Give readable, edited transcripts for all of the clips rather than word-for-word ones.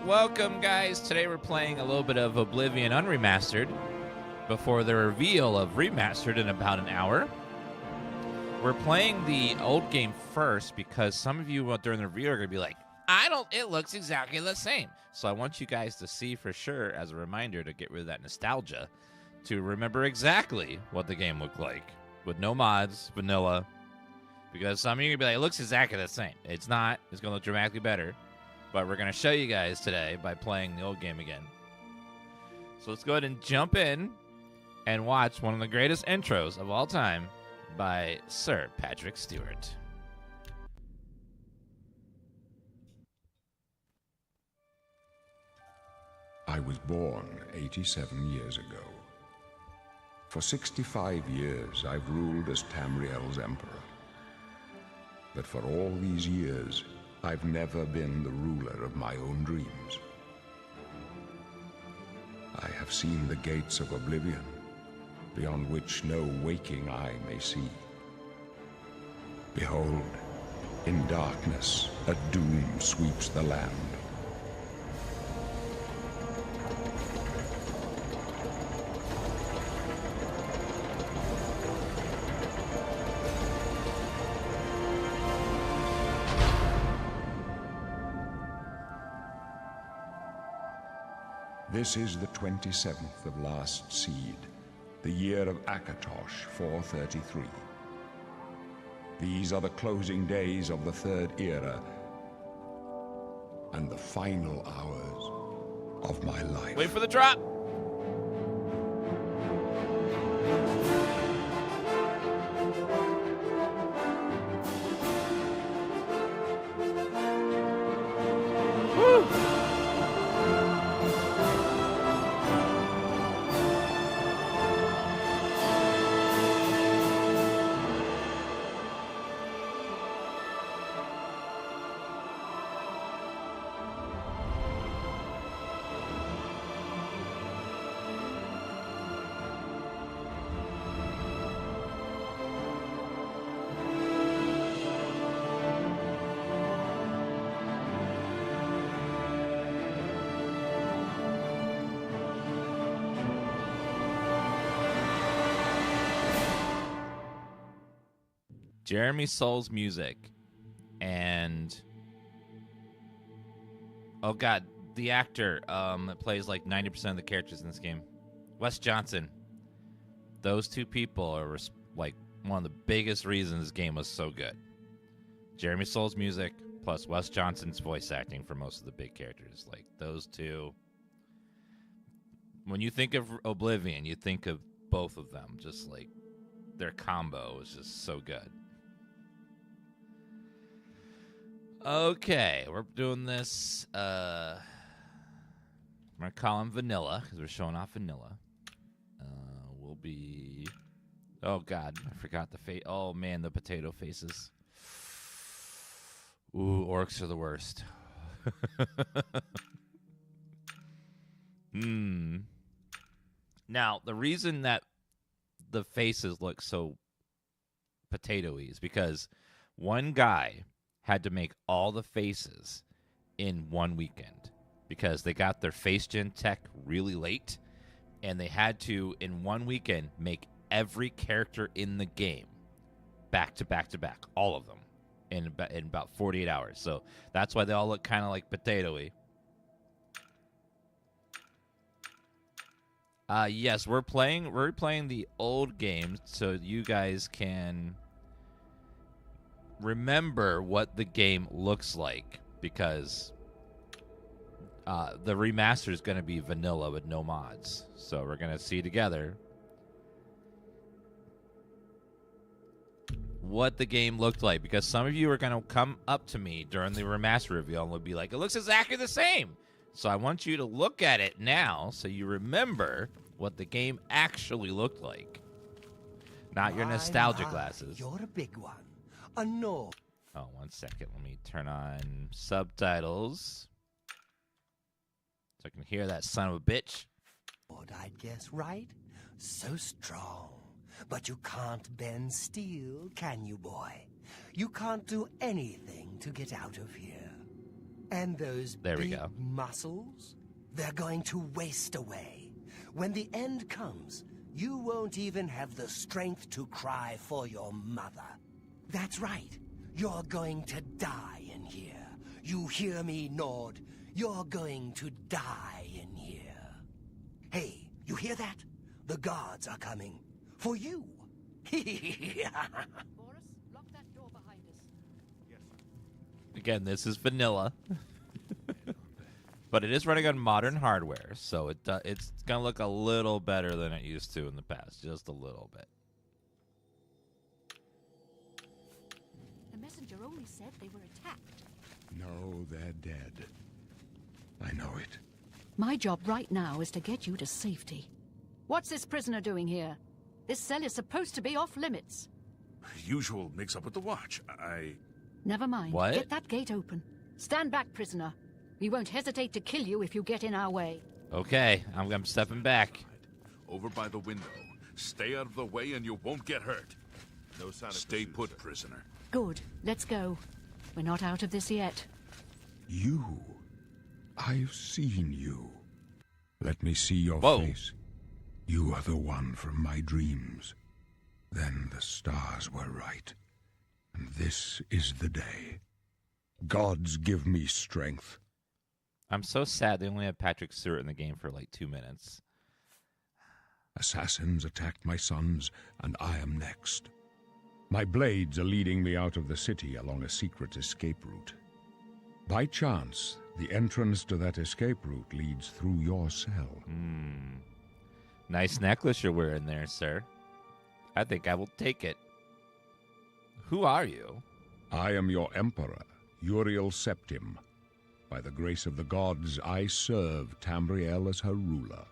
welcome, guys. Today we're playing a little bit of Oblivion Unremastered before the reveal of Remastered in about an hour. We're playing the old game first because some of you during the review are going to be like, it looks exactly the same. So I want you guys to see for sure, as a reminder to get rid of that nostalgia, to remember exactly what the game looked like with no mods, vanilla, because some of you are going to be like, it looks exactly the same. It's not. It's going to look dramatically better. But we're going to show you guys today by playing the old game again. So let's go ahead and jump in and watch one of the greatest intros of all time by Sir Patrick Stewart. I was born 87 years ago. For 65 years, I've ruled as Tamriel's emperor. But for all these years, I've never been the ruler of my own dreams. I have seen the gates of Oblivion, beyond which no waking eye may see. Behold, in darkness, a doom sweeps the land. This is the 27th of last seed, the year of Akatosh 433. These are the closing days of the Third Era and the final hours of my life. Wait for the drop. Jeremy Soul's music, and oh god, the actor that plays like 90% of the characters in this game, Wes Johnson. Those two people are like one of the biggest reasons this game was so good. Jeremy Soul's music plus Wes Johnson's voice acting for most of the big characters. Like those two. When you think of Oblivion, you think of both of them. Just like their combo is just so good. Okay, we're doing this. I'm going to call him Vanilla because we're showing off Vanilla. We'll be... Oh, God, I forgot the face. Oh, man, the potato faces. Ooh, orcs are the worst. Now, the reason that the faces look so potato-y is because one guy had to make all the faces in one weekend because they got their face gen tech really late, and they had to, in one weekend, make every character in the game back to back to back, all of them, in about 48 hours. So that's why they all look kind of like potato-y. Yes, we're replaying the old games so you guys can remember what the game looks like, because the remaster is going to be vanilla with no mods. So we're going to see together what the game looked like, because some of you are going to come up to me during the remaster reveal and will be like, it looks exactly the same. So I want you to look at it now so you remember what the game actually looked like. Not your nostalgia glasses. You're a big one. No. Oh, 1 second. Let me turn on subtitles so I can hear that son of a bitch. I'd guess, right? So strong. But you can't bend steel, can you, boy? You can't do anything to get out of here. And those There we big go. muscles, they're going to waste away. When the end comes, you won't even have the strength to cry for your mother. That's right. You're going to die in here. You hear me, Nord? You're going to die in here. Hey, you hear that? The guards are coming. For you. Boris, lock that door behind us. Again, this is vanilla. But it is running on modern hardware, so it's going to look a little better than it used to in the past. Just a little bit. The messenger only said they were attacked. No, they're dead. I know it. My job right now is to get you to safety. What's this prisoner doing here? This cell is supposed to be off limits. Usual mix-up with the watch. Never mind. What? Get that gate open. Stand back, prisoner. We won't hesitate to kill you if you get in our way. Okay, I'm stepping back. Over by the window. Stay out of the way and you won't get hurt. No sign of Stay pursuit, put, sir. prisoner. Good. Let's go. We're not out of this yet. You. I've seen you. Let me see your Whoa. face. You are the one from my dreams. Then the stars were right. And this is the day. Gods give me strength. I'm so sad they only have Patrick Stewart in the game for like 2 minutes. Assassins attacked my sons, and I am next. My blades are leading me out of the city along a secret escape route. By chance, the entrance to that escape route leads through your cell. Nice necklace you're wearing there, sir. I think I will take it. Who are you? I am your emperor, Uriel Septim. By the grace of the gods, I serve Tamriel as her ruler.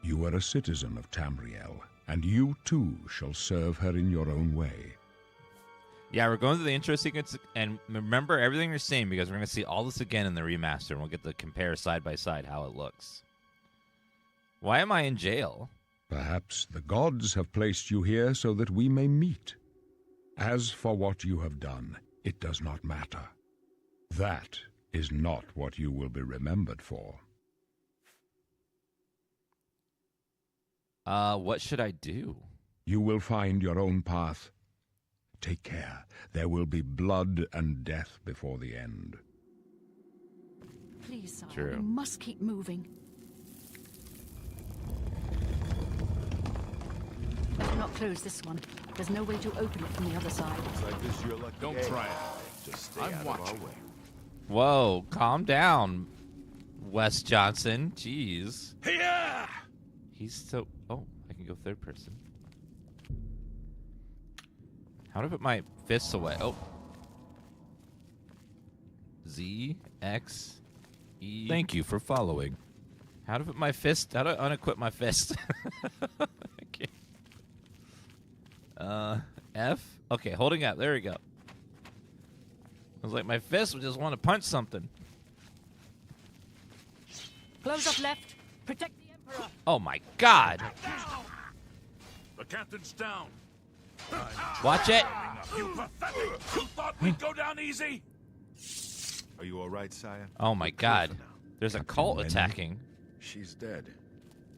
You are a citizen of Tamriel, and you too shall serve her in your own way. Yeah, we're going through the intro sequence, and remember everything you're saying because we're going to see all this again in the remaster, and we'll get to compare side by side how it looks. Why am I in jail? Perhaps the gods have placed you here so that we may meet. As for what you have done, it does not matter. That is not what you will be remembered for. What should I do? You will find your own path. Take care. There will be blood and death before the end. Please, sire, True. we must keep moving. Better not close this one. There's no way to open it from the other side. Looks like this your lucky Don't day. try it. Just stay I'm out watching. of our way. Whoa, calm down, Wes Johnson. Jeez. Hey-ya! He's so... Oh, I can go third person. How do I put my fists away? Oh. Z, X, E. Thank you for following. How do I put my fist... How do I unequip my fist? Okay. F? Okay, holding up. There we go. I was like, my fist would just want to punch something. Close up left. Protect the Emperor. Oh my god. The captain's down. Watch it. You pathetic! You thought we'd go down easy? Are you all right, sire? Oh my god. For now. There's a cult attacking. She's dead.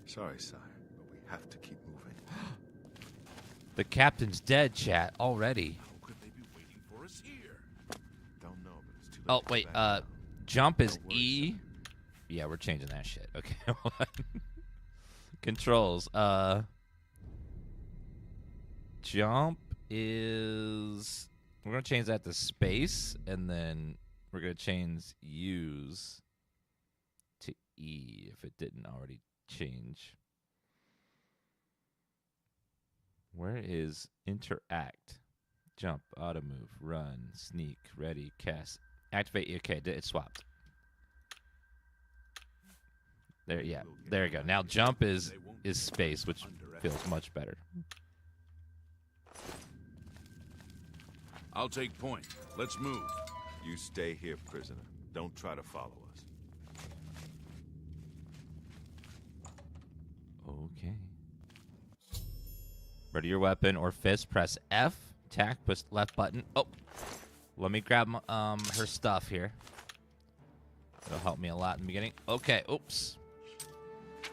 Sorry, sire, but we have to keep moving. The captain's dead, chat, already. How could they be waiting for us here? Don't know, but it's too late Oh, to wait, back down. jump is Don't worry, E. Yeah, we're changing that shit. Okay, hold on. Controls. Jump is... We're going to change that to space, and then we're going to change use to E if it didn't already change. Where is interact? Jump, auto move, run, sneak, ready, cast, activate. Okay, it swapped. There, yeah, there we go. Now jump is space, which feels much better. I'll take point. Let's move. You stay here, prisoner. Don't try to follow us. Okay. Ready your weapon or fist. Press F. Attack. Push left button. Oh, let me grab her stuff here. It'll help me a lot in the beginning. Okay, oops.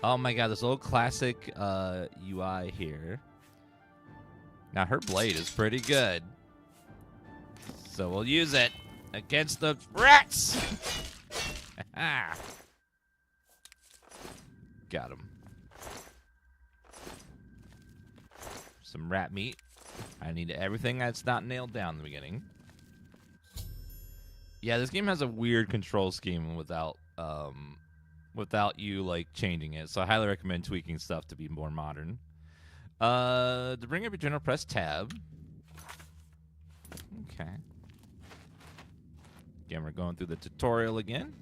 Oh my god, this little classic UI here. Now her blade is pretty good. So we'll use it against the rats! Got him. Some rat meat. I need everything that's not nailed down in the beginning. Yeah, this game has a weird control scheme without you like changing it. So I highly recommend tweaking stuff to be more modern. To bring up your general, press tab. Okay. Again, we're going through the tutorial again.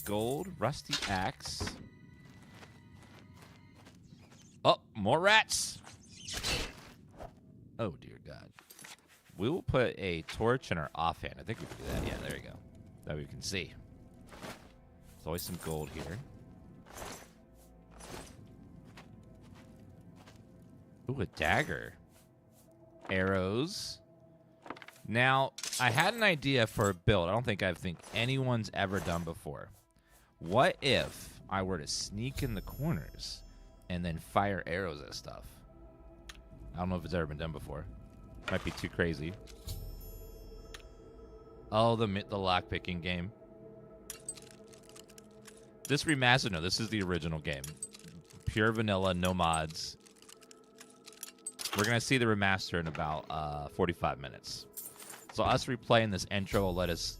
Gold, rusty axe. Oh, more rats. Oh, dear God. We will put a torch in our offhand. I think we can do that. Yeah, there you go. That we can see. There's always some gold here. Ooh, a dagger. Arrows. Now, I had an idea for a build I don't think anyone's ever done before. What if I were to sneak in the corners and then fire arrows at stuff? I don't know if it's ever been done before. Might be too crazy. Oh, the lockpicking game. This remastered, no, this is the original game. Pure vanilla, no mods. We're going to see the remaster in about 45 minutes. So us replaying this intro will let us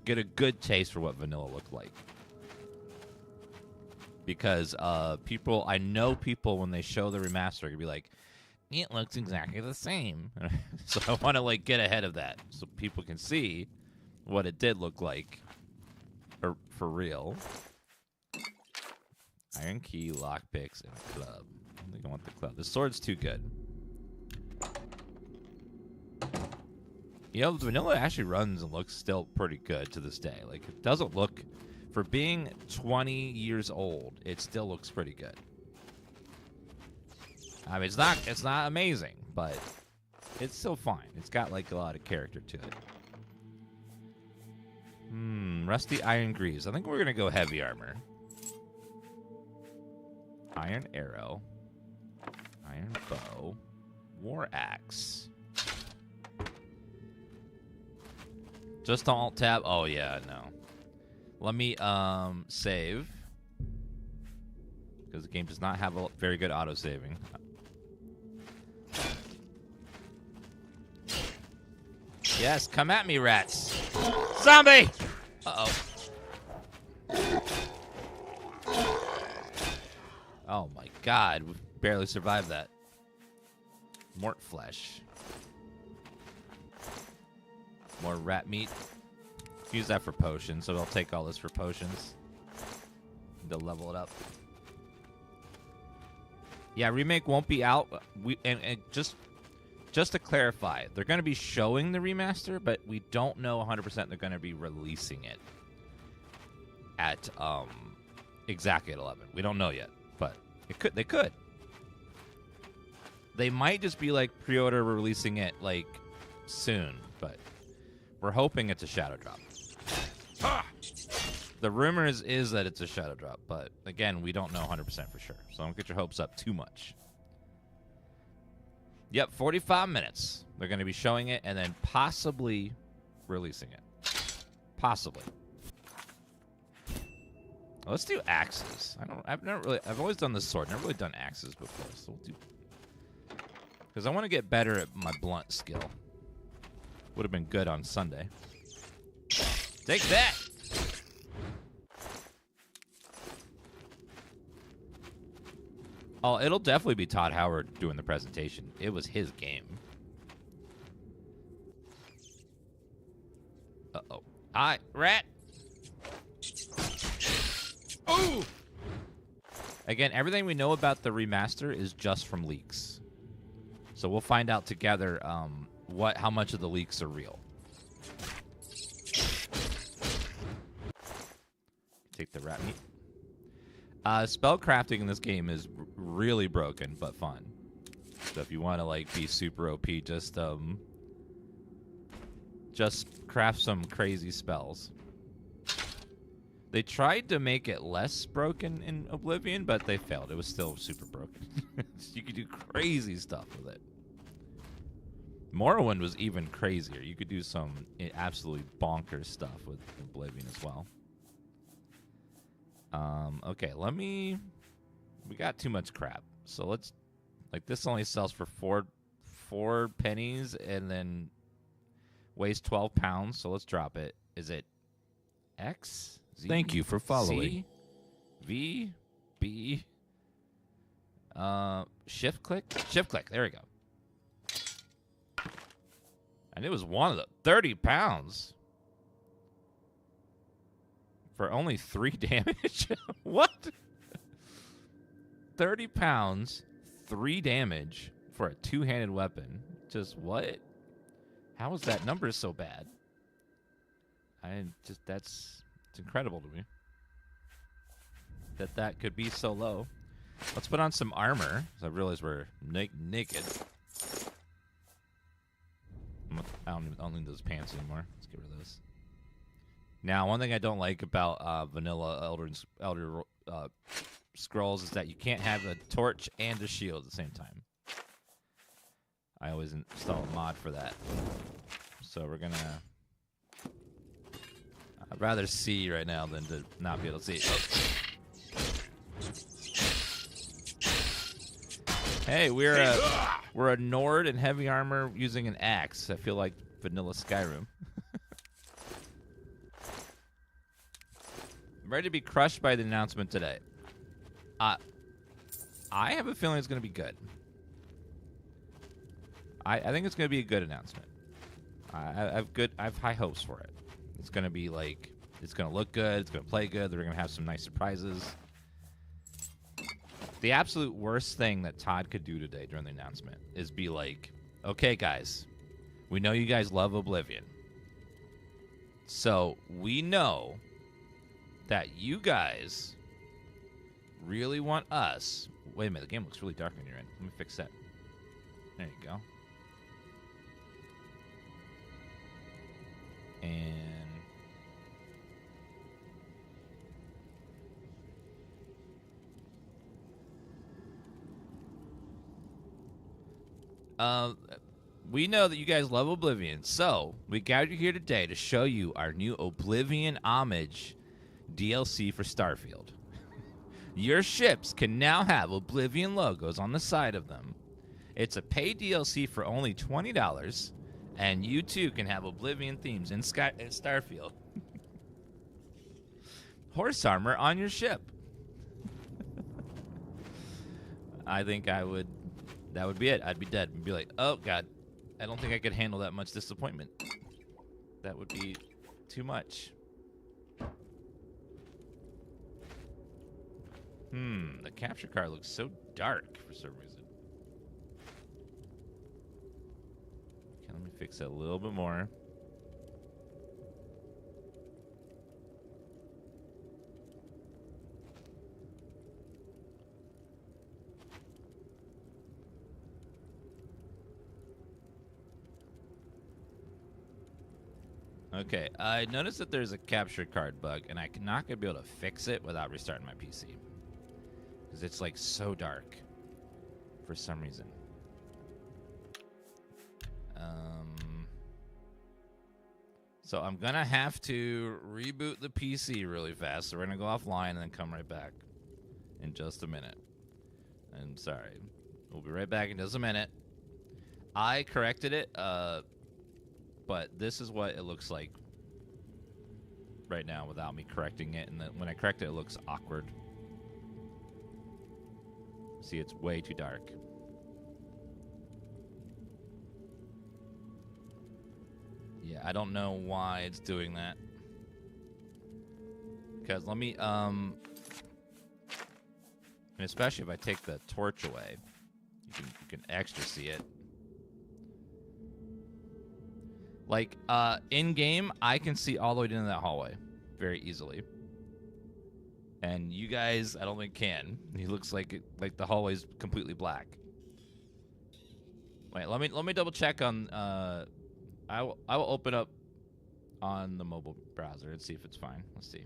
get a good taste for what vanilla looked like. Because I know people when they show the remaster are going to be like, it looks exactly the same. So I want to like get ahead of that so people can see what it did look like for real. Iron key, lockpicks, and a club. I think I want the club. The sword's too good. You know, the vanilla actually runs and looks still pretty good to this day. Like, it doesn't look, for being 20 years old, it still looks pretty good. I mean, it's not amazing, but it's still fine. It's got like a lot of character to it. Rusty iron greaves. I think we're gonna go heavy armor. Iron arrow. Iron bow. War axe. Just alt tab. Oh yeah, no. Let me save, because the game does not have a very good auto saving. Yes, come at me, rats. Zombie! Uh-oh. Oh my god, we barely survived that. Mort flesh. More rat meat. Use that for potions, so I'll take all this for potions. To level it up. Yeah, remake won't be out. And just to clarify, they're going to be showing the remaster, but we don't know 100% they're going to be releasing it at exactly at 11. We don't know yet, but they could. They might just be like pre-order releasing it like soon, but we're hoping it's a shadow drop. The rumor is that it's a shadow drop, but again, we don't know 100% for sure. So don't get your hopes up too much. Yep, 45 minutes. They're going to be showing it and then possibly releasing it. Possibly. Let's do axes. I've always done the sword. Never really done axes before, so we'll do. Because I want to get better at my blunt skill. Would have been good on Sunday. Take that! Oh, it'll definitely be Todd Howard doing the presentation. It was his game. Uh-oh. Rat! Oh! Again, everything we know about the remaster is just from leaks. So we'll find out together how much of the leaks are real. Take the rat meat. Spell crafting in this game is really broken, but fun. So if you want to like be super OP, just just craft some crazy spells. They tried to make it less broken in Oblivion, but they failed. It was still super broken. You could do crazy stuff with it. Morrowind was even crazier. You could do some absolutely bonkers stuff with Oblivion as well. Okay, we got too much crap. So let's, like, this only sells for four pennies and then weighs 12 pounds. So let's drop it. Is it X? Z, Thank you for following. C, V, B, shift click? Shift click. There we go. And it was one of the 30 pounds for only 3 damage. What? 30 pounds, 3 damage for a 2-handed weapon. Just what? How is that number so bad? It's incredible to me that could be so low. Let's put on some armor. I realize we're naked. I don't need those pants anymore. Let's get rid of this. Now, one thing I don't like about vanilla Elder Scrolls is that you can't have a torch and a shield at the same time. I always install a mod for that. So we're gonna... I'd rather see right now than to not be able to see. Oh. Hey, we're a Nord in heavy armor using an axe. I feel like vanilla Skyrim. I'm ready to be crushed by the announcement today. I have a feeling it's going to be good. I think it's going to be a good announcement. I have high hopes for it. It's going to be like, it's going to look good. It's going to play good. They're going to have some nice surprises. The absolute worst thing that Todd could do today during the announcement is be like, okay, guys, we know you guys love Oblivion. So we know that you guys really want us. Wait a minute, the game looks really dark on your end. Let me fix that. There you go. And we know that you guys love Oblivion, so we gathered you here today to show you our new Oblivion Homage DLC for Starfield. Your ships can now have Oblivion logos on the side of them. It's a paid DLC for only $20, and you too can have Oblivion themes in Starfield. Horse armor on your ship. I think that would be it. I'd be dead. I'd be like, oh, God, I don't think I could handle that much disappointment. That would be too much. The capture card looks so dark for some reason. Okay, let me fix that a little bit more. Okay, I noticed that there's a capture card bug, and I'm not going to be able to fix it without restarting my PC. Because it's, like, so dark for some reason. So I'm going to have to reboot the PC really fast. So we're going to go offline and then come right back in just a minute. I'm sorry. We'll be right back in just a minute. I corrected it, but this is what it looks like right now without me correcting it. And then when I correct it, it looks awkward. See, it's way too dark. Yeah, I don't know why it's doing that. Because let me, and especially if I take the torch away, you can extra see it. Like, in-game, I can see all the way into that hallway very easily. And you guys, I don't think can. He looks like the hallway's completely black. Wait, let me double check on, I will open up on the mobile browser and see if it's fine. Let's see.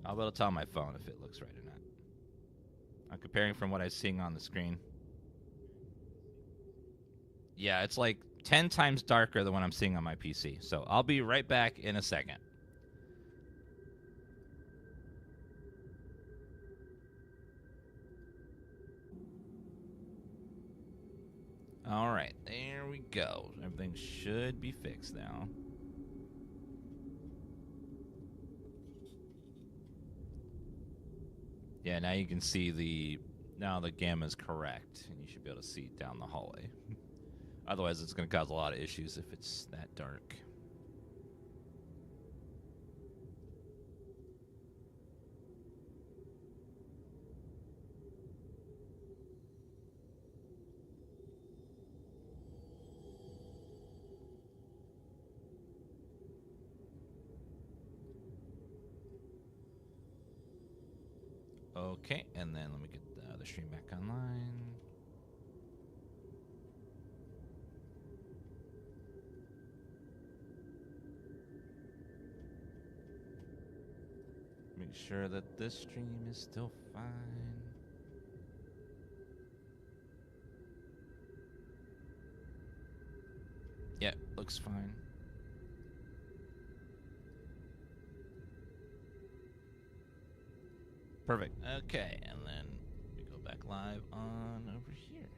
I'll be able to tell on my phone if it looks right or not. I'm comparing from what I'm seeing on the screen. Yeah, it's like 10 times darker than what I'm seeing on my PC. So I'll be right back in a second. All right, there we go. Everything should be fixed now. Yeah, now you can see now the gamma is correct, and you should be able to see down the hallway. Otherwise, it's going to cause a lot of issues if it's that dark. Okay, and then let me get the other stream back online. Make sure that this stream is still fine. Yeah, looks fine. Perfect. Okay, and then we go back live on over here.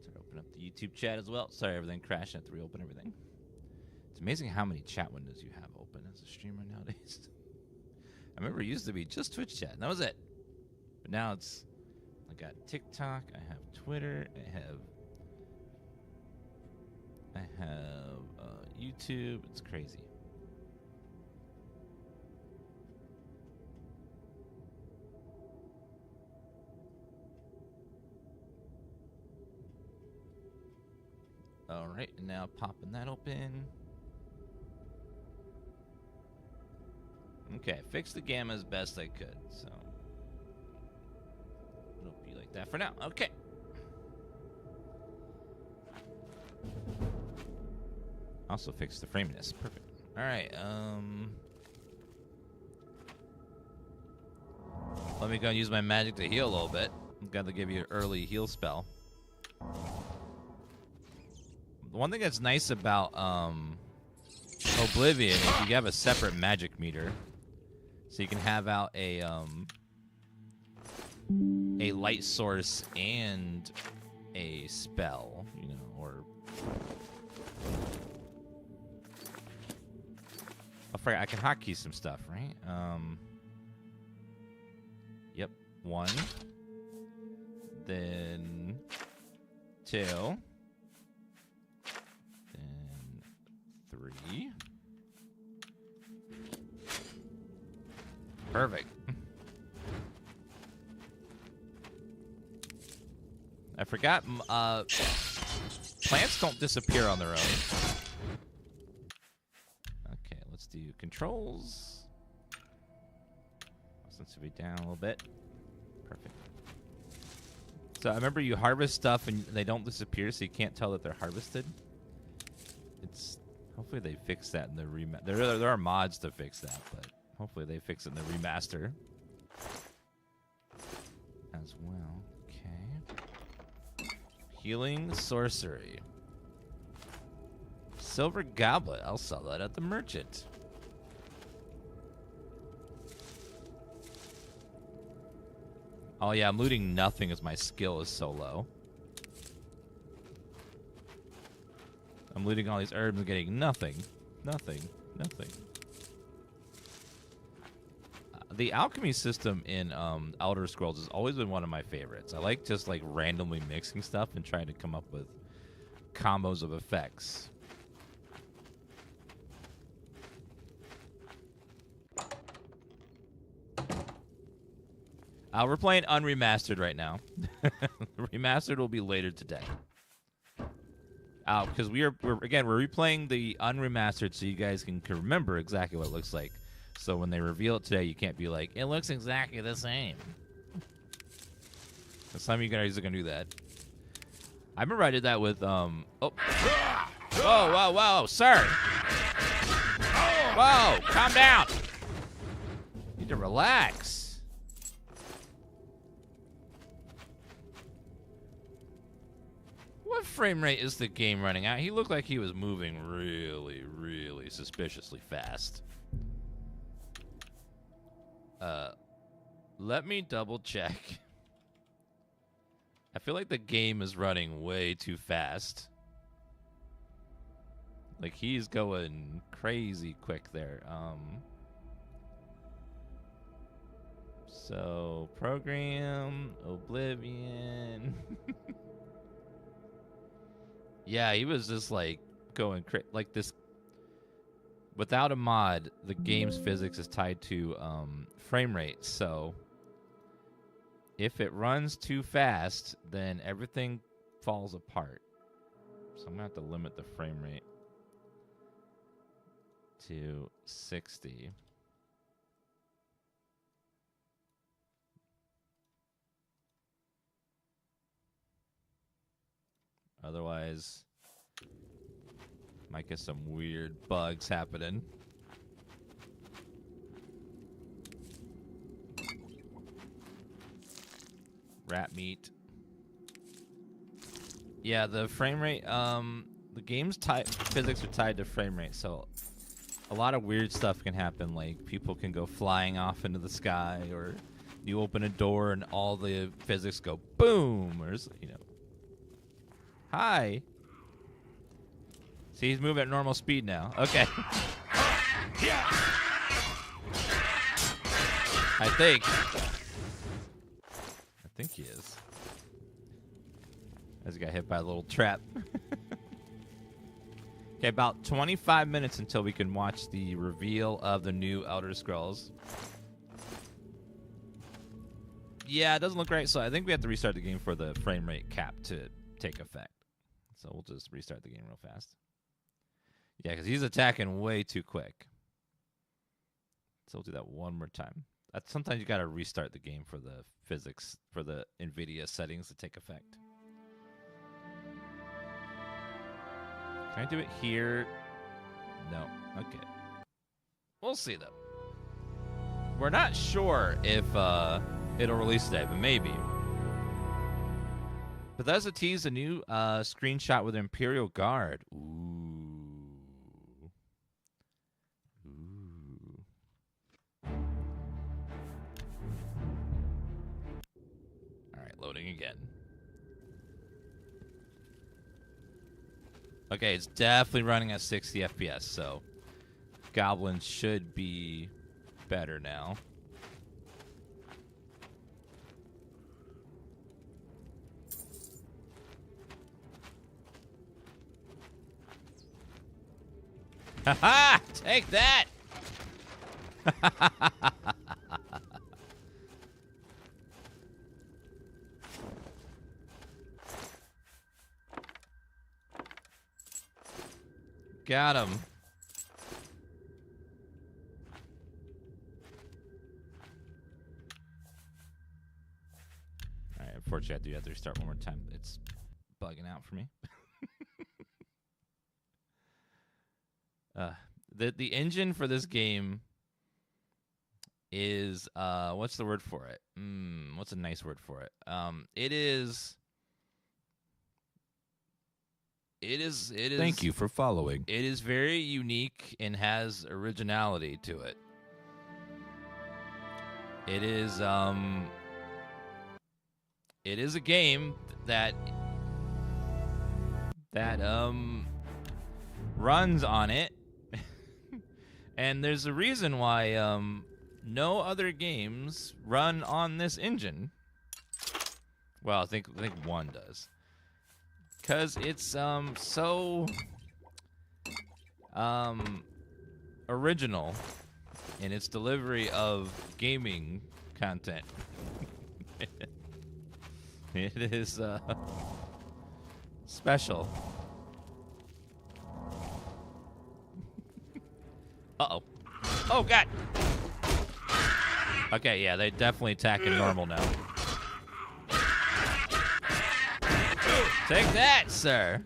Start open up the YouTube chat as well. Sorry, everything crashed. I have to reopen everything. It's amazing how many chat windows you have open as a streamer nowadays. I remember it used to be just Twitch chat, and that was it. But now it's, I got TikTok, I have Twitter, I have YouTube. It's crazy. All right, and now popping that open. Okay, fix the gamma as best I could, so it'll be like that for now. Okay. Also fix the framiness. Perfect. All right. Let me go and use my magic to heal a little bit. I've got to give you an early heal spell. The one thing that's nice about Oblivion is you have a separate magic meter, so you can have out a light source and a spell, you know, or I can hotkey some stuff, right? Yep, 1, then 2. 3. Perfect. I forgot, plants don't disappear on their own. Okay, let's do controls. Sensitivity down a little bit. Perfect. So I remember you harvest stuff and they don't disappear, so you can't tell that they're harvested. Hopefully they fix that in the remaster. There are mods to fix that, but hopefully they fix it in the remaster as well. Okay. Healing sorcery. Silver goblet. I'll sell that at the merchant. Oh yeah, I'm looting nothing as my skill is so low. I'm looting all these herbs and getting nothing. Nothing. Nothing. The alchemy system in Elder Scrolls has always been one of my favorites. I like just like randomly mixing stuff and trying to come up with combos of effects. We're playing Unremastered right now. Remastered will be later today. Because we're replaying the Unremastered so you guys can remember exactly what it looks like. So when they reveal it today, you can't be like, it looks exactly the same. Some of you guys are going to do that. I remember I did that with oh. Whoa, sir. Whoa, calm down. You need to relax. What frame rate is the game running at? He looked like he was moving really, really suspiciously fast. Let me double check. I feel like the game is running way too fast. Like he's going crazy quick there. So program Oblivion. Yeah, he was just like going like this. Without a mod, the game's physics is tied to frame rate. So if it runs too fast, then everything falls apart. So I'm gonna have to limit the frame rate to 60. Otherwise, might get some weird bugs happening. Rat meat. Yeah, the frame rate, the game's physics are tied to frame rate, so a lot of weird stuff can happen, like people can go flying off into the sky, or you open a door and all the physics go boom, or, you know. Hi. See, he's moving at normal speed now. Okay. I think he is. As he got hit by a little trap. Okay, about 25 minutes until we can watch the reveal of the new Elder Scrolls. Yeah, it doesn't look right, so I think we have to restart the game for the frame rate cap to take effect. So we'll just restart the game real fast. Yeah, because he's attacking way too quick. So we'll do that one more time. Sometimes you got to restart the game for the physics, for the NVIDIA settings to take effect. Can I do it here? No. Okay. We'll see, though. We're not sure if it'll release today, but maybe. Bethesda teased a new screenshot with Imperial Guard. Ooh. All right, loading again. Okay, it's definitely running at 60 FPS, so goblins should be better now. Haha! Take that! Got him. Alright, unfortunately I do have to restart one more time. It's bugging out for me. The engine for this game is what's the word for it? What's a nice word for it? It is. Thank you for following. It is very unique and has originality to it. It is a game that runs on it. And there's a reason why no other games run on this engine. Well, I think one does. Because it's so original in its delivery of gaming content. It is special. Uh-oh. Oh, God. Okay, yeah, they're definitely attacking normal now. Take that, sir.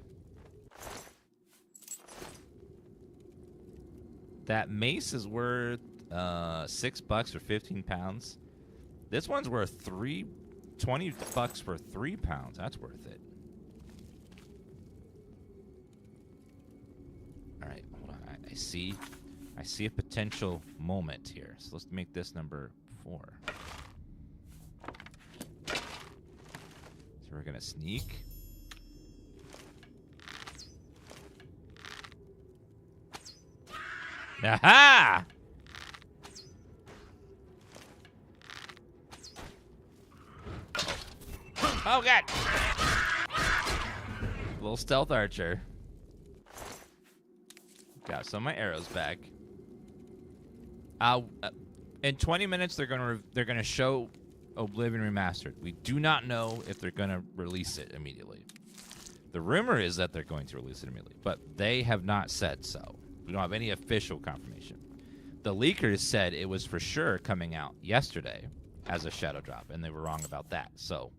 That mace is worth $6 or 15 pounds. This one's worth $20 for 3 pounds. That's worth it. All right, hold on. I see a potential moment here. So let's make this number 4. So we're gonna sneak. Aha! Oh, God. Little stealth archer. Got some of my arrows back. In 20 minutes, they're gonna show Oblivion Remastered. We do not know if they're gonna release it immediately. The rumor is that they're going to release it immediately, but they have not said so. We don't have any official confirmation. The leakers said it was for sure coming out yesterday as a shadow drop, and they were wrong about that. So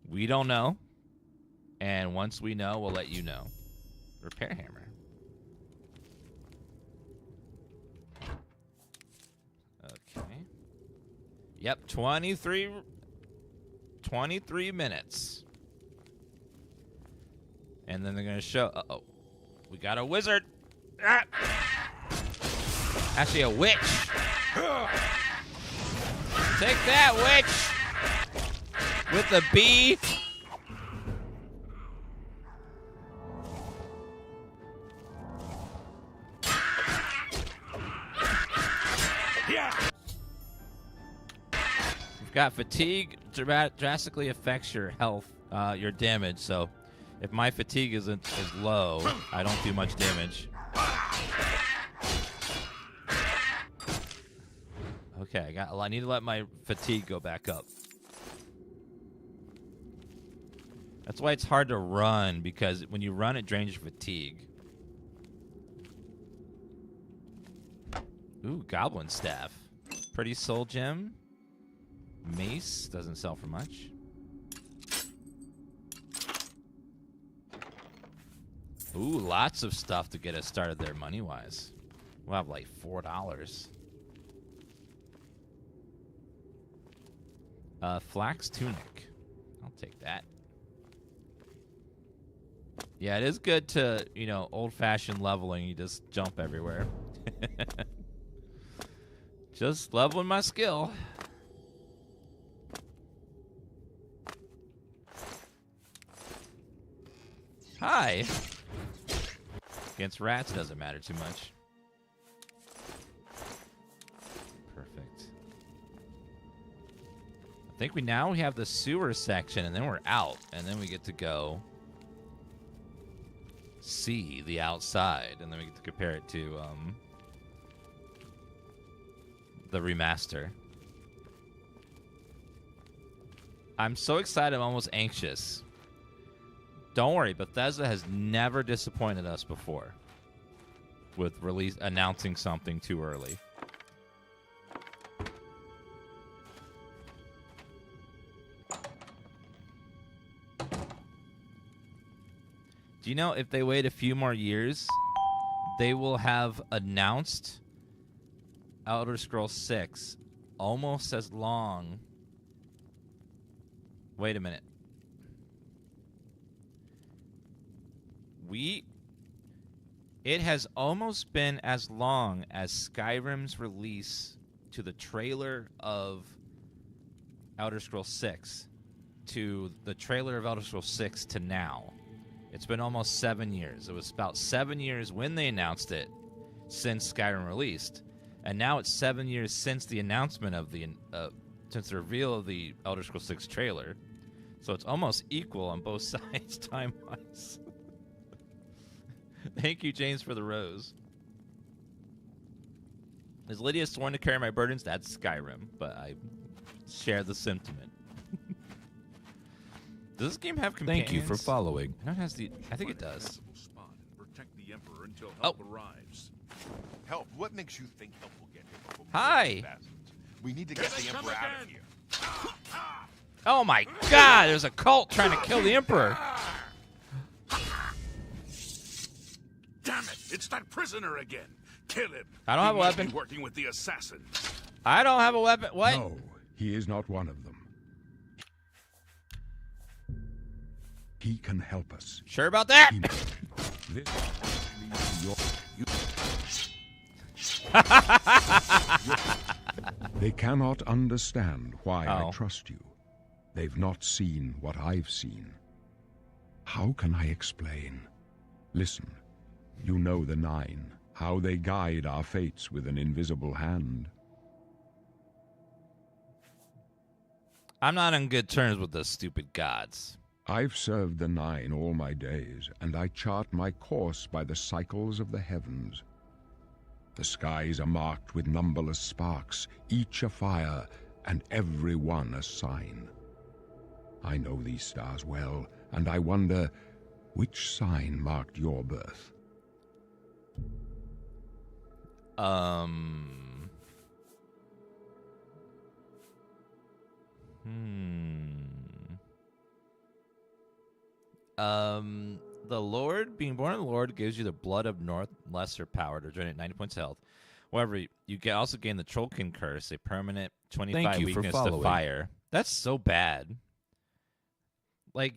we don't know, and once we know, we'll let you know. Repair hammer. Okay. Yep, 23 minutes. And then they're going to show... Uh-oh. We got a wizard. Ah! Actually, a witch. Take that, witch. With the bee. We've got fatigue. Drastically affects your health, your damage. So if my fatigue is low, I don't do much damage. Okay, I need to let my fatigue go back up. That's why it's hard to run, because when you run, it drains your fatigue. Ooh, goblin staff. Pretty soul gem. Mace doesn't sell for much. Ooh, lots of stuff to get us started there money-wise. We'll have like $4. Flax tunic. I'll take that. Yeah, it is good to, you know, old-fashioned leveling. You just jump everywhere. Just leveling my skill. Hi. Against rats, it doesn't matter too much. Perfect. I think we have the sewer section, and then we're out, and then we get to go see the outside, and then we get to compare it to the remaster. I'm so excited, I'm almost anxious. Don't worry, Bethesda has never disappointed us before with announcing something too early. Do you know if they wait a few more years, they will have announced Elder Scrolls 6 almost as long. Wait a minute. It has almost been as long as Skyrim's release to the trailer of Elder Scrolls 6 to the trailer of Elder Scrolls 6 to now. It's been almost 7 years. It was about 7 years when they announced it since Skyrim released. And now it's 7 years since the announcement of since the reveal of the Elder Scrolls 6 trailer. So it's almost equal on both sides time-wise. Thank you, James, for the rose. Is Lydia sworn to carry my burdens? That's Skyrim, but I share the sentiment. Does this game have companions? Thank you for following. I think it does. Spot and protect the Emperor until help arrives. Help? What makes you think help will get here before we Hi. get the bastards? We need to get the Emperor out of here. Oh my God! There's a cult trying to kill the Emperor. Damn it! It's that prisoner again. Kill him. I don't have a He might weapon. be working with the assassins. I don't have a weapon. What? No, he is not one of them. He can help us. Sure about that? This your, They cannot understand why I trust you. They've not seen what I've seen. How can I explain? Listen, you know the Nine, how they guide our fates with an invisible hand. I'm not on good terms with those stupid gods. I've served the Nine all my days, and I chart my course by the cycles of the heavens. The skies are marked with numberless sparks, each a fire, and every one a sign. I know these stars well, and I wonder, which sign marked your birth? The Lord, being born of the Lord, gives you the blood of North lesser power to regenerate 90 points of health. However, you can also gain the Trollkin curse, a permanent 25 weakness to fire. That's so bad. Like,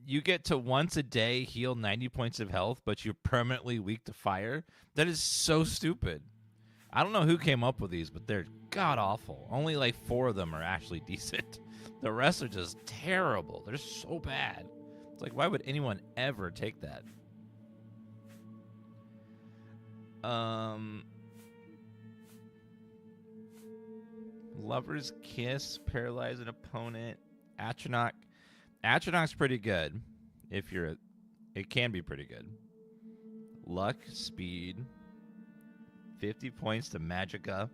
you get to once a day heal 90 points of health, but you're permanently weak to fire? That is so stupid. I don't know who came up with these, but they're god-awful. Only like 4 of them are actually decent. The rest are just terrible. They're so bad. It's like, why would anyone ever take that? Lover's Kiss, paralyze an opponent. Atronach. Atronach's pretty good. If you're, it can be pretty good. Luck, speed, 50 points to Magicka.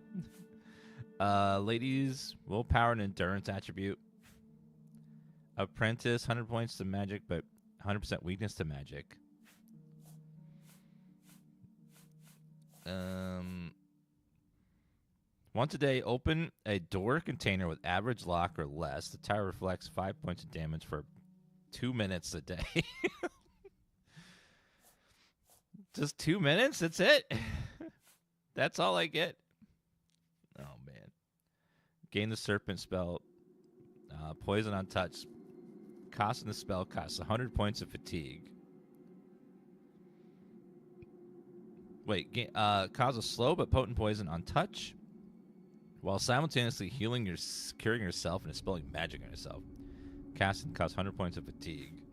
Ladies, willpower and endurance attribute. Apprentice, 100 points to magic, but 100% weakness to magic. Once a day, open a door container with average lock or less. The tower reflects 5 points of damage for 2 minutes a day. Just 2 minutes? That's it? That's all I get? Oh, man. Gain the serpent spell. Poison on touch. Cost in the spell costs 100 points of fatigue. Wait, cause a slow but potent poison on touch, while simultaneously healing curing yourself and expelling magic on yourself. Casting costs 100 points of fatigue.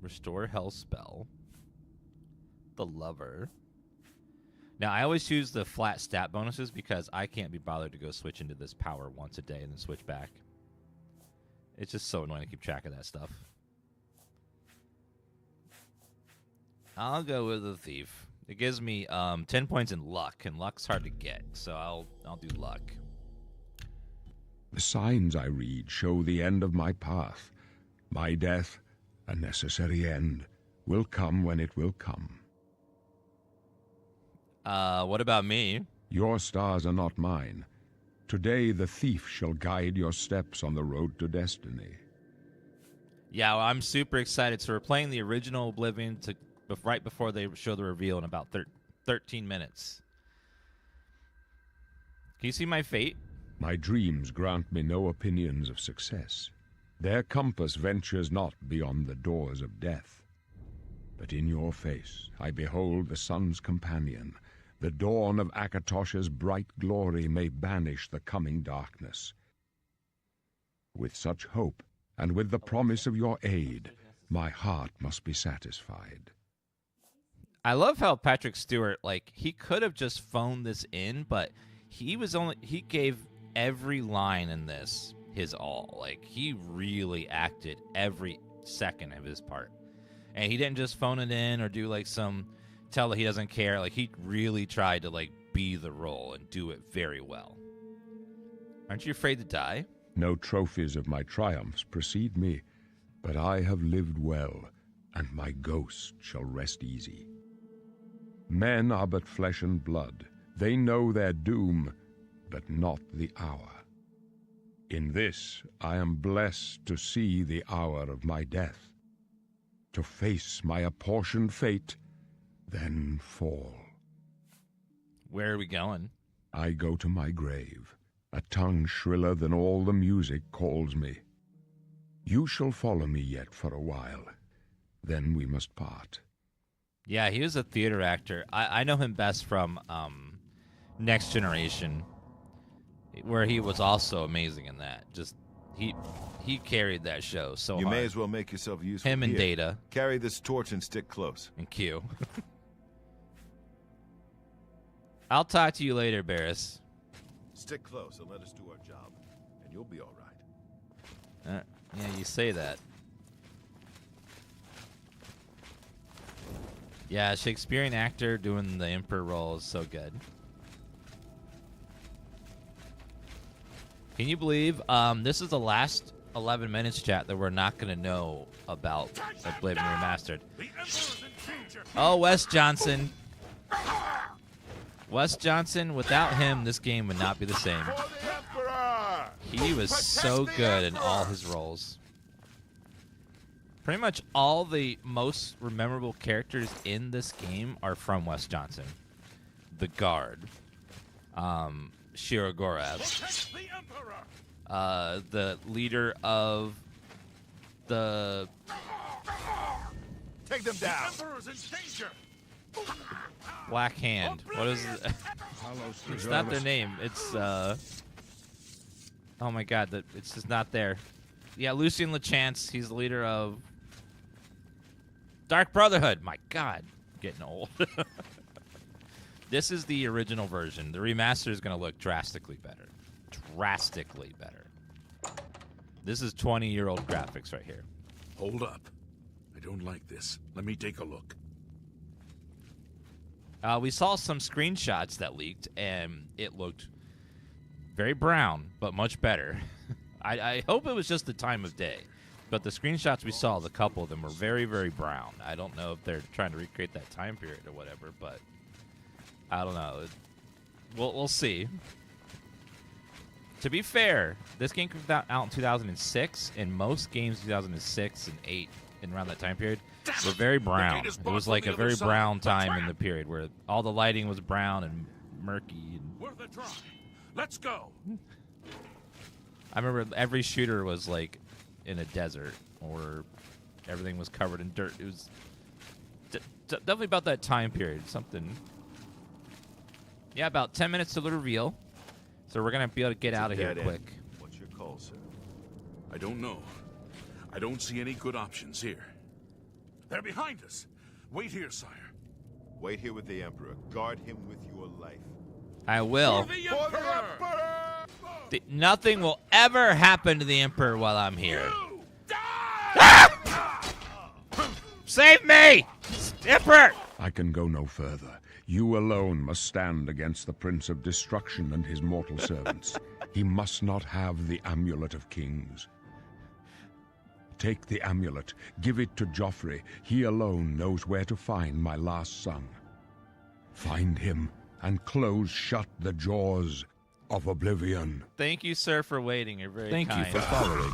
Restore health spell. The Lover. Now, I always choose the flat stat bonuses because I can't be bothered to go switch into this power once a day and then switch back. It's just so annoying to keep track of that stuff. I'll go with the Thief. It gives me 10 points in luck, and luck's hard to get, so I'll do luck. The signs I read show the end of my path. My death, a necessary end, will come when it will come. What about me? Your stars are not mine. Today the Thief shall guide your steps on the road to destiny. Yeah, well, I'm super excited. So we're playing the original Oblivion right before they show the reveal in about 13 minutes. Can you see my fate? My dreams grant me no opinions of success. Their compass ventures not beyond the doors of death. But in your face I behold the sun's companion. The dawn of Akatosh's bright glory may banish the coming darkness. With such hope, and with the promise of your aid, my heart must be satisfied. I love how Patrick Stewart, like, he could have just phoned this in, but he gave every line in this his all. Like, he really acted every second of his part. And he didn't just phone it in or do, like, tell that he doesn't care. Like, he really tried to, like, be the role and do it very well. Aren't you afraid to die? No trophies of my triumphs precede me, but I have lived well, and my ghost shall rest easy. Men are but flesh and blood. They know their doom, but not the hour. In this I am blessed to see the hour of my death. to face my apportioned fate, then fall. Where are we going? I go to my grave. A tongue shriller than all the music calls me. You shall follow me yet for a while. Then we must part. Yeah, he was a theater actor. I know him best from Next Generation, where he was also amazing in that. Just he carried that show so hard. You may as well make yourself useful. Him and Here, Data. Carry this torch and stick close. And Q. I'll talk to you later, Barris. Stick close and let us do our job, and you'll be all right. Yeah, you say that. Yeah, Shakespearean actor doing the Emperor role is so good. Can you believe this is the last 11 minutes, chat, that we're not going to know about Oblivion Remastered? Oh, Wes Johnson. Wes Johnson, without him, this game would not be the same. He was so good in all his roles. Pretty much all the most memorable characters in this game are from Wes Johnson. The Guard. Shirogorav. The leader of the... Take them down. Black Hand. What is it? It's not their name. It's, oh my god, it's just not there. Yeah, Lucien Lachance. He's the leader of Dark Brotherhood. My god, getting old. This is the original version. The remaster is going to look drastically better. Drastically better. This is 20-year-old graphics right here. Hold up. I don't like this. Let me take a look. We saw some screenshots that leaked, and it looked very brown, but much better. I hope it was just the time of day. But the screenshots we saw, the couple of them, were very, very brown. I don't know if they're trying to recreate that time period or whatever, but I don't know. We'll see. To be fair, this game came out in 2006, and most games 2006 and 8 and around that time period were very brown. It was like a very brown time in the period where all the lighting was brown and murky. Worth a try. Let's go. I remember every shooter was like in a desert, or everything was covered in dirt. It was definitely about that time period. Something. Yeah, about 10 minutes to the reveal. So we're going to be able to get out of here quick. What's your call, sir? I don't know. I don't see any good options here. They're behind us. Wait here, sire. Wait here with the Emperor. Guard him with your life. I will. For the Emperor! Nothing will ever happen to the Emperor while I'm here. Save me! Emperor! I can go no further. You alone must stand against the Prince of Destruction and his mortal servants. He must not have the Amulet of Kings. Take the amulet, give it to Joffrey. He alone knows where to find my last son. Find him and close shut the jaws of Oblivion. Thank you, sir, for waiting. You're very Thank kind. you for following.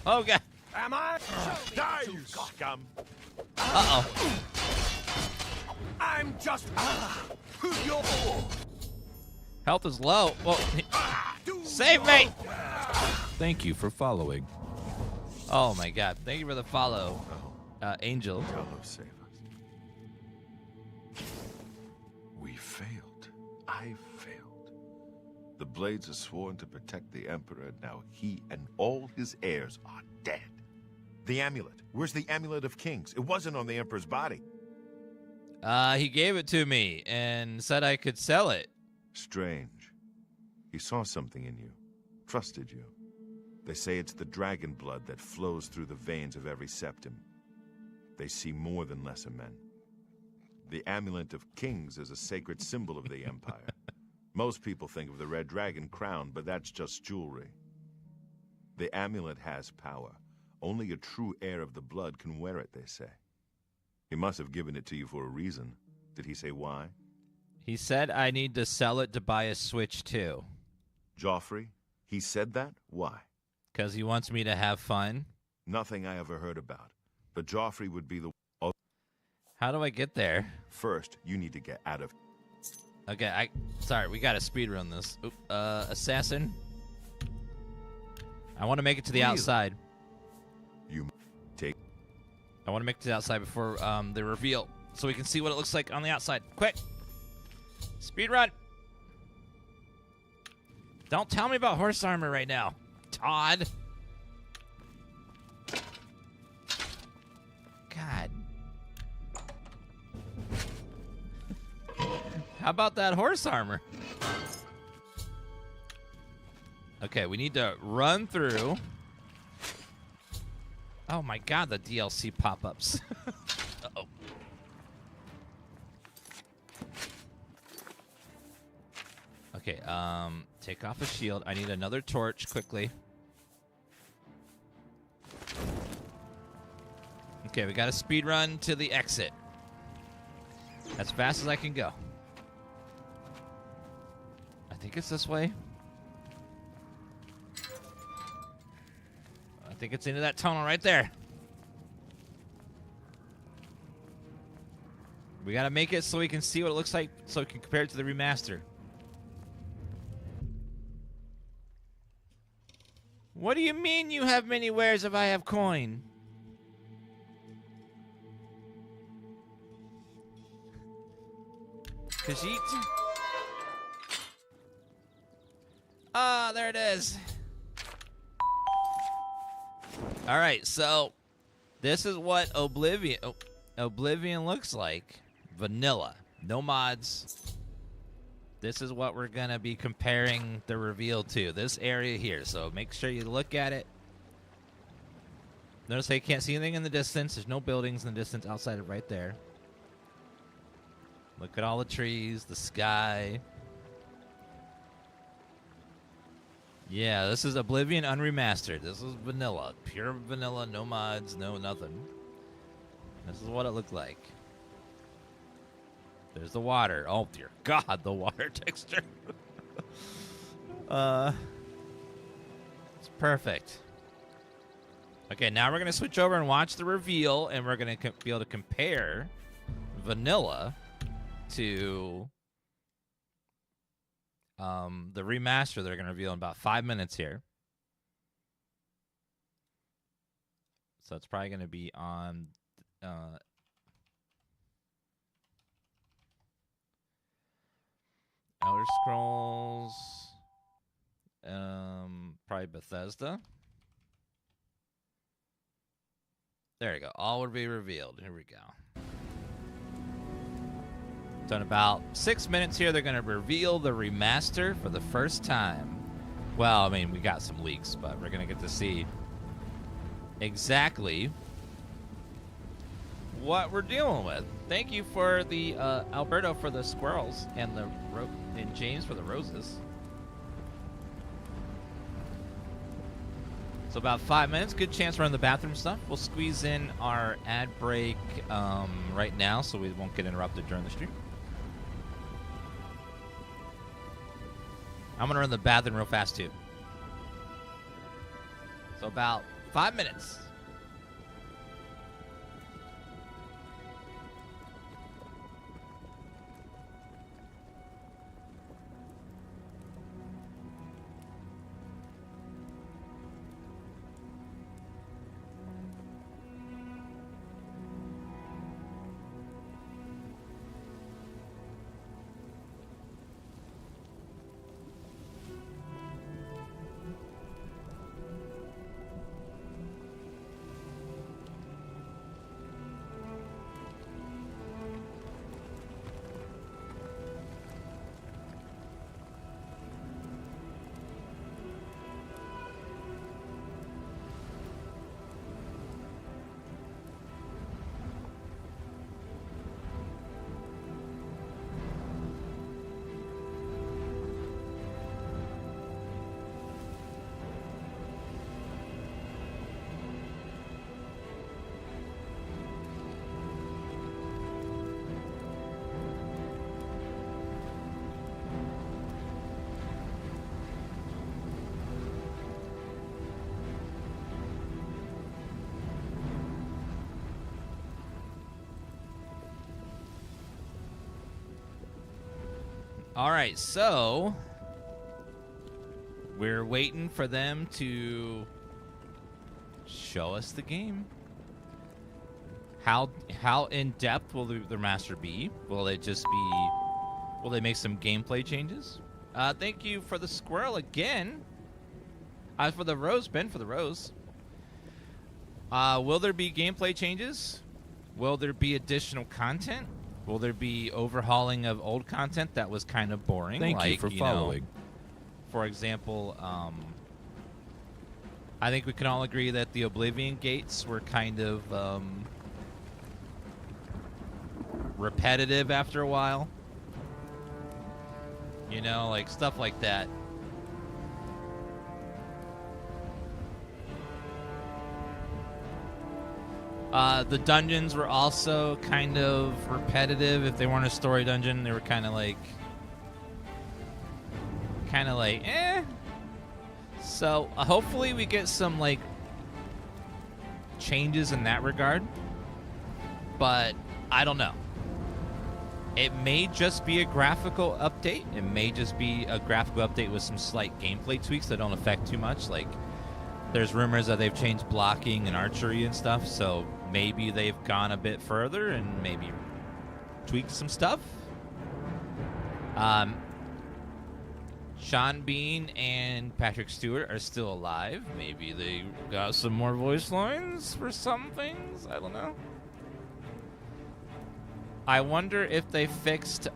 Oh, God. Am I? Die, you scum! Uh-oh. I'm just your Health is low. Well, save me! Thank you for following. Oh, my God. Thank you for the follow, Angel. Hello, save us. We failed. I failed. The Blades are sworn to protect the Emperor. Now he and all his heirs are dead. The amulet. Where's the Amulet of Kings? It wasn't on the Emperor's body. He gave it to me and said I could sell it. Strange. He saw something in you. Trusted you. They say it's the dragon blood that flows through the veins of every septim. They see more than lesser men. The Amulet of Kings is a sacred symbol of the Empire. Most people think of the red dragon crown, but that's just jewelry. The amulet has power. Only a true heir of the blood can wear it, they say. He must have given it to you for a reason. Did he say why? He said I need to sell it to buy a Switch, too. Joffrey? He said that? Why? Because he wants me to have fun. Nothing I ever heard about. But Joffrey would be the... How do I get there? First, you need to get out of... Okay, sorry, we gotta speedrun this. Oop, assassin. I want to make it to the outside. You take... I want to make it to the outside before the reveal, so we can see what it looks like on the outside. Quick! Speedrun! Don't tell me about horse armor right now, Todd. God. How about that horse armor? Okay, we need to run through. Oh my god, the DLC pop-ups. Uh-oh. Okay, take off a shield. I need another torch quickly. Okay, we got a speed run to the exit. As fast as I can go. I think it's this way. I think it's into that tunnel right there. We gotta make it so we can see what it looks like, so we can compare it to the remaster. What do you mean you have many wares if I have coin? Khajiit? Ah, there it is. Alright, so this is what Oblivion looks like. Vanilla. No mods. This is what we're going to be comparing the reveal to. This area here. So make sure you look at it. Notice how you can't see anything in the distance. There's no buildings in the distance outside of right there. Look at all the trees, the sky. Yeah, this is Oblivion Unremastered. This is vanilla. Pure vanilla, no mods, no nothing. This is what it looked like. There's the water. Oh, dear God, the water texture. It's perfect. Okay, now we're going to switch over and watch the reveal, and we're going to be able to compare vanilla to the remaster they're going to reveal in about 5 minutes here. So it's probably going to be on Elder Scrolls, probably Bethesda. There you go. All will be revealed. Here we go. So in about 6 minutes here, they're going to reveal the remaster for the first time. Well, I mean, we got some leaks, but we're going to get to see exactly what we're dealing with. Thank you for the Alberto for the squirrels and and James for the roses. So about 5 minutes, good chance we're in the bathroom stuff. We'll squeeze in our ad break right now so we won't get interrupted during the stream. I'm going to run the bathroom real fast too. So about 5 minutes. All right, so we're waiting for them to show us the game. How in depth will the remaster be? Will it just be? Will they make some gameplay changes? Thank you for the squirrel again. For the rose, Ben, for the rose. Will there be gameplay changes? Will there be additional content? Will there be overhauling of old content that was kind of boring? Thank you for following. For example, I think we can all agree that the Oblivion gates were kind of repetitive after a while. You know, like stuff like that. The dungeons were also kind of repetitive. If they weren't a story dungeon, they were kind of like, eh. So hopefully we get some like changes in that regard. But I don't know. It may just be a graphical update. It may just be a graphical update with some slight gameplay tweaks that don't affect too much. Like, there's rumors that they've changed blocking and archery and stuff, so maybe they've gone a bit further and maybe tweaked some stuff. Sean Bean and Patrick Stewart are still alive. Maybe they got some more voice lines for some things. I don't know. I wonder if they fixed,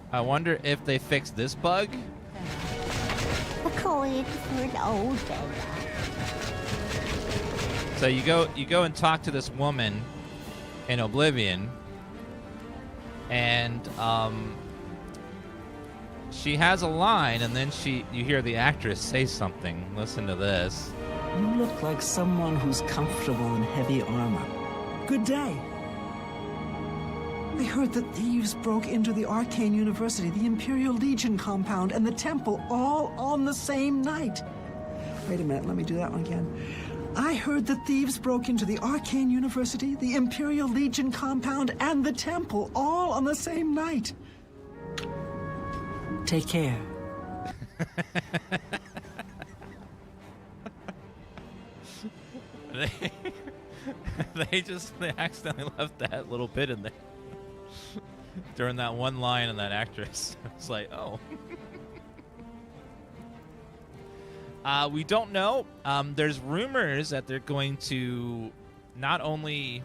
I wonder if they fixed this bug. Code for an old fella. So you go and talk to this woman in Oblivion, and she has a line, and then you hear the actress say something. Listen to this. You look like someone who's comfortable in heavy armor. Good day. I heard that thieves broke into the Arcane University, the Imperial Legion compound, and the temple all on the same night. Wait a minute, let me do that one again. I heard that thieves broke into the Arcane University, the Imperial Legion compound, and the temple all on the same night. Take care. They accidentally left that little bit in there during that one line of that actress. It's like, oh. We don't know. There's rumors that they're going to not only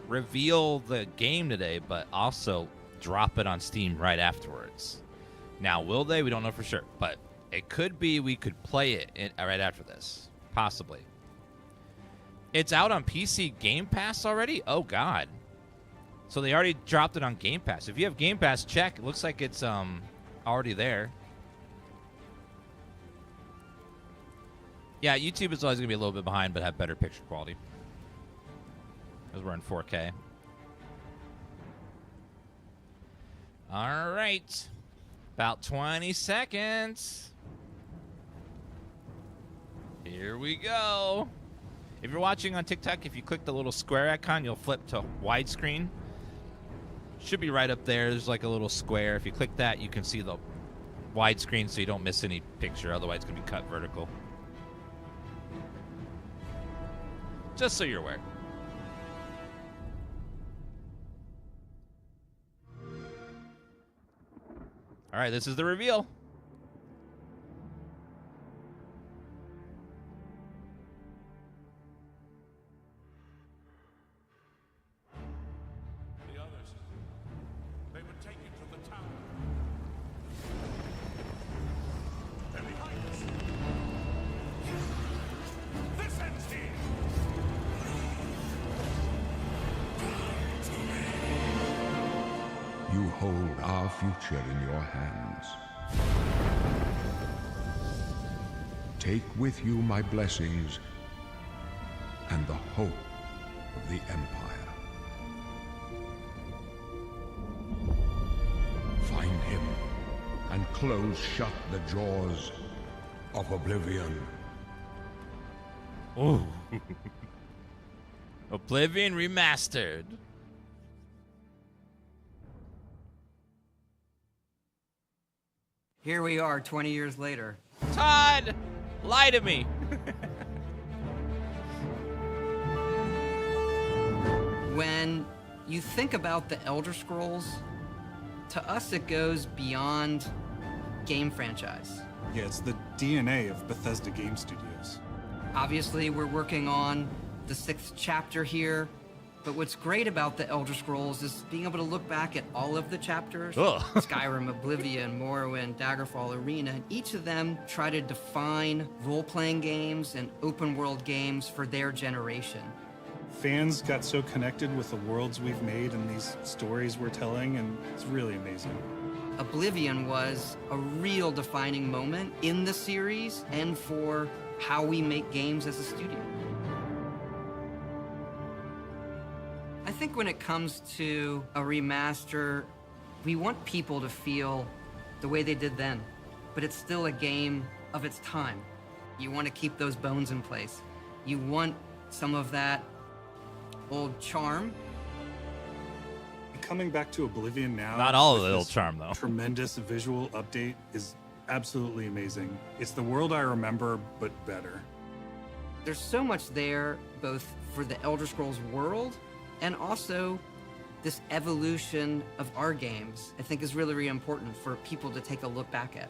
reveal the game today, but also drop it on Steam right afterwards. Now, will they? We don't know for sure, but it could be we could play it right after this. Possibly. It's out on PC Game Pass already? Oh, God. So they already dropped it on Game Pass. If you have Game Pass, check. It looks like it's already there. Yeah, YouTube is always going to be a little bit behind, but have better picture quality. Because we're in 4K. All right. About 20 seconds. Here we go. If you're watching on TikTok, if you click the little square icon, you'll flip to widescreen. Should be right up there. There's like a little square. If you click that, you can see the widescreen so you don't miss any picture. Otherwise, it's going to be cut vertical. Just so you're aware. All right, this is the reveal. The others, they were taken to the tower. They're behind us. This ends here. You hold our future in your hands. Take with you my blessings and the hope of the Empire. Find him close shut the jaws of Oblivion. Ooh. Oblivion Remastered. Here we are 20 years later. Todd, lie to me. When you think about the Elder Scrolls, to us it goes beyond game franchise. Yeah, it's the DNA of Bethesda Game Studios. Obviously, we're working on the 6th chapter here, but what's great about the Elder Scrolls is being able to look back at all of the chapters. Ugh. Skyrim, Oblivion, Morrowind, Daggerfall, Arena, and each of them try to define role-playing games and open-world games for their generation. Fans got so connected with the worlds we've made and these stories we're telling, and it's really amazing. Oblivion was a real defining moment in the series and for how we make games as a studio. I think when it comes to a remaster, we want people to feel the way they did then, but it's still a game of its time. You want to keep those bones in place. You want some of that old charm. Coming back to Oblivion now. Not all of with the old this charm, though. Tremendous visual update is absolutely amazing. It's the world I remember, but better. There's so much there, both for the Elder Scrolls world and also this evolution of our games, I think is really, really important for people to take a look back at.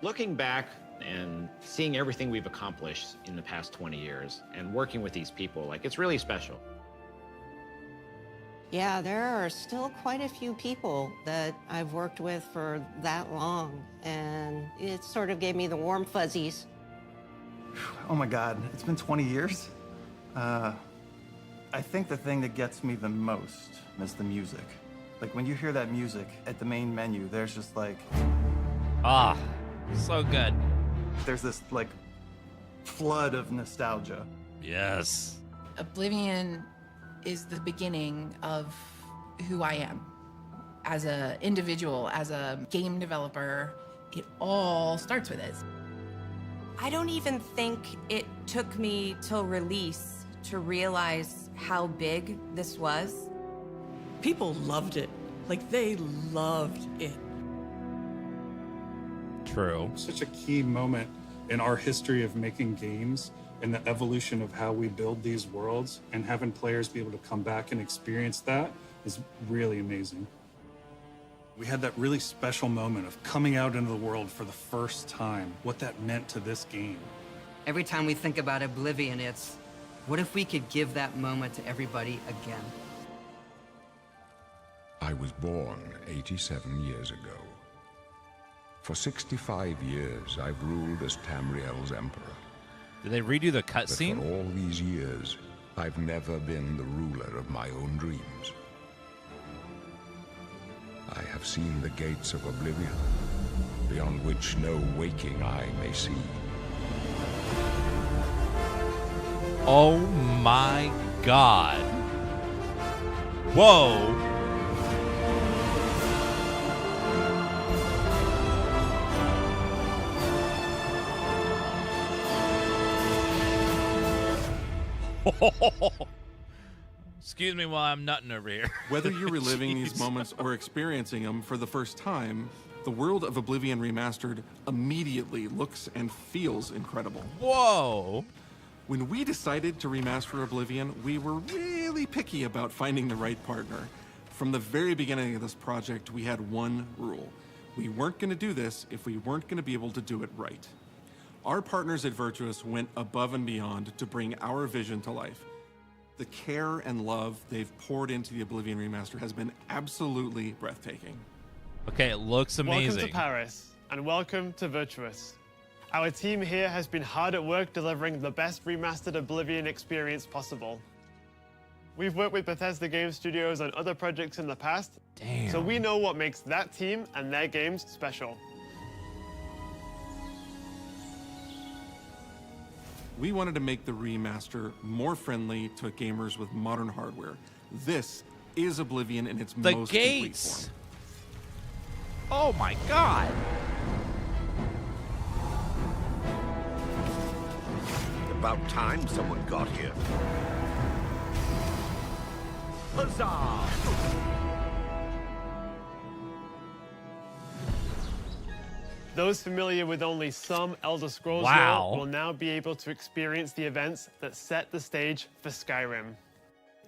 Looking back and seeing everything we've accomplished in the past 20 years and working with these people, like, it's really special. Yeah, there are still quite a few people that I've worked with for that long, and it sort of gave me the warm fuzzies. Oh my God, it's been 20 years? I think the thing that gets me the most is the music. Like, when you hear that music at the main menu, there's just like... Ah, so good. There's this, like, flood of nostalgia. Yes. Oblivion is the beginning of who I am. As an individual, as a game developer, it all starts with it. I don't even think it took me till release to realize how big this was. People loved it. Like, they loved it. True. Such a key moment in our history of making games and the evolution of how we build these worlds, and having players be able to come back and experience that is really amazing. We had that really special moment of coming out into the world for the first time, what that meant to this game. Every time we think about Oblivion, it's, what if we could give that moment to everybody again? I was born 87 years ago. For 65 years, I've ruled as Tamriel's emperor. Did they redo the But cutscene? for all these years, I've never been the ruler of my own dreams. I have seen the gates of Oblivion, beyond which no waking eye may see. Oh my God. Whoa. Excuse me while I'm nutting over here. Whether you're reliving Jeez. these moments or experiencing them for the first time, the world of Oblivion Remastered immediately looks and feels incredible. Whoa! When we decided to remaster Oblivion, we were really picky about finding the right partner. From the very beginning of this project, we had one rule. We weren't going to do this if we weren't going to be able to do it right. Our partners at Virtuous went above and beyond to bring our vision to life. The care and love they've poured into the Oblivion Remaster has been absolutely breathtaking. Okay, it looks amazing. Welcome to Paris, and welcome to Virtuous. Our team here has been hard at work delivering the best remastered Oblivion experience possible. We've worked with Bethesda Game Studios on other projects in the past, so we know what makes that team and their games special. We wanted to make the remaster more friendly to gamers with modern hardware. This is Oblivion in its The most gates. complete Oh my god. About time someone got here. Huzzah! Those familiar with only some Elder Scrolls Wow. lore will now be able to experience the events that set the stage for Skyrim.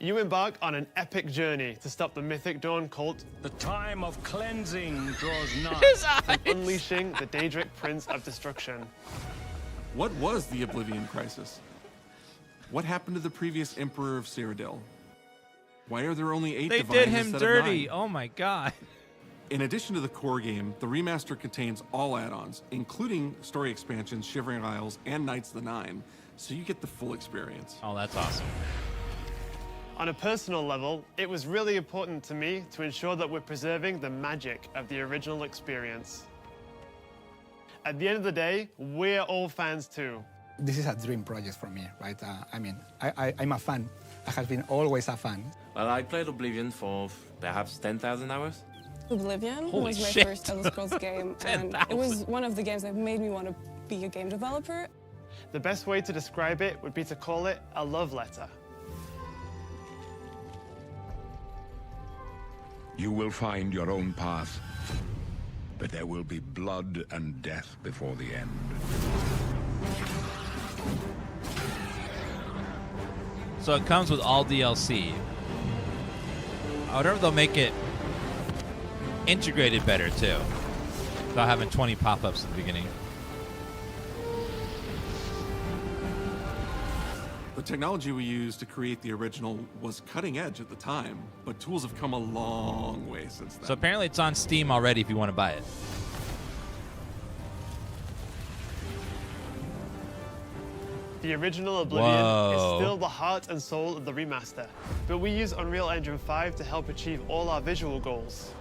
You embark on an epic journey to stop the Mythic Dawn cult. The time of cleansing draws nigh. From unleashing the Daedric Prince of Destruction. What was the Oblivion Crisis? What happened to the previous Emperor of Cyrodiil? Why are there only 8 They divines did him instead dirty. of 9? Oh my god. In addition to the core game, the remaster contains all add-ons, including story expansions, Shivering Isles, and Knights of the Nine, so you get the full experience. Oh, that's awesome. On a personal level, it was really important to me to ensure that we're preserving the magic of the original experience. At the end of the day, we're all fans too. This is a dream project for me, right? I'm a fan. I have been always a fan. Well, I played Oblivion for perhaps 10,000 hours. Oblivion Holy was my shit. first Elder Scrolls game, and it was one of the games that made me want to be a game developer. The best way to describe it would be to call it a love letter. You will find your own path, but there will be blood and death before the end. So it comes with all DLC. I wonder if they'll make it integrated better too, without having 20 pop-ups at the beginning. The technology we used to create the original was cutting edge at the time, but tools have come a long way since then. So apparently it's on Steam already if you want to buy it. The original Oblivion Whoa. is still the heart and soul of the remaster, but we use Unreal Engine 5 to help achieve all our visual goals.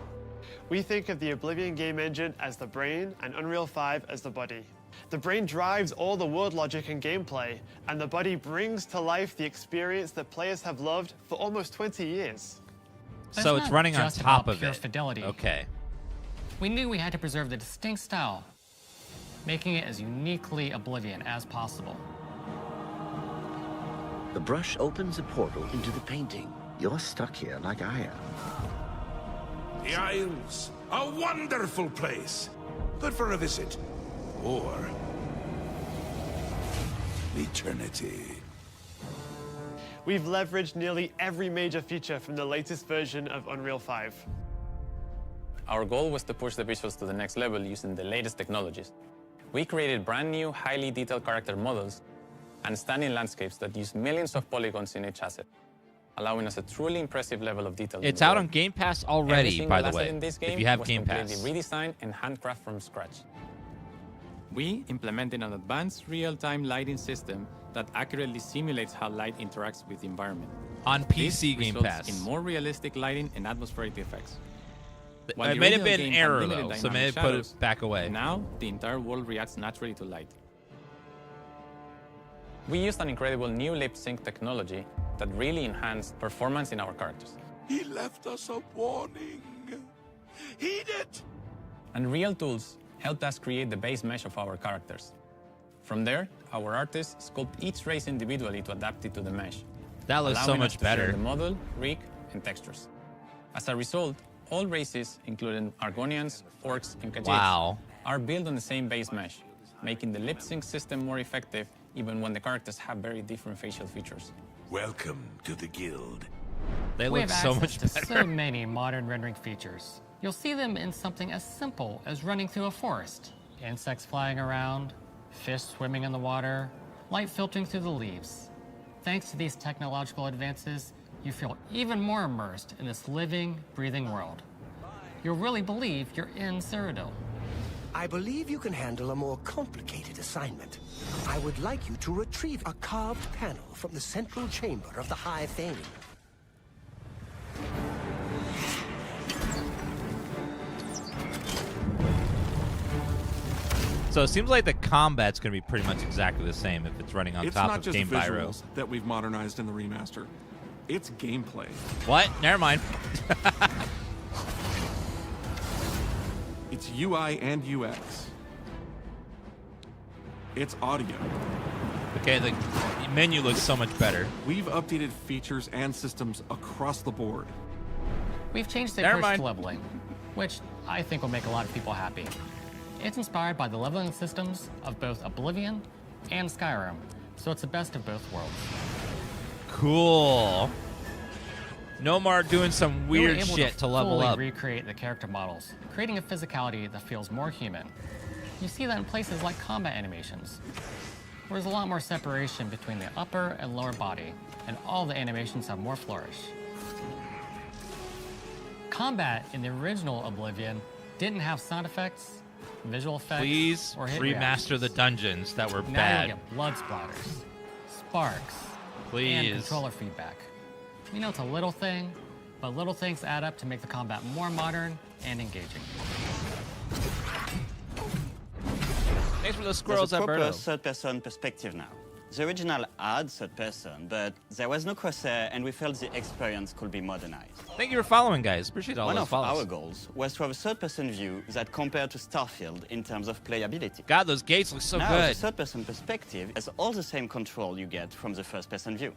We think of the Oblivion game engine as the brain and Unreal 5 as the body. The brain drives all the world logic and gameplay, and the body brings to life the experience that players have loved for almost 20 years. So it's running on top of it. Fidelity. Okay. We knew we had to preserve the distinct style, making it as uniquely Oblivion as possible. The brush opens a portal into the painting. You're stuck here like I am. The Isles, a wonderful place. Good for a visit. Or eternity. We've leveraged nearly every major feature from the latest version of Unreal 5. Our goal was to push the visuals to the next level using the latest technologies. We created brand new, highly detailed character models and stunning landscapes that use millions of polygons in each asset, allowing us a truly impressive level of detail. It's out on Game Pass already, by the way, in this game if you have was Game Pass. completely redesigned and handcrafted from scratch. We implemented an advanced real-time lighting system that accurately simulates how light interacts with the environment. On PC This Game results Pass. in more realistic lighting and atmospheric effects. While It the may have original been game had error limited though, so dynamic maybe put shadows, it back away. Now, the entire world reacts naturally to light. We used an incredible new lip sync technology that really enhanced performance in our characters. He left us a warning. Heed it! And Real Tools helped us create the base mesh of our characters. From there, our artists sculpt each race individually to adapt it to the mesh. That looks so allowing much us to share better. The model, rig, and textures. As a result, all races, including Argonians, Orcs, and Khajiits, Wow. are built on the same base mesh, making the lip sync system more effective even when the characters have very different facial features. Welcome to the guild. They we look have so access much to better. so many modern rendering features. You'll see them in something as simple as running through a forest. Insects flying around, fish swimming in the water, light filtering through the leaves. Thanks to these technological advances, you feel even more immersed in this living, breathing world. You'll really believe you're in Cyrodiil. I believe you can handle a more complicated assignment. I would like you to retrieve a carved panel from the central chamber of the High Fane. So it seems like the combat's going to be pretty much exactly the same if it's running on It's top not of just Game Pyro. visuals that we've modernized in the remaster. It's gameplay. What? Never mind. It's It's UI and UX. It's audio. Okay, the menu looks so much better. We've updated features and systems across the board. We've changed the Never approach mind. to leveling, which I think will make a lot of people happy. It's inspired by the leveling systems of both Oblivion and Skyrim, so it's the best of both worlds. Cool. Nomar doing some We were weird able shit to level fully up. recreate the character models, creating a physicality that feels more human. You see that in places like combat animations, where there's a lot more separation between the upper and lower body, and all the animations have more flourish. Combat in the original Oblivion didn't have sound effects, visual effects, Please or hit remaster reactions. the dungeons that were Now bad. you'll get blood splatters, sparks, and Please. controller feedback. You know, it's a little thing, but little things add up to make the combat more modern and engaging. Thanks for the squirrels, There's a proper Alberto. third-person perspective now. The original had third-person, but there was no crosshair, and we felt the experience could be modernized. Thank you for following, guys. Appreciate all One those of follows. our goals was to have a third-person view that compared to Starfield in terms of playability. God, those gates look so now, good. the third-person perspective has all the same control you get from the first-person view.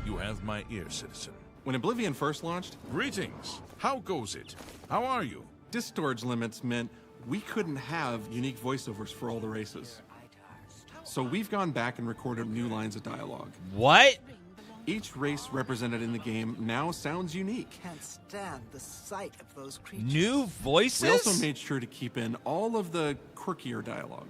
You have my ear, citizen. When Oblivion first launched, Greetings. How goes it? How are you? disk storage limits meant we couldn't have unique voiceovers for all the races. So we've gone back and recorded new lines of dialogue. What? Each race represented in the game now sounds unique. Can't stand the sight of those creatures. New voices? We also made sure to keep in all of the quirkier dialogue.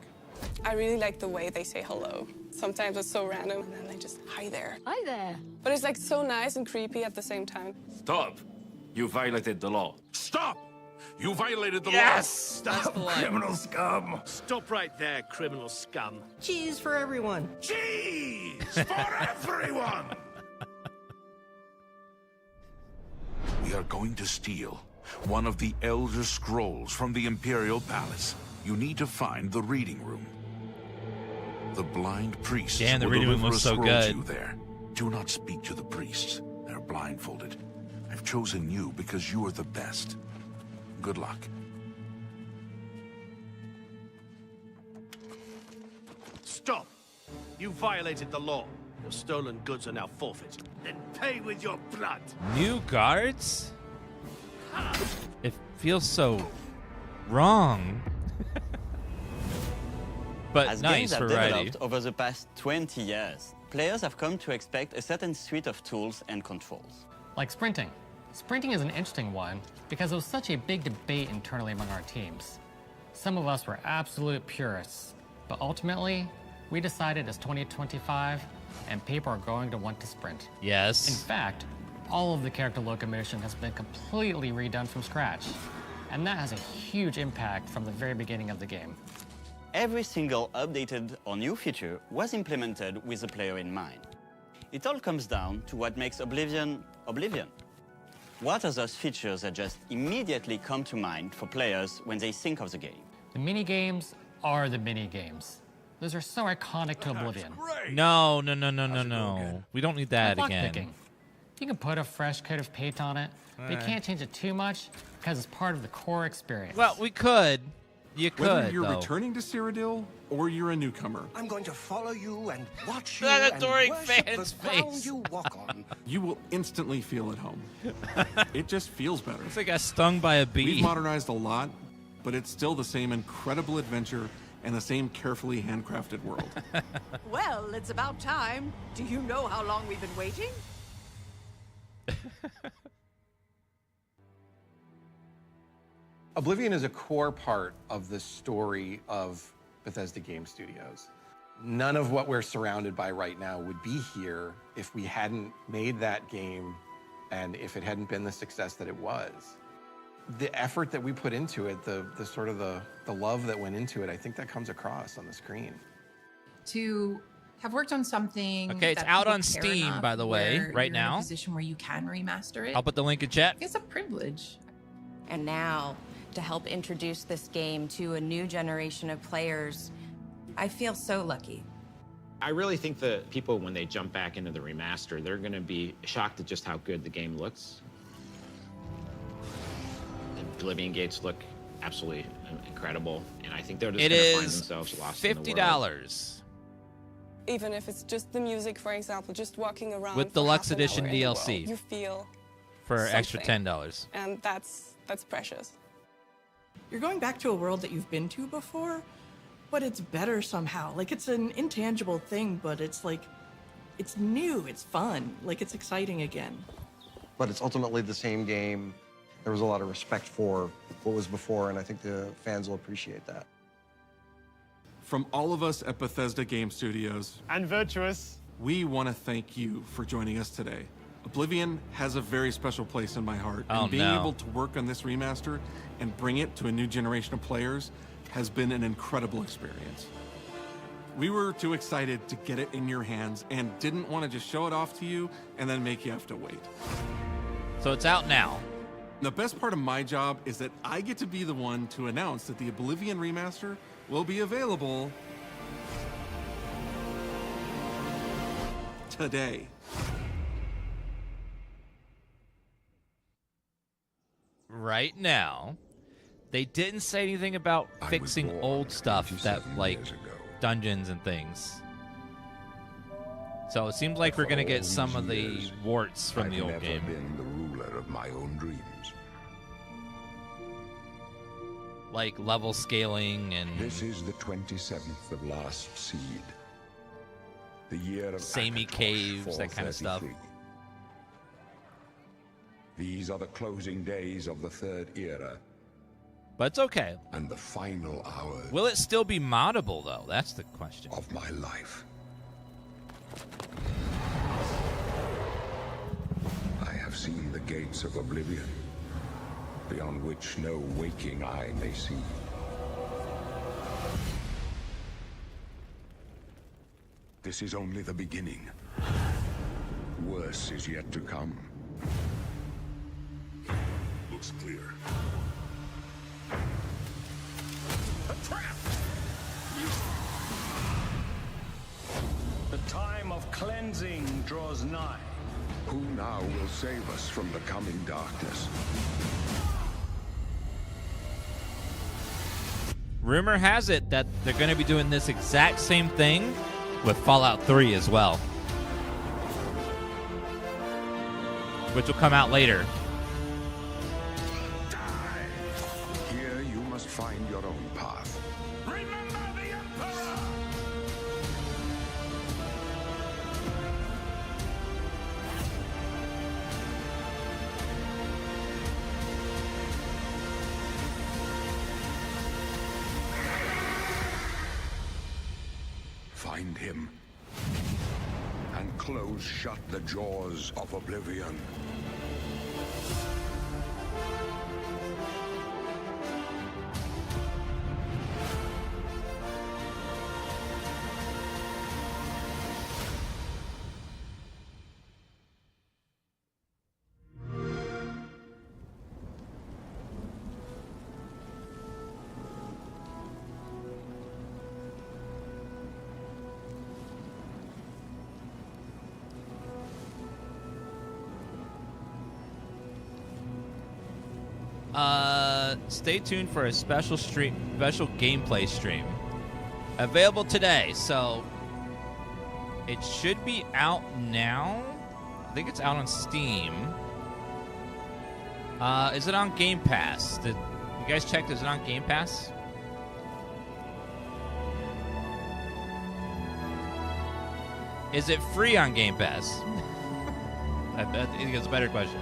I really like the way they say hello. Sometimes it's so random, and then they just, hi there. Hi there. But it's like so nice and creepy at the same time. Stop! You violated the law. Stop! You violated the Yes! law. Stop, criminal scum. Stop right there, criminal scum. Cheese for everyone. Cheese for everyone! We are going to steal one of the Elder Scrolls from the Imperial Palace. You need to find the reading room. The blind priests Damn, the will reading room deliver looks a so scroll to good. you there. Do not speak to the priests. They're blindfolded. I've chosen you because you are the best. Good luck. Stop! You violated the law. Your stolen goods are now forfeit. Then pay with your blood. New guards? It feels so wrong. But As nice games have variety. developed over the past 20 years, players have come to expect a certain suite of tools and controls. Like sprinting. Sprinting is an interesting one because it was such a big debate internally among our teams. Some of us were absolute purists, but ultimately, we decided it's 2025 and people are going to want to sprint. Yes. In fact, all of the character locomotion has been completely redone from scratch, and that has a huge impact from the very beginning of the game. Every single updated or new feature was implemented with the player in mind. It all comes down to what makes Oblivion, Oblivion. What are those features that just immediately come to mind for players when they think of the game? The mini-games are the mini-games. Those are so iconic to Oblivion. No. We don't need that Like again. lockpicking. You can put a fresh coat of paint on it, but you can't change it too much because it's part of the core experience. Well, we could. You could, Whether you're though. returning to Cyrodiil or you're a newcomer, I'm going to follow you and watch you That and adoring worship fan's the ground face. you walk on. you will instantly feel at home. It just feels better. It's like I got stung by a bee. We've modernized a lot, but it's still the same incredible adventure and the same carefully handcrafted world. Well, it's about time. Do you know how long we've been waiting? Oblivion is a core part of the story of Bethesda Game Studios. None of what we're surrounded by right now would be here if we hadn't made that game and if it hadn't been the success that it was. The effort that we put into it, the sort of the love that went into it, I think that comes across on the screen. To have worked on something. Okay, it's that out people on care Steam, enough by the way, where right you're now. In a position where you can remaster it. I'll put the link in chat. It's a privilege. And now, to help introduce this game to a new generation of players, I feel so lucky. I really think that people, when they jump back into the remaster, they're going to be shocked at just how good the game looks. Oblivion gates look absolutely incredible, and I think they're just It going to find is themselves lost in the world. $50 Even if it's just the music, for example, just walking around with for deluxe half an edition hour in the world, DLC you feel for extra something. $10. And that's precious. You're going back to a world that you've been to before, but it's better somehow. Like, it's an intangible thing, but it's like, it's new, it's fun, like it's exciting again. But it's ultimately the same game. There was a lot of respect for what was before, and I think the fans will appreciate that. From all of us at Bethesda Game Studios and Virtuous, we want to thank you for joining us today. Oblivion has a very special place in my heart, Oh, and being no. able to work on this remaster and bring it to a new generation of players has been an incredible experience. We were too excited to get it in your hands and didn't want to just show it off to you and then make you have to wait. So it's out now. The best part of my job is that I get to be the one to announce that the Oblivion Remaster will be available today. Right now, they didn't say anything about fixing old stuff that, like, dungeons and things. So it seems like we're gonna get some of the warts from the old game. I've never been the ruler of my own dreams. Like level scaling and This is the 27th of last seed. The year of samey Akatosh caves, that kind of stuff. 433. These are the closing days of the third era. But it's okay. And the final hours. Will it still be moddable, though? That's the question. Of my life. I have seen the gates of Oblivion, beyond which no waking eye may see. This is only the beginning. Worse is yet to come. Looks clear. A trap! The time of cleansing draws nigh. Who now will save us from the coming darkness? Rumor has it that they're going to be doing this exact same thing with Fallout 3 as well, which will come out later. Here you must find your own path. Remember the Emperor! Find him. And close shut the jaws of Oblivion. Stay tuned for a special gameplay stream available today. So it should be out now. I think it's out on Steam. Is it on Game Pass? Did you guys check? Is it on Game Pass? Is it free on Game Pass? I think it's a better question.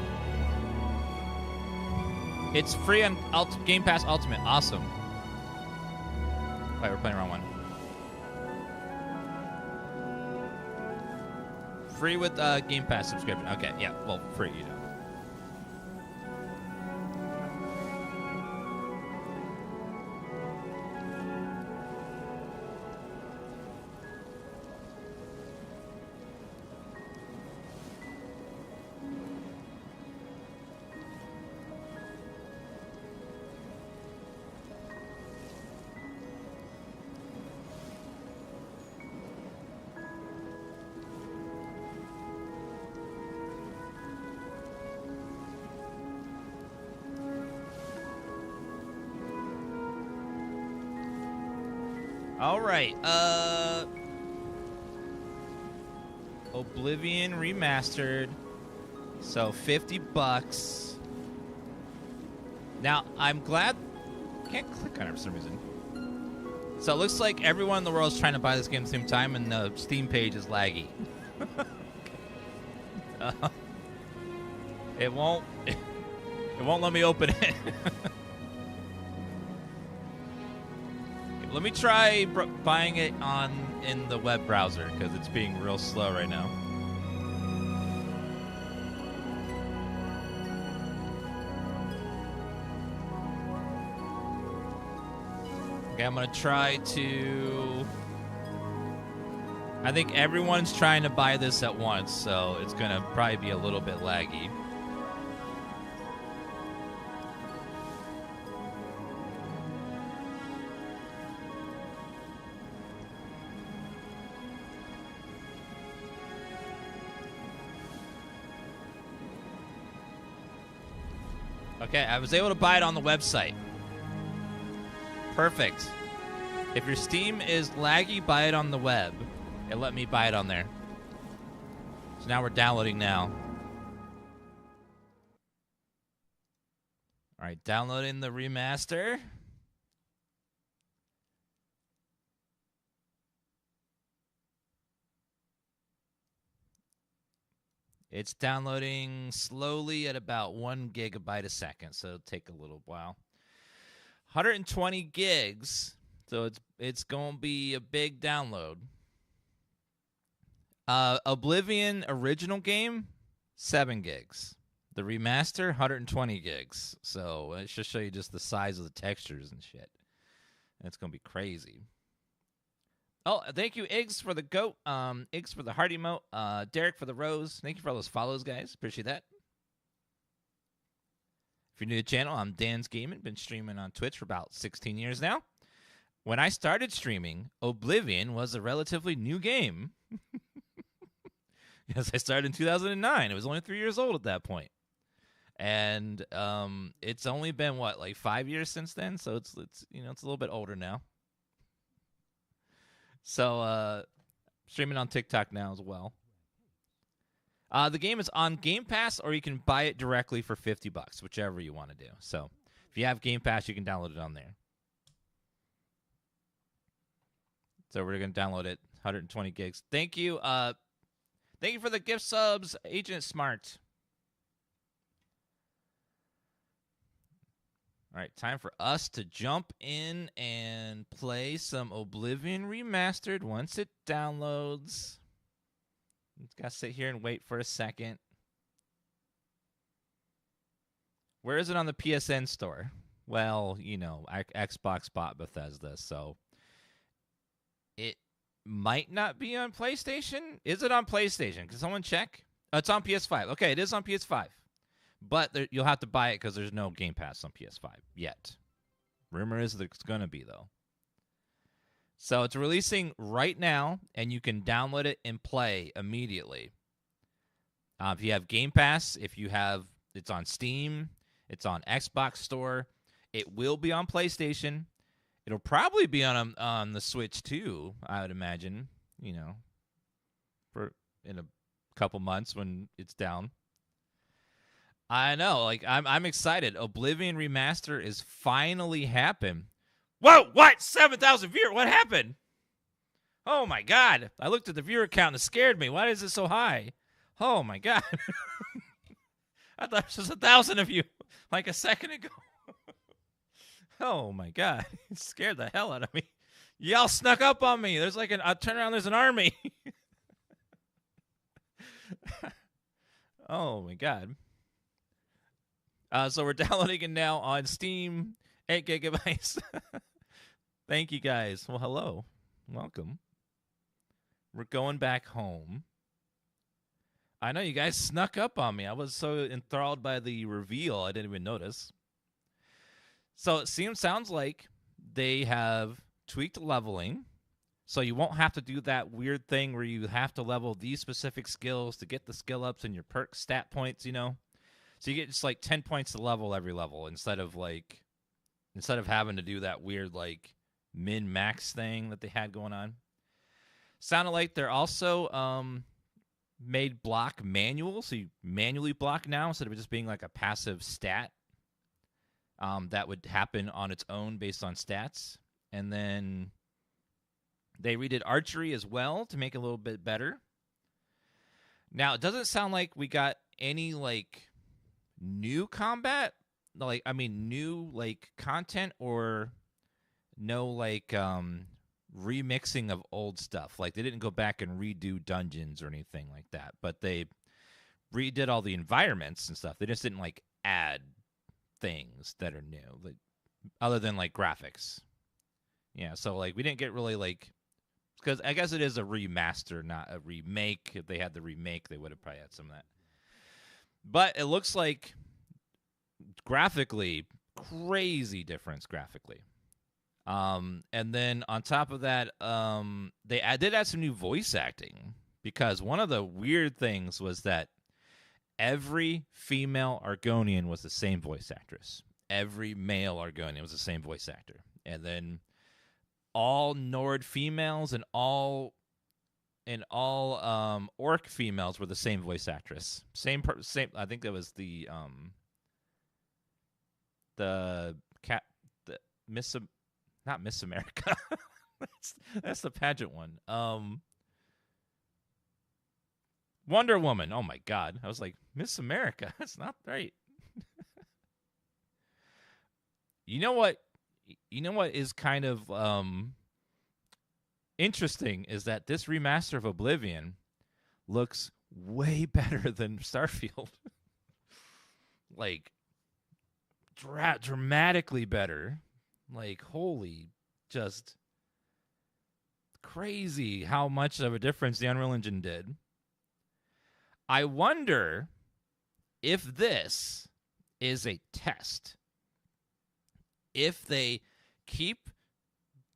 It's free on Game Pass Ultimate. Awesome. Wait, we're playing the wrong one. Free with Game Pass subscription. Okay, yeah. Well, free, you know. All right. Oblivion Remastered. So $50. Now, I'm glad... Can't click on it for some reason. So it looks like everyone in the world is trying to buy this game at the same time, and the Steam page is laggy. It won't let me open it. Let me try buying it in the web browser, because it's being real slow right now. Okay, I'm gonna try to... I think everyone's trying to buy this at once, so it's gonna probably be a little bit laggy. Okay, I was able to buy it on the website. Perfect. If your Steam is laggy, buy it on the web. It let me buy it on there. So now we're downloading now. All right, downloading the remaster. It's downloading slowly at about 1 gigabyte a second, so it'll take a little while. 120 gigs, so it's going to be a big download. Oblivion original game, 7 gigs. The remaster, 120 gigs. So it should show you just the size of the textures and shit. It's going to be crazy. Oh, thank you, Iggs, for the goat. Iggs for the heart emote. Derek for the rose. Thank you for all those follows, guys. Appreciate that. If you're new to the channel, I'm DansGaming. Been streaming on Twitch for about 16 years now. When I started streaming, Oblivion was a relatively new game. Yes, I started in 2009. It was only 3 years old at that point. And it's only been, what, like 5 years since then? So it's you know, it's a little bit older now. So, streaming on TikTok now as well. The game is on Game Pass, or you can buy it directly for $50, whichever you want to do. So, if you have Game Pass, you can download it on there. So, we're going to download it, 120 gigs. Thank you. Thank you for the gift subs, Agent Smart. All right, time for us to jump in and play some Oblivion Remastered once it downloads. Just got to sit here and wait for a second. Where is it on the PSN store? Well, you know, Xbox bought Bethesda, so it might not be on PlayStation. Is it on PlayStation? Can someone check? Oh, it's on PS5. Okay, it is on PS5. But you'll have to buy it because there's no Game Pass on PS5 yet. Rumor is that it's going to be, though. So it's releasing right now, and you can download it and play immediately. If you have Game Pass, it's on Steam, it's on Xbox Store. It will be on PlayStation. It'll probably be on the Switch, too, I would imagine, you know, in a couple months when it's down. I know, like, I'm excited. Oblivion Remaster is finally happened. Whoa, what? 7,000 viewers? What happened? Oh, my God. I looked at the viewer count and it scared me. Why is it so high? Oh, my God. I thought there was 1,000 of you like a second ago. Oh, my God. It scared the hell out of me. Y'all snuck up on me. There's like I turn around, there's an army. Oh, my God. So we're downloading it now on Steam, 8 gigabytes. Thank you, guys. Well, hello. Welcome. We're going back home. I know you guys snuck up on me. I was so enthralled by the reveal, I didn't even notice. So it sounds like they have tweaked leveling, so you won't have to do that weird thing where you have to level these specific skills to get the skill ups and your perk stat points, you know? So you get just like 10 points to level every level instead of having to do that weird, like, min-max thing that they had going on. Sounded like they're also made block manual, so you manually block now instead of just being like a passive stat that would happen on its own based on stats. And then they redid archery as well to make it a little bit better. Now, it doesn't sound like we got any, like, new combat. Like, I mean, new, like, content or no, like, remixing of old stuff. Like, they didn't go back and redo dungeons or anything like that. But they redid all the environments and stuff. They just didn't, like, add things that are new, like, other than, like, graphics. Yeah, so, like, we didn't get really, like... Because I guess it is a remaster, not a remake. If they had the remake, they would have probably had some of that. But it looks like graphically, crazy difference graphically. And then on top of that, they did add some new voice acting. Because one of the weird things was that every female Argonian was the same voice actress. Every male Argonian was the same voice actor. And then all Nord females and all Orc females were the same voice actress. Same. I think that was the not Miss America. that's the pageant one. Wonder Woman. Oh my God! I was like, Miss America. That's not right. You know what? You know what is kind of interesting is that this remaster of Oblivion looks way better than Starfield. Like, dramatically better. Like, holy, just crazy how much of a difference the Unreal Engine did. I wonder if this is a test. If they keep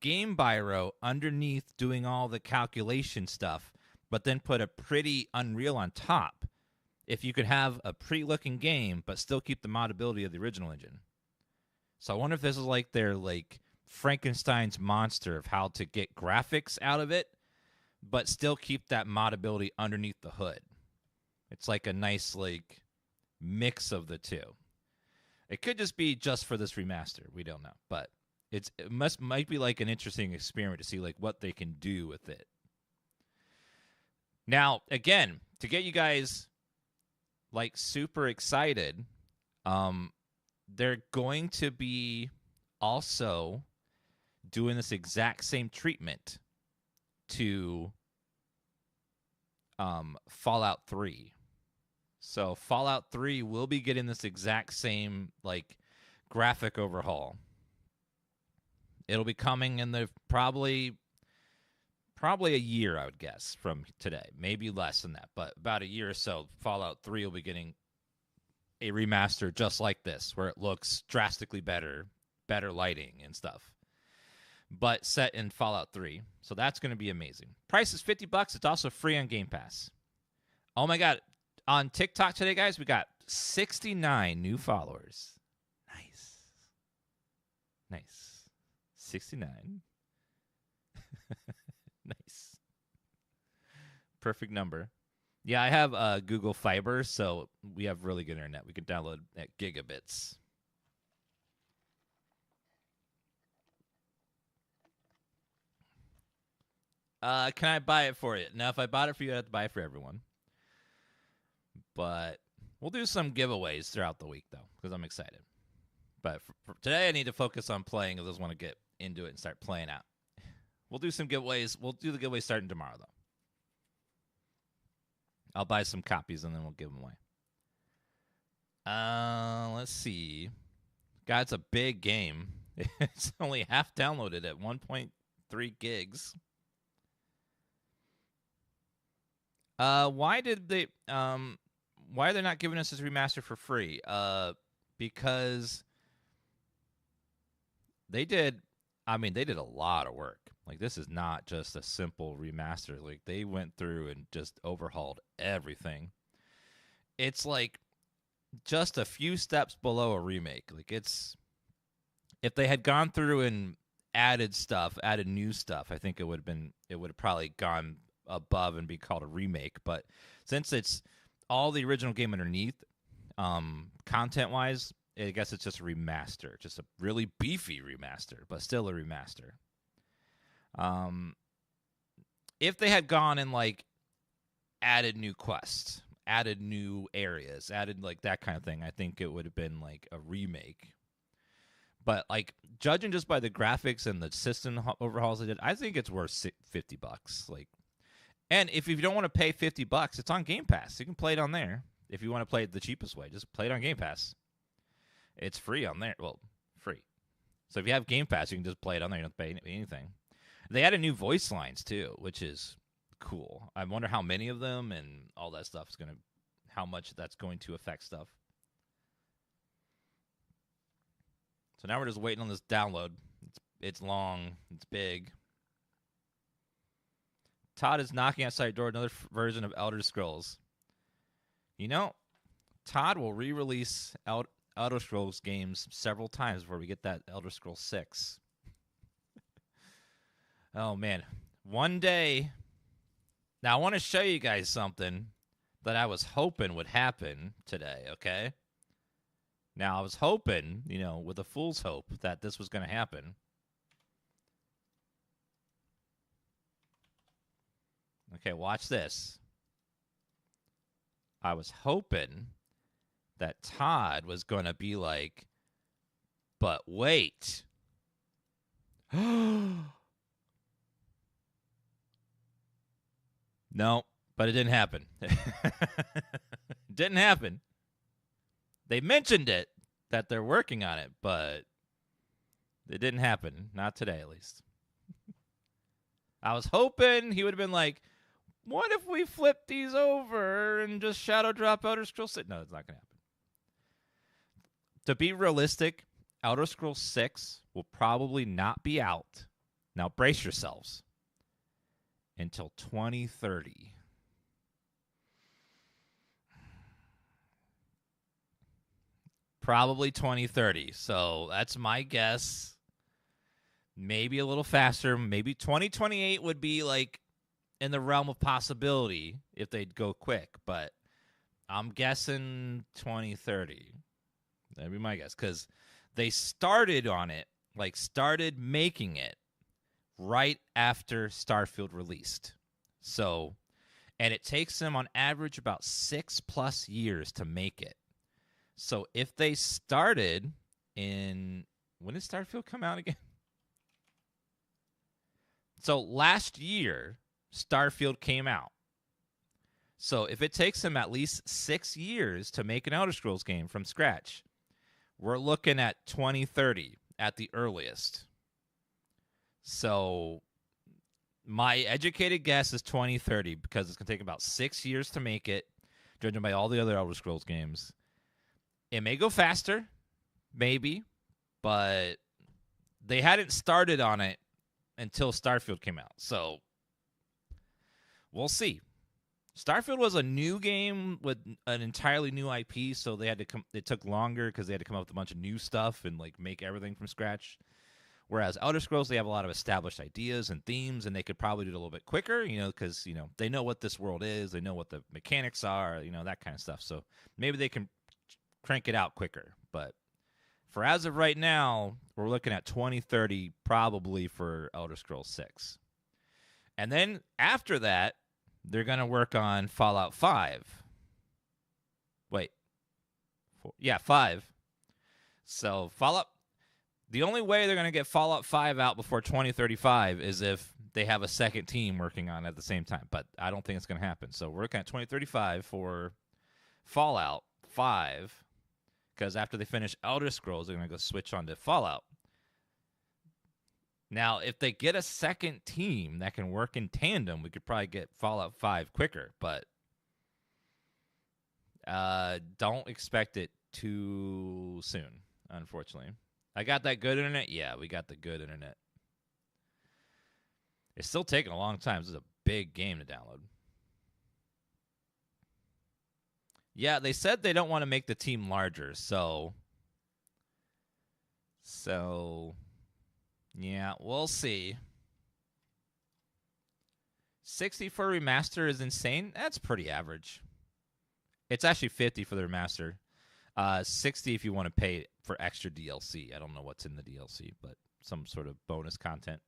Game Biro underneath doing all the calculation stuff, but then put a pretty Unreal on top, if you could have a pretty-looking game, but still keep the modability of the original engine. So I wonder if this is like their like Frankenstein's monster of how to get graphics out of it, but still keep that modability underneath the hood. It's like a nice like mix of the two. It could just be just for this remaster. We don't know, but it might be like an interesting experiment to see like what they can do with it. Now, again, to get you guys like super excited, they're going to be also doing this exact same treatment to Fallout 3. So Fallout 3 will be getting this exact same like graphic overhaul. It'll be coming in the probably a year, I would guess, from today. Maybe less than that, but about a year or so, Fallout 3 will be getting a remaster just like this, where it looks drastically better lighting and stuff, but set in Fallout 3. So that's going to be amazing. Price is $50. It's also free on Game Pass. Oh my God. On TikTok today, guys, we got 69 new followers. Nice. 69. Nice. Perfect number. Yeah, I have Google Fiber, so we have really good internet. We can download at gigabits. Can I buy it for you? Now, if I bought it for you, I have to buy it for everyone. But we'll do some giveaways throughout the week, though, because I'm excited. But for today, I need to focus on playing. I just want to get into it and start playing out. We'll do some giveaways. We'll do the giveaways starting tomorrow, though. I'll buy some copies, and then we'll give them away. Let's see. God, it's a big game. It's only half downloaded at 1.3 gigs. Why are they not giving us this remaster for free? Because they did a lot of work. Like, this is not just a simple remaster. Like, they went through and just overhauled everything. It's like just a few steps below a remake. Like, it's, if they had gone through and added stuff, added new stuff, I think it would have probably gone above and be called a remake. But since it's all the original game underneath, content-wise, I guess it's just a remaster, just a really beefy remaster, but still a remaster. If they had gone and like added new quests, added new areas, added like that kind of thing, I think it would have been like a remake. But like judging just by the graphics and the system overhauls they did, I think it's worth $50. Like, and if you don't want to pay $50, it's on Game Pass. You can play it on there. If you want to play it the cheapest way, just play it on Game Pass. It's free on there. Well, free. So if you have Game Pass, you can just play it on there. You don't pay anything. They added new voice lines too, which is cool. I wonder how many of them and all that stuff is how much that's going to affect stuff. So now we're just waiting on this download. It's long. It's big. Todd is knocking outside door another version of Elder Scrolls. You know, Todd will re-release Elder Scrolls games several times before we get that Elder Scrolls 6. Oh, man. One day. Now, I want to show you guys something that I was hoping would happen today, okay? Now, I was hoping, you know, with a fool's hope that this was going to happen. Okay, watch this. I was hoping that Todd was going to be like, but wait. No, but it didn't happen. It didn't happen. They mentioned it, that they're working on it, but it didn't happen. Not today, at least. I was hoping he would have been like, what if we flip these over and just shadow drop Elder Scrolls 6? No, it's not going to happen. To be realistic, Elder Scrolls 6 will probably not be out. Now brace yourselves. Until 2030. Probably 2030. So that's my guess. Maybe a little faster. Maybe 2028 would be like in the realm of possibility if they'd go quick. But I'm guessing 2030. That'd be my guess. Because they started on it, like started making it right after Starfield released. So, and it takes them on average about 6+ years to make it. So if they started in, when did Starfield come out again? So last year, Starfield came out. So if it takes them at least 6 years to make an Elder Scrolls game from scratch, we're looking at 2030 at the earliest. So my educated guess is 2030 because it's going to take about 6 years to make it, judging by all the other Elder Scrolls games. It may go faster, maybe, but they hadn't started on it until Starfield came out. So we'll see. Starfield was a new game with an entirely new IP, so they had to it took longer because they had to come up with a bunch of new stuff and like make everything from scratch. Whereas Elder Scrolls, they have a lot of established ideas and themes, and they could probably do it a little bit quicker, you know, because, you know, they know what this world is, they know what the mechanics are, you know, that kind of stuff. So maybe they can crank it out quicker. But for as of right now, we're looking at 2030 probably for Elder Scrolls 6. And then after that, they're going to work on Fallout 5. Wait. 4, yeah, 5. So Fallout... The only way they're going to get Fallout 5 out before 2035 is if they have a second team working on it at the same time. But I don't think it's going to happen. So we're looking at 2035 for Fallout 5. Because after they finish Elder Scrolls, they're going to go switch on to Fallout. Now, if they get a second team that can work in tandem, we could probably get Fallout 5 quicker. But don't expect it too soon, unfortunately. I got that good internet? Yeah, we got the good internet. It's still taking a long time. This is a big game to download. Yeah, they said they don't want to make the team larger, so Yeah, we'll see. 60 for remaster is insane. That's pretty average. It's actually 50 for the remaster. 60 if you want to pay for extra DLC. I don't know what's in the DLC, but some sort of bonus content.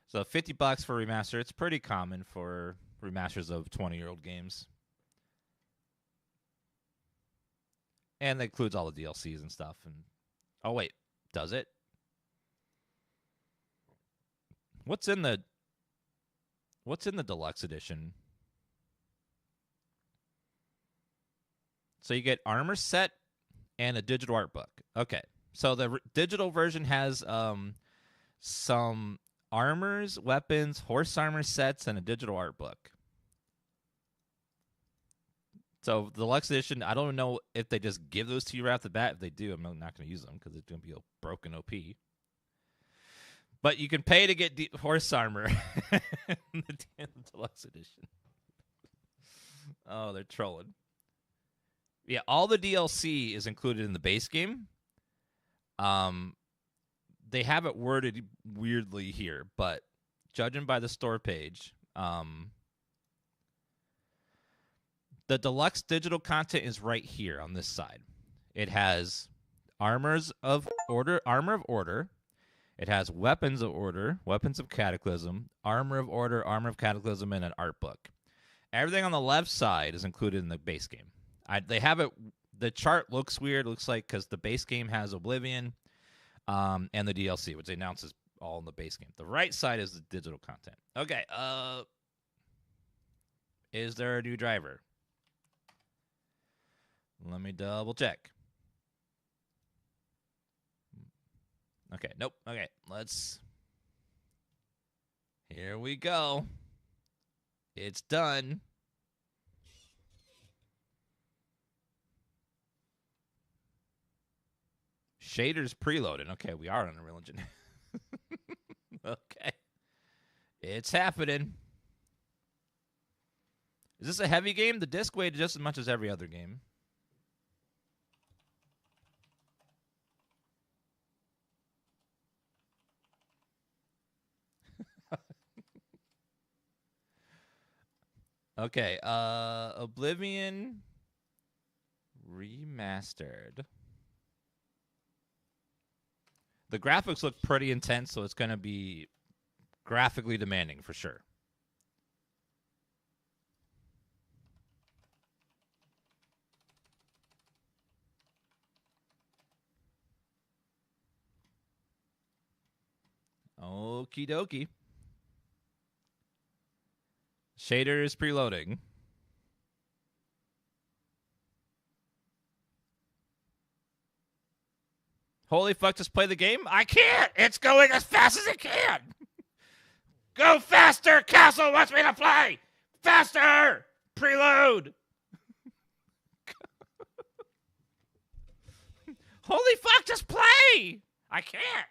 So $50 for remaster. It's pretty common for remasters of 20-year-old games. And that includes all the DLCs and stuff. And oh wait, does it? What's in the deluxe edition? So you get armor set and a digital art book. Okay. So the digital version has some armors, weapons, horse armor sets, and a digital art book. So the deluxe edition, I don't know if they just give those to you right off the bat. If they do, I'm not going to use them because it's going to be a broken OP. But you can pay to get horse armor in the deluxe edition. Oh, they're trolling. Yeah, all the DLC is included in the base game. They have it worded weirdly here, but judging by the store page, the deluxe digital content is right here on this side. It has armor of order. It has weapons of order, weapons of cataclysm, armor of order, armor of cataclysm, and an art book. Everything on the left side is included in the base game. They have it. The chart looks weird. It looks like because the base game has Oblivion, and the DLC, which they announce is all in the base game. The right side is the digital content. Okay. Is there a new driver? Let me double check. Okay, nope. Okay, here we go. It's done. Shaders preloaded. Okay, we are on Unreal Engine. Okay. It's happening. Is this a heavy game? The disc weighed just as much as every other game. Okay, Oblivion Remastered. The graphics look pretty intense, so it's going to be graphically demanding for sure. Okie dokie. Shader is preloading. Holy fuck, just play the game? I can't! It's going as fast as it can! Go faster! Castle wants me to play! Faster! Preload! Holy fuck, just play! I can't!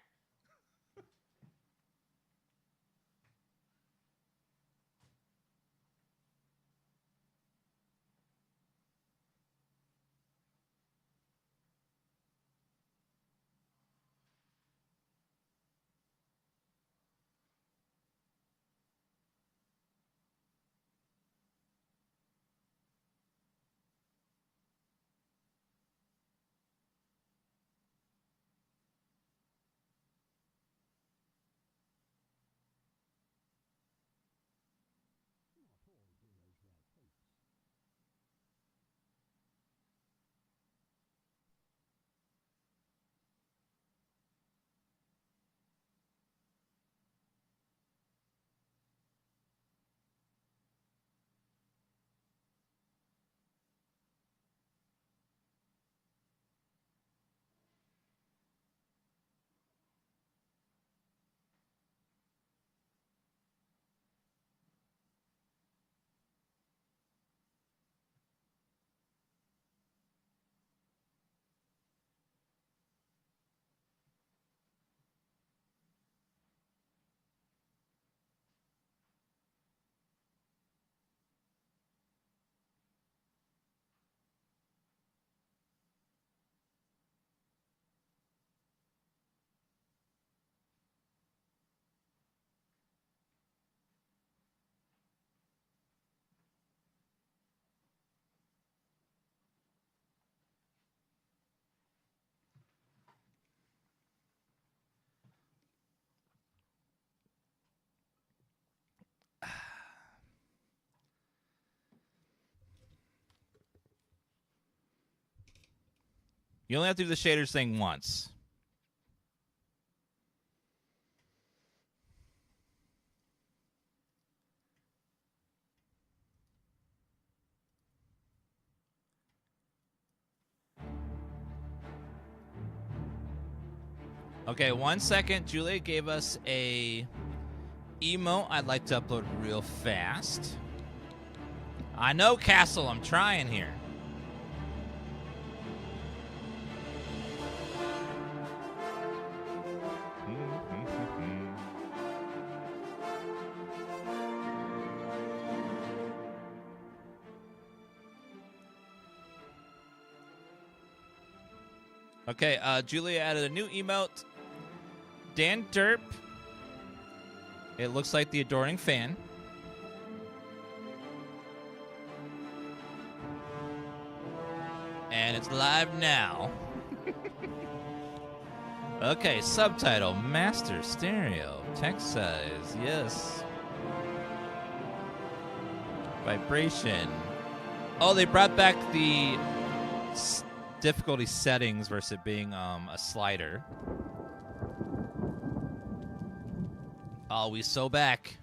You only have to do the shaders thing once. Okay, 1 second. Julia gave us a emote I'd like to upload real fast. I know, Castle. I'm trying here. Okay, Julia added a new emote. Dan Derp. It looks like the adoring fan. And it's live now. Okay, subtitle, master stereo, text size, yes. Vibration. Oh, they brought back the difficulty settings versus it being a slider. Oh, we so back.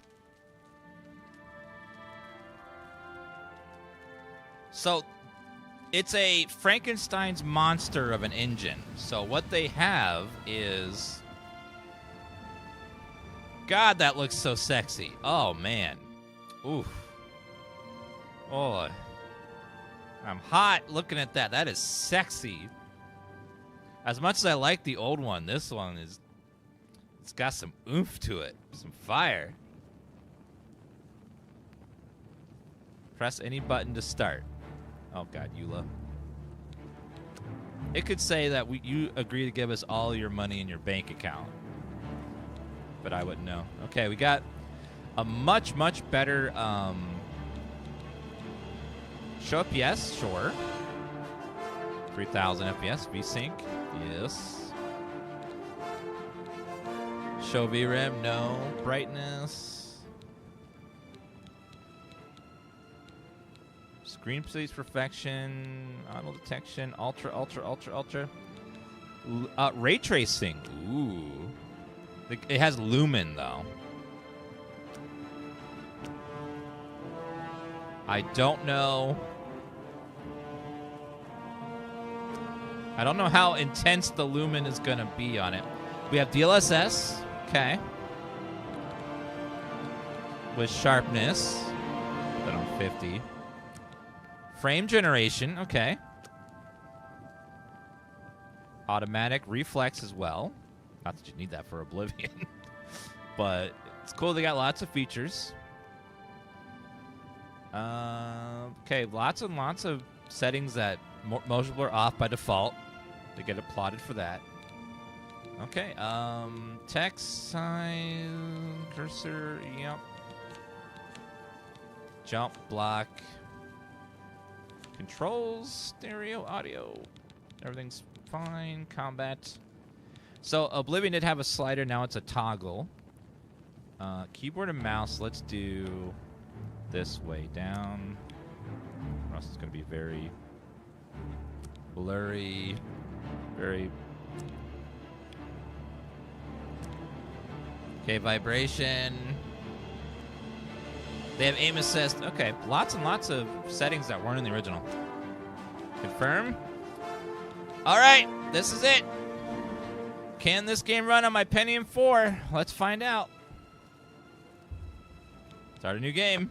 So, it's a Frankenstein's monster of an engine. So what they have is... God, that looks so sexy. Oh, man. Oof. Oh. I'm hot looking at that. That is sexy. As much as I like the old one, this one is... It's got some oomph to it. Some fire. Press any button to start. Oh, God, Eula. It could say that you agree to give us all your money in your bank account. But I wouldn't know. Okay, we got a much, much better... Show FPS, sure. 3000 FPS, VSync, yes. Show VRAM, no. Brightness. Screen speed perfection. Auto detection. Ultra, ultra, ultra, ultra. Ray tracing. Ooh. It has lumen, though. I don't know. I don't know how intense the lumen is going to be on it. We have DLSS. Okay. With sharpness. Put on 50. Frame generation. Okay. Automatic reflex as well. Not that you need that for Oblivion. But it's cool. They got lots of features. Okay, lots and lots of settings that motion blur off by default. They get applauded for that. Okay, text size, cursor, yep. Jump, block, controls, stereo, audio. Everything's fine. Combat. So Oblivion did have a slider. Now it's a toggle. Keyboard and mouse. Let's do this way down. Or else it's going to be very blurry. Very... Okay, vibration. They have aim assist. Okay, lots and lots of settings that weren't in the original. Confirm. All right, this is it. Can this game run on my Pentium 4? Let's find out. Start a new game.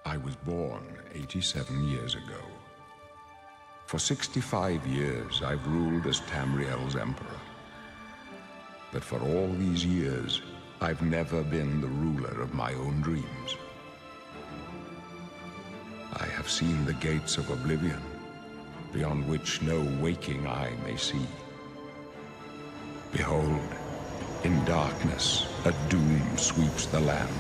I was born 87 years ago. For 65 years, I've ruled as Tamriel's emperor. But for all these years, I've never been the ruler of my own dreams. I have seen the gates of Oblivion, beyond which no waking eye may see. Behold, in darkness, a doom sweeps the land.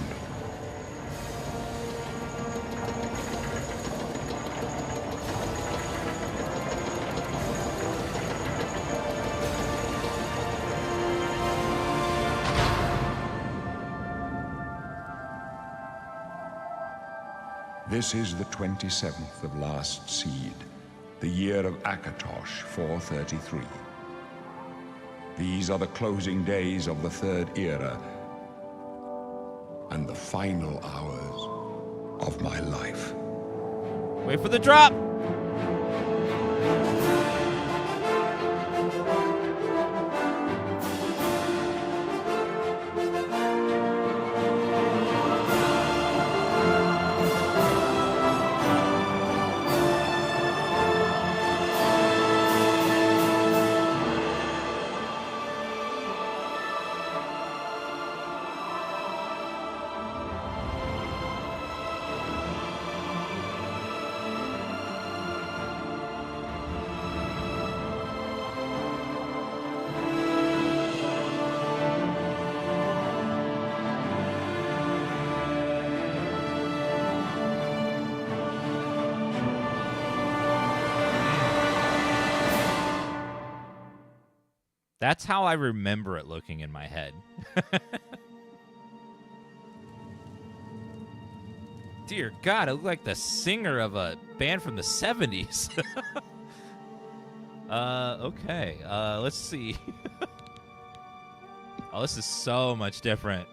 This is the 27th of last seed, the year of Akatosh 433. These are the closing days of the Third Era and the final hours of my life. Wait for the drop! That's how I remember it looking in my head. Dear God, I look like the singer of a band from the 70s. Okay. Let's see. Oh, this is so much different.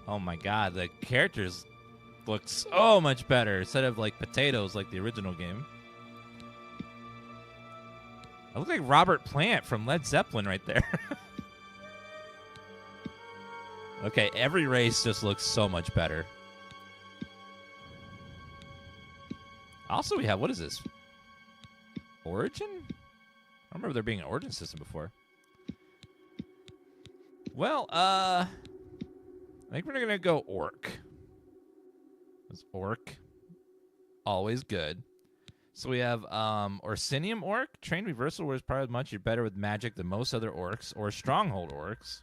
Oh my God, the characters look so much better instead of like potatoes like the original game. I look like Robert Plant from Led Zeppelin right there. Okay, every race just looks so much better. Also, we have, what is this? Origin? I don't remember there being an Origin system before. Well, I think we're going to go Orc. It's Orc. Always good. So we have Orsinium Orc, trained reversal, whereas probably much you're better with magic than most other orcs, or Stronghold Orcs.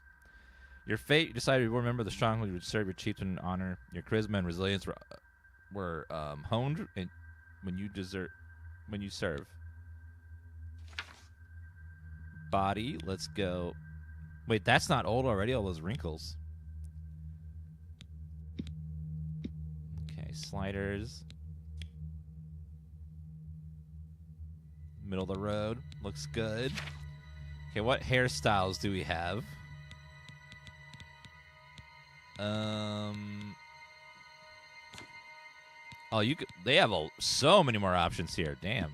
Your fate, you decided to remember the Stronghold you would serve your chieftain in honor. Your charisma and resilience were honed when you serve. Body, let's go. Wait, that's not old already, all those wrinkles. Okay, sliders. Middle of the road. Looks good. Okay, what hairstyles do we have? Oh, they have so many more options here. Damn.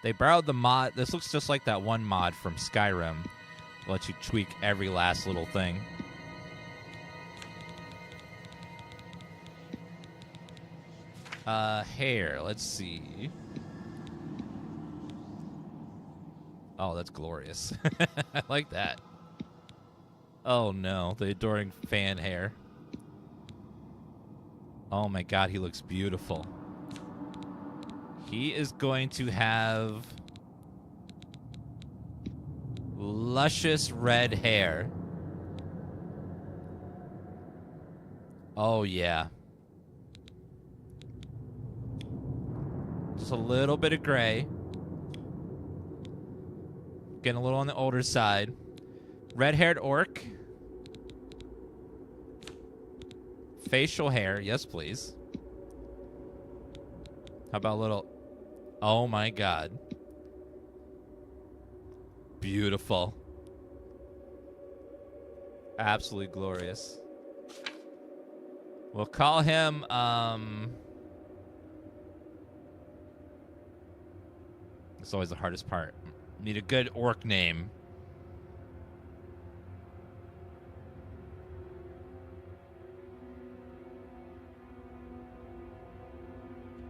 They borrowed the mod. This looks just like that one mod from Skyrim. Lets you tweak every last little thing. Hair. Let's see. Oh, that's glorious. I like that. Oh, no. The adoring fan hair. Oh, my God. He looks beautiful. He is going to have luscious red hair. Oh, yeah. Just a little bit of gray. Getting a little on the older side. Red-haired orc. Facial hair. Yes, please. How about a little... Oh, my God. Beautiful. Absolutely glorious. We'll call him... It's always the hardest part. Need a good orc name.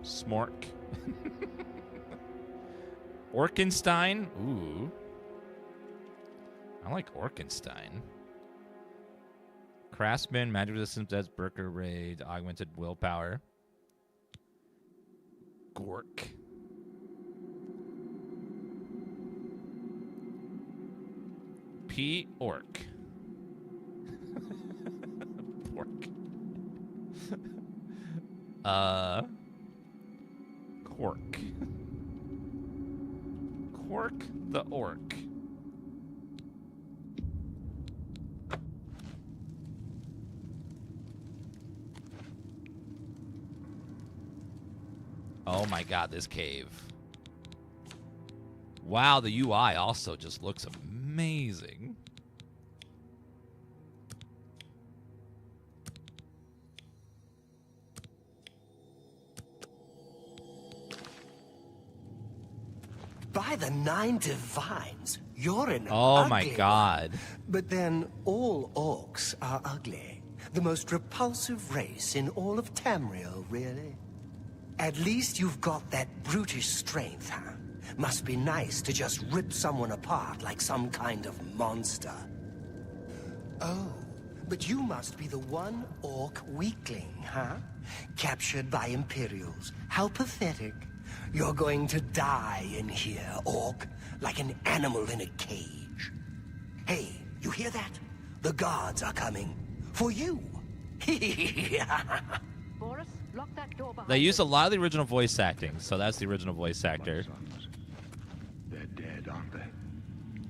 Smork. Orkenstein. Ooh. I like Orkenstein. Craftsman, magic resistance, as Berker raid, augmented willpower. Gork. P. Orc. Pork. Quark. Quark the Orc. Oh my god, this cave. Wow, the UI also just looks amazing. By the 9 divines, you're an Oh ugly my god. one. But then all orcs are ugly. The most repulsive race in all of Tamriel, really. At least you've got that brutish strength, huh? Must be nice to just rip someone apart like some kind of monster. Oh, but you must be the one orc weakling, huh? Captured by Imperials. How pathetic. You're going to die in here, orc, like an animal in a cage. Hey, you hear that? The guards are coming. For you. Boris, lock that door behind They use a lot of the original voice acting, so that's the original voice actor. They're dead, aren't they?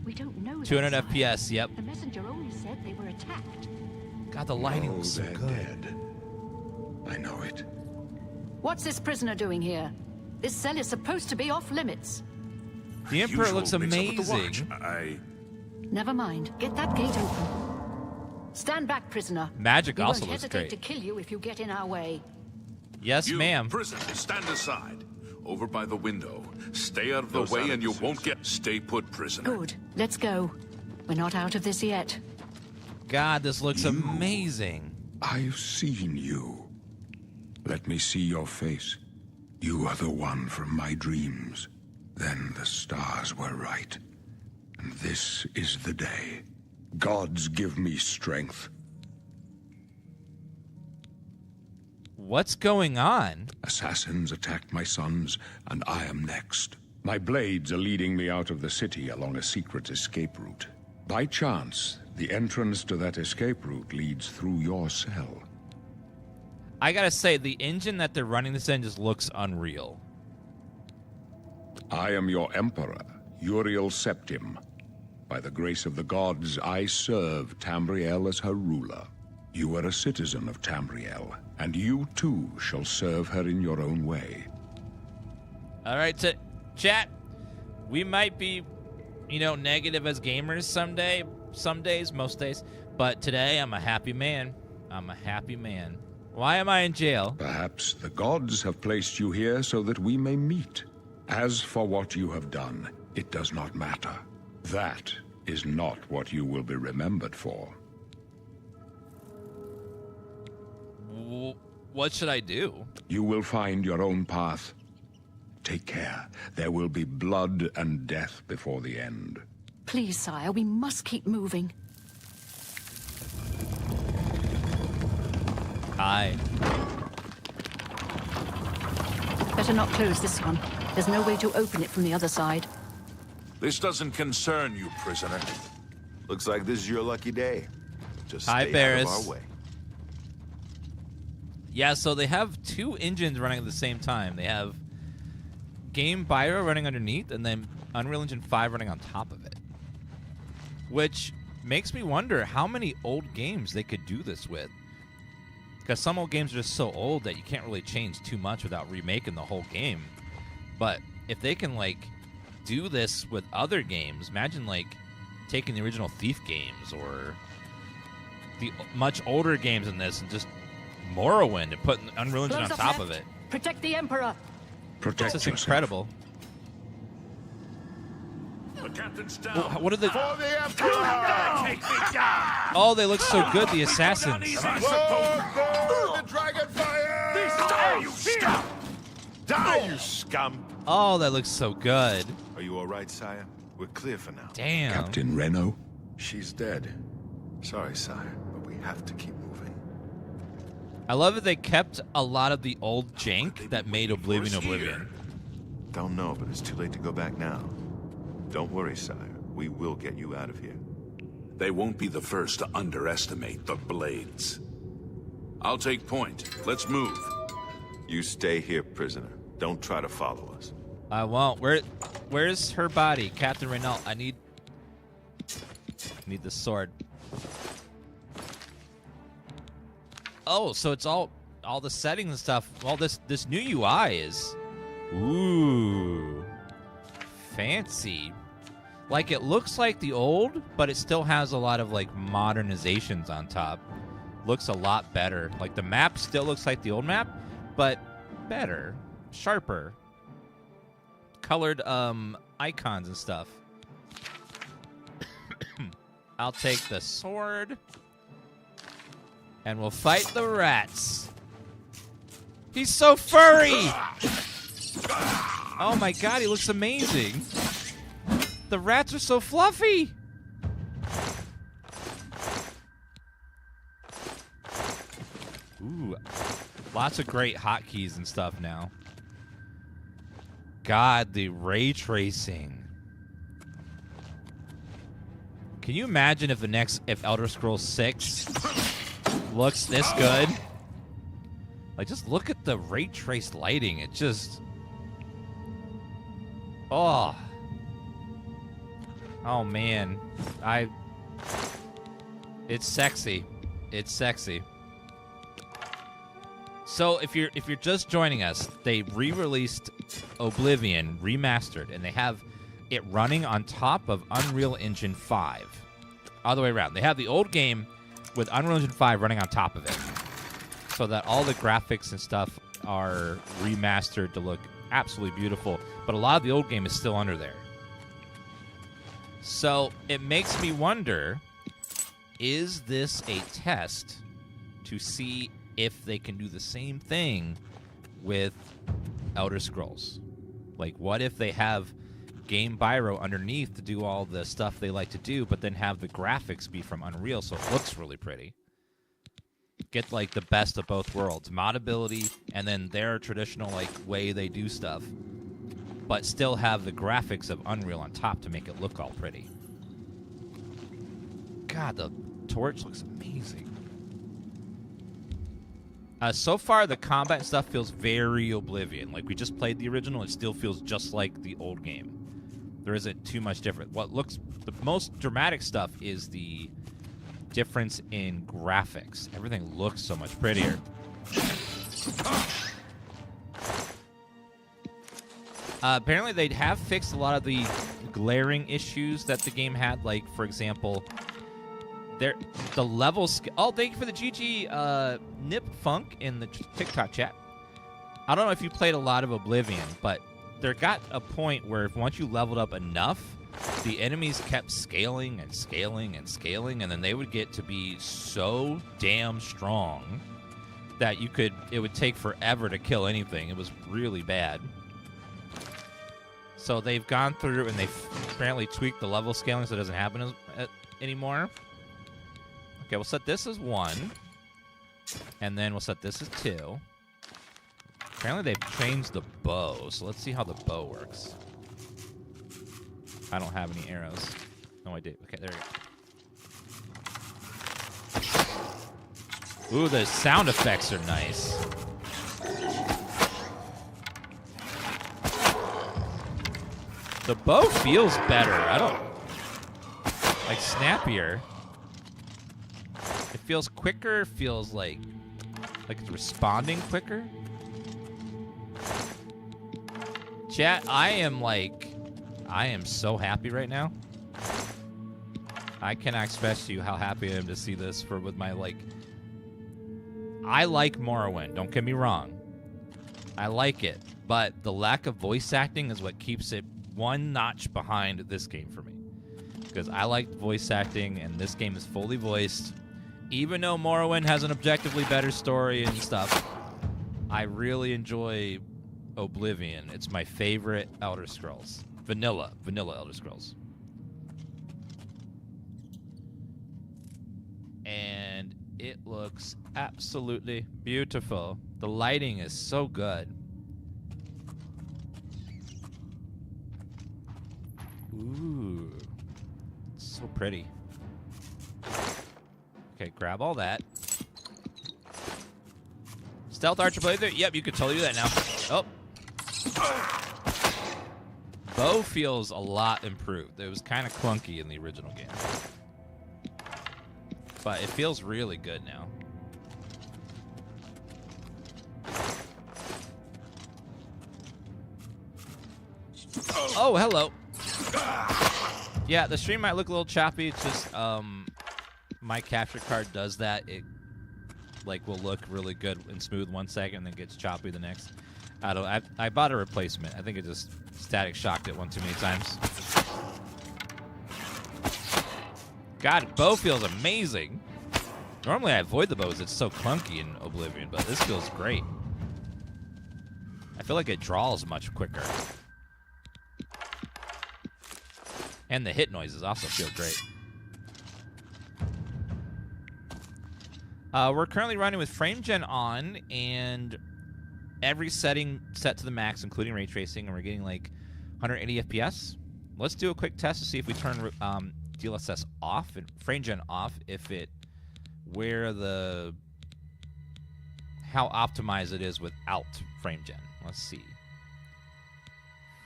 We don't know. 200 that, sire. FPS, yep. The messenger only said they were attacked. God, the lighting Oh, looks so they're good. dead. I know it. What's this prisoner doing here? This cell is supposed to be off limits. The Emperor looks amazing. Never mind. Get that gate open. Stand back, prisoner. Magic We also won't looks hesitate great. to kill you if you get in our way. Yes, ma'am. Prisoner, stand aside. Over by the window. Stay out of the way and you won't get... Stay put, prisoner. Good. Let's go. We're not out of this yet. God, this looks amazing. I've seen you. Let me see your face. You are the one from my dreams. Then the stars were right. And this is the day. Gods give me strength. What's going on? Assassins attacked my sons, and I am next. My blades are leading me out of the city along a secret escape route. By chance, the entrance to that escape route leads through your cell. I gotta say, the engine that they're running this in just looks unreal. I am your emperor, Uriel Septim. By the grace of the gods, I serve Tamriel as her ruler. You are a citizen of Tamriel, and you too shall serve her in your own way. All right, so chat, we might be, negative as gamers someday, some days, most days, but today I'm a happy man. I'm a happy man. Why am I in jail? Perhaps the gods have placed you here so that we may meet. As for what you have done, it does not matter. That is not what you will be remembered for. What should I do? You will find your own path. Take care. There will be blood and death before the end. Please, sire, we must keep moving. Hi. Better not close this one. There's no way to open it from the other side. This doesn't concern you, prisoner. Looks like this is your lucky day. Just Hi, stay Barris. out of our way. Yeah, so they have two engines running at the same time. They have Game Bio running underneath, and then Unreal Engine 5 running on top of it. Which makes me wonder how many old games they could do this with. Because some old games are just so old that you can't really change too much without remaking the whole game. But if they can, do this with other games, imagine, taking the original Thief games or the much older games in this and just Morrowind and putting Unreal Engine on Close top up of left. it. Protect the Emperor. Protect This is yourself. incredible. The captain's down. What are the... For the Emperor! Take me down! Oh, they look so good, the assassins. The dragon fire! Die, you scum! Die, you scum! Oh, that looks so good. Are you all right, sire? We're clear for now. Damn. Captain Reno? She's dead. Sorry, sire, but we have to keep moving. I love that they kept a lot of the old jank that made Oblivion. Don't know, but it's too late to go back now. Don't worry, sire. We will get you out of here. They won't be the first to underestimate the blades. I'll take point. Let's move. You stay here, prisoner. Don't try to follow us. I won't. Where's her body? Captain Renault, I need the sword. Oh, so it's all the settings and stuff. Well, this new UI is Ooh. Fancy. Like, it looks like the old, but it still has a lot of, like, modernizations on top. Looks a lot better. Like, the map still looks like the old map, but better. Sharper. Colored, icons and stuff. I'll take the sword. And we'll fight the rats. He's so furry! Oh my god, he looks amazing. The rats are so fluffy. Ooh, lots of great hotkeys and stuff now. God, the ray tracing. Can you imagine if Elder Scrolls 6 looks this good? Like, just look at the ray traced lighting. It just... Oh. Oh, man. It's sexy. It's sexy. So, if you're just joining us, they re-released Oblivion Remastered, and they have it running on top of Unreal Engine 5. All the way around. They have the old game with Unreal Engine 5 running on top of it, so that all the graphics and stuff are remastered to look absolutely beautiful, but a lot of the old game is still under there. So it makes me wonder, is this a test to see if they can do the same thing with Elder Scrolls? Like, what if they have Game Biro underneath to do all the stuff they like to do, but then have the graphics be from Unreal so it looks really pretty? Get, like, the best of both worlds. Modability, and then their traditional, like, way they do stuff, but still have the graphics of Unreal on top to make it look all pretty. God, the torch looks amazing. So far, the combat stuff feels very Oblivion. Like, we just played the original, it still feels just like the old game. There isn't too much different. What looks... The most dramatic stuff is the difference in graphics. Everything looks so much prettier. Apparently, they have fixed a lot of the glaring issues that the game had. Like, for example, the levels... Oh, thank you for the GG Nip Funk in the TikTok chat. I don't know if you played a lot of Oblivion, but there got a point where once you leveled up enough, the enemies kept scaling and scaling and scaling, and then they would get to be so damn strong that it would take forever to kill anything. It was really bad. So they've gone through and they've apparently tweaked the level scaling so it doesn't happen anymore. Okay, we'll set this as 1. And then we'll set this as 2. Apparently they've changed the bow, so let's see how the bow works. I don't have any arrows. No, I do. Okay, there we go. Ooh, the sound effects are nice. The bow feels better. I don't... Like, snappier. It feels quicker. Feels like it's responding quicker. Chat, I am so happy right now. I cannot express to you how happy I am to see this with my, like... I like Morrowind, don't get me wrong. I like it, but the lack of voice acting is what keeps it one notch behind this game for me. Because I like voice acting, and this game is fully voiced. Even though Morrowind has an objectively better story and stuff, I really enjoy Oblivion. It's my favorite Elder Scrolls. Vanilla Elder Scrolls. And it looks absolutely beautiful. The lighting is so good. Ooh. It's so pretty. Okay, grab all that. Stealth Archer playthrough? Yep, you could totally do that now. Oh. Bow feels a lot improved. It was kind of clunky in the original game. But it feels really good now. Oh, hello. Yeah, the stream might look a little choppy. It's just my capture card does that. It like will look really good and smooth 1 second, and then gets choppy the next. I bought a replacement. I think it just static shocked it one too many times. God, bow feels amazing. Normally I avoid the bows. It's so clunky in Oblivion, but this feels great. I feel like it draws much quicker. And the hit noises also feel great. We're currently running with frame gen on, and every setting set to the max, including ray tracing, and we're getting like 180 FPS. Let's do a quick test to see if we turn DLSS off and frame gen off, how optimized it is without frame gen. Let's see.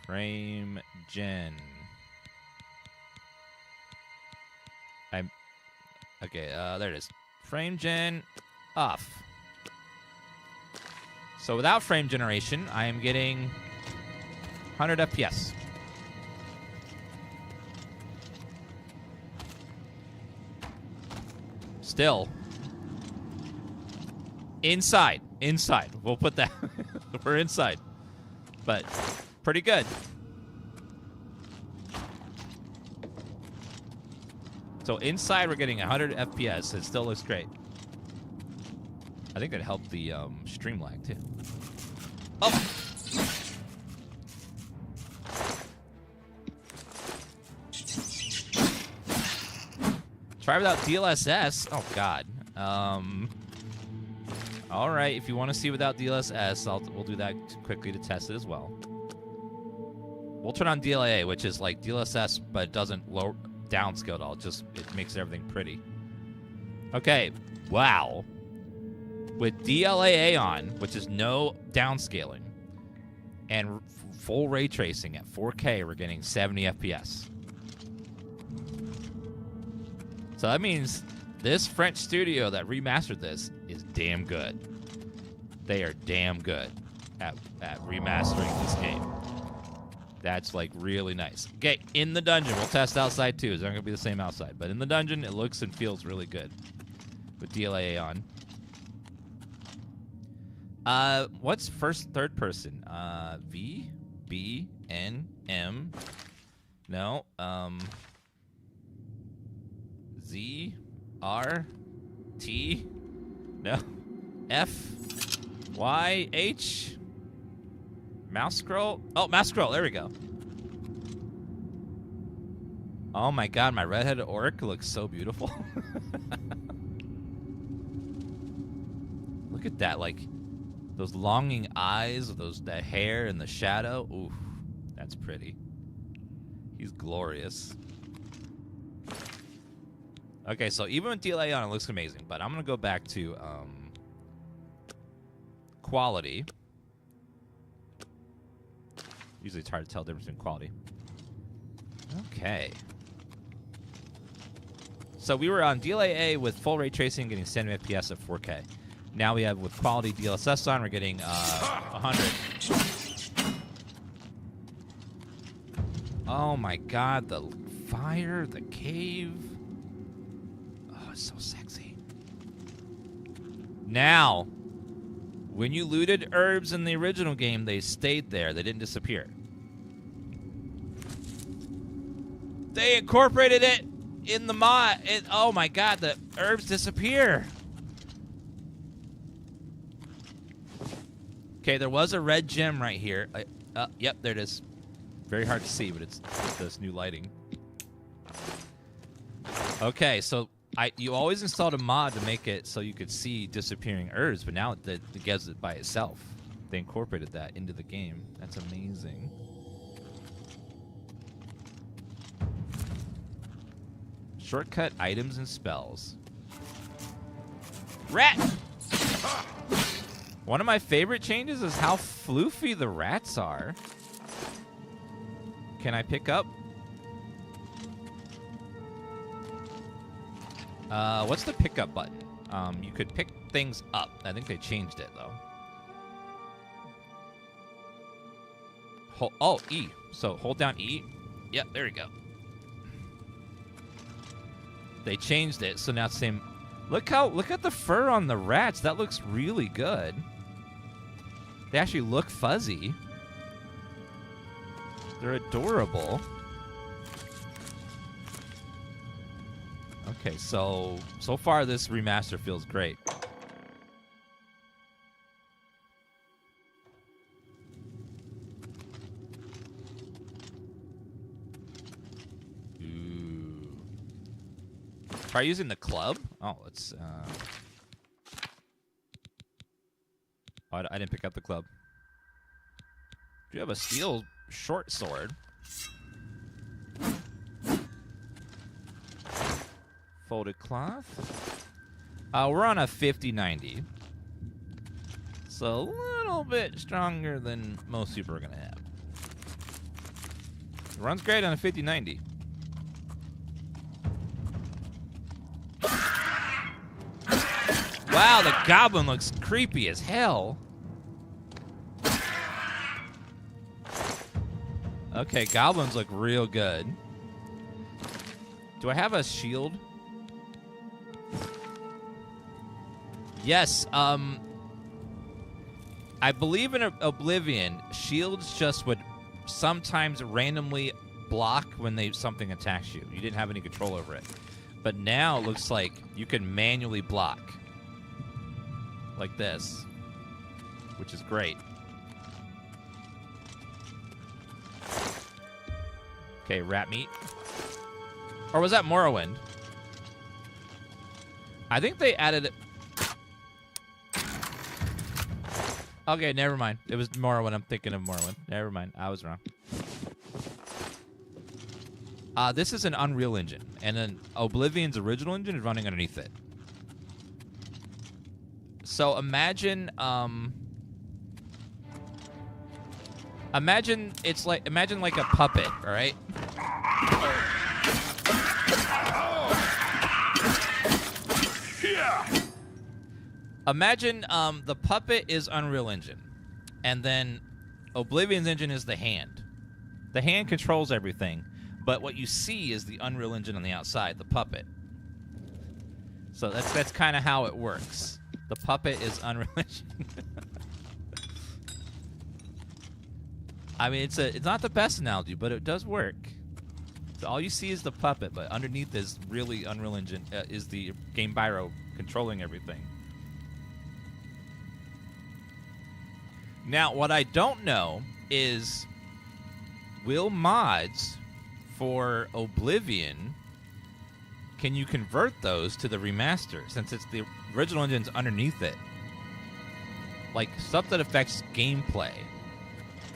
Frame gen. Okay, there it is. Frame gen off. So without frame generation, I am getting 100 FPS. Still. Inside. We'll put that. We're inside. But pretty good. So inside, we're getting 100 FPS. It still looks great. I think that helped the stream lag, too. Oh! Try without DLSS. Oh, God. All right, if you want to see without DLSS, we'll do that quickly to test it as well. We'll turn on DLAA, which is like DLSS, but it doesn't downscale at all. It makes everything pretty. Okay, wow. With DLAA on, which is no downscaling, and full ray tracing at 4K, we're getting 70 FPS. So that means this French studio that remastered this is damn good. They are damn good at remastering this game. That's like really nice. Okay, in the dungeon, we'll test outside too. It's not gonna be the same outside, but in the dungeon, it looks and feels really good with DLAA on. What's third person? V, B, N, M. No. Z, R, T. No. F, Y, H. Mouse scroll. Oh, mouse scroll. There we go. Oh my God, my redheaded orc looks so beautiful. Look at that, like those longing eyes, that hair and the shadow. Ooh, that's pretty. He's glorious. Okay, so even with DLA on, it looks amazing. But I'm gonna go back to quality. Usually it's hard to tell the difference in quality. Okay. So we were on DLAA with full ray tracing, getting 70 FPS at 4K. Now we have with quality DLSS on, we're getting 100. Oh my God, the fire, the cave. Oh, it's so sexy. Now, when you looted herbs in the original game, they stayed there. They didn't disappear. They incorporated it in the mod. Oh my God, the herbs disappear. Okay, there was a red gem right here. Yep, there it is. Very hard to see, but it's this new lighting. Okay, so you always installed a mod to make it so you could see disappearing herbs, but now it gets it by itself. They incorporated that into the game. That's amazing. Shortcut items and spells. Rat! One of my favorite changes is how floofy the rats are. Can I pick up? What's the pickup button? You could pick things up. I think they changed it, though. Oh, E. So hold down E. Yep, there we go. They changed it, so now it's the same. Look at the fur on the rats. That looks really good. They actually look fuzzy. They're adorable. Okay, so far this remaster feels great. Ooh. Try using the club? Oh, let's oh, I didn't pick up the club. Do you have a steel short sword? Folded cloth. We're on a 50-90. So a little bit stronger than most people are going to have. It runs great on a 50-90. Wow, the goblin looks creepy as hell. Okay, goblins look real good. Do I have a shield? Yes, I believe in Oblivion, shields just would sometimes randomly block when something attacks you. You didn't have any control over it. But now it looks like you can manually block. Like this. Which is great. Okay, rat meat. Or was that Morrowind? I think they added it. Okay, never mind. It was Morrowind. I'm thinking of Morrowind. Never mind. I was wrong. This is an Unreal Engine, and then Oblivion's original engine is running underneath it. So imagine imagine like a puppet, all right? Imagine the puppet is Unreal Engine, and then Oblivion's engine is the hand. The hand controls everything, but what you see is the Unreal Engine on the outside, the puppet. So that's kind of how it works. The puppet is Unreal Engine. I mean, it's not the best analogy, but it does work. So all you see is the puppet, but underneath is really Unreal Engine, is the Game Biro controlling everything. Now, what I don't know is, will mods for Oblivion, can you convert those to the remaster, since it's the original engine's underneath it? Like, stuff that affects gameplay.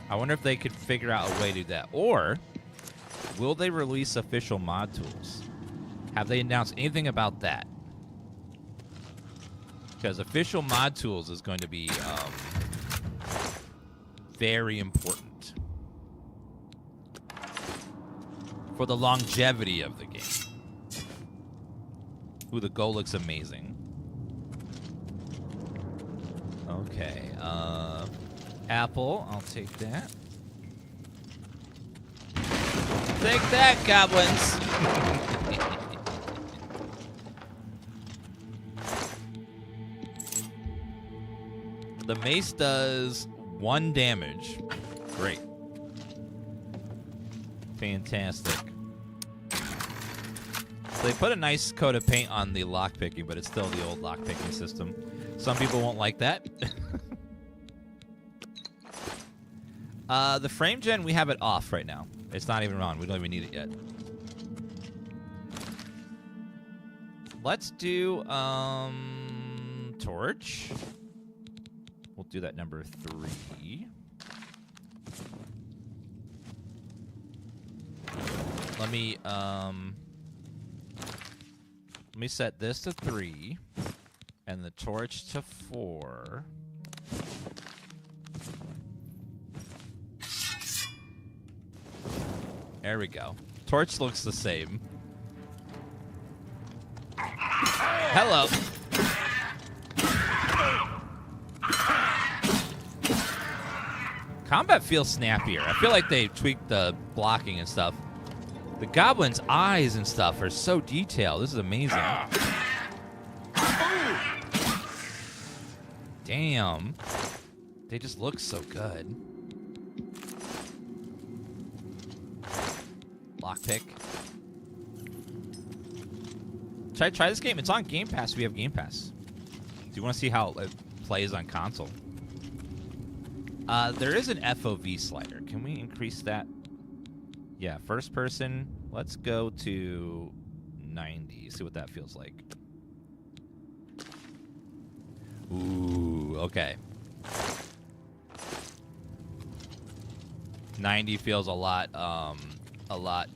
I wonder if they could figure out a way to do that. Or, will they release official mod tools? Have they announced anything about that? Because official mod tools is going to be very important for the longevity of the game. Ooh, the goal looks amazing. Okay, apple, I'll take that. Take that, goblins! The mace does 1 damage. Great. Fantastic. So they put a nice coat of paint on the lockpicking, but it's still the old lockpicking system. Some people won't like that. The frame gen, we have it off right now. It's not even on. We don't even need it yet. Let's do torch. We'll do that number 3. Let me set this to 3 and the torch to 4. There we go. Torch looks the same. Hello. Combat feels snappier. I feel like they tweaked the blocking and stuff. The goblins' eyes and stuff are so detailed. This is amazing. Damn. They just look so good. Lockpick. Try this game. It's on Game Pass. We have Game Pass. Do you want to see how it plays on console? There is an FOV slider. Can we increase that? Yeah, first person. Let's go to 90. See what that feels like. Ooh, okay. 90 feels a lot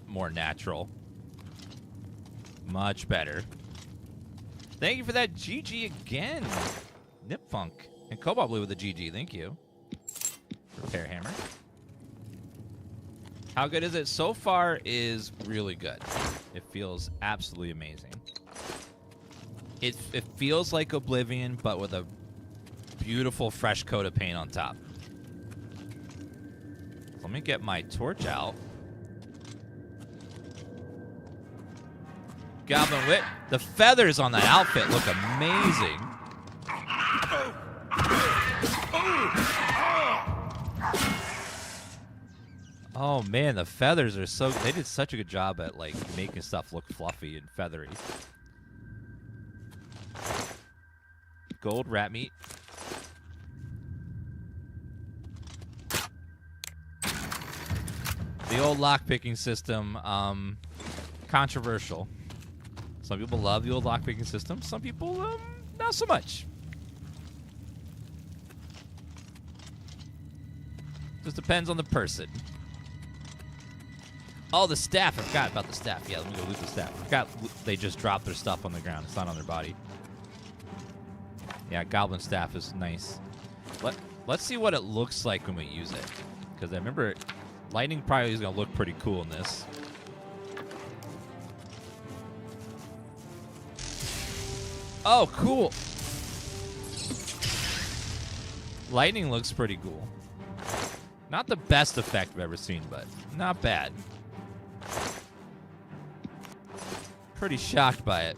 more natural. Much better. Thank you for that GG again. Nipfunk. And Cobalt Blue with the GG. Thank you. Repair hammer. How good is it? So far is really good. It feels absolutely amazing. It feels like Oblivion, but with a beautiful fresh coat of paint on top. Let me get my torch out. Goblin Wit. The feathers on that outfit look amazing. Oh man, the feathers are so... They did such a good job at like making stuff look fluffy and feathery. Gold rat meat. The old lockpicking system, controversial. Some people love the old lockpicking system. Some people, not so much. Just depends on the person. Oh, the staff. I forgot about the staff. Yeah, let me go loot the staff. I forgot they just dropped their stuff on the ground. It's not on their body. Yeah, goblin staff is nice. Let's see what it looks like when we use it. Because I remember lightning probably is going to look pretty cool in this. Oh, cool. Lightning looks pretty cool. Not the best effect I've ever seen, but not bad. Pretty shocked by it.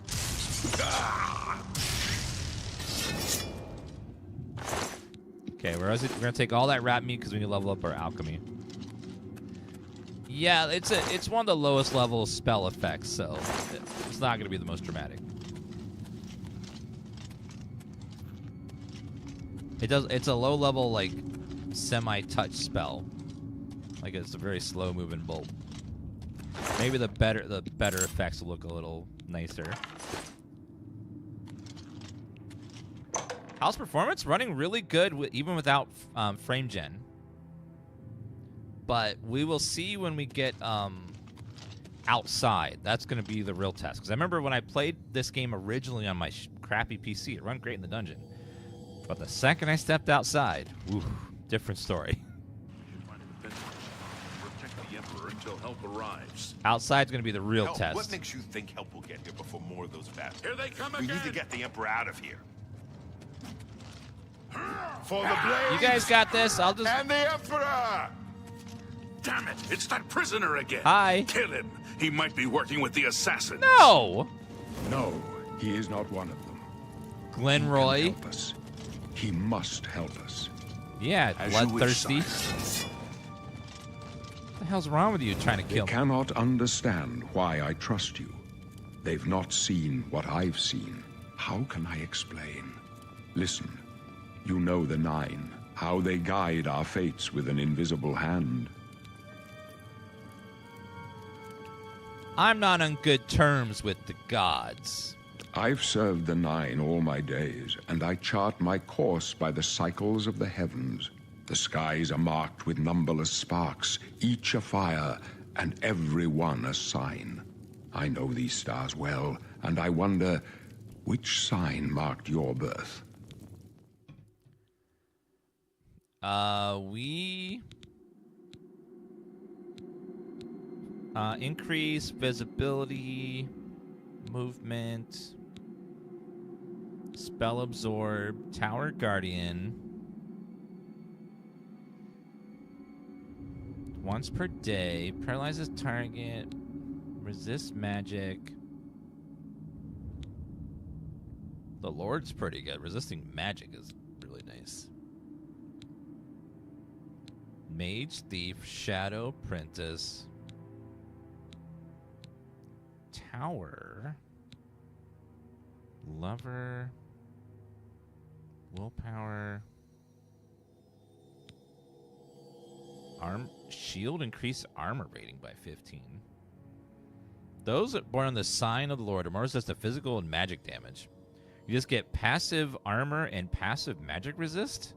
Okay, where is it? We're gonna take all that rat meat because we need to level up our alchemy. Yeah, it's one of the lowest level spell effects, so it's not gonna be the most dramatic. It's a low level like semi-touch spell. Like it's a very slow moving bolt. Maybe the better effects will look a little nicer. House performance running really good even without frame gen. But we will see when we get outside. That's going to be the real test. Because I remember when I played this game originally on my crappy PC, it ran great in the dungeon. But the second I stepped outside, whew, different story. Protect the Emperor until help arrives. Outside's going to be the real test. What makes you think help will get here before more of those bastards? Here they come We again. need to get the Emperor out of here. For the blade! You guys got this. I'll just... And the Emperor! Damn it! It's that prisoner again. Hi. Kill him. He might be working with the assassins. No! No, he is not one of them. Glenroy. He can help us. He must help us. Yeah, As you wish, bloodthirsty. sire. What the hell's wrong with you trying to kill They me? cannot understand why I trust you. They've not seen what I've seen. How can I explain? Listen, you know the Nine, how they guide our fates with an invisible hand. I'm not on good terms with the gods. I've served the Nine all my days, and I chart my course by the cycles of the heavens. The skies are marked with numberless sparks, each a fire, and every one a sign. I know these stars well, and I wonder, which sign marked your birth? We increase visibility, movement, spell absorb, tower guardian. Once per day. Paralyzes target. Resists magic. The Lord's pretty good. Resisting magic is really nice. Mage, Thief, Shadow, Apprentice. Tower. Lover. Willpower. Shield, increase armor rating by 15. Those born on the sign of the Lord are more resistant to physical and magic damage. You just get passive armor and passive magic resist?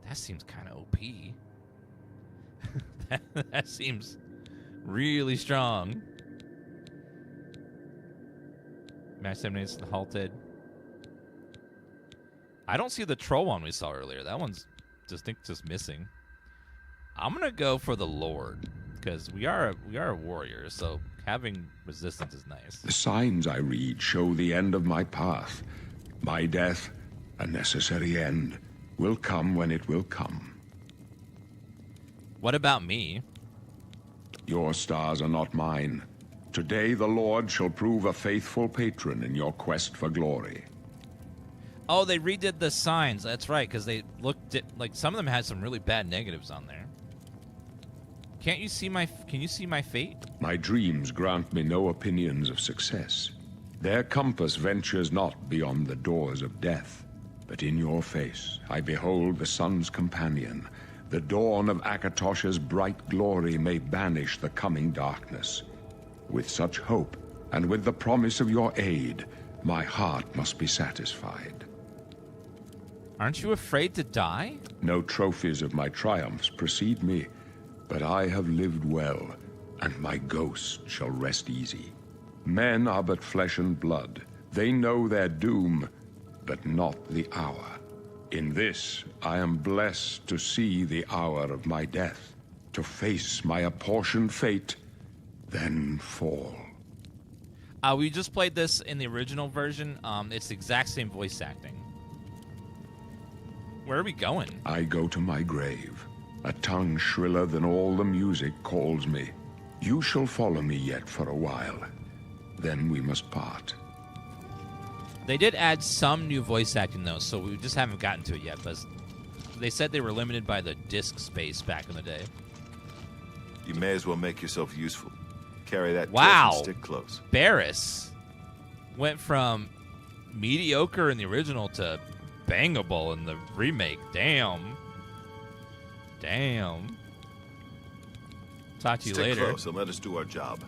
That seems kind of OP. that seems really strong. Match 7 minutes halted. I don't see the troll one we saw earlier. That one's just missing. I'm gonna go for the Lord because we are a warrior, so having resistance is nice. The signs I read show the end of my path. My death, a necessary end, will come when it will come. What about me? Your stars are not mine. Today the Lord shall prove a faithful patron in your quest for glory. Oh, they redid the signs. That's right, because they looked at, like, some of them had some really bad negatives on there. Can you see my fate? My dreams grant me no opinions of success. Their compass ventures not beyond the doors of death. But in your face I behold the sun's companion. The dawn of Akatosh's bright glory may banish the coming darkness. With such hope, and with the promise of your aid, my heart must be satisfied. Aren't you afraid to die? No trophies of my triumphs precede me, but I have lived well, and my ghost shall rest easy. Men are but flesh and blood. They know their doom, but not the hour. In this, I am blessed to see the hour of my death, to face my apportioned fate, then fall. We just played this in the original version. It's the exact same voice acting. Where are we going? I go to my grave. A tongue shriller than all the music calls me. You shall follow me yet for a while. Then we must part. They did add some new voice acting, though, so we just haven't gotten to it yet. But they said they were limited by the disk space back in the day. You may as well make yourself useful. Carry that wow. torch and stick close. Barris went from mediocre in the original to bangable in the remake. Damn. Talk to you Stick later. close and let us do our job,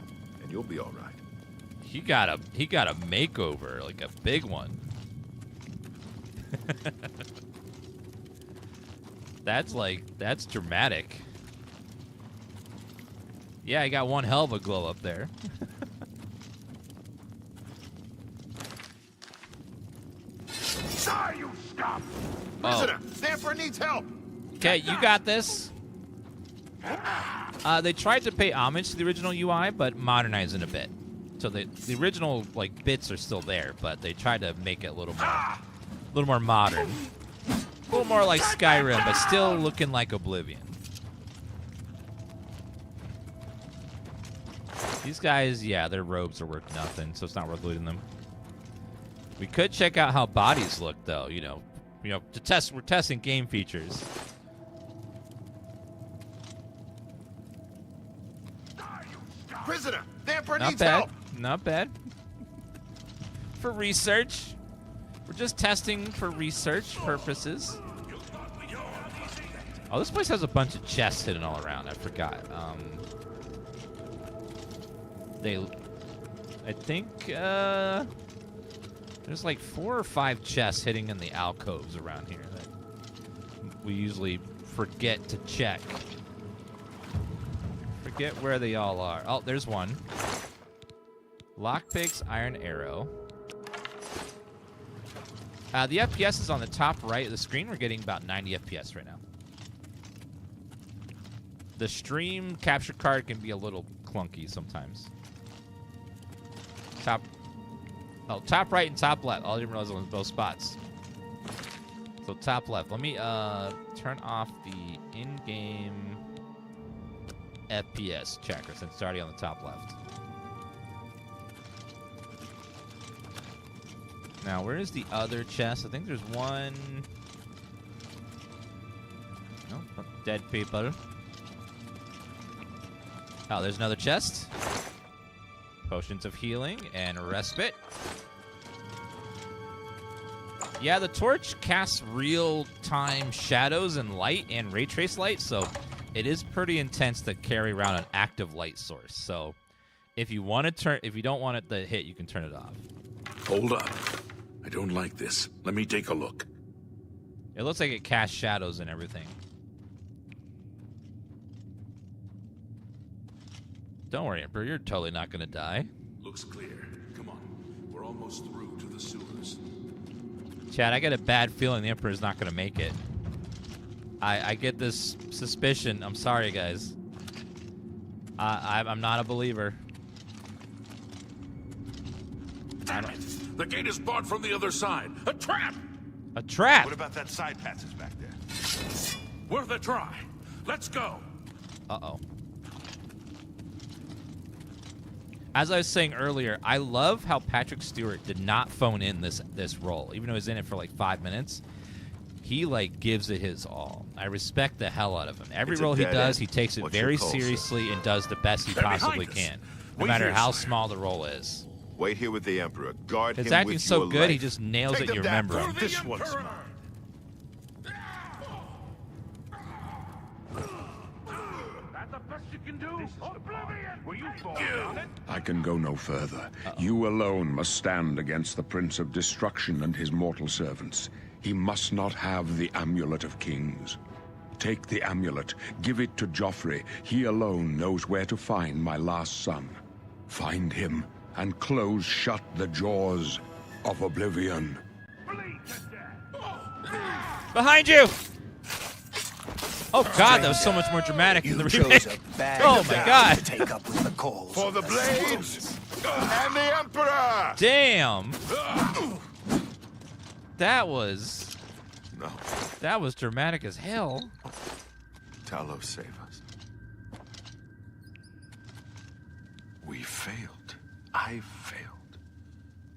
and you'll be all right. He got a makeover, like a big one. That's dramatic. Yeah, I got one hell of a glow up there. Sorry, you stop. Prisoner, the Emperor needs help. Okay, you got this. They tried to pay homage to the original UI, but modernize it a bit. So the original bits are still there, but they tried to make it a little more modern, a little more like Skyrim, but still looking like Oblivion. These guys, yeah, their robes are worth nothing, so it's not worth looting them. We could check out how bodies look, though. You know, to test. We're testing game features. Prisoner, the Emperor Not needs bad. help. Not bad. For research. We're just testing for research purposes. Oh, this place has a bunch of chests hidden all around. I forgot. I think there's like 4 or 5 chests hidden in the alcoves around here that we usually forget to check. Forget where they all are. Oh, there's one. Lockpicks, iron arrow. The FPS is on the top right of the screen. We're getting about 90 FPS right now. The stream capture card can be a little clunky sometimes. Top right and top left. I didn't realize it was both spots. So top left. Let me turn off the in-game FPS checker since it's already on the top left. Now, where is the other chest? I think there's one. No, dead people. Oh, there's another chest. Potions of healing and respite. Yeah, the torch casts real-time shadows and light and ray trace light, so it is pretty intense to carry around an active light source. So if you want to if you don't want it to hit, you can turn it off. Hold up. I don't like this. Let me take a look. It looks like it casts shadows and everything. Don't worry, Emperor. You're totally not going to die. Looks clear. Come on. We're almost through to the sewers. Chad, I get a bad feeling the Emperor's not going to make it. I get this suspicion. I'm sorry, guys. I'm not a believer. Damn it! The gate is barred from the other side. A trap! A trap? What about that side passage back there? Worth a try. Let's go. Uh-oh. As I was saying earlier, I love how Patrick Stewart did not phone in this role. Even though he was in it for like 5 minutes, he like gives it his all. I respect the hell out of him. Every role he does, he takes it very seriously and does the best he possibly can, no matter how small the role is. Wait here with the Emperor. Guard him with your His acting's so good, life. he just nails it. You remember him. This one's mine. That's the best you can do. Oblivion! Will you fall on it? I can go no further. You alone must stand against the Prince of Destruction and his mortal servants. He must not have the Amulet of Kings. Take the amulet, give it to Joffrey. He alone knows where to find my last son. Find him and close shut the jaws of Oblivion. Behind you! Oh god, that was so much more dramatic than the remake. Oh my god. Take up with the calls. For the blades and the Emperor! Damn. That was dramatic as hell. Talos, save us. We failed. I failed.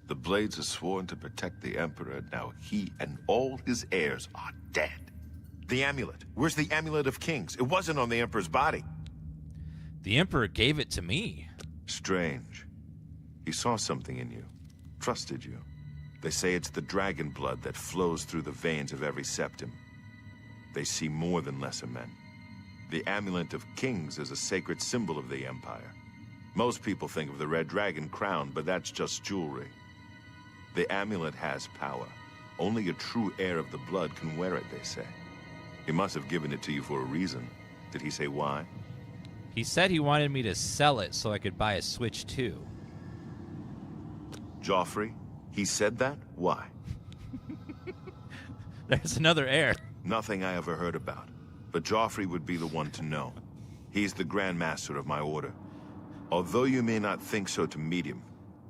The Blades are sworn to protect the Emperor. Now he and all his heirs are dead. The amulet. Where's the Amulet of Kings? It wasn't on the Emperor's body. The Emperor gave it to me. Strange. He saw something in you. Trusted you. They say it's the dragon blood that flows through the veins of every septim. They see more than lesser men. The Amulet of Kings is a sacred symbol of the Empire. Most people think of the red dragon crown, but that's just jewelry. The amulet has power. Only a true heir of the blood can wear it, they say. He must have given it to you for a reason. Did he say why? He said he wanted me to sell it so I could buy a Switch 2. Joffrey? He said that? Why? There's another heir. Nothing I ever heard about. But Joffrey would be the one to know. He's the Grand Master of my order. Although you may not think so to meet him,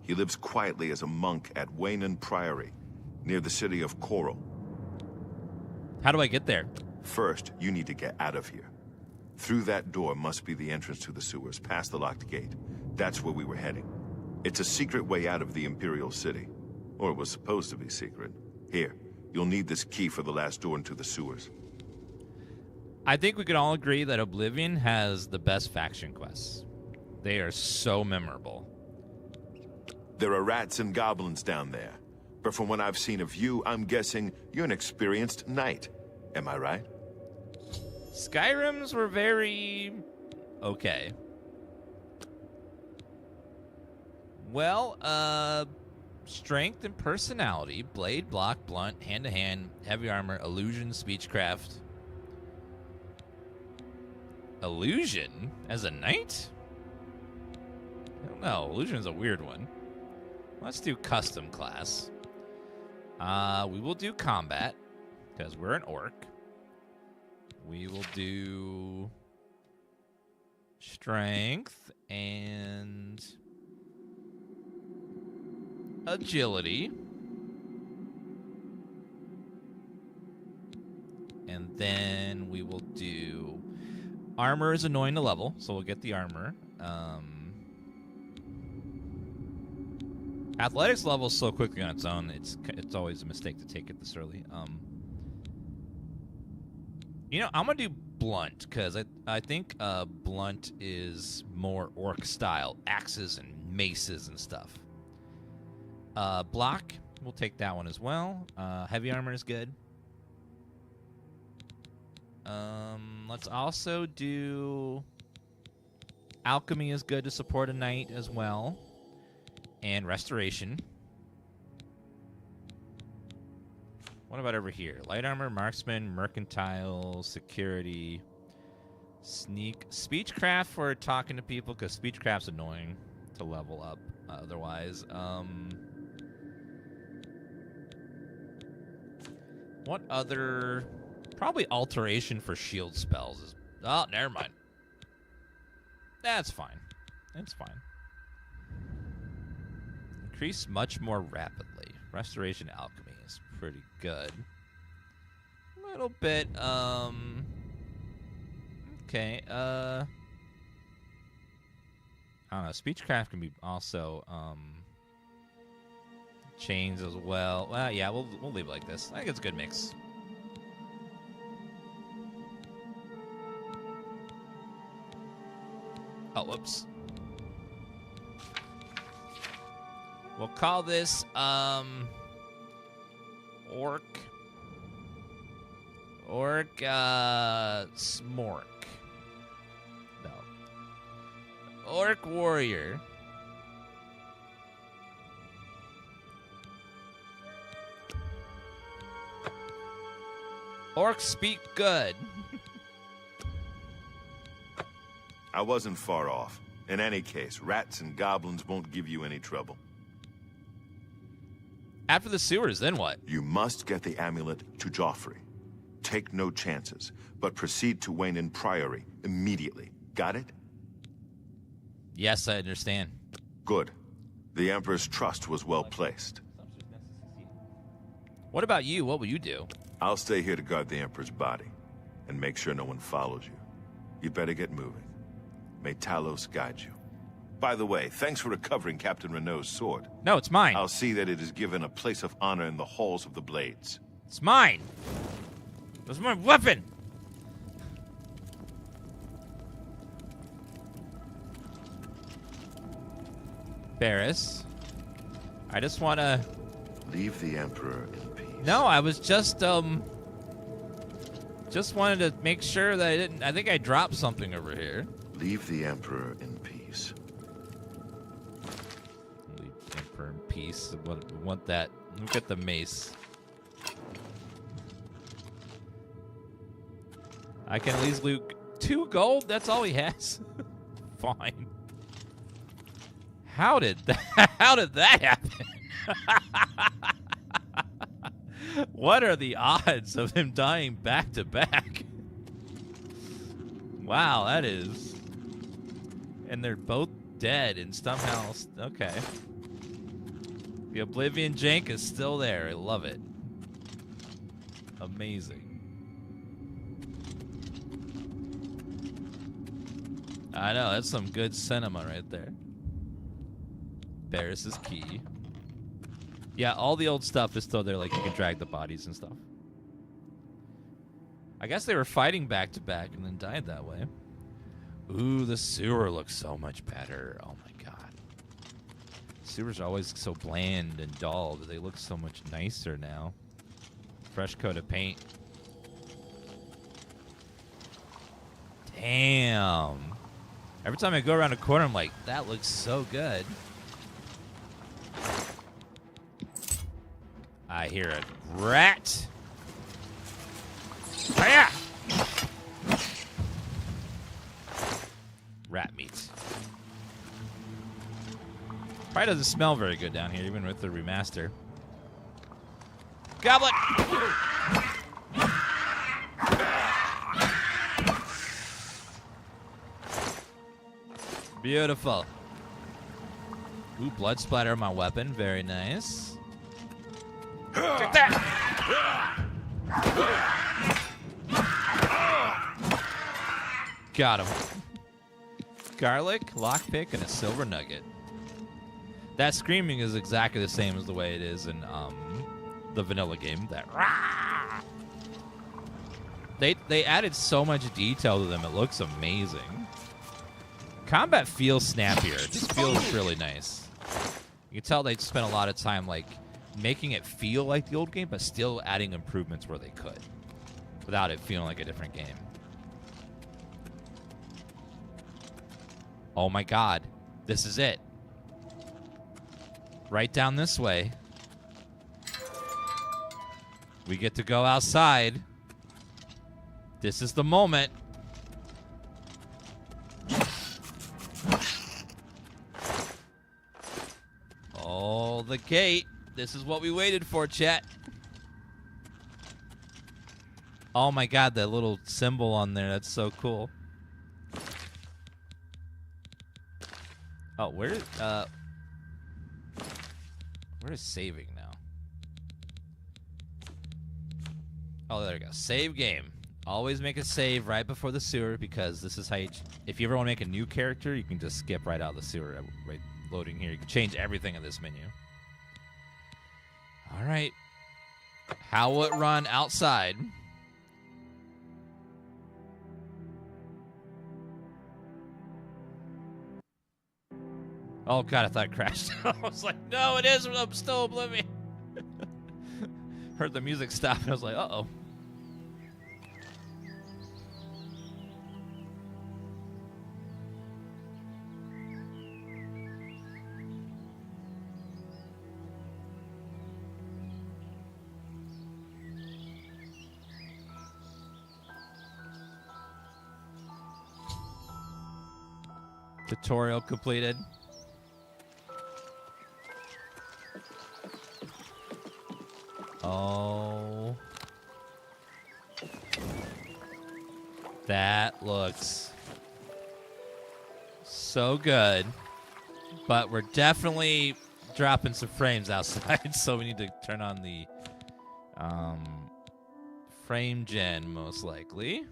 he lives quietly as a monk at Waynon Priory, near the city of Coral. How do I get there? First, you need to get out of here. Through that door must be the entrance to the sewers, past the locked gate. That's where we were heading. It's a secret way out of the Imperial City. Or it was supposed to be secret. Here, you'll need this key for the last door into the sewers. I think we can all agree that Oblivion has the best faction quests. They are so memorable. There are rats and goblins down there. But from what I've seen of you, I'm guessing you're an experienced knight. Am I right? Skyrim's were very... okay. Well, strength and personality, blade, block, blunt, hand-to-hand, heavy armor, illusion, speechcraft. Illusion? As a knight? I don't know. Illusion is a weird one. Let's do custom class. We will do combat, because we're an orc. We will do strength and agility. And then we will do Armor is annoying to level, so we'll get the armor. Athletics levels so quickly on its own. It's always a mistake to take it this early. You know, I'm gonna do blunt because I think blunt is more orc style, axes and maces and stuff. Block, we'll take that one as well. Heavy armor is good. Let's also do alchemy is good to support a knight as well. And restoration. What about over here? Light armor, marksman, mercantile, security, sneak, speechcraft for talking to people because speechcraft's annoying to level up otherwise. What other? Probably alteration for shield spells. Oh, never mind. That's fine. It's fine. Increase much more rapidly. Restoration alchemy is pretty good. A little bit, okay, I don't know, speechcraft can be also, chains as well. Well, yeah, we'll leave it like this. I think it's a good mix. Oh, whoops. We'll call this, Orc, Smork. No. Orc Warrior. Orcs speak good. I wasn't far off. In any case, rats and goblins won't give you any trouble. After the sewers, then what? You must get the amulet to Joffrey. Take no chances, but proceed to Wayne Priory immediately. Got it? Yes, I understand. Good. The Emperor's trust was well placed. What about you? What will you do? I'll stay here to guard the Emperor's body and make sure no one follows you. You better get moving. May Talos guide you. By the way, thanks for recovering Captain Renault's sword. No, it's mine. I'll see that it is given a place of honor in the halls of the Blades. It's mine. That's my weapon. Barris, I just want to... Leave the Emperor in peace. No, I was just wanted to make sure that I didn't... I think I dropped something over here. Leave the Emperor in peace. Leave the Emperor in peace. Want that. Look at the mace. I can at least loot 2 gold? That's all he has? Fine. How did that happen? What are the odds of him dying back to back? Wow, that is. And they're both dead and somehow... Okay. The Oblivion jank is still there. I love it. Amazing. I know, that's some good cinema right there. Barris is key. Yeah, all the old stuff is still there, like you can drag the bodies and stuff. I guess they were fighting back to back and then died that way. Ooh, the sewer looks so much better. Oh my god. Sewers are always so bland and dull, but they look so much nicer now. Fresh coat of paint. Damn. Every time I go around a corner, I'm like, that looks so good. I hear a rat. Hiya! Rat meat. Probably doesn't smell very good down here, even with the remaster. Goblet! Beautiful. Ooh, blood splatter on my weapon. Very nice. Take that! Got him. Garlic, lockpick, and a silver nugget. That screaming is exactly the same as the way it is in the vanilla game. That rah! They added so much detail to them. It looks amazing. Combat feels snappier. It just feels really nice. You can tell they spent a lot of time like making it feel like the old game, but still adding improvements where they could, without it feeling like a different game. Oh my God, this is it. Right down this way. We get to go outside. This is the moment. Oh, the gate. This is what we waited for, chat. Oh my God, that little symbol on there. That's so cool. Oh, where is saving now? Oh, there we go. Save game. Always make a save right before the sewer, because this is how you... If you ever want to make a new character, you can just skip right out of the sewer. Right, loading here. You can change everything in this menu. All right. How will it run outside? Oh, God, I thought it crashed. I was like, no, it is. I'm still Oblivion. Heard the music stop, and I was like, uh-oh. Tutorial completed. Oh. That looks so good. But we're definitely dropping some frames outside, so we need to turn on the frame gen, most likely.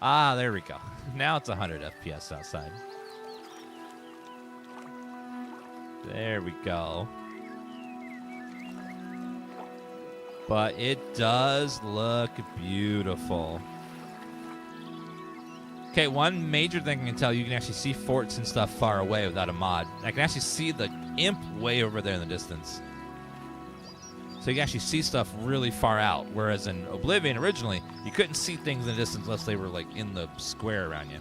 Ah, there we go. Now it's 100 FPS outside. There we go. But it does look beautiful. Okay, one major thing I can tell you can actually see forts and stuff far away without a mod. I can actually see the imp way over there in the distance. So you can actually see stuff really far out. Whereas in Oblivion originally, you couldn't see things in the distance unless they were like in the square around you.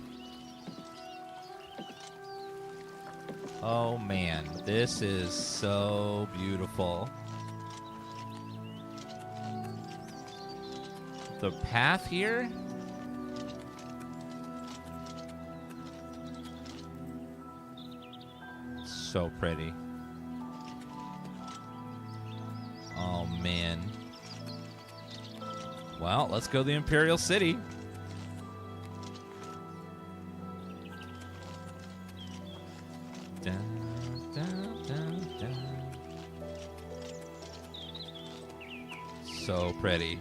Oh man, this is so beautiful. The path here. So pretty. Oh, man. Well, let's go to the Imperial City. Dun, dun, dun, dun. So pretty.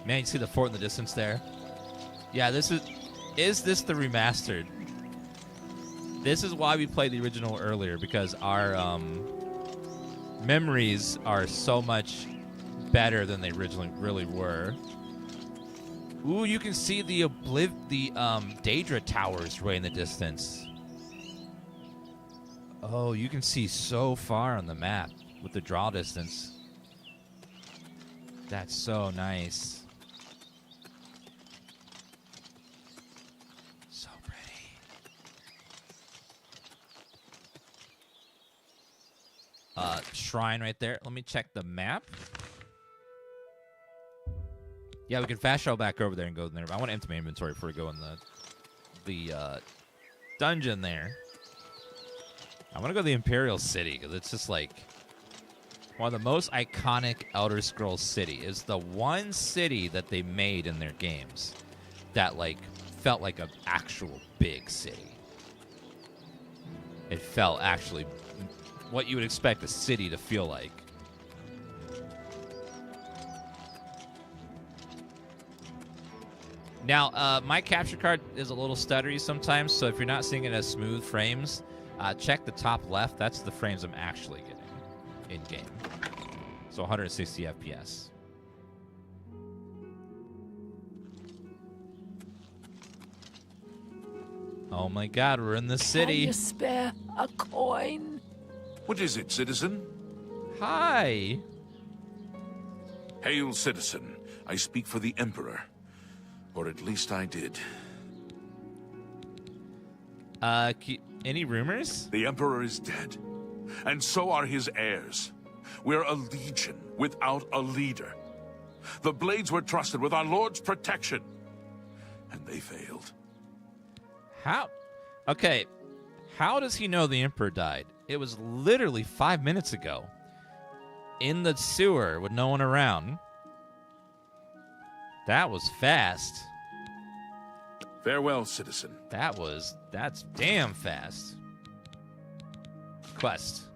Man, you see the fort in the distance there? Yeah, this is this the remastered? This is why we played the original earlier, because our memories are so much better than they originally really were. Ooh, you can see the Daedra towers way in the distance. Oh, you can see so far on the map with the draw distance. That's so nice. So pretty. Shrine right there. Let me check the map. Yeah, we can fast travel back over there and go there. I want to empty my inventory before we go in the dungeon there. I want to go to the Imperial City because it's just like one of the most iconic Elder Scrolls city. It's the one city that they made in their games that like felt like an actual big city. It felt actually what you would expect a city to feel like. Now, my capture card is a little stuttery sometimes, so if you're not seeing it as smooth frames, check the top left. That's the frames I'm actually getting in-game. So 160 FPS. Oh my god, we're in the city. Can you spare a coin? What is it, citizen? Hi. Hail, citizen. I speak for the Emperor. Or at least I did. Any rumors? The Emperor is dead. And so are his heirs. We're a legion without a leader. The Blades were trusted with our Lord's protection. And they failed. How? Okay. How does he know the Emperor died? It was literally 5 minutes ago. In the sewer with no one around. That was fast. Farewell, citizen. That's damn fast. Quest.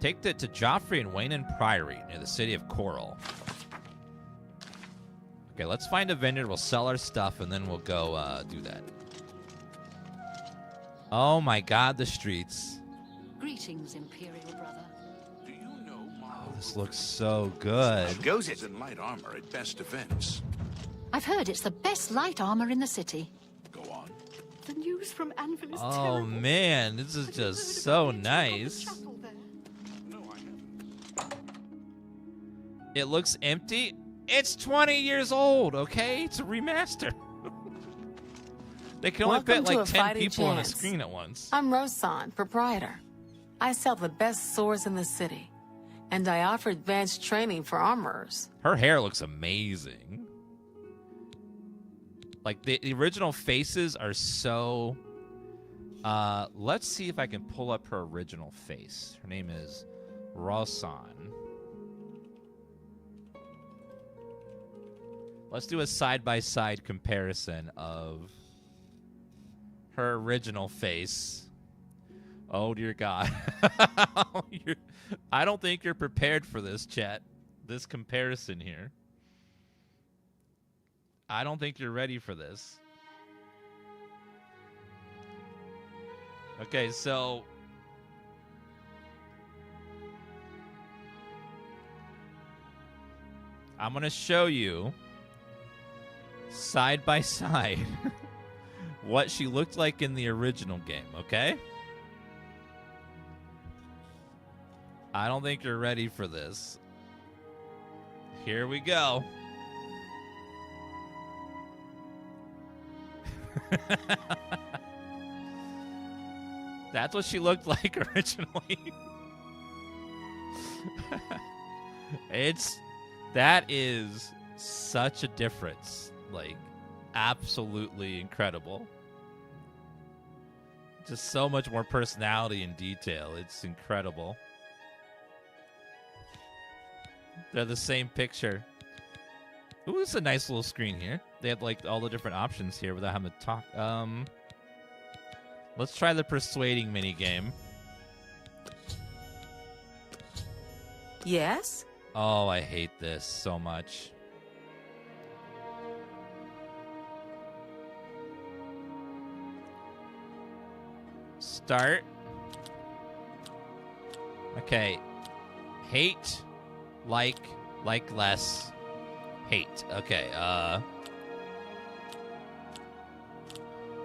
Take it to Joffrey and Wayne Priory near the city of Coral. Okay, let's find a vendor. We'll sell our stuff and then we'll go do that. Oh my god, the streets. Greetings, Imperial brother. This looks so good. Goes it in light armor at best events. I've heard it's the best light armor in the city. Go on. The news from Anvil is Oh terrible. man, this is just so nice. It looks empty. It's 20 years old, okay? It's a remaster. They can only fit like 10 people on a screen at once. I'm Rosan, proprietor. I sell the best swords in the city, and I offer advanced training for armorers. Her hair looks amazing. Like, the original faces are so... let's see if I can pull up her original face. Her name is Rosan. Let's do a side-by-side comparison of her original face. Oh, dear God. I don't think you're prepared for this, chat. This comparison here. I don't think you're ready for this. Okay, so... I'm going to show you side by side what she looked like in the original game, okay? I don't think you're ready for this. Here we go. That's what she looked like originally. That is such a difference. Like, absolutely incredible. Just so much more personality and detail. It's incredible. They're the same picture. Ooh, this is a nice little screen here. They have like all the different options here without having to talk. Let's try the persuading mini game. Yes? Oh, I hate this so much. Start. Okay. Hate, like less. Hate. Okay,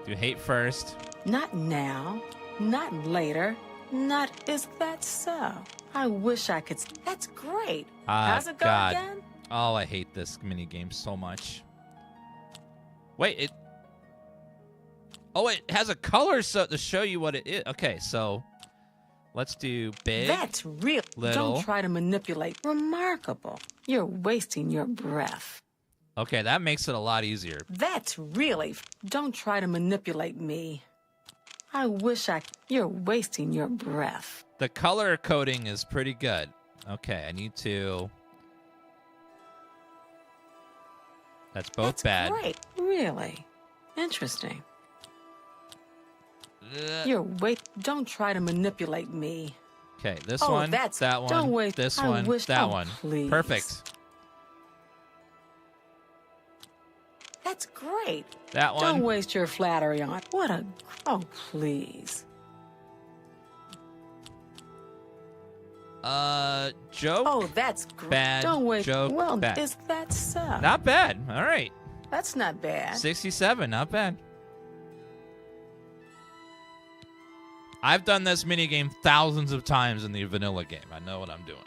do hate first. Not now. Not later. Not, is that so? I wish I could. That's great. How's it go God. again? Oh, I hate this mini game so much. Wait, it... Oh, it has a color to show you what it is. Okay, so let's do big. That's real. Little. Don't try to manipulate. Remarkable. You're wasting your breath. Okay, that makes it a lot easier. That's really. Don't try to manipulate me. I wish I. You're wasting your breath. The color coding is pretty good. Okay, I need to... That's both bad. Great. Really. Interesting. You're wait. Don't try to manipulate me. Okay, this Oh, one, that's- that one, don't wait. this I one, wish- that oh, one. please. Perfect. That's great. That one. Don't waste your flattery on. What a. Oh, please. Joke. Oh, that's great. Bad. Don't waste. Joke. Well, bad. is that so? Not bad. All right. That's not bad. 67. Not bad. I've done this minigame thousands of times in the vanilla game. I know what I'm doing.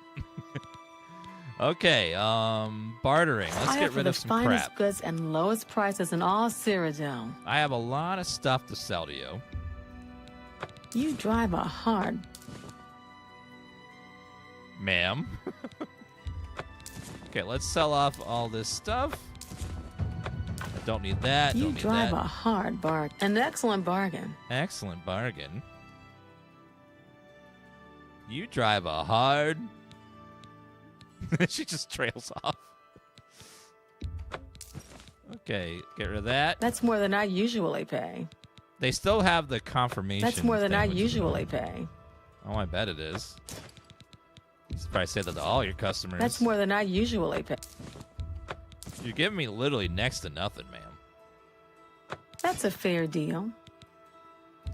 Okay, bartering. Let's I get offer rid the of some finest crap. goods and lowest prices in all Cyrodiil. I have a lot of stuff to sell to you. You drive a hard. Ma'am. Okay, let's sell off all this stuff. I don't need that. You Don't need drive that. a hard bargain. An excellent bargain. Excellent bargain. You drive a hard. She just trails off. Okay, get rid of that. That's more than I usually pay. They still have the confirmation. That's more than thing, I which is usually really- pay. Oh, I bet it is. You should probably say that to all your customers. That's more than I usually pay. You're giving me literally next to nothing, ma'am. That's a fair deal.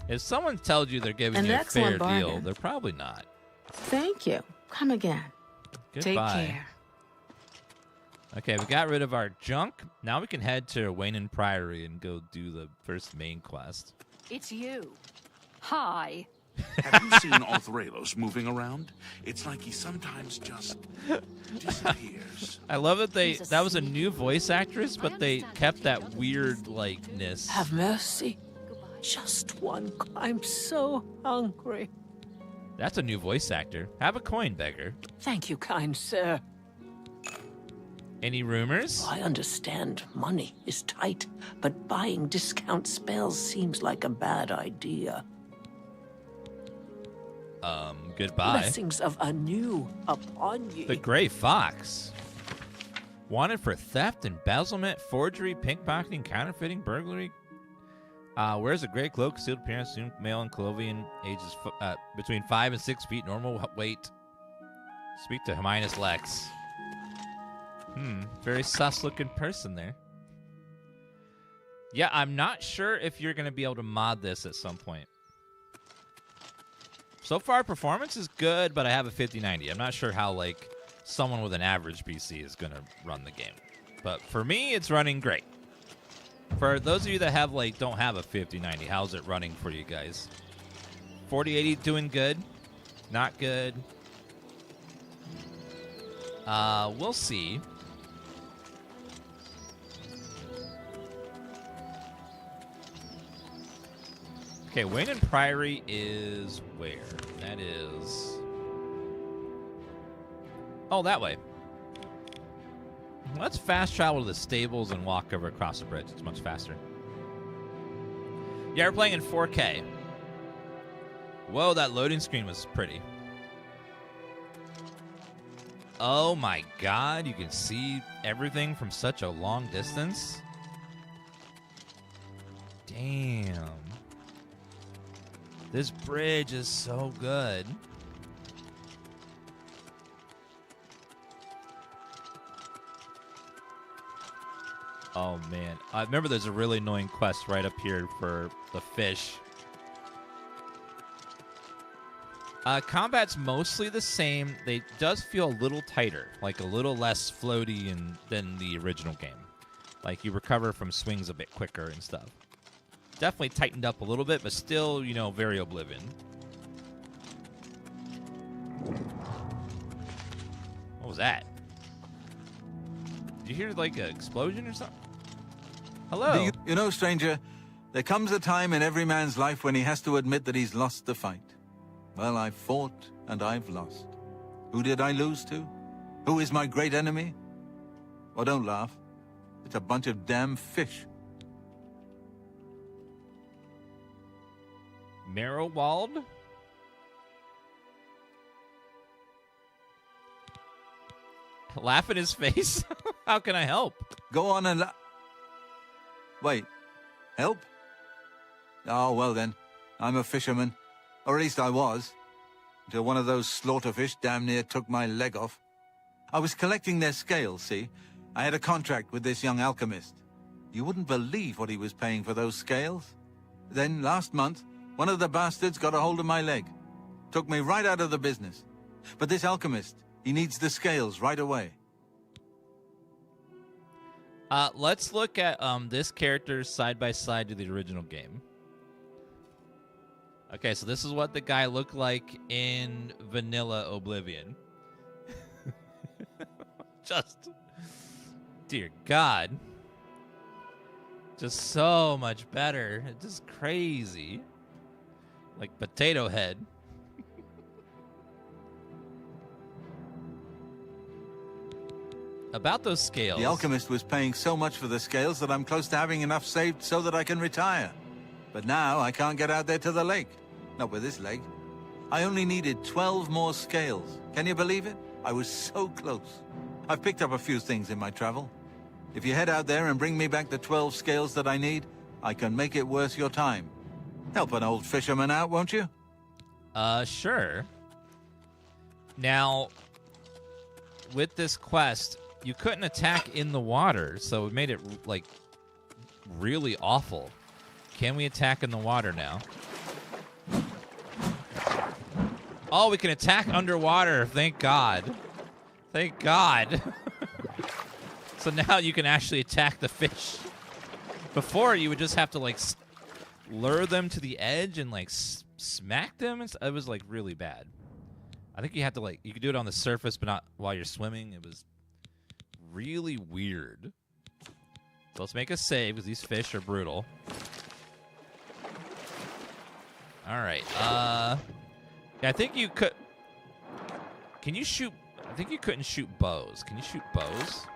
If someone tells you they're giving An you a fair excellent deal, bargain. they're probably not. Thank you. Come again. Take Goodbye. care. Okay, we got rid of our junk. Now we can head to Wayne Priory and go do the first main quest. It's you. Hi. Have you seen Althrelos moving around? It's like he sometimes just disappears. I love that that was a new voice actress, but they kept that weird likeness. Have mercy. Just one. I'm so hungry. That's a new voice actor. Have a coin, beggar. Thank you, kind sir. Any rumors? I understand money is tight, but buying discount spells seems like a bad idea. Goodbye. Blessings of Anu upon you. The Gray Fox. Wanted for theft, embezzlement, forgery, pickpocketing, counterfeiting, burglary. Wears a gray cloak, concealed appearance, assumed male and Clovian, ages between 5 and 6 feet, normal weight. Speak to Herminus Lex. Very sus-looking person there. Yeah, I'm not sure if you're going to be able to mod this at some point. So far, performance is good, but I have a 5090. I'm not sure how, like, someone with an average PC is going to run the game. But for me, it's running great. For those of you that have, like, don't have a 5090, how's it running for you guys? 4080 doing good? Not good? We'll see. Okay, Wayne and Priory is where? That is... Oh, that way. Let's fast travel to the stables and walk over across the bridge. It's much faster. Yeah, we're playing in 4K. Whoa, that loading screen was pretty. Oh my god, you can see everything from such a long distance. Damn. This bridge is so good. Oh man, I remember there's a really annoying quest right up here for the fish. Combat's mostly the same. They does feel a little tighter, like a little less floaty than the original game. Like you recover from swings a bit quicker and stuff. Definitely tightened up a little bit, but still, you know, very Oblivion. What was that? Did you hear like an explosion or something? Hello. You know, stranger, there comes a time in every man's life when he has to admit that he's lost the fight. Well, I've fought and I've lost. Who did I lose to? Who is my great enemy? Well, don't laugh. It's a bunch of damn fish. Marrowwald? Laugh in his face? How can I help? Go on and Wait. Help? Oh, well then. I'm a fisherman. Or at least I was. Until one of those slaughterfish damn near took my leg off. I was collecting their scales, see? I had a contract with this young alchemist. You wouldn't believe what he was paying for those scales. Then, last month, one of the bastards got a hold of my leg. Took me right out of the business. But this alchemist, he needs the scales right away. Let's look at this character side by side to the original game. Okay, so this is what the guy looked like in vanilla Oblivion. Just, dear God. Just so much better. It's just crazy. Like Potato Head. About those scales. The alchemist was paying so much for the scales that I'm close to having enough saved so that I can retire. But now I can't get out there to the lake. Not with this leg. I only needed 12 more scales. Can you believe it? I was so close. I've picked up a few things in my travel. If you head out there and bring me back the 12 scales that I need, I can make it worth your time. Help an old fisherman out, won't you? Sure. Now, with this quest, you couldn't attack in the water, so it made it, like, really awful. Can we attack in the water now? Oh, we can attack underwater. Thank God. Thank God. So now you can actually attack the fish. Before, you would just have to, like, lure them to the edge and, like, smack them. It was, like, really bad. I think you have to, like, you could do it on the surface, but not while you're swimming. It was really weird. So let's make a save, because these fish are brutal. All right. Yeah, I think you could... Can you shoot... I think you couldn't shoot bows. Can you shoot bows?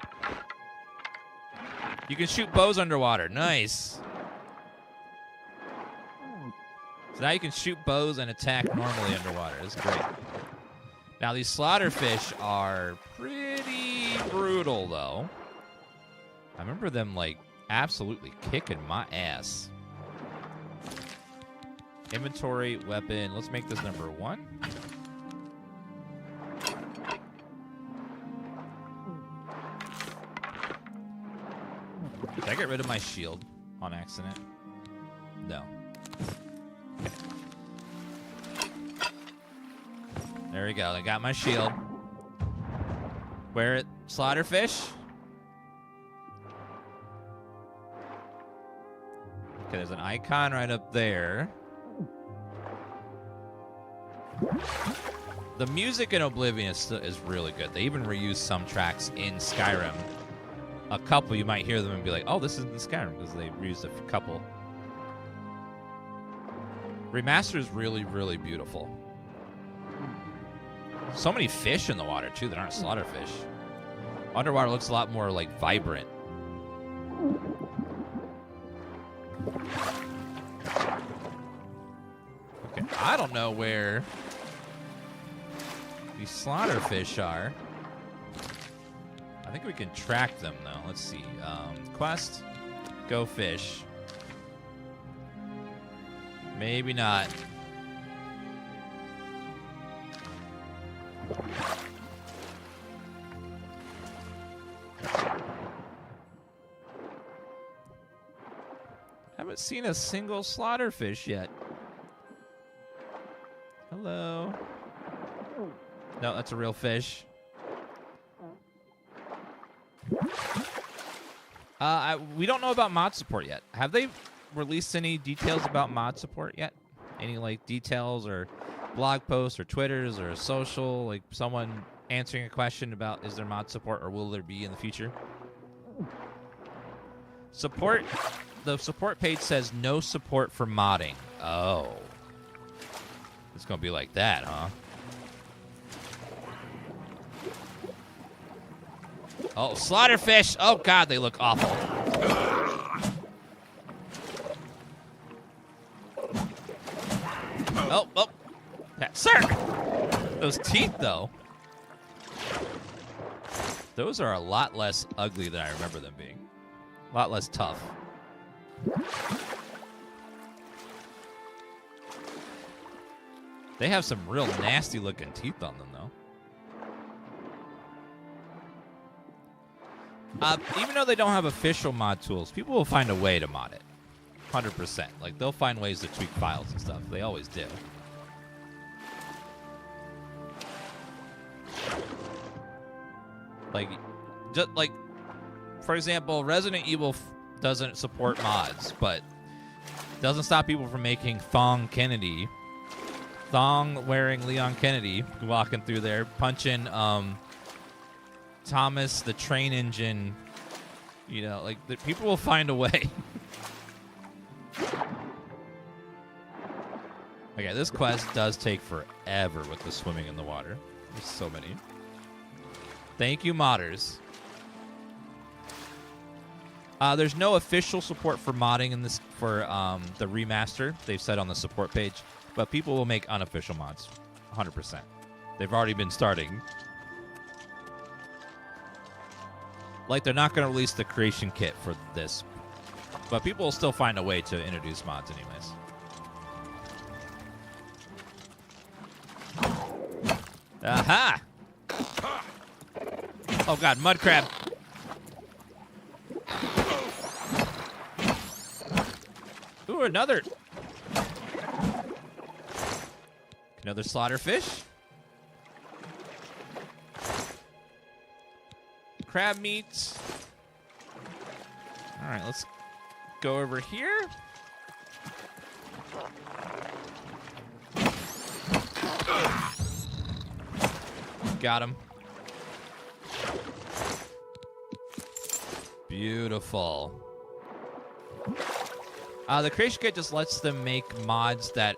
You can shoot bows underwater. Nice. So now you can shoot bows and attack normally underwater. That's great. Now, these slaughterfish are pretty brutal, though. I remember them, like, absolutely kicking my ass. Inventory, weapon. Let's make this number 1. Did I get rid of my shield on accident? No. There we go. I got my shield. Where it? Slaughterfish? Okay, there's an icon right up there. The music in Oblivion is really good. They even reused some tracks in Skyrim. A couple, you might hear them and be like, oh, this is in Skyrim, because they reused a couple. Remastered is really, really beautiful. So many fish in the water, too, that aren't slaughterfish. Underwater looks a lot more, like, vibrant. Okay, I don't know where these slaughterfish are. I think we can track them, though. Let's see. Quest. Go fish. Maybe not. Haven't seen a single slaughterfish yet. Hello. No, that's a real fish. We don't know about mod support yet. Have they released any details about mod support yet? Any, like, details or blog posts or Twitters or social, like someone answering a question about is there mod support or will there be in the future? Support, the support page says no support for modding. Oh. It's gonna be like that, huh? Oh, slaughterfish! Oh God, they look awful. Oh, oh. Sir! Those teeth, though. Those are a lot less ugly than I remember them being. A lot less tough. They have some real nasty looking teeth on them, though. Even though they don't have official mod tools, people will find a way to mod it. 100%. Like, they'll find ways to tweak files and stuff. They always do. Like, just like, for example, Resident Evil doesn't support mods, but doesn't stop people from making thong-wearing Leon Kennedy walking through there, punching Thomas the train engine. You know, like, people will find a way. Okay, this quest does take forever with the swimming in the water. There's so many. Thank you, modders. There's no official support for modding in this for the remaster. They've said on the support page, but people will make unofficial mods, 100%. They've already been starting. Like, they're not going to release the creation kit for this, but people will still find a way to introduce mods anyways. Aha! Oh god, mud crab. Ooh, another slaughterfish. Crab meat. All right, let's go over here. Got him. Beautiful. The creation kit just lets them make mods that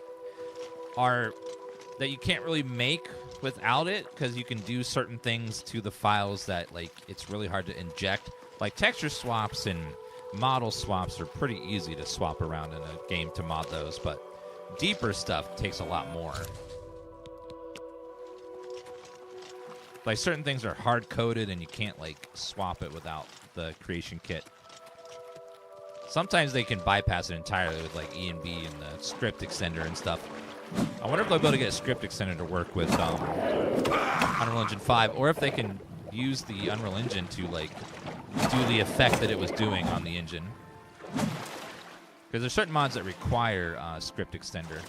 you can't really make without it, because you can do certain things to the files that, like, it's really hard to inject. Like, texture swaps and model swaps are pretty easy to swap around in a game to mod those, but deeper stuff takes a lot more. Like, certain things are hard-coded and you can't, like, swap it without the creation kit. Sometimes they can bypass it entirely with, like, E and B and the script extender and stuff. I wonder if they'll be able to get a script extender to work with Unreal Engine 5, or if they can use the Unreal Engine to, like, do the effect that it was doing on the engine. Because there's certain mods that require script extender.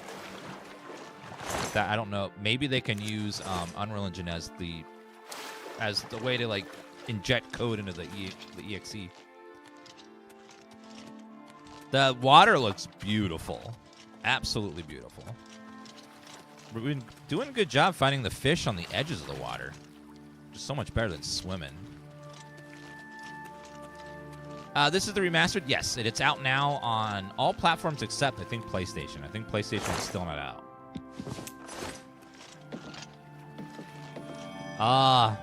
That I don't know. Maybe they can use Unreal Engine as the way to, like, inject code into the exe. The water looks beautiful. Absolutely beautiful. We've been doing a good job finding the fish on the edges of the water. Just so much better than swimming. This is the remastered? Yes, it's out now on all platforms except, I think, PlayStation. I think PlayStation is still not out. Ah.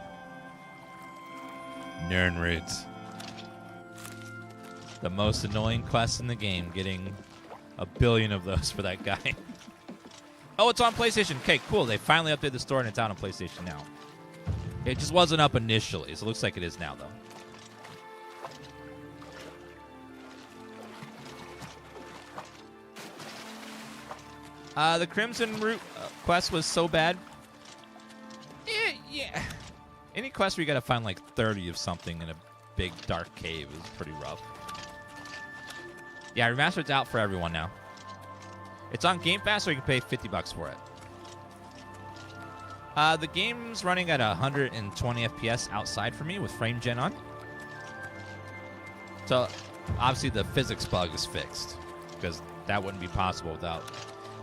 Nern roots. The most annoying quest in the game, getting 1 billion of those for that guy. Oh, it's on PlayStation. Okay, cool. They finally updated the store and it's out on PlayStation now. It just wasn't up initially, so it looks like it is now, though. The Crimson Root quest was so bad. Yeah. Any quest where you gotta find like 30 of something in a big dark cave is pretty rough. Yeah, Remastered's out for everyone now. It's on Game Pass, so you can pay $50 for it. The game's running at 120 FPS outside for me with frame gen on. So, obviously the physics bug is fixed, because that wouldn't be possible without...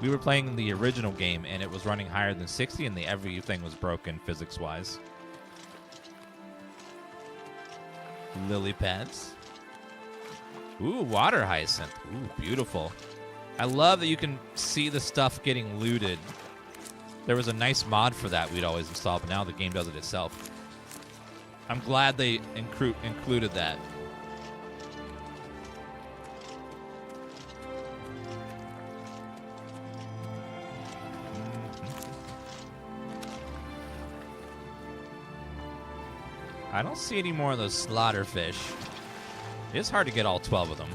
We were playing the original game, and it was running higher than 60, and everything was broken physics-wise. Lily pads. Ooh, water hyacinth. Ooh, beautiful. I love that you can see the stuff getting looted. There was a nice mod for that we'd always install, but now the game does it itself. I'm glad they included that. I don't see any more of those slaughterfish. It's hard to get all 12 of them.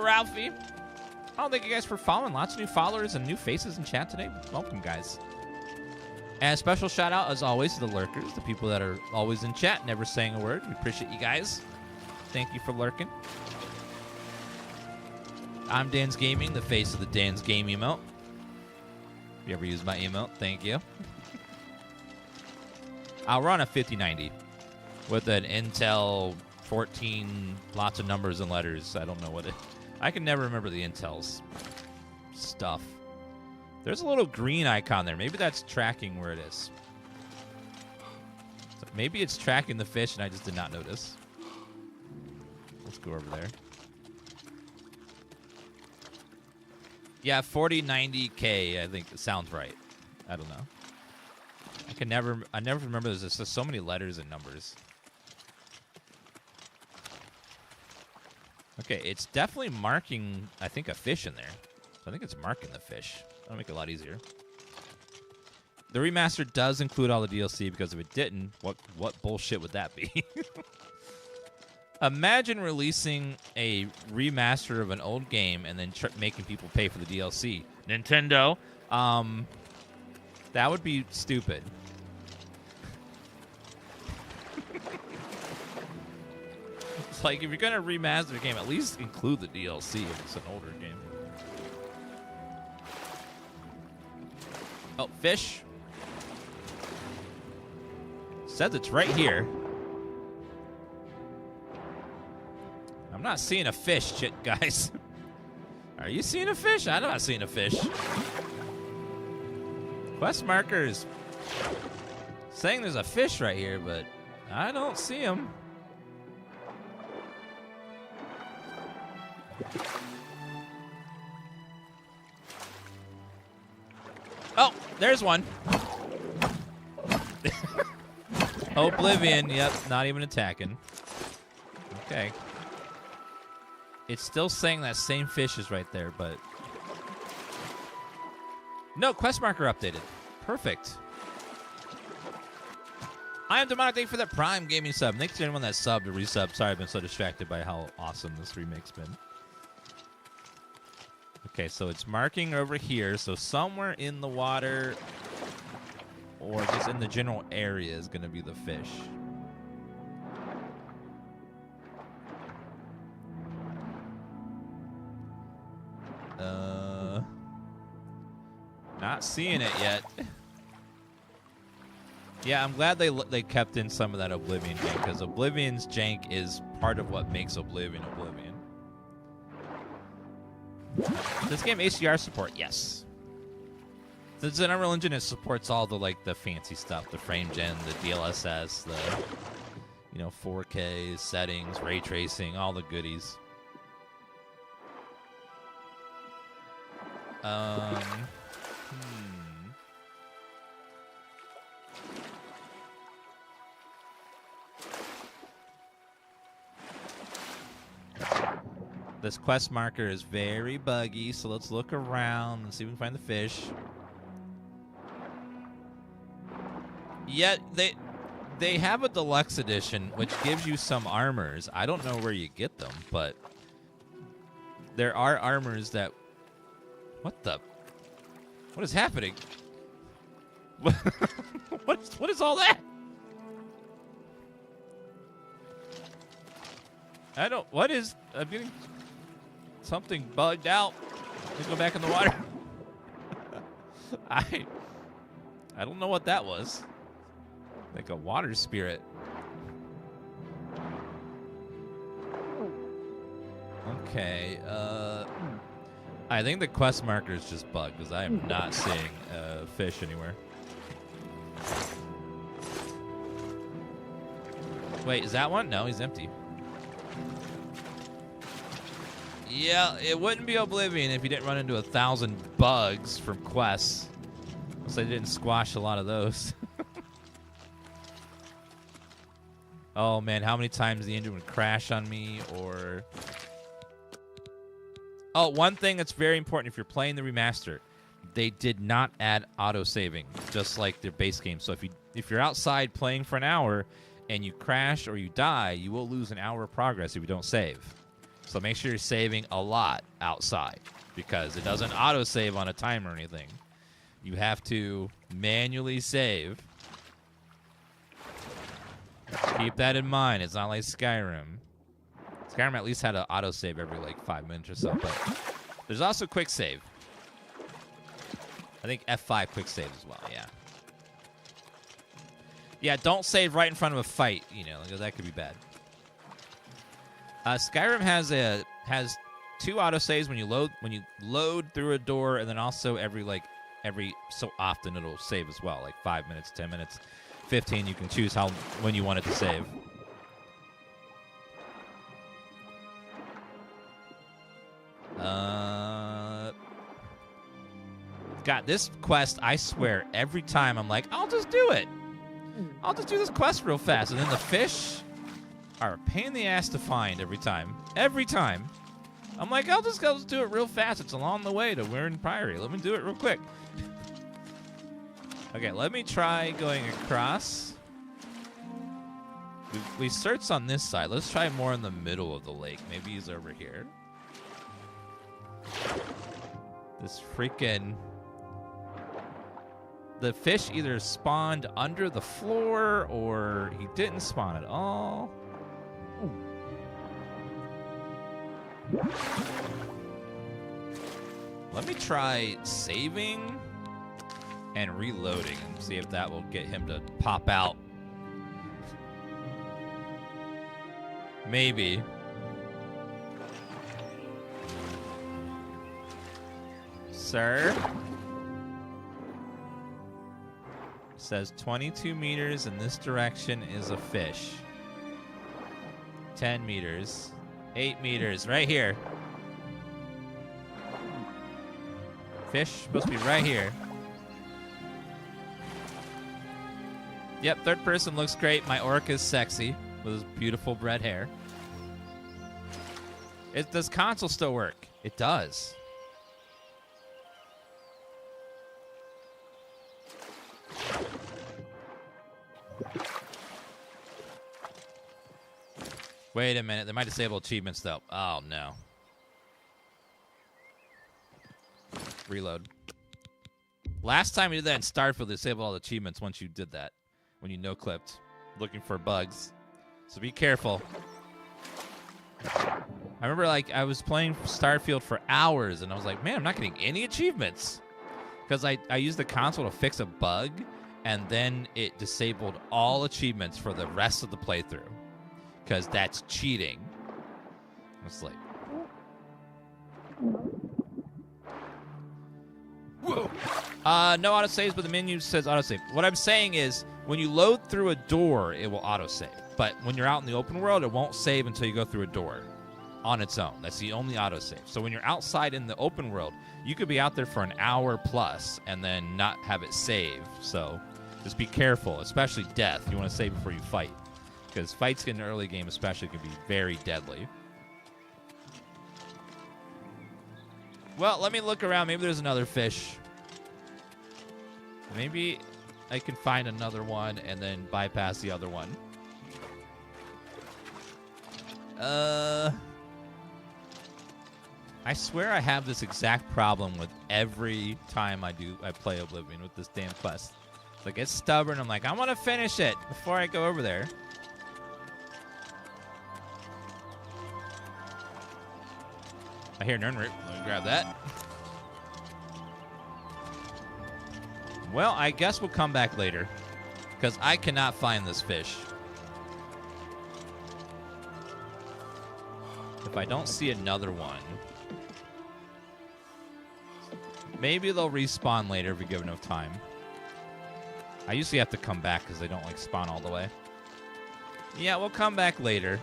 Ralphie. Oh, thank you guys for following. Lots of new followers and new faces in chat today. Welcome, guys. And a special shout out, as always, to the lurkers, the people that are always in chat, never saying a word. We appreciate you guys. Thank you for lurking. I'm DansGaming, the face of the DansGame emote. If you ever use my emote, thank you. I'll run a 5090 with an Intel 14, lots of numbers and letters. I don't know what it... I can never remember the Intel's stuff. There's a little green icon there. Maybe that's tracking where it is. So maybe it's tracking the fish and I just did not notice. Let's go over there. Yeah, 4090K, I think it sounds right. I don't know. I never remember there's just so many letters and numbers. Okay, it's definitely marking, I think, a fish in there. I think it's marking the fish. That'll make it a lot easier. The remaster does include all the DLC, because if it didn't, what bullshit would that be? Imagine releasing a remaster of an old game and then making people pay for the DLC. Nintendo. That would be stupid. It's like, if you're going to remaster a game, at least include the DLC if it's an older game. Oh, fish. Says it's right here. I'm not seeing a fish, guys. Are you seeing a fish? I'm not seeing a fish. Quest markers saying there's a fish right here, but I don't see him. Oh, there's one. Oblivion, yep, not even attacking. Okay. It's still saying that same fish is right there, but... No, quest marker updated. Perfect. I am Demonic. Thank you for that Prime Gaming sub. Thanks to anyone that subbed or resubbed. Sorry, I've been so distracted by how awesome this remake's been. Okay, so it's marking over here. So somewhere in the water or just in the general area is going to be the fish. Not seeing it yet. Yeah, I'm glad they kept in some of that Oblivion jank, because Oblivion's jank is part of what makes Oblivion Oblivion. This game HDR support, yes. It's an Unreal Engine. It supports all the fancy stuff, the frame gen, the DLSS, the 4K settings, ray tracing, all the goodies. This quest marker is very buggy, so let's look around and see if we can find the fish. Yet they have a deluxe edition which gives you some armors. I don't know where you get them, but there are armors that... What is happening? What is all that? I'm getting something bugged out. Let's go back in the water. I don't know what that was. Like a water spirit. Okay, I think the quest marker is just bugged, because I am not seeing fish anywhere. Wait, is that one? No, he's empty. Yeah, it wouldn't be Oblivion if you didn't run into 1,000 bugs from quests. Unless they didn't squash a lot of those. Oh man, how many times the engine would crash on me, or... Oh, one thing that's very important if you're playing the remaster, they did not add auto-saving, just like their base game. So if you're outside playing for an hour and you crash or you die, you will lose an hour of progress if you don't save. So make sure you're saving a lot outside because it doesn't auto-save on a timer or anything. You have to manually save. Keep that in mind. It's not like Skyrim. Skyrim at least had an autosave every like 5 minutes or so, but there's also quick save. I think F5 quick save as well, yeah. Yeah, don't save right in front of a fight, you know, because that could be bad. Skyrim has 2 autosaves when you load through a door, and then also every so often it'll save as well, like 5 minutes, 10 minutes, 15. You can choose when you want it to save. God, this quest, I swear, every time I'm like, I'll just do it. I'll just do this quest real fast. And then the fish are a pain in the ass to find every time. Every time. I'm like, I'll just do it real fast. It's along the way to Weird Priory. Let me do it real quick. Okay, let me try going across. We searched on this side. Let's try more in the middle of the lake. Maybe he's over here. This freaking... The fish either spawned under the floor or he didn't spawn at all. Let me try saving and reloading and see if that will get him to pop out. Maybe. Sir? Says 22 meters in this direction is a fish. 10 meters. 8 meters. Right here. Fish supposed to be right here. Yep, third person looks great. My orc is sexy with his beautiful red hair. Does console still work? It does. Wait a minute. They might disable achievements, though. Oh, no. Reload. Last time we did that in Starfield, they disabled all the achievements once you did that. When you no-clipped. Looking for bugs. So be careful. I remember, like, I was playing Starfield for hours, and I was like, man, I'm not getting any achievements. Because I used the console to fix a bug, and then it disabled all achievements for the rest of the playthrough. Because that's cheating. It's like... Whoa. No autosaves, but the menu says autosave. What I'm saying is, when you load through a door, it will autosave. But when you're out in the open world, it won't save until you go through a door on its own. That's the only autosave. So when you're outside in the open world, you could be out there for an hour plus and then not have it save. So just be careful, especially death. You want to save before you fight. Because fights in the early game especially can be very deadly. Well, let me look around. Maybe there's another fish. Maybe I can find another one and then bypass the other one. I swear I have this exact problem with every time I play Oblivion with this damn quest. It's like, it's stubborn. I'm like, I want to finish it before I go over there. I hear Nernroot. Let me grab that. Well, I guess we'll come back later. Because I cannot find this fish. If I don't see another one. Maybe they'll respawn later if we give enough time. I usually have to come back because they don't like spawn all the way. Yeah, we'll come back later.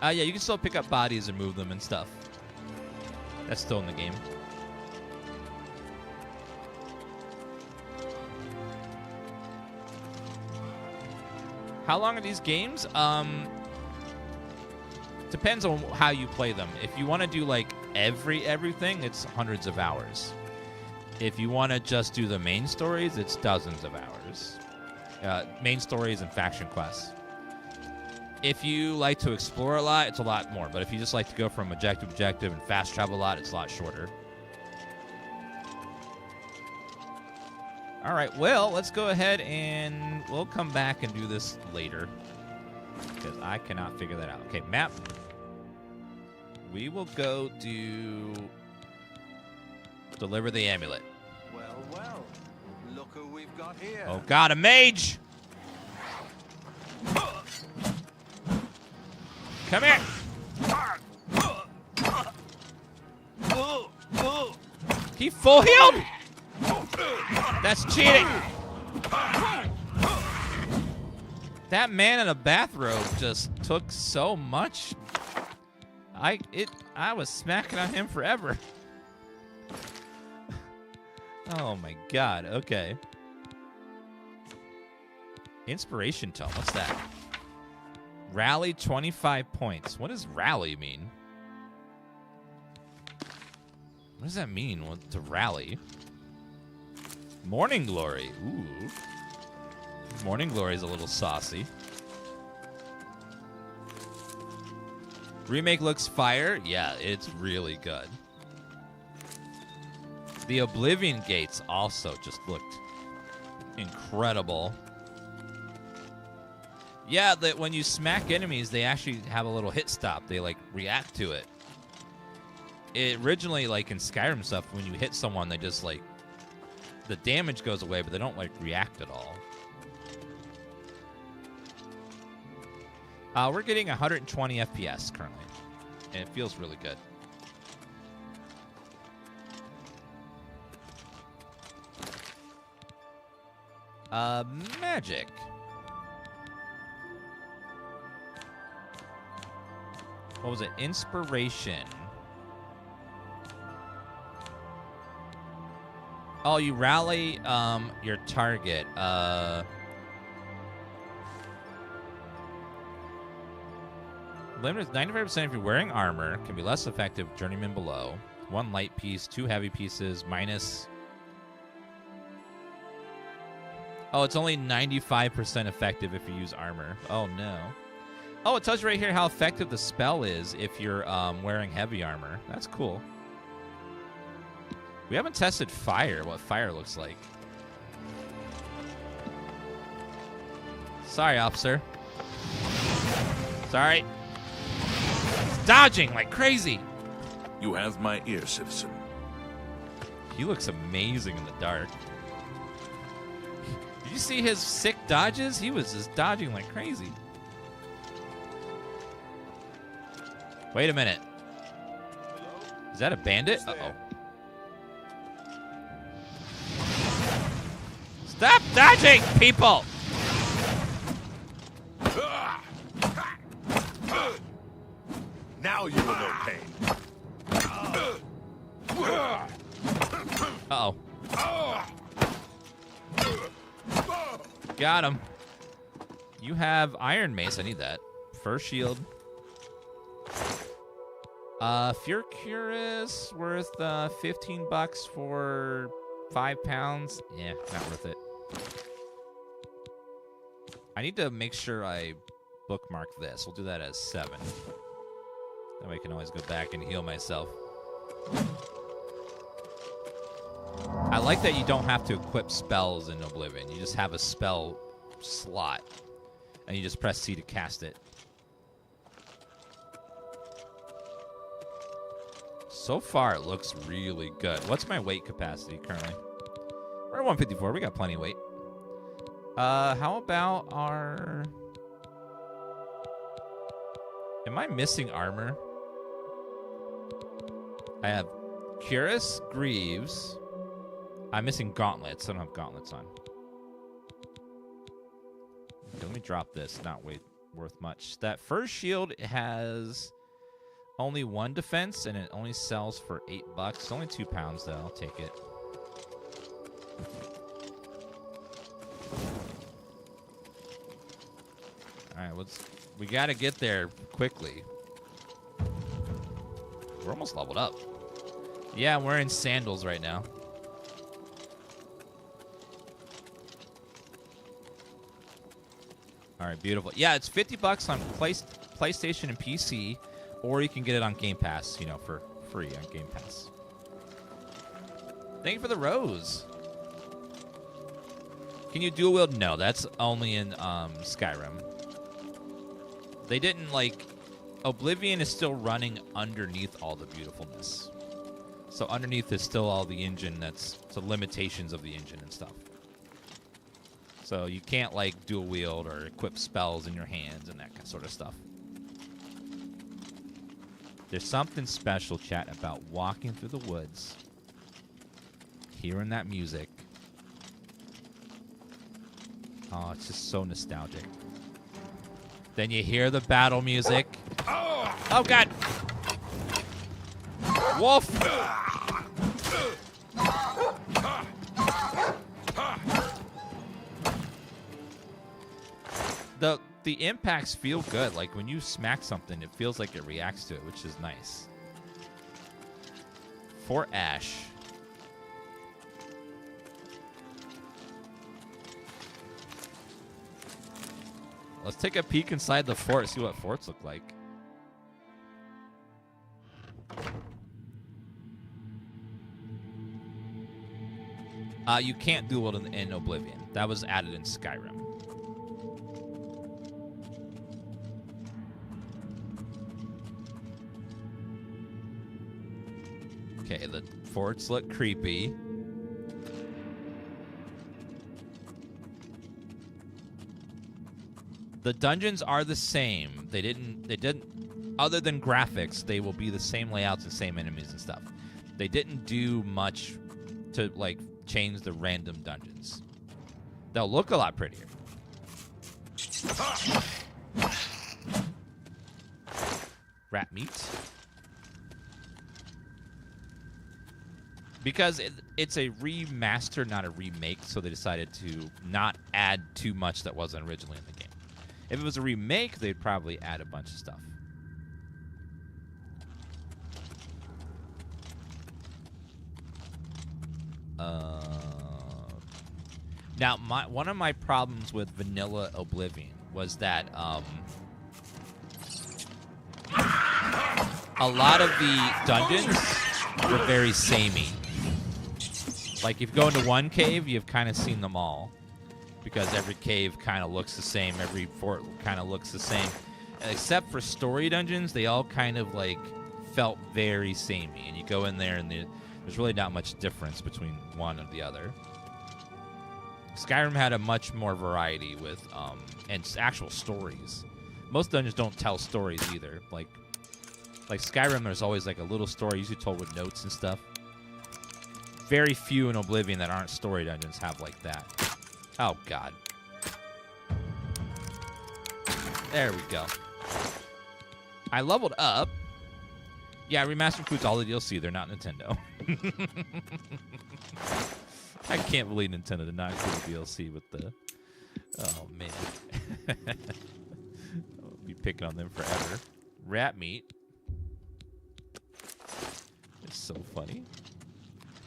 Yeah, you can still pick up bodies and move them and stuff. That's still in the game. How long are these games? Depends on how you play them. If you want to do like everything, it's hundreds of hours. If you want to just do the main stories, it's dozens of hours. Main stories and faction quests. If you like to explore a lot, it's a lot more. But if you just like to go from objective to objective and fast travel a lot, it's a lot shorter. All right, well, let's go ahead and we'll come back and do this later because I cannot figure that out. Okay, map. We will go do deliver the amulet. Well, look who we've got here. Oh God, a mage! Come here! He full healed? That's cheating. That man in a bathrobe just took so much. I was smacking on him forever. Oh my God. Okay. Inspiration tome. What's that? Rally 25 points. What does rally mean? What does that mean? What, to rally? Morning Glory. Ooh. Morning Glory is a little saucy. Remake looks fire. Yeah, it's really good. The Oblivion gates also just looked incredible. Yeah, that when you smack enemies, they actually have a little hit stop. They like react to it. It originally, like in Skyrim stuff, when you hit someone, they just like the damage goes away, but they don't like react at all. We're getting 120 FPS currently, and it feels really good. Magic. What was it? Inspiration. Oh, you rally your target. Limited 95% if you're wearing armor. Can be less effective. Journeyman below. 1 light piece, 2 heavy pieces, minus. Oh, it's only 95% effective if you use armor. Oh no. Oh, it tells you right here how effective the spell is if you're wearing heavy armor. That's cool. We haven't tested fire, what fire looks like. Sorry, officer. Sorry. He's dodging like crazy. You have my ear, citizen. He looks amazing in the dark. Did you see his sick dodges? He was just dodging like crazy. Wait a minute. Is that a bandit? Uh-oh. Stop dodging, people! Now you will know pain. Uh-oh. Got him. You have Iron Mace. I need that. First shield. If you're curious, worth $15 for 5 pounds. Yeah, not worth it. I need to make sure I bookmark this. We'll do that as 7. That way I can always go back and heal myself. I like that you don't have to equip spells in Oblivion. You just have a spell slot, and you just press C to cast it. So far, it looks really good. What's my weight capacity currently? We're at 154. We got plenty of weight. How about our... Am I missing armor? I have Cuirass, Greaves. I'm missing gauntlets. I don't have gauntlets on. Okay, let me drop this. Not worth much. That first shield has only 1 defense, and it only sells for $8. It's only 2 pounds, though. I'll take it. All right, we got to get there quickly. We're almost leveled up. Yeah, I'm wearing sandals right now. All right, beautiful. Yeah, it's $50 on PlayStation and PC, or you can get it on Game Pass, you know, for free on Game Pass. Thank you for the rose. Can you dual wield? No, that's only in Skyrim. They didn't, like... Oblivion is still running underneath all the beautifulness. So underneath is still all the engine that's... So limitations of the engine and stuff. So you can't, like, dual wield or equip spells in your hands and that sort of stuff. There's something special, chat, about walking through the woods, hearing that music. Oh, it's just so nostalgic. Then you hear the battle music. Oh, God. Wolf. The impacts feel good. Like, when you smack something, it feels like it reacts to it, which is nice. For Ash. Let's take a peek inside the fort, see what forts look like. You can't do it in Oblivion. That was added in Skyrim. Okay, the forts look creepy. The dungeons are the same. They didn't other than graphics, they will be the same layouts and same enemies and stuff. They didn't do much to like change the random dungeons. They'll look a lot prettier. Rat meat. Because it's a remaster, not a remake, so they decided to not add too much that wasn't originally in the game. If it was a remake, they'd probably add a bunch of stuff. Now, one of my problems with vanilla Oblivion was that a lot of the dungeons were very samey. Like, if you go into one cave, you've kind of seen them all. Because every cave kind of looks the same. Every fort kind of looks the same. And except for story dungeons, they all kind of, like, felt very samey. And you go in there, and there's really not much difference between one and the other. Skyrim had a much more variety with, and actual stories. Most dungeons don't tell stories either. Like Skyrim, there's always, like, a little story, usually told with notes and stuff. Very few in Oblivion that aren't story dungeons have like that. Oh, God. There we go. I leveled up. Yeah, Remastered includes all the DLC. They're not Nintendo. I can't believe Nintendo did not include the DLC with the... Oh, man. I'll be picking on them forever. Rat meat. It's so funny.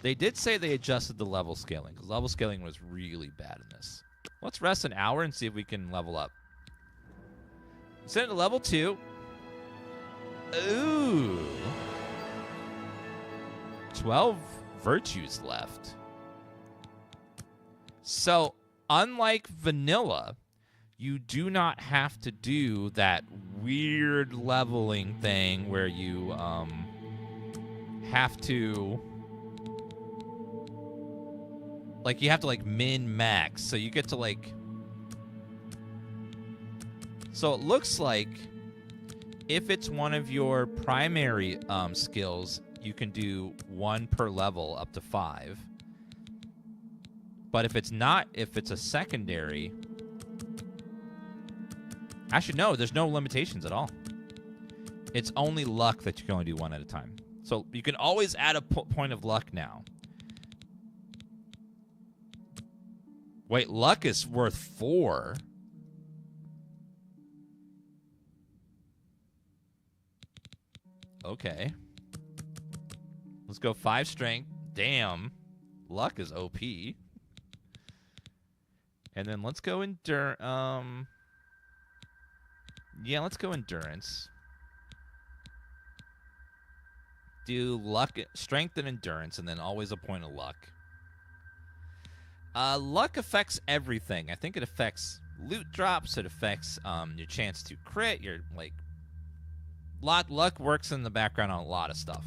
They did say they adjusted the level scaling, because level scaling was really bad in this. Let's rest an hour and see if we can level up. Send it to level 2. Ooh. 12 virtues left. So, unlike vanilla, you do not have to do that weird leveling thing where you have to... Like, you have to, like, min-max. So you get to, like... So it looks like if it's one of your primary skills, you can do 1 per level up to 5. But if it's not, if it's a secondary... Actually, no, there's no limitations at all. It's only luck that you can only do 1 at a time. So you can always add a point of luck now. Wait, luck is worth 4. Okay. Let's go 5 strength. Damn. Luck is OP. And then let's go Yeah, let's go endurance. Do luck, strength, and endurance, and then always a point of luck. Luck affects everything. I think it affects loot drops. It affects your chance to crit. Your luck works in the background on a lot of stuff.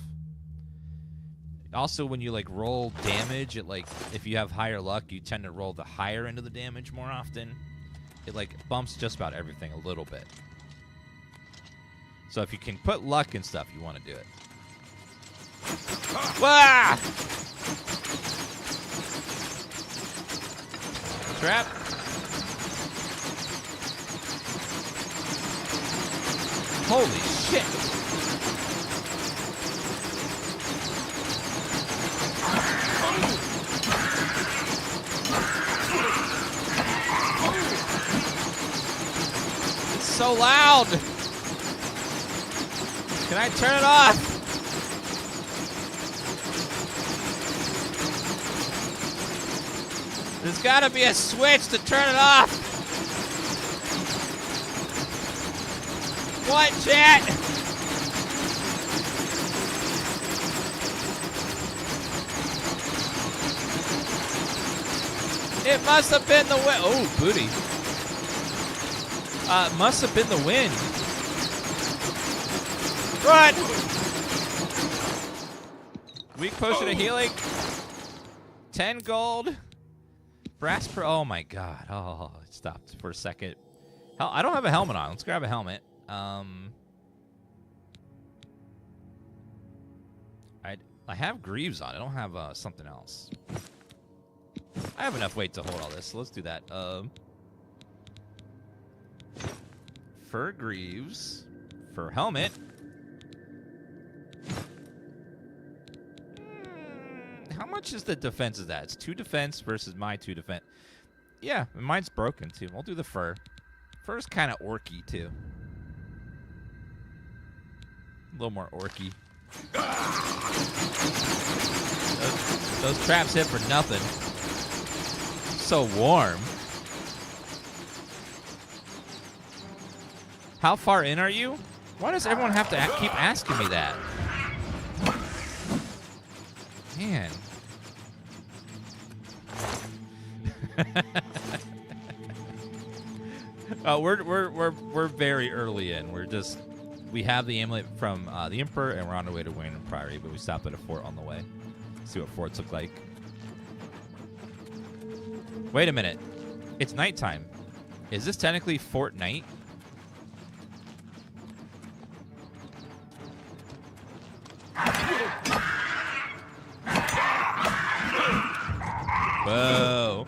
Also, when you like roll damage, it if you have higher luck, you tend to roll the higher end of the damage more often. It bumps just about everything a little bit. So if you can put luck and stuff, you want to do it. Wah! Trap. Holy shit. It's so loud. Can I turn it off? There's gotta be a switch to turn it off. What, chat? It must have been the wind. Oh, booty. It must have been the wind. Run! Weak potion of healing. 10 gold. Brass per. Oh my god. Oh, it stopped for a second. Hell, I don't have a helmet on. Let's grab a helmet. I have greaves on. I don't have something else. I have enough weight to hold all this, so let's do that. Fur greaves. Fur helmet. How much is the defense of that? It's 2 defense versus my 2 defense. Yeah, mine's broken too. We'll do the fur. Fur's kind of orky too. A little more orky. Those traps hit for nothing. So warm. How far in are you? Why does everyone have to keep asking me that? Man. We're very early in. We have the amulet from the Emperor, and we're on our way to Wayne Priory, but we stopped at a fort on the way. See what forts look like. Wait a minute. It's nighttime. Is this technically Fort Night? Whoa.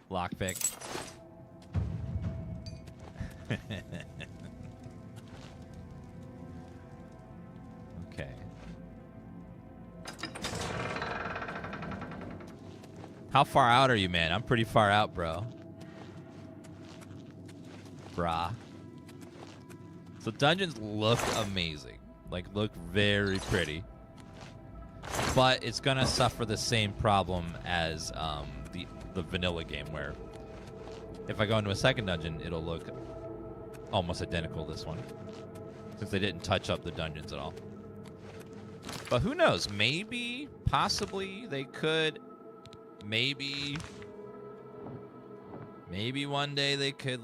Lockpick. Okay. How far out are you, man? I'm pretty far out, bro. Brah. So dungeons look amazing. Look very pretty. But it's gonna suffer the same problem as the vanilla game, where if I go into a second dungeon, it'll look almost identical to this one, since they didn't touch up the dungeons at all. But who knows? Maybe, possibly, they could. Maybe one day they could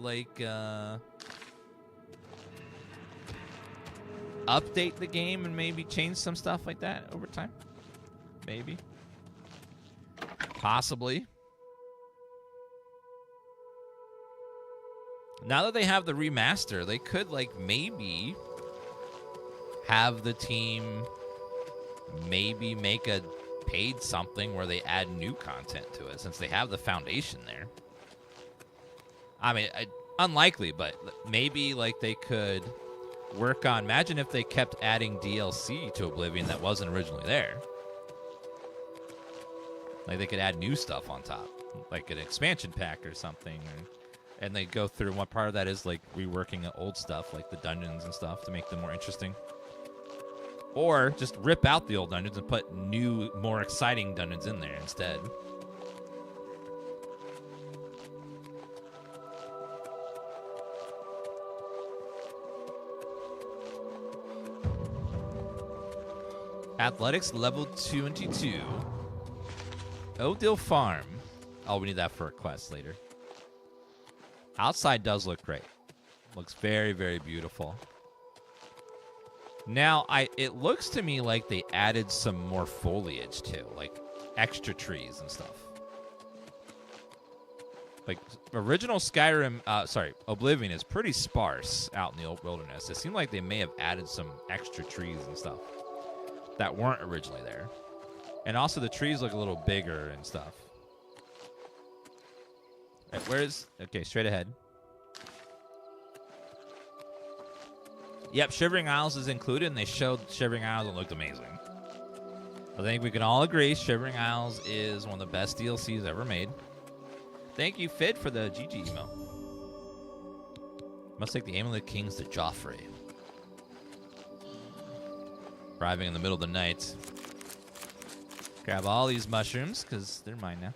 update the game and maybe change some stuff like that over time. Maybe. Possibly. Now that they have the remaster, they could maybe have the team maybe make a paid something where they add new content to it, since they have the foundation there. I mean, unlikely, but maybe they could work on. Imagine if they kept adding DLC to Oblivion that wasn't originally there. They could add new stuff on top, like an expansion pack or something, and they go through. What part of that is reworking old stuff, like the dungeons and stuff, to make them more interesting. Or just rip out the old dungeons and put new, more exciting dungeons in there instead. Athletics level 22. Oakdale Farm. Oh, we need that for a quest later. Outside does look great. Looks very, very beautiful. Now, it looks to me like they added some more foliage too, like extra trees and stuff. Like, original Skyrim, Oblivion is pretty sparse out in the old wilderness. It seemed like they may have added some extra trees and stuff that weren't originally there. And also the trees look a little bigger and stuff. Right, okay, straight ahead. Yep, Shivering Isles is included, and they showed Shivering Isles and it looked amazing. I think we can all agree Shivering Isles is one of the best DLCs ever made. Thank you, Fid, for the GG email. Must take the Amulet of Kings to Joffrey. Arriving in the middle of the night. Grab all these mushrooms, because they're mine now.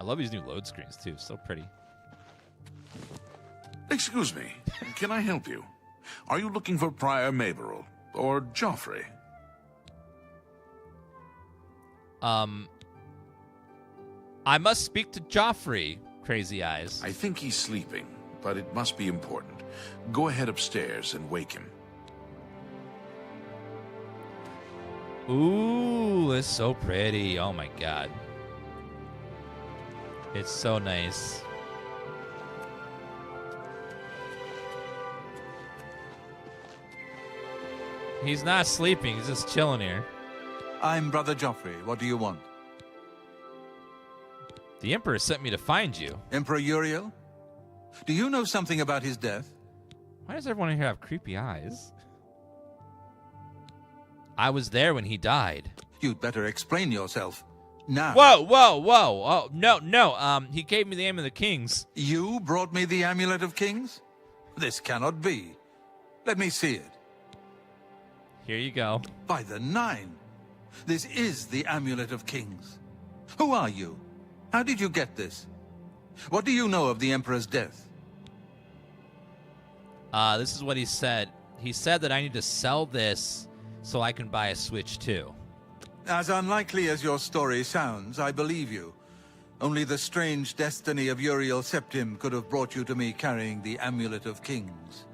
I love these new load screens, too. So pretty. Excuse me. Can I help you? Are you looking for Prior Maberel or Joffrey? I must speak to Joffrey, Crazy Eyes. I think he's sleeping, but it must be important. Go ahead upstairs and wake him. Ooh, it's so pretty. Oh my god. It's so nice. He's not sleeping, he's just chilling here. I'm Brother Joffrey. What do you want? The Emperor sent me to find you. Emperor Uriel? Do you know something about his death? Why does everyone here have creepy eyes? I was there when he died. You'd better explain yourself. Now. Whoa, whoa, whoa. Oh, no. He gave me the Amulet of Kings. You brought me the Amulet of Kings? This cannot be. Let me see it. Here you go. By the 9. This is the Amulet of Kings. Who are you? How did you get this? What do you know of the Emperor's death? This is what he said. He said that I need to sell this so I can buy a Switch too. As unlikely as your story sounds, I believe you. Only the strange destiny of Uriel Septim could have brought you to me carrying the Amulet of Kings.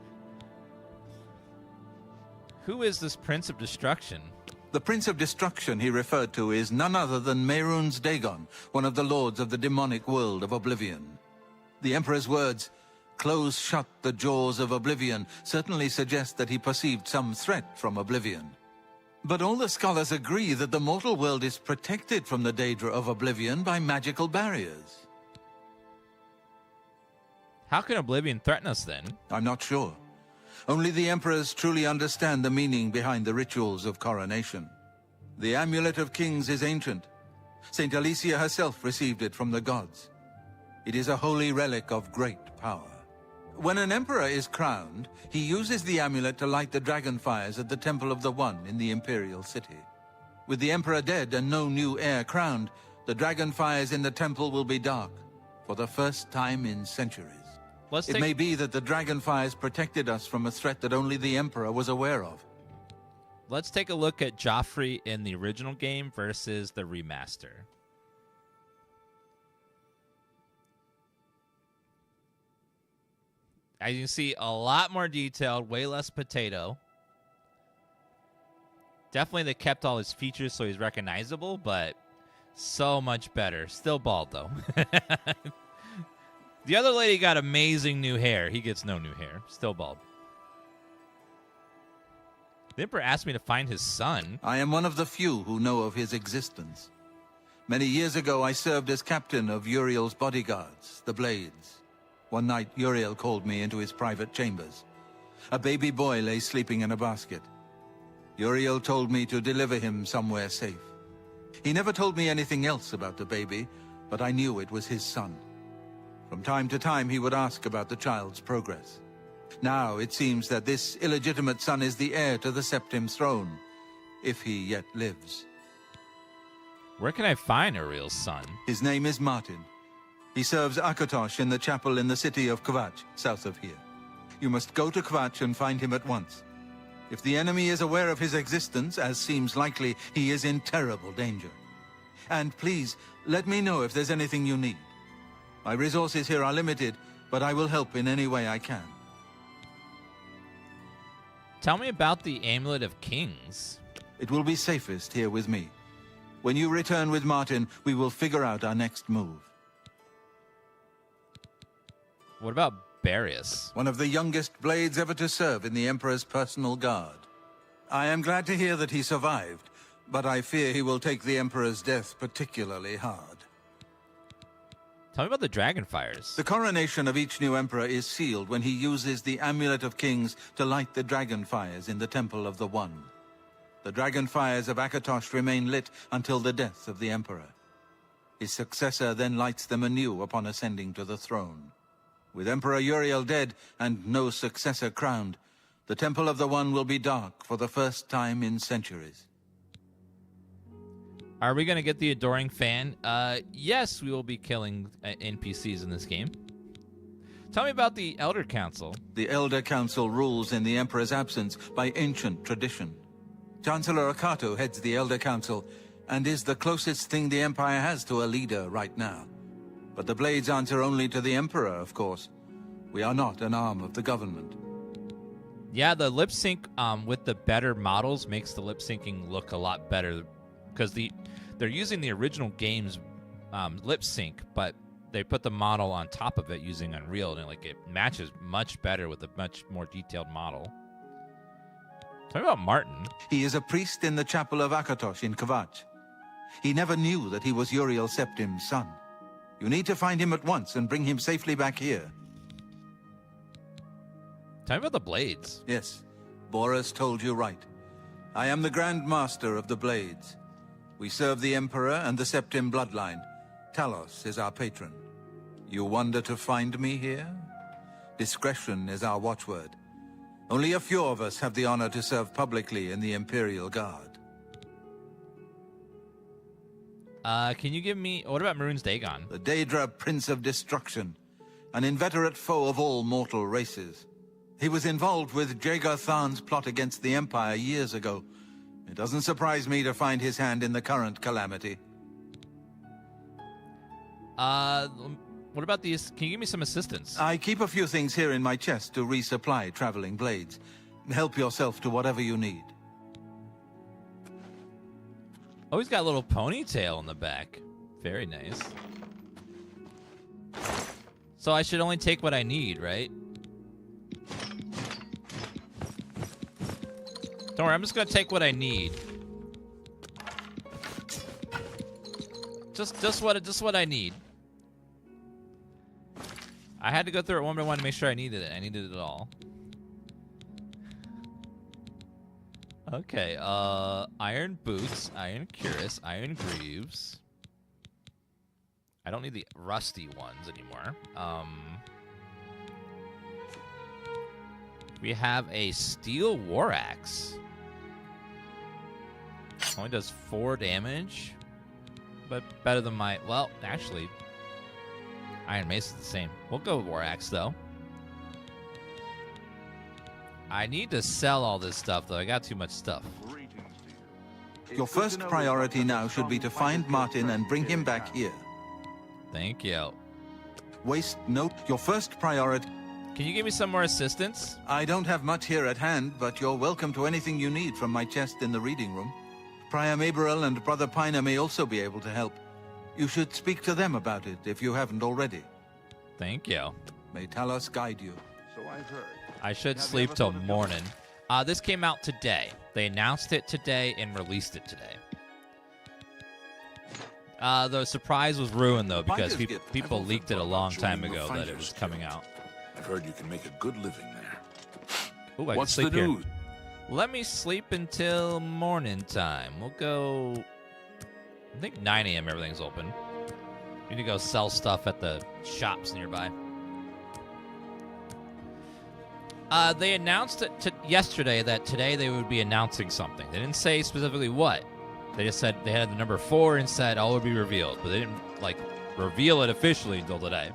Who is this Prince of Destruction? The Prince of Destruction he referred to is none other than Mehrunes Dagon, one of the lords of the demonic world of Oblivion. The Emperor's words, "Close shut the jaws of Oblivion," certainly suggest that he perceived some threat from Oblivion. But all the scholars agree that the mortal world is protected from the danger of Oblivion by magical barriers. How can Oblivion threaten us then? I'm not sure. Only the Emperors truly understand the meaning behind the rituals of coronation. The Amulet of Kings is ancient. Saint Alicia herself received it from the gods. It is a holy relic of great power. When an emperor is crowned, he uses the amulet to light the dragon fires at the Temple of the One in the Imperial City. With the emperor dead and no new heir crowned, the dragon fires in the temple will be dark for the first time in centuries. It may be that the dragon fires protected us from a threat that only the emperor was aware of. Let's take a look at Joffrey in the original game versus the remaster. As you can see, a lot more detailed, way less potato. Definitely they kept all his features so he's recognizable, but so much better. Still bald, though. The other lady got amazing new hair. He gets no new hair. Still bald. The Emperor asked me to find his son. I am one of the few who know of his existence. Many years ago, I served as captain of Uriel's bodyguards, the Blades. One night, Uriel called me into his private chambers. A baby boy lay sleeping in a basket. Uriel told me to deliver him somewhere safe. He never told me anything else about the baby, but I knew it was his son. From time to time, he would ask about the child's progress. Now, it seems that this illegitimate son is the heir to the Septim throne, if he yet lives. Where can I find Uriel's son? His name is Martin. He serves Akatosh in the chapel in the city of Kvatch, south of here. You must go to Kvatch and find him at once. If the enemy is aware of his existence, as seems likely, he is in terrible danger. And please, let me know if there's anything you need. My resources here are limited, but I will help in any way I can. Tell me about the Amulet of Kings. It will be safest here with me. When you return with Martin, we will figure out our next move. What about Barius? One of the youngest blades ever to serve in the Emperor's personal guard. I am glad to hear that he survived, but I fear he will take the Emperor's death particularly hard. Tell me about the Dragonfires. The coronation of each new Emperor is sealed when he uses the Amulet of Kings to light the Dragonfires in the Temple of the One. The Dragonfires of Akatosh remain lit until the death of the Emperor. His successor then lights them anew upon ascending to the throne. With Emperor Uriel dead and no successor crowned, the Temple of the One will be dark for the first time in centuries. Are we going to get the Adoring Fan? Yes, we will be killing NPCs in this game. Tell me about the Elder Council. The Elder Council rules in the Emperor's absence by ancient tradition. Chancellor Akato heads the Elder Council and is the closest thing the Empire has to a leader right now. But the Blades answer only to the Emperor, of course. We are not an arm of the government. Yeah, the lip sync with the better models makes the lip syncing look a lot better because they're using the original game's lip sync, but they put the model on top of it using Unreal, and it matches much better with a much more detailed model. Talk about Martin. He is a priest in the chapel of Akatosh in Kvatch. He never knew that he was Uriel Septim's son. You need to find him at once and bring him safely back here. Tell me about the Blades. Yes, Boris told you right. I am the Grand Master of the Blades. We serve the Emperor and the Septim bloodline. Talos is our patron. You wonder to find me here? Discretion is our watchword. Only a few of us have the honor to serve publicly in the Imperial Guard. Can you give me... What about Maroon's Dagon? The Daedra Prince of Destruction, an inveterate foe of all mortal races. He was involved with Jagar Tharn's plot against the Empire years ago. It doesn't surprise me to find his hand in the current calamity. What about these? Can you give me some assistance? I keep a few things here in my chest to resupply traveling blades. Help yourself to whatever you need. Oh, he's got a little ponytail in the back. Very nice. So I should only take what I need, right? Don't worry, I'm just gonna take what I need. Just what I need. I had to go through it one by one to make sure I needed it. I needed it all. Okay, iron boots, iron cuirass, iron greaves. I don't need the rusty ones anymore. We have a steel war axe. Only does 4 damage, but better than my... Well, actually, iron mace is the same. We'll go with war axe though. I need to sell all this stuff, though. I got too much stuff. Your first priority now should be to find Martin and bring him back here. Thank you. Waste no... Your first priority... Can you give me some more assistance? I don't have much here at hand, but you're welcome to anything you need from my chest in the reading room. Priam Aberil and Brother Piner may also be able to help. You should speak to them about it if you haven't already. Thank you. May Talos guide you. So I've heard. I should sleep till morning. This came out today. They announced it today and released it today. The surprise was ruined, though, because people leaked it a long time ago that it was coming out. I've heard you can make a good living there. Ooh, What's the news? Let me sleep until morning time. We'll go... I think 9 a.m. everything's open. Need to go sell stuff at the shops nearby. They announced it yesterday that today they would be announcing something. They didn't say specifically what. They just said they had the number 4 and said all would be revealed, but they didn't reveal it officially until today.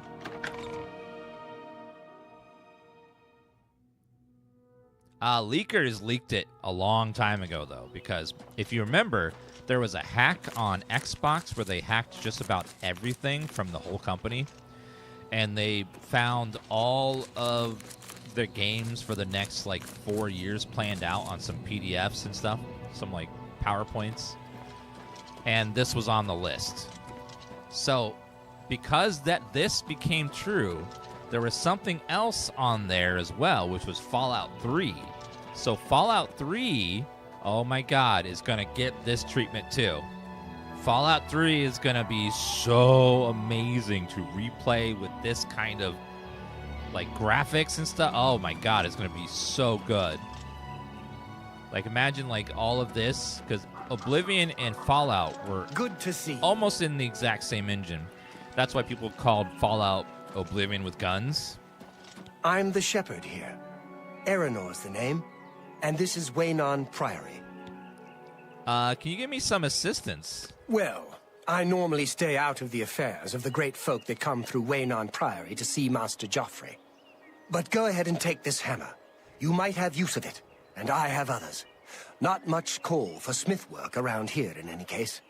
Leakers leaked it a long time ago, though, because if you remember, there was a hack on Xbox where they hacked just about everything from the whole company, and they found all of the games for the next, like, 4 years planned out on some PDFs and stuff, some, like, PowerPoints, and this was on the list. So, because this became true, there was something else on there as well, which was Fallout 3. So Fallout 3, oh my God, is going to get this treatment too. Fallout 3 is going to be so amazing to replay with this kind of like graphics and stuff. Oh my God, it's going to be so good. Like imagine like all of this, because Oblivion and Fallout were good to see. Almost in the exact same engine. That's why people called Fallout Oblivion with guns. I'm the shepherd here. Eranor's the name, and this is Waynon Priory. Can you give me some assistance? Well, I normally stay out of the affairs of the great folk that come through Waynon Priory to see Master Joffrey. But go ahead and take this hammer. You might have use of it, and I have others. Not much call for smith work around here in any case.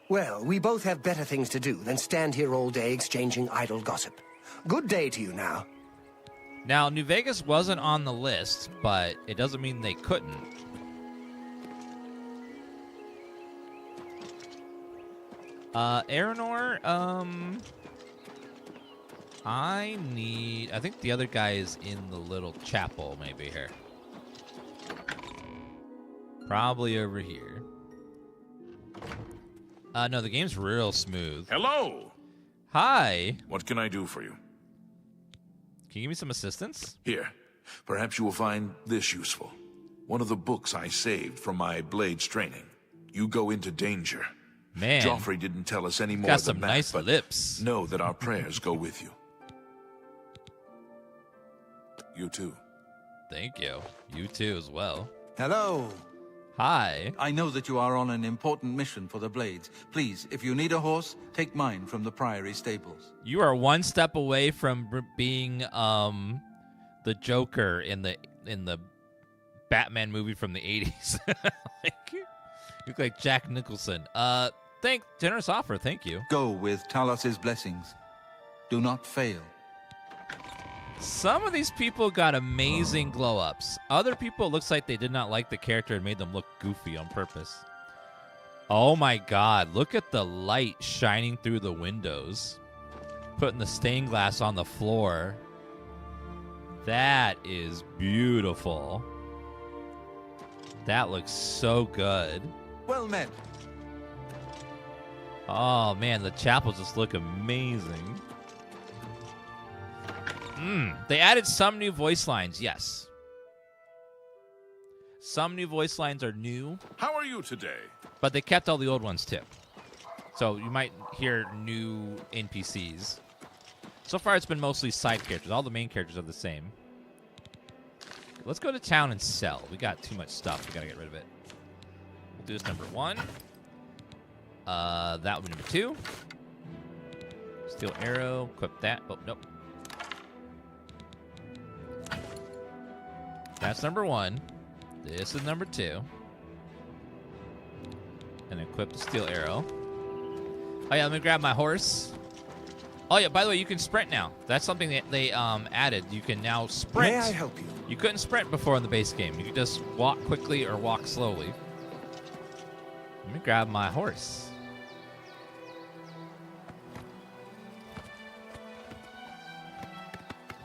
Well, we both have better things to do than stand here all day exchanging idle gossip. Good day to you now. Now, New Vegas wasn't on the list, but it doesn't mean they couldn't. Aranor, I think the other guy is in the little chapel, maybe here. Probably over here. No, the game's real smooth. Hello! Hi! What can I do for you? Can you give me some assistance? Here, perhaps you will find this useful. One of the books I saved from my blades training. You go into danger. Man. Joffrey didn't tell us any more Got than some that, nice but lips. know that our prayers go with you. You too. Thank you. You too as well. Hello. Hi. I know that you are on an important mission for the Blades. Please, if you need a horse, take mine from the Priory stables. You are one step away from being the Joker in the Batman movie from the 80s. You look like Jack Nicholson. Generous offer, thank you. Go with Talos's blessings. Do not fail. Some of these people got amazing glow-ups. Other people, it looks like they did not like the character and made them look goofy on purpose. Oh my God, look at the light shining through the windows. Putting the stained glass on the floor. That is beautiful. That looks so good. Well met. Oh man, the chapels just look amazing. They added some new voice lines, yes. Some new voice lines are new. How are you today? But they kept all the old ones too. So you might hear new NPCs. So far it's been mostly side characters. All the main characters are the same. Let's go to town and sell. We got too much stuff. We gotta get rid of it. We'll do this number 1. That will be number 2. Steel arrow. Equip that. Oh, nope. That's number 1. This is number 2. And equip the steel arrow. Oh yeah, let me grab my horse. Oh yeah, by the way, you can sprint now. That's something that they added. You can now sprint. May I help you? You couldn't sprint before in the base game. You could just walk quickly or walk slowly. Let me grab my horse.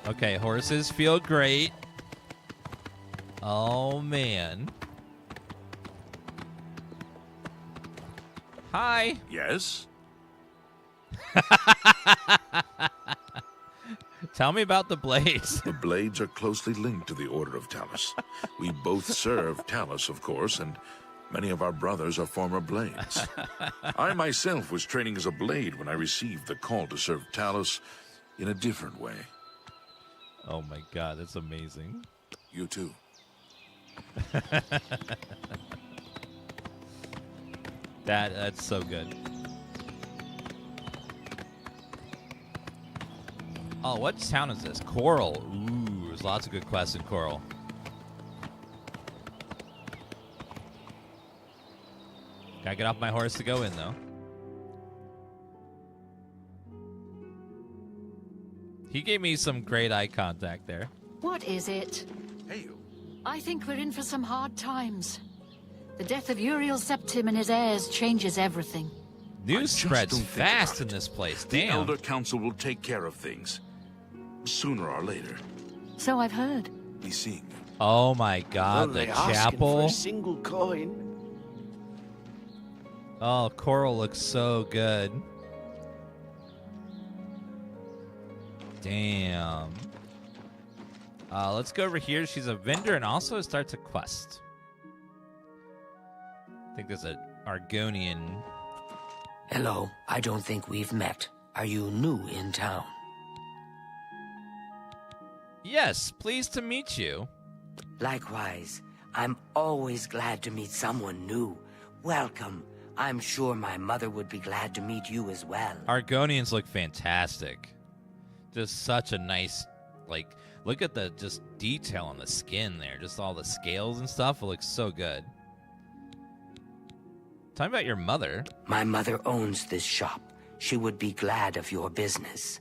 Okay, horses feel great. Oh, man. Hi. Yes? Tell me about the Blades. The Blades are closely linked to the Order of Talos. We both serve Talos, of course, and many of our brothers are former Blades. I myself was training as a Blade when I received the call to serve Talos in a different way. Oh my God, that's amazing. You too. That's so good. Oh, what town is this? Coral. Ooh, there's lots of good quests in Coral. Gotta get off my horse to go in, though. He gave me some great eye contact there. What is it? Hey, you. I think we're in for some hard times. The death of Uriel Septim and his heirs changes everything. News spreads fast in this place. The Damn. Elder Council will take care of things. Sooner or later. So I've heard. Be seeing you. Oh my God, the Only asking chapel. for a single coin. Oh, Coral looks so good. Damn. Let's go over here. She's a vendor and also starts a quest. I think there's an Argonian. Hello, I don't think we've met. Are you new in town? Yes, pleased to meet you. Likewise, I'm always glad to meet someone new. Welcome. I'm sure my mother would be glad to meet you as well. Argonians look fantastic. Just such a nice, like, look at the just detail on the skin there. Just all the scales and stuff. It looks so good. Tell me about your mother. My mother owns this shop. She would be glad of your business.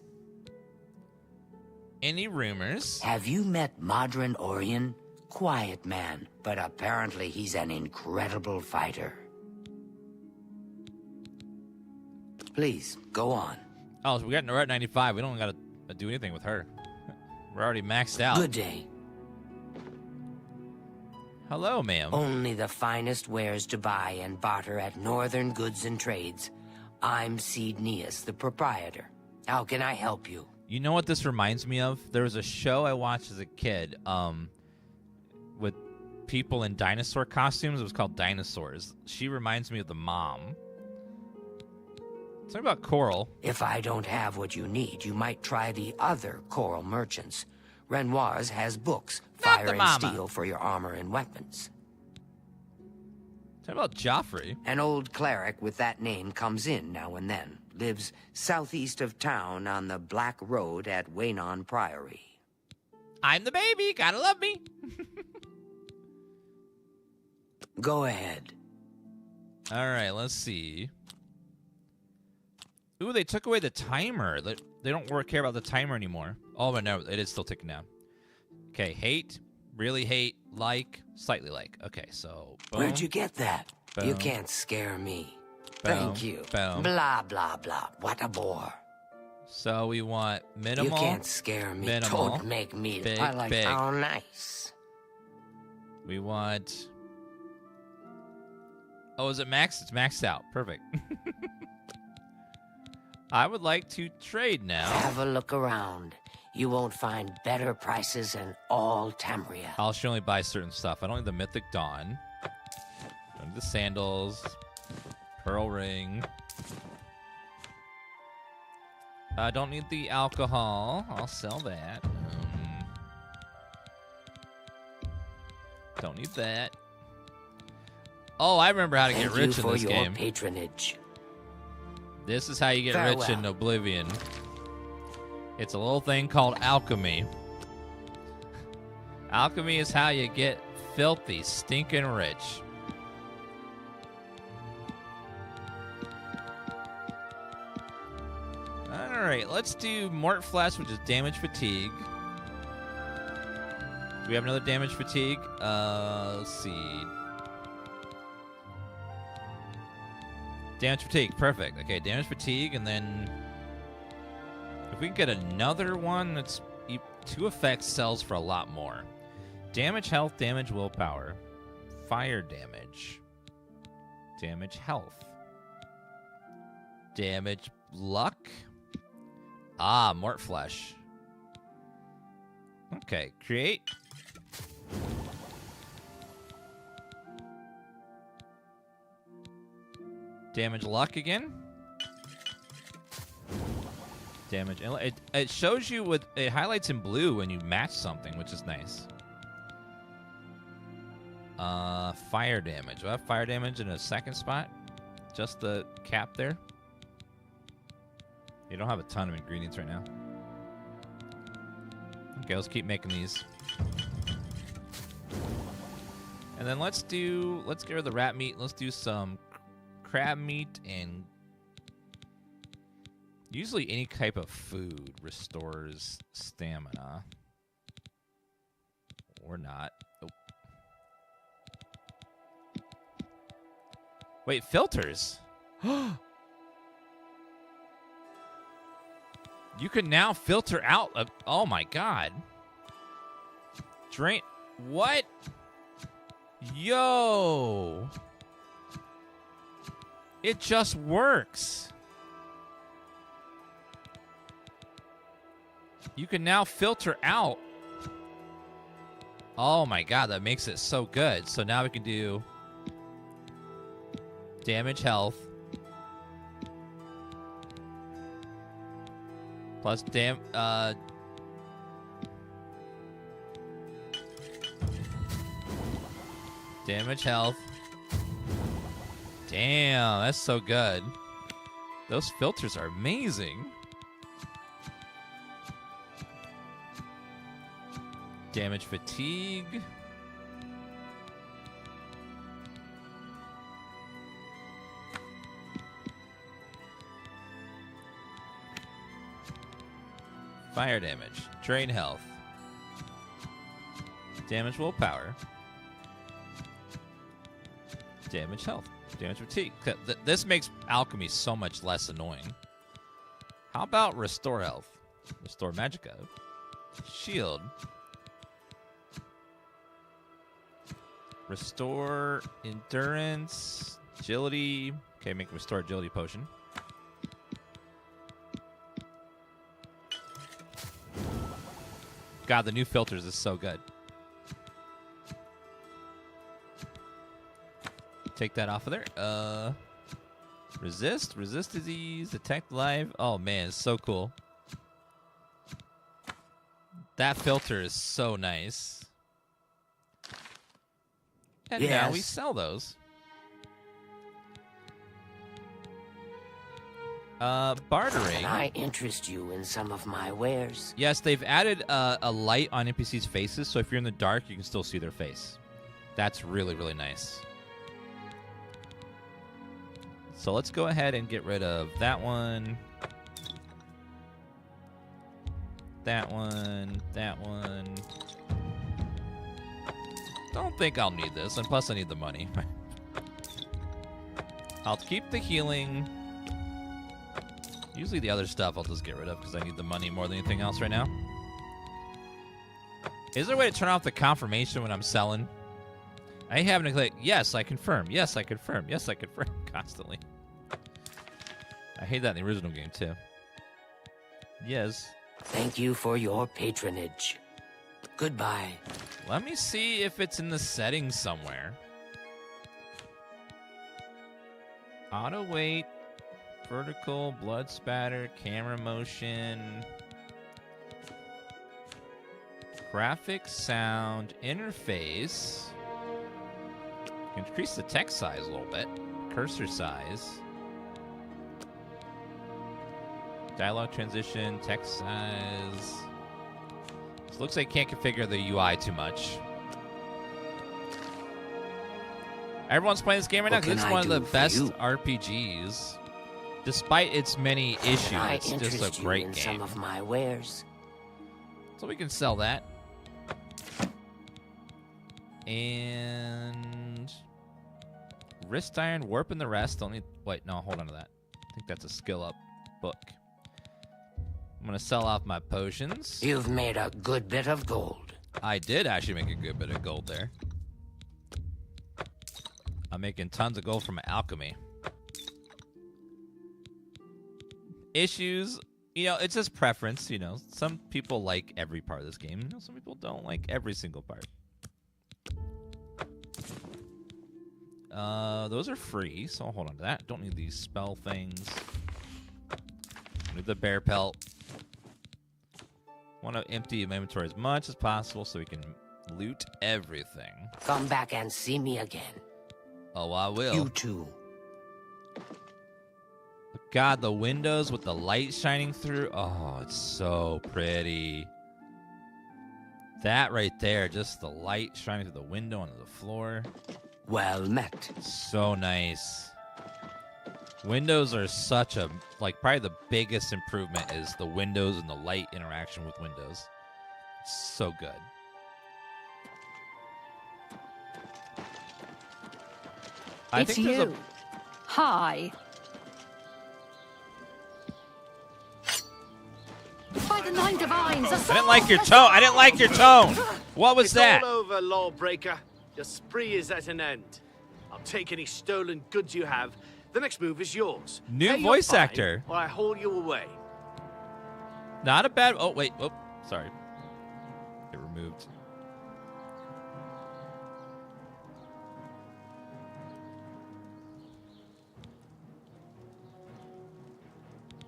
Any rumors? Have you met Modron Orion? Quiet man, but apparently he's an incredible fighter. Please, go on. Oh, so we're at 95. We don't gotta do anything with her. We're already maxed out. Good day. Hello, ma'am. Only the finest wares to buy and barter at Northern Goods and Trades. I'm Cedneus, the proprietor. How can I help you? You know what this reminds me of? There was a show I watched as a kid, with people in dinosaur costumes. It was called Dinosaurs. She reminds me of the mom. Tell me about Coral. If I don't have what you need, you might try the other Coral merchants. Renoir's has books, fire and steel for your armor and weapons. Tell me about Joffrey. An old cleric with that name comes in now and then. Lives southeast of town on the Black Road at Waynon Priory. I'm the baby. Gotta love me. Go ahead. All right, let's see. Ooh, they took away the timer. They don't care about the timer anymore. Oh, but no, it is still ticking down. Okay, hate, really hate, like, slightly like. Okay, so boom. Where'd you get that? Boom. You can't scare me. Boom. Thank you. Boom. Blah, blah, blah. What a bore. So we want minimal. You can't scare me. Minimal, Don't make me. big, I like big. how nice. We want. Oh, is it maxed? It's maxed out. Perfect. I would like to trade now. Have a look around. You won't find better prices in all Tamria. I'll only buy certain stuff. I don't need the Mythic Dawn. I don't need the sandals. Pearl ring. I don't need the alcohol. I'll sell that. Don't need that. Oh, I remember how to get rich in this game. Patronage. This is how you get rich in Oblivion. It's a little thing called alchemy. Alchemy is how you get filthy, stinking rich. Alright, let's do Mort Flesh, which is damage fatigue. Do we have another damage fatigue? Let's see. Damage fatigue, perfect. Okay, damage fatigue, and then if we can get another one that's 2 effects sells for a lot more. Damage health, damage willpower, fire damage, damage health, damage luck. Ah, Mort Flesh. Okay, create. Damage luck again. Damage. It shows you with it highlights in blue when you match something, which is nice. Fire damage. Do I have fire damage in a second spot? Just the cap there. You don't have a ton of ingredients right now. Okay, let's keep making these. And then let's get rid of the rat meat. Let's do some crab meat, and usually any type of food restores stamina. Or not. Oh. Wait, filters. You can now filter out. Oh my god. Drain. What? Yo. It just works. You can now filter out. Oh my god, that makes it so good. So now we can do damage, health. Plus damage, health. Damn, that's so good. Those filters are amazing. Damage, fatigue. Fire damage. Drain health. Damage, willpower. Damage, health. Damage, fatigue. This makes alchemy so much less annoying. How about restore health? Restore magicka. Shield. Restore endurance, agility. Okay, make restore agility potion. God, the new filters is so good. Take that off of there. Resist disease, detect life. Oh man, it's so cool. That filter is so nice. And now we sell those. Bartering. Can I interest you in some of my wares? Yes, they've added a light on NPCs' faces, so if you're in the dark, you can still see their face. That's really, really nice. So let's go ahead and get rid of that one. That one. That one. Don't think I'll need this, and plus I need the money. I'll keep the healing. Usually the other stuff I'll just get rid of because I need the money more than anything else right now. Is there a way to turn off the confirmation when I'm selling? I hate having to click, yes, I confirm, yes, I confirm, yes, I confirm, constantly. I hate that in the original game, too. Yes. Thank you for your patronage. Goodbye. Let me see if it's in the settings somewhere. Auto weight, vertical, blood spatter, camera motion, graphics, sound, interface. Increase the text size a little bit. Cursor size. Dialogue transition, text size. It looks like you can't configure the UI too much. Everyone's playing this game right now because it's one of the best RPGs. Despite its many issues, it's just a great game. Some of my wares. So we can sell that. And wrist iron, warp and the rest. Don't need. Wait, no, hold on to that. I think that's a skill up book. I'm gonna sell off my potions. You've made a good bit of gold. I did actually make a good bit of gold there. I'm making tons of gold from alchemy. Issues, you know, it's just preference, you know. Some people like every part of this game. You know, some people don't like every single part. Those are free, so I'll hold on to that. Don't need these spell things. Need the bear pelt. Want to empty my inventory as much as possible so we can loot everything. Come back and see me again. Oh, I will. You too. God, the windows with the light shining through. Oh, it's so pretty. That right there, just the light shining through the window onto the floor. Well met. So nice. Windows are such a, like, probably the biggest improvement is the windows and the light interaction with windows. So good. It's you. Hi. By the Nine Divines. I didn't like your tone. I didn't like your tone. What was that? It's all over, lawbreaker. Your spree is at an end. I'll take any stolen goods you have. The next move is yours. New Pay your voice fine, actor. Or I haul you away. Not a bad. Oh wait. Oh, sorry. It removed.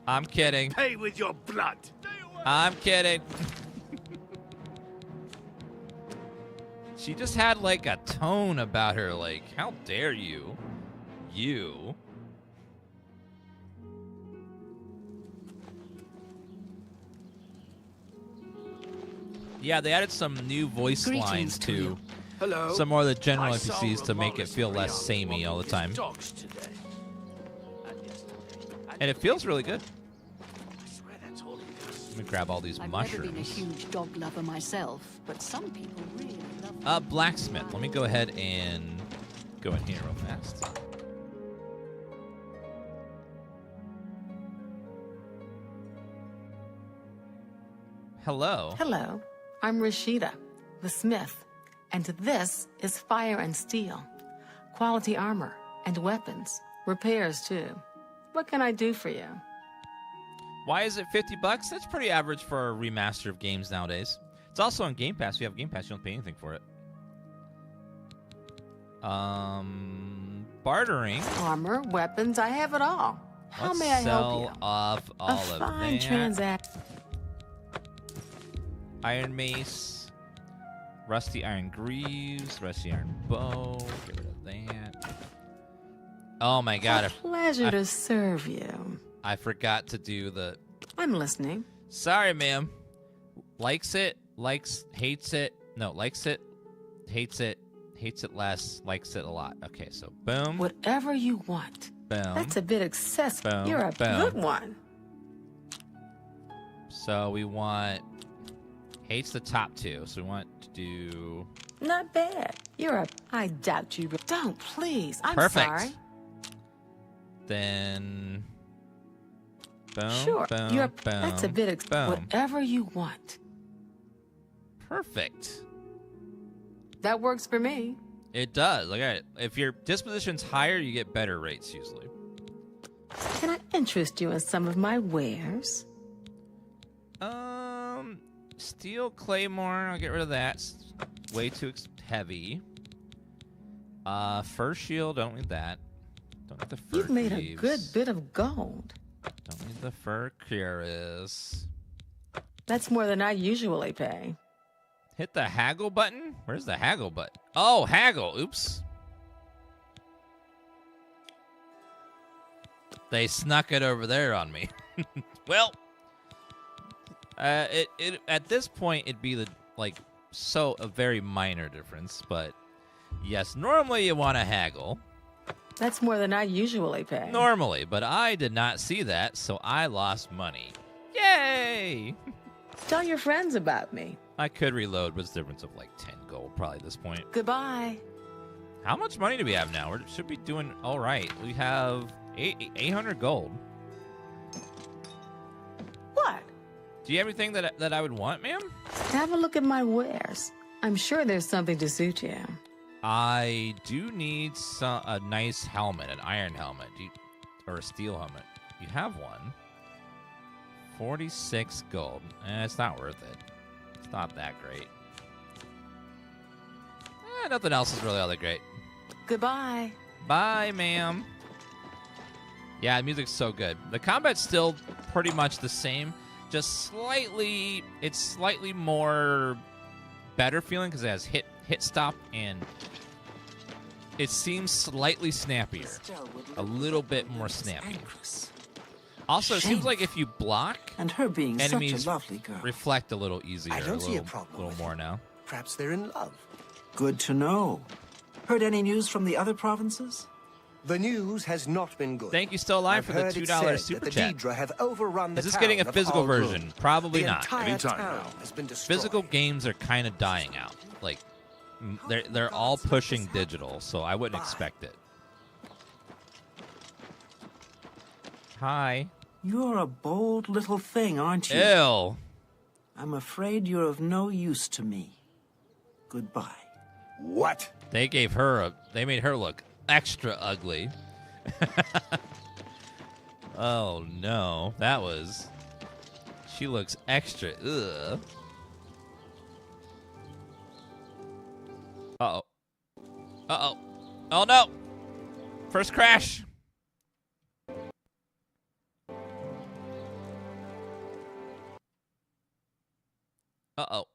I'm kidding. Pay with your blood. I'm kidding. She just had like a tone about her, like, how dare you? You. Yeah, they added some new voice lines too. Hello. Some more of the general I saw NPCs to make it Romulus feel and less Rihanna samey all the walking time. his dogs today. And it feels really good. I swear that's all he does. Let me grab all these I've never been a mushrooms. huge dog lover myself, but some people really love Blacksmith. Let me go ahead and go in here real fast. Hello. Hello, I'm Rashida, the smith, and this is Fire and Steel. Quality armor and weapons, repairs too. What can I do for you? Why is it $50? That's pretty average for a remaster of games nowadays. It's also on Game Pass. If you have Game Pass, you don't pay anything for it. Bartering. Armor, weapons, I have it all. How Let's may I help sell you? off all A of fine that. transaction. Iron Mace, Rusty Iron Greaves, Rusty Iron Bow. Get rid of that. Oh my God! A pleasure to serve you. I forgot to do the. I'm listening. Sorry, ma'am. Likes it, hates it. No, likes it, hates it less, likes it a lot. Okay, so boom. Whatever you want. Boom. That's a bit excessive. Boom, You're a boom. good one. So we want. Hates the top two, so we want to do. Not bad. You're a. I doubt you. Don't, please. I'm Perfect. sorry. Then. Boom. Sure. Boom. You're. Boom. That's a bit. Boom. Whatever you want. Perfect. That works for me. It does. Look at it. If your disposition's higher, you get better rates usually. Can I interest you in some of my wares? Steel Claymore. I'll get rid of that. It's way too heavy. Fur Shield. Don't need that. Don't need the fur. You've made Greaves. a good bit of gold. Don't need the fur cuirass. That's more than I usually pay. Hit the haggle button? Where's the haggle button? Oh, haggle. Oops. They snuck it over there on me. Well, at this point it'd be a very minor difference, but yes, normally you want to haggle. That's more than I usually pay. Normally, but I did not see that, so I lost money. Yay! Tell your friends about me. I could reload, but it's a difference of like 10 gold probably at this point. Goodbye. How much money do we have now? We should be doing all right. We have 800 gold. What? Do you have everything that I would want, ma'am? Have a look at my wares. I'm sure there's something to suit you. I do need a nice helmet, an iron helmet, or a steel helmet. You have one. 46 gold. It's not worth it. It's not that great. Nothing else is really all that great. Goodbye. Bye, ma'am. Yeah, the music's so good. The combat's still pretty much the same, just slightly more better feeling because it has hit stop, and it seems slightly snappier. A little bit more snappy. Also, it seems like if you block, and her being such a enemies lovely girl. reflect a little easier. I don't see a little, problem little with more now. Perhaps they're in love. Good to know. Heard any news from the other provinces? The news has not been good. Thank you, Still Alive, I've for the heard it $2 said super that the chat. Daedra have overrun the Is this town getting a of physical Al Ghul. version? Probably The not. entire town has been destroyed. Physical games are kind of dying out. Like, they're all pushing digital, so I wouldn't expect it. Hi. You're a bold little thing, aren't you? Ew. I'm afraid you're of no use to me. Goodbye. What? They gave her they made her look extra ugly. Oh no, she looks extra. Ugh. Uh-oh. Uh-oh. Oh no! First crash! Uh-oh.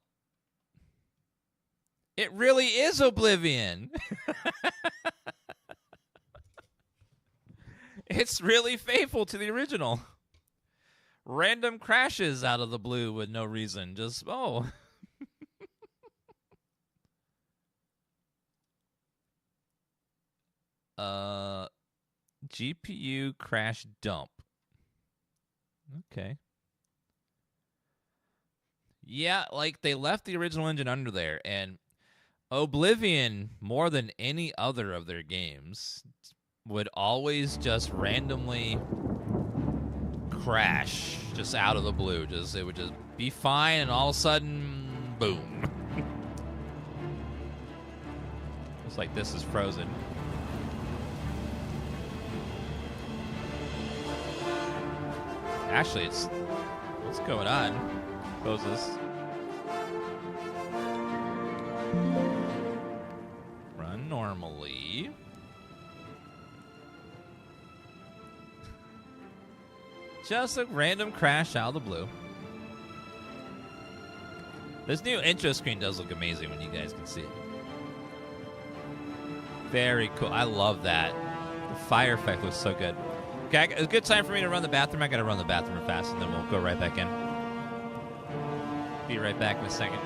It really is Oblivion! It's really faithful to the original. Random crashes out of the blue with no reason. Just, oh. GPU crash dump. Okay. Yeah, like they left the original engine under there, and Oblivion, more than any other of their games, would always just randomly crash just out of the blue. It would just be fine, and all of a sudden, boom. Looks like this is frozen. Actually, what's going on? Moses. Run normally. Just a random crash out of the blue. This new intro screen does look amazing when you guys can see it. Very cool. I love that. The fire effect looks so good. Okay, it's a good time for me to run the bathroom. I gotta run the bathroom fast, and then we'll go right back in. Be right back in a second.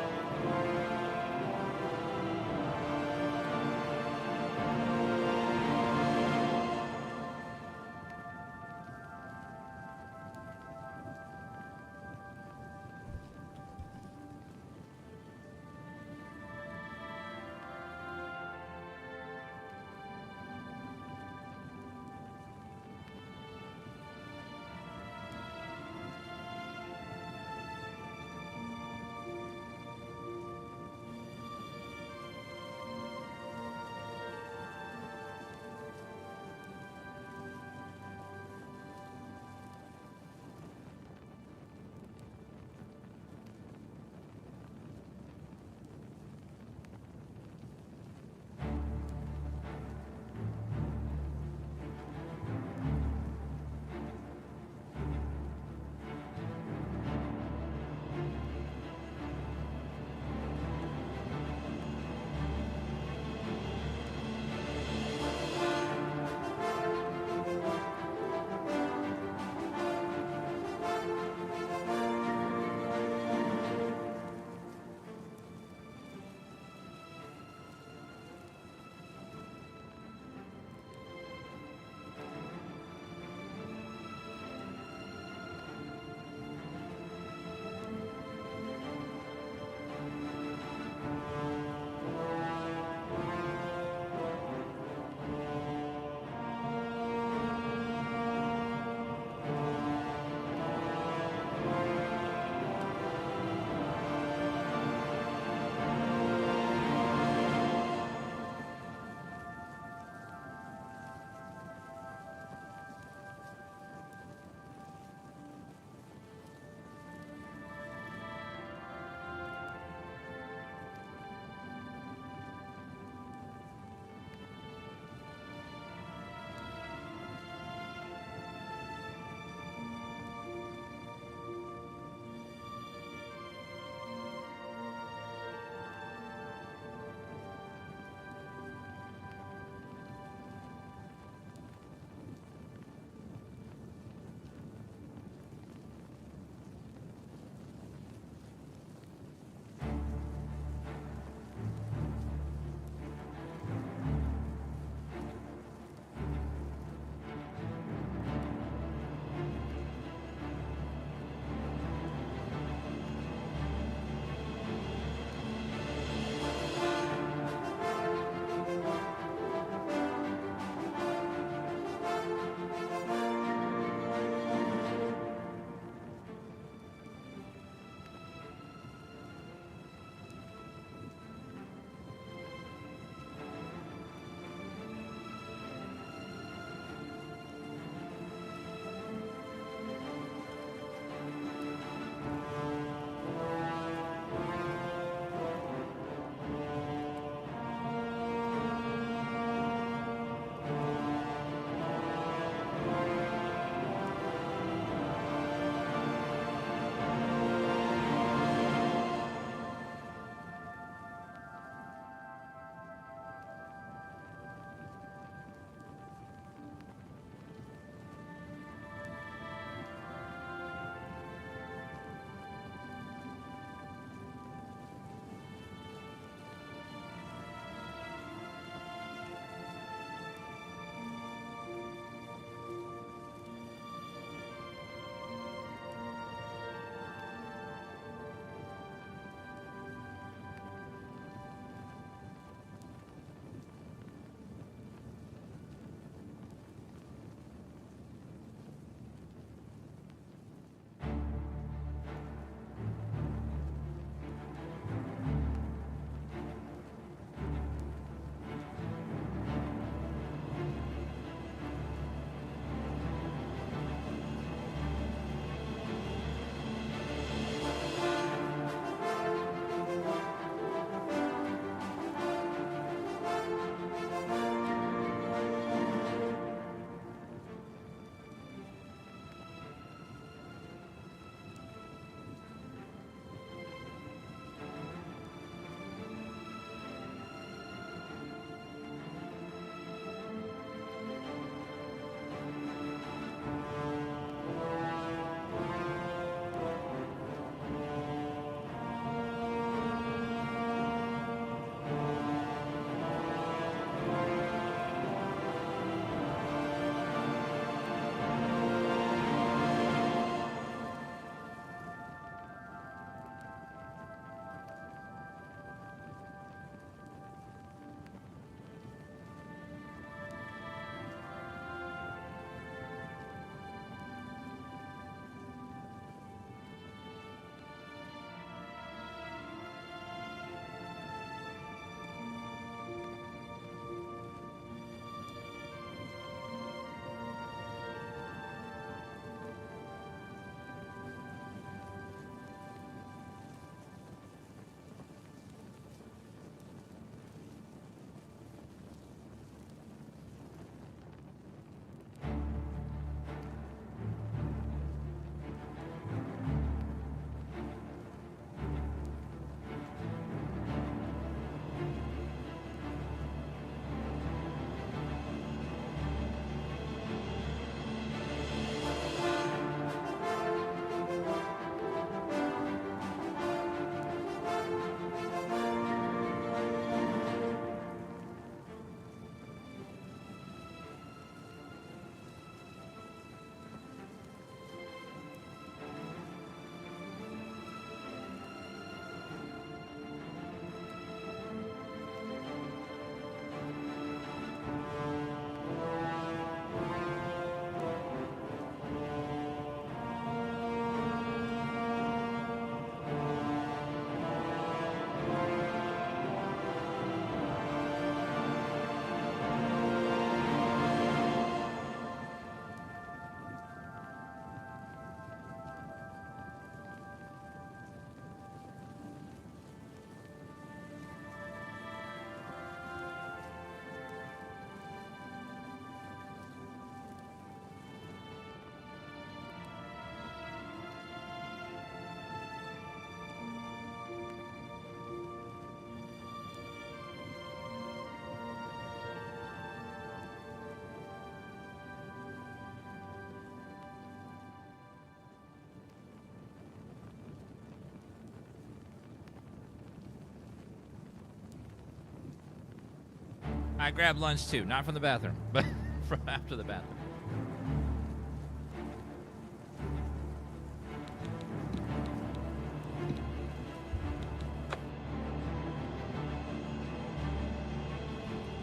I grabbed lunch too, not from the bathroom, but from after the bathroom.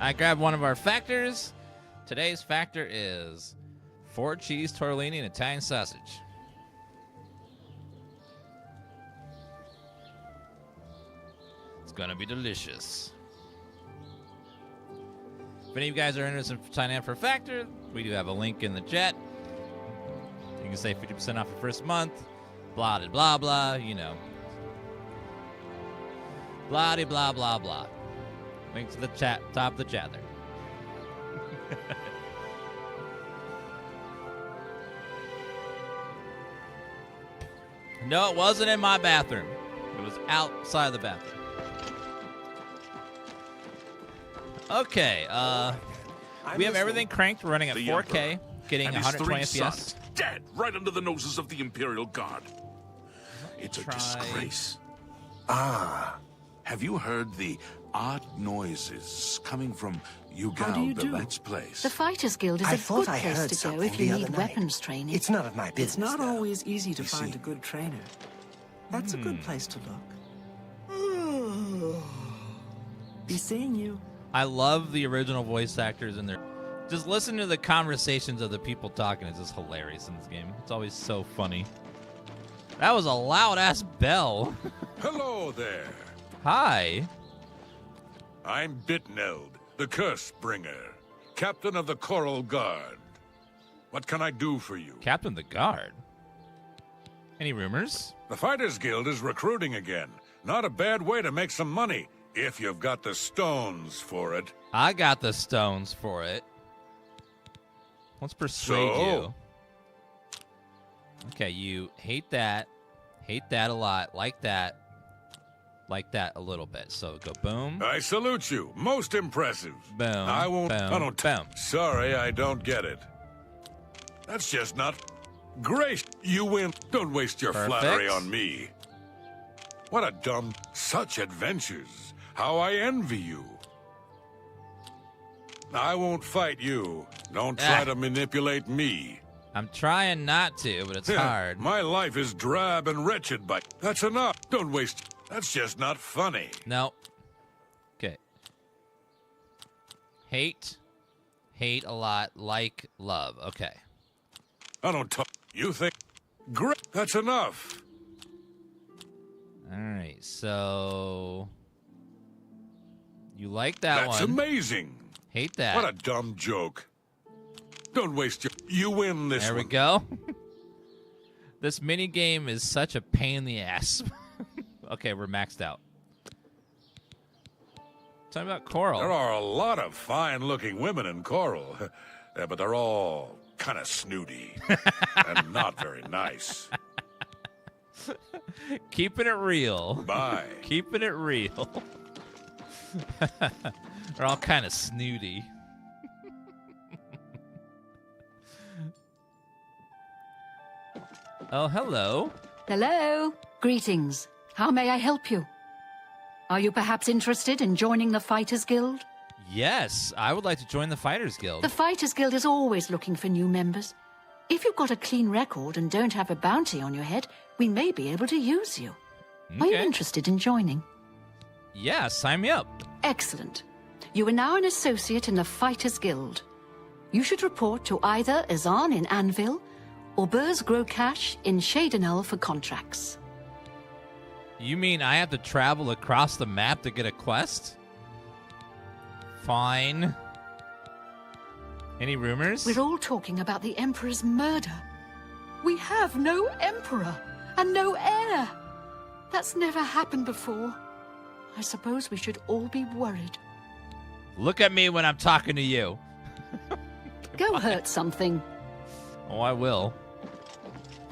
I grabbed one of our factors. Today's factor is 4 cheese tortellini and Italian sausage. It's gonna be delicious. If any of you guys are interested in signing up for Factor, we do have a link in the chat. You can save 50% off your first month. Blah, blah, blah, blah, you know. Blah, blah, blah, blah. Link to the chat, top of the chat there. No, it wasn't in my bathroom. It was outside of the bathroom. Okay, we have everything cranked, running at 4K, getting 120 FPS. Dead right under the noses of the Imperial Guard. It's a disgrace. Ah, have you heard the odd noises coming from Yugal Billet's place? The Fighters Guild is a good place to go if you need weapons training. It's none of my business. It's not though. always easy to find a good trainer. That's a good place to look. Be seeing you. I love the original voice actors in there. Just listen to the conversations of the people talking. It's just hilarious in this game. It's always so funny. That was a loud-ass bell. Hello there. Hi. I'm Bitneld, the Curse Bringer, Captain of the Coral Guard. What can I do for you? Captain of the Guard? Any rumors? The Fighters Guild is recruiting again. Not a bad way to make some money, if you've got the stones for it. I got the stones for it. Let's persuade you. Okay, you hate that a lot, like that a little bit. So go boom. I salute you. Most impressive. Boom. I won't. Boom, I don't. boom. Sorry, I don't get it. That's just not. Grace, you win. Don't waste your Perfect. flattery on me. What a dumb. Such adventures. How I envy you. I won't fight you. Don't try to manipulate me. I'm trying not to, but it's hard. My life is drab and wretched, but that's enough. Don't waste. That's just not funny. No. Okay. Hate a lot, like love. Okay. I don't talk. You think. Great. That's enough. All right, so you like that one. That's amazing. Hate that. What a dumb joke. Don't waste your... You win this There we one. go. This mini game is such a pain in the ass. Okay, we're maxed out. Talking about Coral. There are a lot of fine-looking women in Coral, but they're all kind of snooty and not very nice. Keeping it real. Bye. Keeping it real. They're all kind of snooty. Oh, hello. Hello. Greetings. How may I help you? Are you perhaps interested in joining the Fighters Guild? Yes, I would like to join the Fighters Guild. The Fighters Guild is always looking for new members. If you've got a clean record and don't have a bounty on your head, we may be able to use you. Are you interested in joining? Yeah, sign me up. Excellent. You are now an associate in the Fighters Guild. You should report to either Azan in Anvil or Burz Grocash in Shadenel for contracts. You mean I have to travel across the map to get a quest? Fine. Any rumors? We're all talking about the Emperor's murder. We have no Emperor and no heir. That's never happened before. I suppose we should all be worried. Look at me when I'm talking to you. Go hurt something. Oh, I will.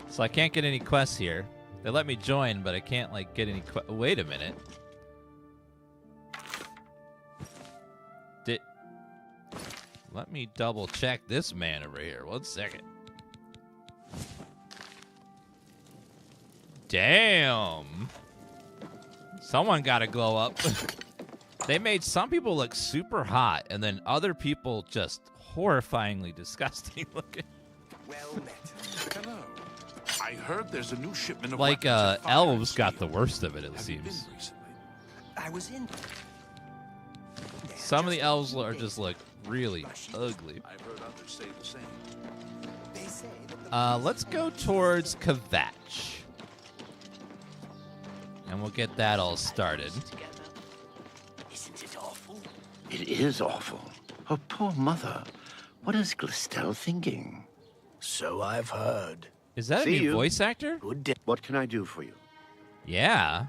So I can't get any quests here. They let me join, but I can't, like, get any Wait a minute. Let me double check this man over here. 1 second. Damn. Someone got to glow up. They made some people look super hot, and then other people just horrifyingly disgusting looking. Well met. Hello. I heard there's a new shipment of Like, weapons at elves got the worst of it, it Have you seems. been recently? I was in. Some of the elves are just, like, really ugly. I've heard others say the same. They say that Let's go towards Kvatch. And we'll get that all started. Isn't it awful? It is awful. Her poor mother. What is Glistel thinking? So I've heard. Is that a new voice actor? Good day. What can I do for you? Yeah.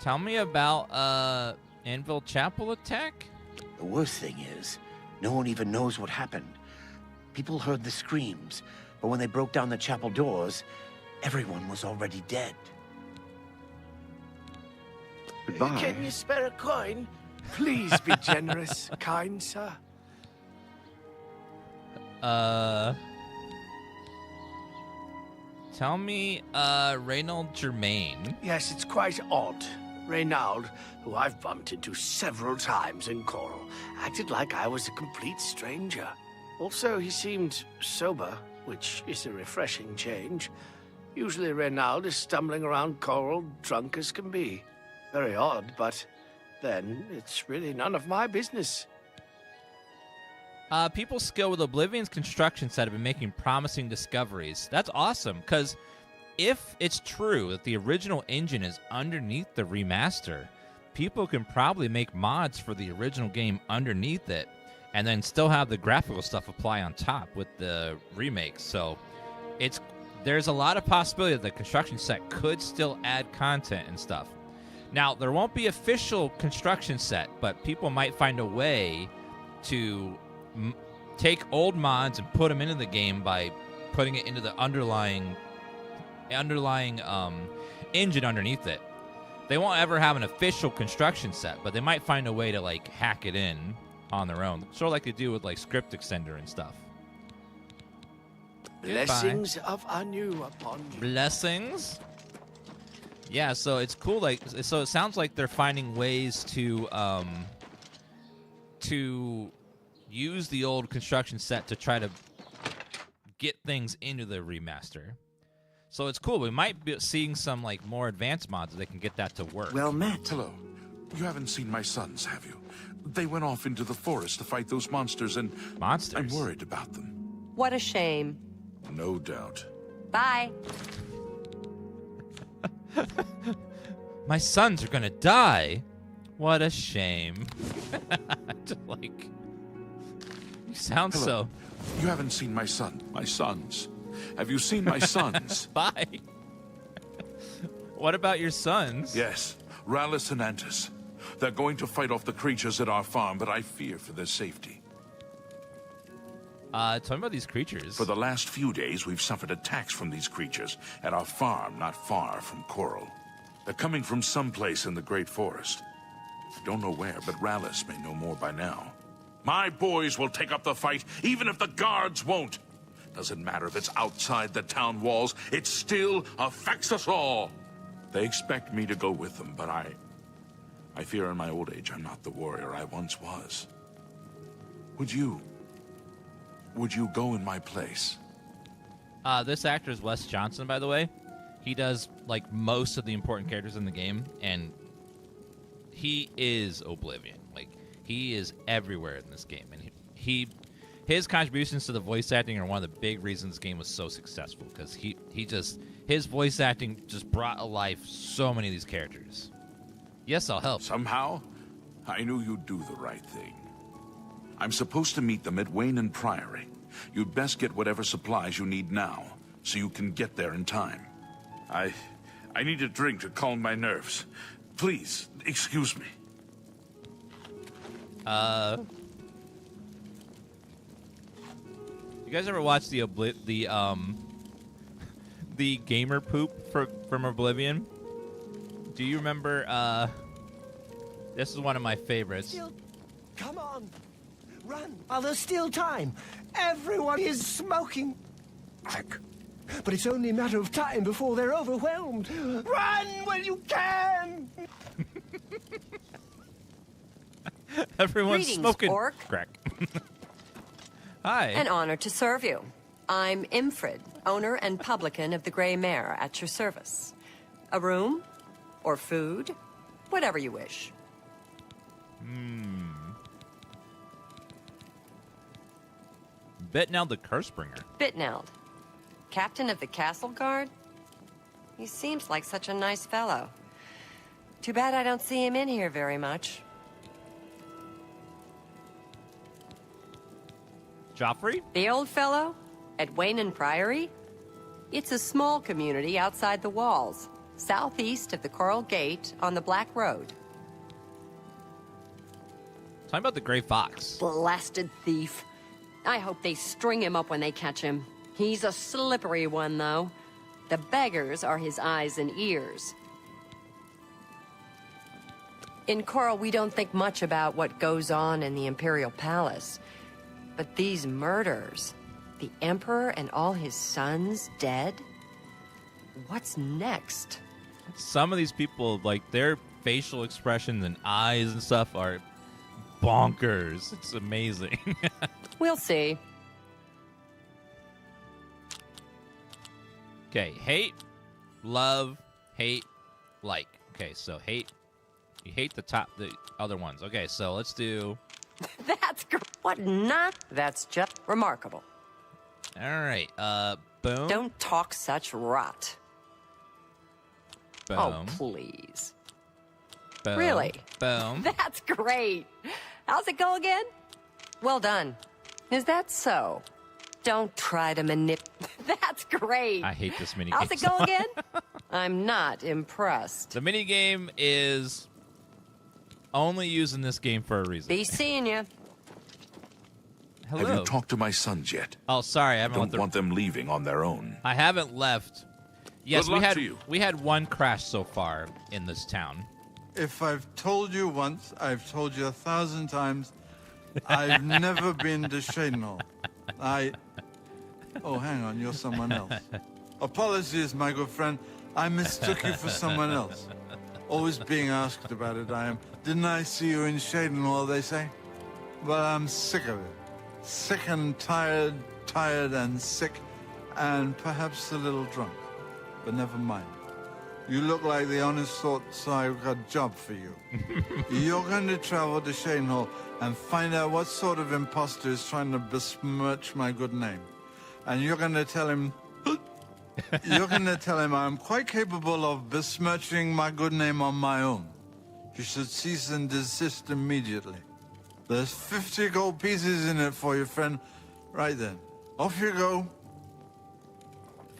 Tell me about, Anvil Chapel attack? The worst thing is, no one even knows what happened. People heard the screams, but when they broke down the chapel doors, everyone was already dead. Goodbye. Can you spare a coin? Please be generous, kind sir. Tell me, Reynold Germain. Yes, it's quite odd. Reynald, who I've bumped into several times in Coral, acted like I was a complete stranger. Also, he seemed sober, which is a refreshing change. Usually Reynald is stumbling around Coral drunk as can be. Very odd, but then it's really none of my business. People skilled with Oblivion's construction set have been making promising discoveries. That's awesome, because if it's true that the original engine is underneath the remaster, people can probably make mods for the original game underneath it, and then still have the graphical stuff apply on top with the remakes. So there's a lot of possibility that the construction set could still add content and stuff. Now, there won't be official construction set, but people might find a way to take old mods and put them into the game by putting it into the underlying engine underneath it. They won't ever have an official construction set, but they might find a way to like hack it in on their own, sort of like they do with like Script Extender and stuff. Blessings of Anu upon you. Blessings. Yeah, so it's cool. Like, so it sounds like they're finding ways to use the old construction set to try to get things into the remaster. So it's cool. We might be seeing some like more advanced mods that they can get that to work. Well met. Hello. You haven't seen my sons, have you? They went off into the forest to fight those monsters, and I'm worried about them. What a shame. No doubt. Bye. My sons are gonna die. What a shame. Just like, you sound Hello. so. You haven't seen my sons. Have you seen my sons? Bye. What about your sons? Yes, Rallis and Antis. They're going to fight off the creatures at our farm, but I fear for their safety. Tell me about these creatures. For the last few days, we've suffered attacks from these creatures at our farm not far from Coral. They're coming from someplace in the Great Forest. I don't know where, but Rallis may know more by now. My boys will take up the fight, even if the guards won't. Doesn't matter if it's outside the town walls, it still affects us all. They expect me to go with them, but I fear in my old age I'm not the warrior I once was. Would you go in my place? This actor is Wes Johnson, by the way. He does like most of the important characters in the game, and he is Oblivion. Like, he is everywhere in this game, and his contributions to the voice acting are one of the big reasons this game was so successful, because his voice acting just brought alive so many of these characters. Yes, I'll help. Somehow, I knew you'd do the right thing. I'm supposed to meet them at Wayne and Priory. You'd best get whatever supplies you need now, so you can get there in time. I need a drink to calm my nerves. Please, excuse me. You guys ever watch the gamer poop from Oblivion? Do you remember? This is one of my favorites. Come on, run while there's still time. Everyone is smoking. But it's only a matter of time before they're overwhelmed. Run when you can! Everyone's Greetings, smoking orc. crack. Hi. An honor to serve you. I'm Imfrid, owner and publican of the Grey Mare, at your service. A room? Or food? Whatever you wish. Bitneld the Cursebringer. Bitneld, captain of the castle guard? He seems like such a nice fellow. Too bad I don't see him in here very much. Joffrey? The old fellow? At Wayne Priory? It's a small community outside the walls, southeast of the Coral Gate on the Black Road. Talking about the Grey Fox. Blasted thief. I hope they string him up when they catch him. He's a slippery one, though. The beggars are his eyes and ears. In Coral, we don't think much about what goes on in the Imperial Palace. But these murders, the Emperor and all his sons dead? What's next? Some of these people, like, their facial expressions and eyes and stuff are bonkers. It's amazing. We'll see. Okay, hate, love, hate, like. Okay, so hate. You hate the other ones. Okay, so let's do... That's what not? That's just remarkable. All right, boom. Don't talk such rot. Boom. Oh, please. Boom. Really? Boom. That's great. How's it go again? Well done. Is that so? Don't try to That's great. I hate this minigame. How's it go again? I'm not impressed. The minigame is only used in this game for a reason. Be seeing you. Hello. Have you talked to my sons yet? Oh, sorry. I don't want them leaving on their own. I haven't left. Yes, Good luck to you. we had one crash so far in this town. If I've told you once, I've told you 1,000 times. I've never been to Shadenhall. Oh, hang on, you're someone else. Apologies, my good friend. I mistook you for someone else. Always being asked about it, I am. Didn't I see you in Shadenhall, they say? Well, I'm sick of it. Sick and tired and sick, and perhaps a little drunk. But never mind. You look like the honest sort, so I've got a job for you. You're going to travel to Shadenhall and find out what sort of imposter is trying to besmirch my good name. And you're going to tell him... I'm quite capable of besmirching my good name on my own. You should cease and desist immediately. There's 50 gold pieces in it for you, friend. Right then. Off you go.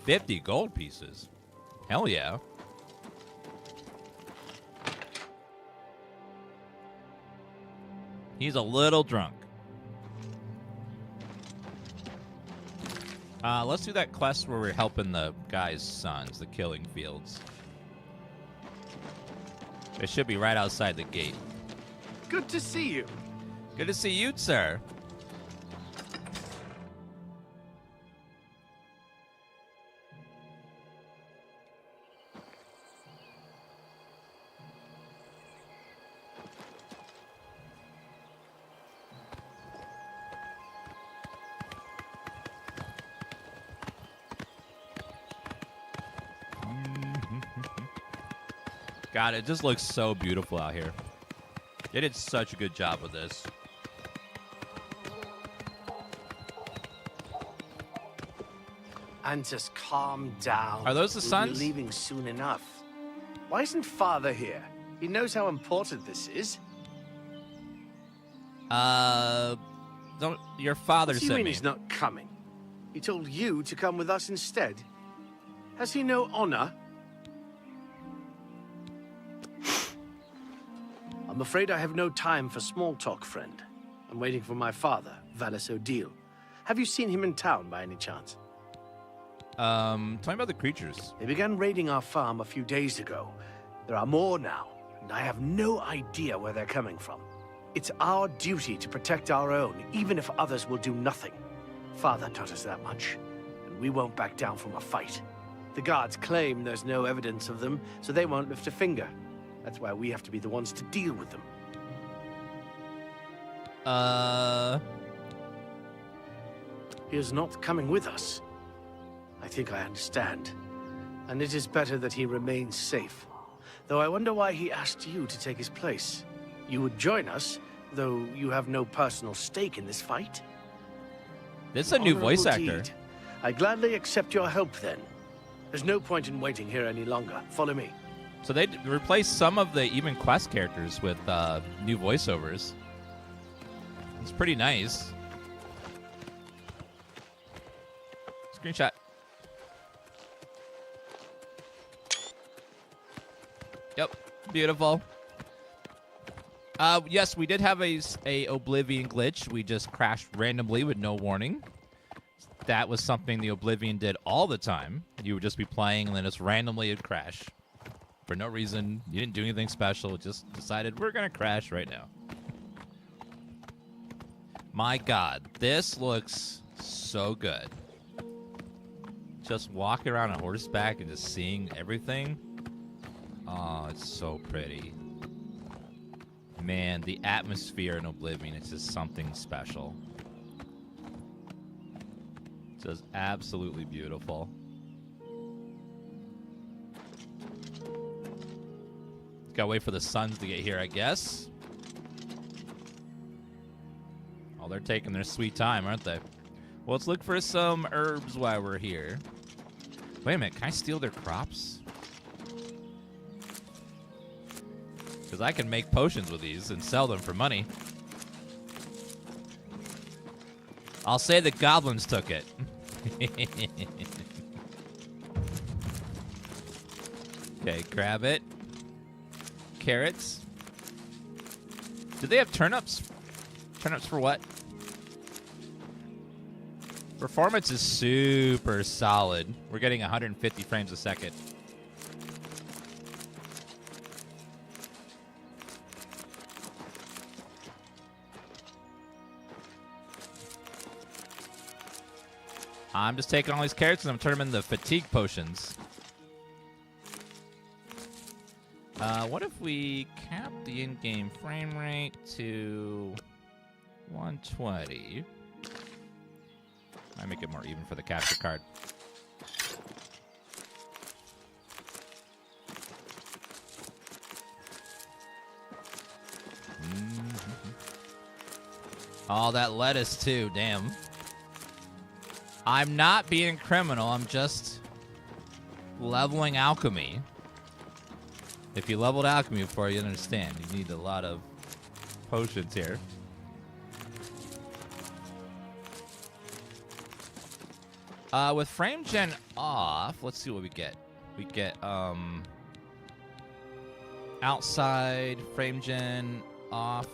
50 gold pieces? Hell yeah. He's a little drunk. Let's do that quest where we're helping the guy's sons, the killing fields. It should be right outside the gate. Good to see you. Good to see you, sir. God, it just looks so beautiful out here. They did such a good job with this. And just calm down. Are those the We'll sons? be leaving soon enough. Why isn't Father here? He knows how important this is. Your father What do you sent mean me. he's not coming? He told you to come with us instead. Has he no honor? I'm afraid I have no time for small talk, friend. I'm waiting for my father, Valis O'Deal. Have you seen him in town by any chance? Tell me about the creatures. They began raiding our farm a few days ago. There are more now, and I have no idea where they're coming from. It's our duty to protect our own, even if others will do nothing. Father taught us that much, and we won't back down from a fight. The guards claim there's no evidence of them, so they won't lift a finger. That's why we have to be the ones to deal with them. He is not coming with us. I think I understand. And it is better that he remains safe. Though I wonder why he asked you to take his place. You would join us, though you have no personal stake in this fight? This is a new voice Honorable actor. deed. I gladly accept your help then. There's no point in waiting here any longer. Follow me. So they replaced some of the even quest characters with new voiceovers. It's pretty nice. Screenshot. Yep, beautiful. Yes, we did have a Oblivion glitch. We just crashed randomly with no warning. That was something the Oblivion did all the time. You would just be playing and then just randomly it'd crash. For no reason. You didn't do anything special. Just decided we're going to crash right now. My God, this looks so good. Just walking around on horseback and just seeing everything. Oh, it's so pretty. Man, the atmosphere in Oblivion is just something special. Just absolutely beautiful. Gotta wait for the suns to get here, I guess. Oh, they're taking their sweet time, aren't they? Well, let's look for some herbs while we're here. Wait a minute, can I steal their crops? Because I can make potions with these and sell them for money. I'll say the goblins took it. Okay, grab it. Carrots. Do they have turnips? Turnips for what? Performance is super solid. We're getting 150 frames a second. I'm just taking all these carrots and I'm turning them into fatigue potions. What if we cap the in-game frame rate to 120? I make it more even for the capture card. All that lettuce too, damn. I'm not being criminal, I'm just leveling alchemy. If you leveled alchemy before, you understand. You need a lot of potions here. With frame gen off, let's see what we get. We get outside frame gen off.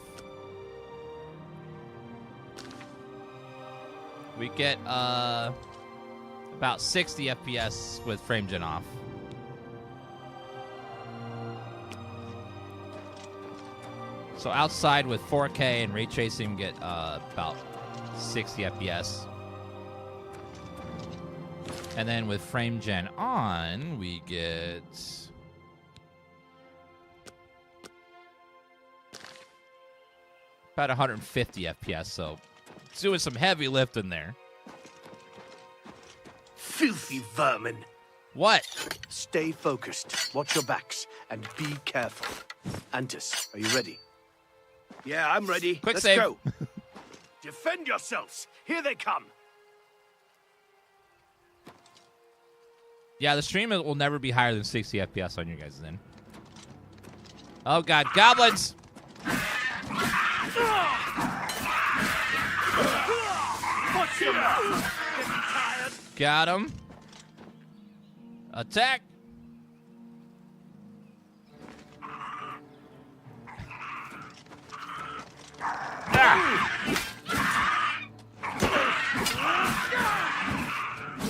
We get about 60 FPS with frame gen off. So outside with 4K and ray tracing, we get about 60 FPS. And then with frame gen on, we get about 150 FPS. So it's doing some heavy lifting there. Filthy vermin. What? Stay focused. Watch your backs and be careful. Antis, are you ready? Yeah, I'm ready. Quick Let's save. go. Defend yourselves. Here they come. Yeah, the stream will never be higher than 60 FPS on you guys then. Oh god, goblins! Got him. Attack!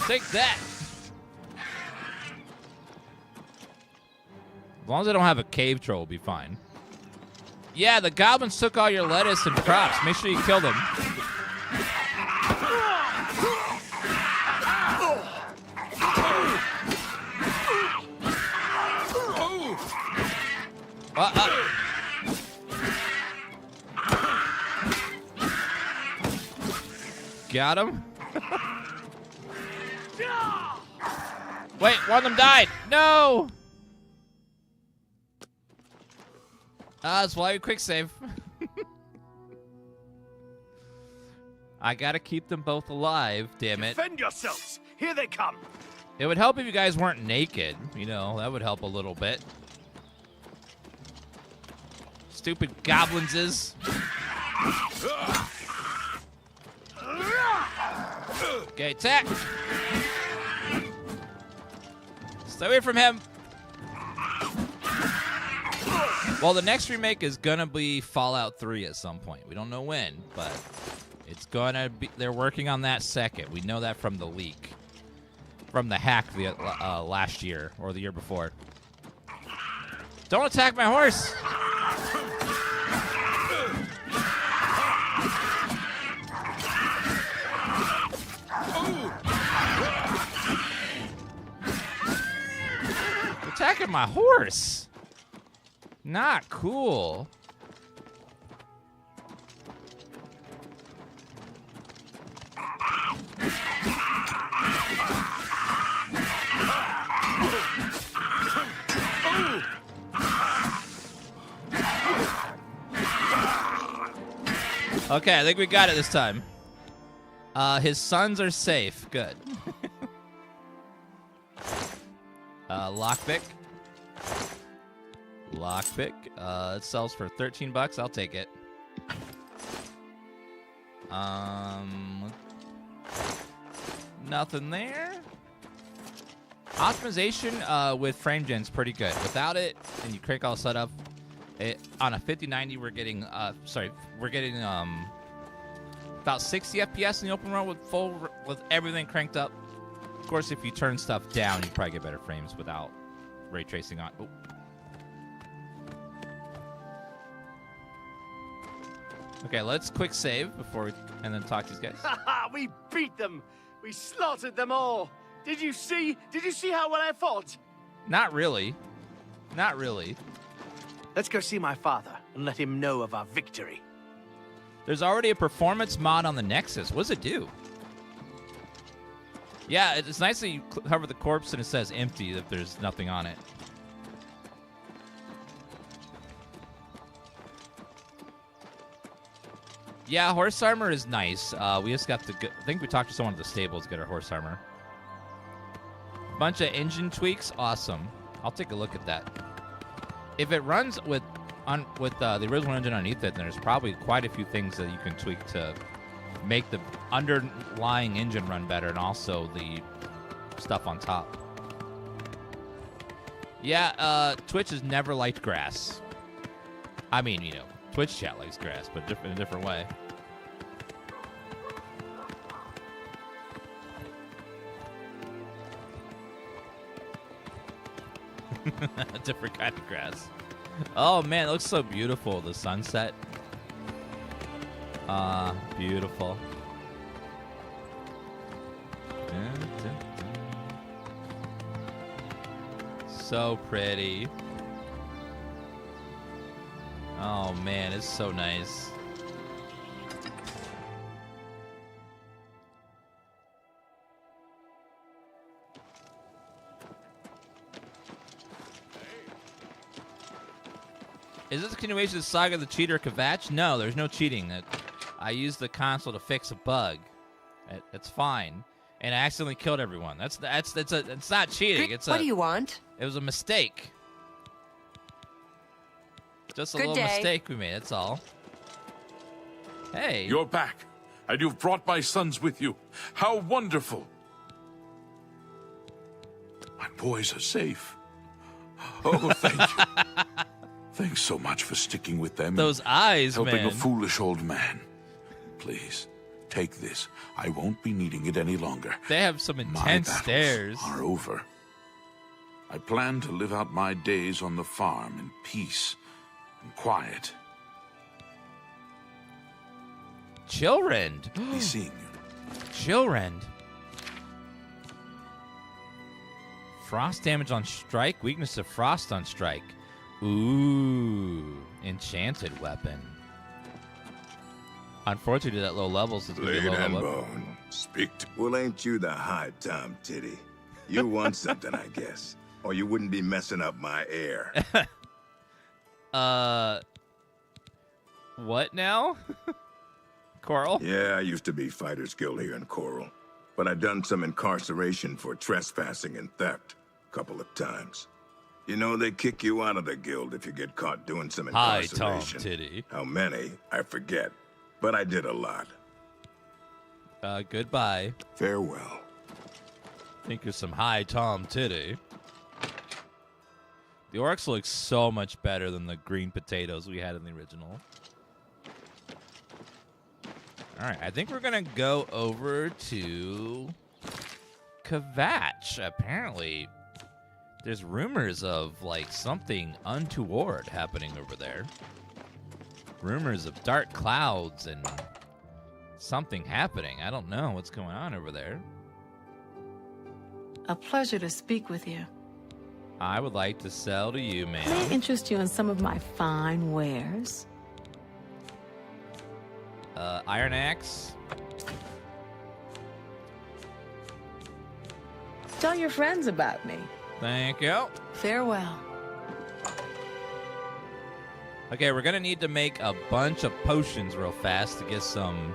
Take that! As long as I don't have a cave troll, we'll be fine. Yeah, the goblins took all your lettuce and crops. Make sure you kill them. Got him. Wait, one of them died. No. That's why we quick save. I gotta keep them both alive, damn it. Defend yourselves! Here they come! It would help if you guys weren't naked. You know, that would help a little bit. Stupid goblins. Okay, attack! Stay away from him! Well, the next remake is gonna be Fallout 3 at some point. We don't know when, but it's gonna be. They're working on that second. We know that from the leak, from the hack last year or the year before. Don't attack my horse! Attacking my horse. Not cool. Okay, I think we got it this time. His sons are safe. Good. Lockpick. Lockpick. It sells for 13 bucks. I'll take it. Nothing there. Optimization with FrameGen's pretty good. Without it, and you crank all set up, on a 5090 we're getting about 60 FPS in the open world with everything cranked up. Of course, if you turn stuff down, you probably get better frames without ray tracing on. Oh. Okay, let's quick save and then talk to these guys. We beat them. We slaughtered them all. Did you see how well I fought? Not really. Not really. Let's go see my father and let him know of our victory. There's already a performance mod on the Nexus. What does it do? Yeah, it's nice that you cover the corpse and it says empty if there's nothing on it. Yeah, horse armor is nice. We just got to I think we talked to someone at the stables to get our horse armor. Bunch of engine tweaks, awesome. I'll take a look at that. If it runs with the original engine underneath it, then there's probably quite a few things that you can tweak to make the underlying engine run better, and also the stuff on top. Yeah, Twitch has never liked grass. I mean, you know, Twitch chat likes grass, but in a different way. A different kind of grass. Oh man, it looks so beautiful. The sunset. Beautiful. So pretty. Oh man, it's so nice. Is this a continuation of the Saga of the Cheater Kvatch? No, there's no cheating. I used the console to fix a bug. It's fine. And I accidentally killed everyone. It's not cheating. What do you want? It was a mistake. Just a little mistake we made, that's all. Hey. You're back, and you've brought my sons with you. How wonderful. My boys are safe. Oh, thank you. Thanks so much for sticking with them. Those eyes, helping man. a foolish old man. Please, take this. I won't be needing it any longer. They have some intense stares. Are over. I plan to live out my days on the farm in peace and quiet. Chillrend. Be seeing you. Chillrend. Frost damage on strike, weakness of frost on strike. Ooh, enchanted weapon. Unfortunately, that low level is going to be Blade low and level. bone. Speak to... Well, ain't you the high Tom Titty? You want something, I guess. Or you wouldn't be messing up my air. What now? Coral? Yeah, I used to be Fighters Guild here in Coral. But I done some incarceration for trespassing and theft. A couple of times. You know, they kick you out of the guild if you get caught doing some Hi, incarceration. Tom Titty. How many, I forget. But I did a lot. Goodbye. Farewell. Think you're some high Tom Titty. The orcs look so much better than the green potatoes we had in the original. All right, I think we're going to go over to Kvatch. Apparently, there's rumors of, like, something untoward happening over there. Rumors of dark clouds and something happening. I don't know what's going on over there. A pleasure to speak with you. I would like to sell to you, May I ma'am. interest you in some of my fine wares? Iron axe. Tell your friends about me. Thank you. Farewell. Okay, we're gonna need to make a bunch of potions real fast to get some,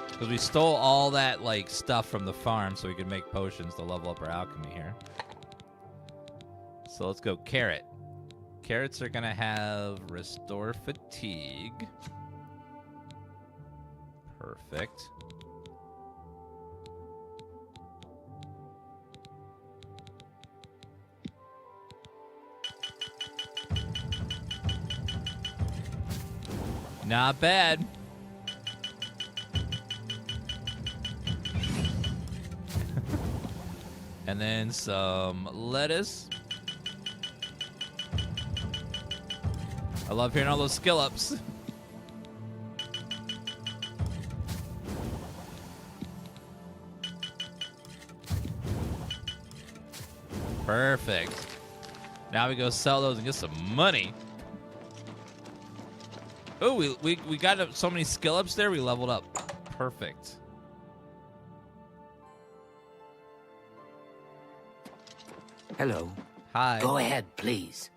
because we stole all that like stuff from the farm so we could make potions to level up our alchemy here. So let's go carrot. Carrots are gonna have restore fatigue. Perfect. Not bad. And then some lettuce. I love hearing all those skill ups. Perfect. Now we go sell those and get some money. Oh, we got so many skill ups there. We leveled up. Perfect. Hello. Hi. Go ahead, please.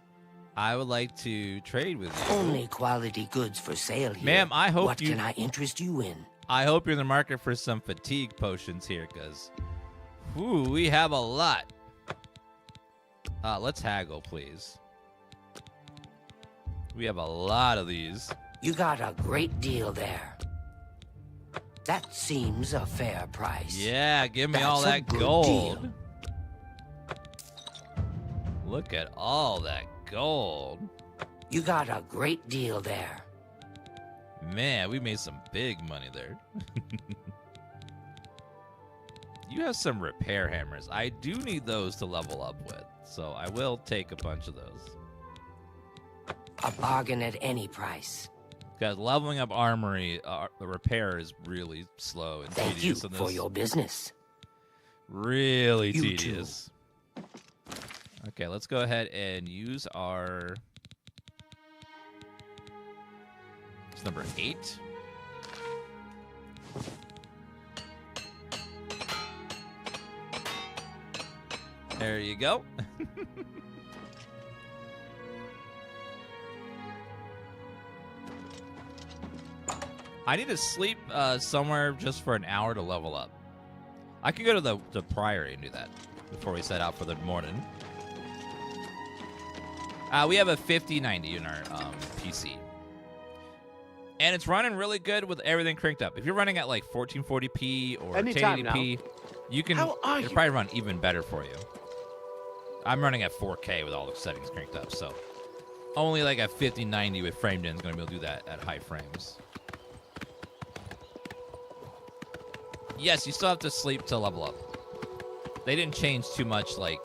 I would like to trade with you. Only quality goods for sale here. Ma'am, I hope What you... can I interest you in? I hope you're in the market for some fatigue potions here, because... Ooh, we have a lot. Let's haggle, please. We have a lot of these. You got a great deal there. That seems a fair price. Yeah, give me That's all a that good gold. deal. Look at all that gold. You got a great deal there. Man, we made some big money there. You have some repair hammers. I do need those to level up with, so I will take a bunch of those. A bargain at any price. Because leveling up armory, the repair is really slow and Thank you tedious. in for this. your business. Really You tedious. Okay, let's go ahead and use our... It's number 8. There you go. I need to sleep somewhere just for an hour to level up. I could go to the Priory and do that before we set out for the morning. We have a 5090 in our PC. And it's running really good with everything cranked up. If you're running at like 1440p or Anytime 1080p, you can How are it'll you? probably run even better for you. I'm running at 4K with all the settings cranked up, so only like a 5090 with framed in is going to be able to do that at high frames. Yes, you still have to sleep to level up. They didn't change too much like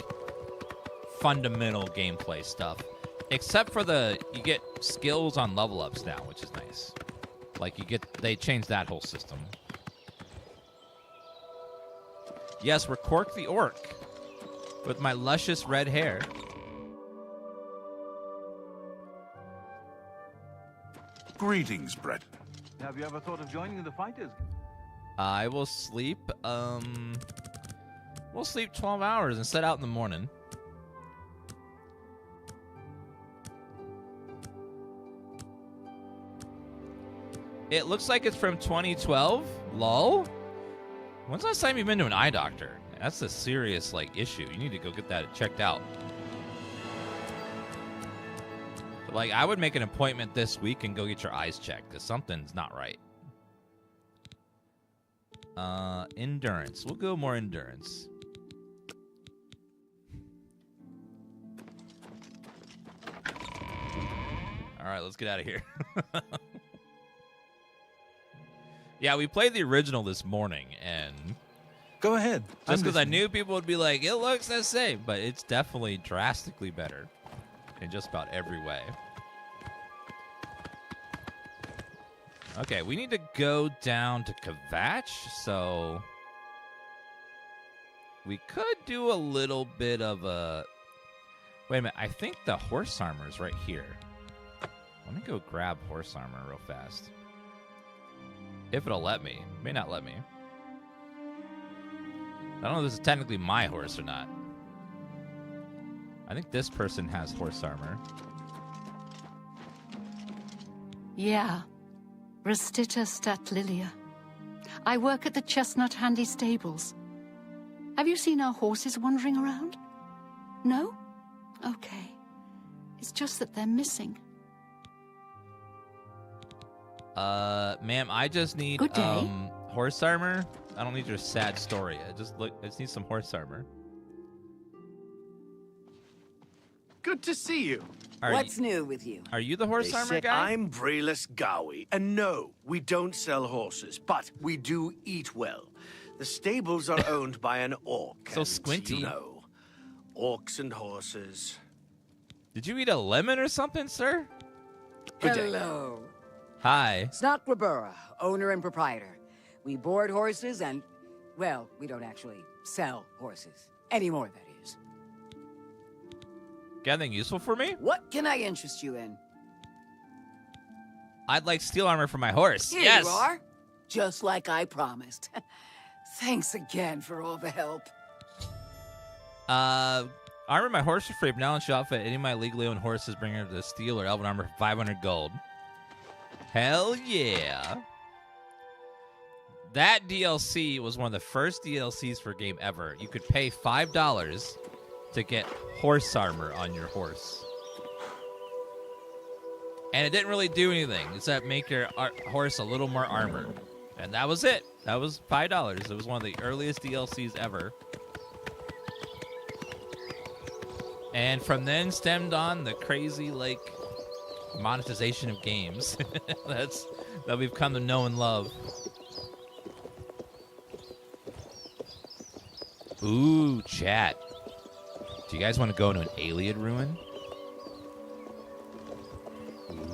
fundamental gameplay stuff, except for you get skills on level ups now, which is nice. Like they changed that whole system. Yes, we're Cork the Orc with my luscious red hair. Greetings, Brett. Have you ever thought of joining the fighters? I will sleep, we'll sleep 12 hours and set out in the morning. It looks like it's from 2012. Lol. When's the last time you've been to an eye doctor? That's a serious, like, issue. You need to go get that checked out. But, like, I would make an appointment this week and go get your eyes checked, because something's not right. Endurance. We'll go more endurance. All right, let's get out of here. Yeah, we played the original this morning, and go ahead. Just because I knew people would be like, it looks the same, but it's definitely drastically better in just about every way. Okay, we need to go down to Kvatch, so we could do a little bit of a... Wait a minute, I think the horse armor is right here. Let me go grab horse armor real fast. If it'll let me. It may not let me. I don't know if this is technically my horse or not. I think this person has horse armor. Yeah. Restita Stat Lilia. I work at the Chestnut Handy Stables. Have you seen our horses wandering around? No? Okay. It's just that they're missing. Ma'am, I just need Good day. horse armor. I don't need your sad story. I just need some horse armor. Good to see you. What's new with you? Are you the horse They armor say guy? I'm Brayless Gowie, and no, we don't sell horses, but we do eat well. The stables are owned by an orc. So and, squinty. You know, orcs and horses. Did you eat a lemon or something, sir? Good day. Hello. Hi. Snotquabura, owner and proprietor. We board horses and, well, we don't actually sell horses. Anymore, that is. Got anything useful for me? What can I interest you in? I'd like steel armor for my horse. Here yes. you are. Just like I promised. Thanks again for all the help. Armor my horse for free, but now shall outfit any of my legally owned horses, bring her to steel or elven armor for 500 gold. Hell yeah. That DLC was one of the first DLCs for a game ever. You could pay $5 to get horse armor on your horse. And it didn't really do anything except make your horse a little more armored. And that was it. That was $5. It was one of the earliest DLCs ever. And from then stemmed on the crazy, like, monetization of games that we've come to know and love. Ooh, chat. Do you guys want to go into an Alien ruin?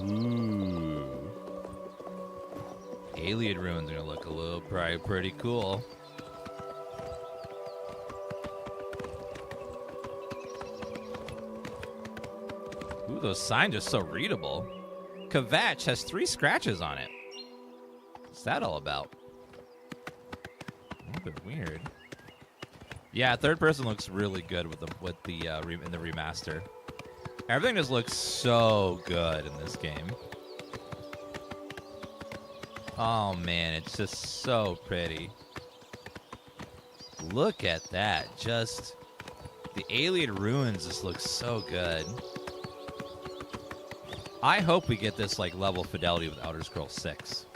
Ooh. Alien ruins are gonna look probably pretty cool. Ooh, those signs are so readable. Kvatch has 3 scratches on it. What's that all about? A little bit weird. Yeah, third person looks really good in the remaster. Everything just looks so good in this game. Oh man, it's just so pretty. Look at that. Just the alien ruins just look so good. I hope we get this like level fidelity with Elder Scrolls 6.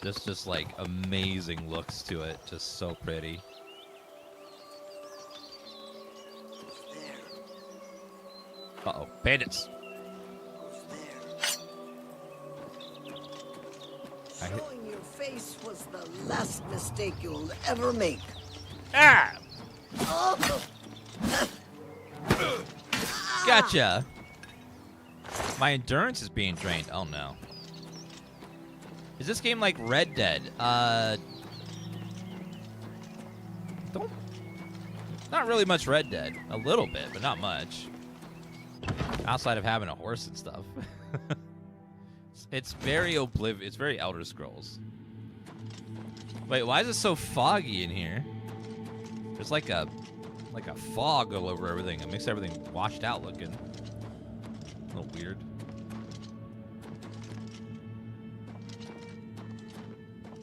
Just like amazing looks to it, just so pretty. Uh-oh, bandits. Showing your face was the last mistake you'll ever make. Ah! Oh. Gotcha. My endurance is being drained. Oh no. Is this game like Red Dead? Not really much Red Dead. A little bit, but not much. Outside of having a horse and stuff. It's very Oblivion. It's very Elder Scrolls. Wait, why is it so foggy in here? There's like a fog all over everything. It makes everything washed out looking. A little weird.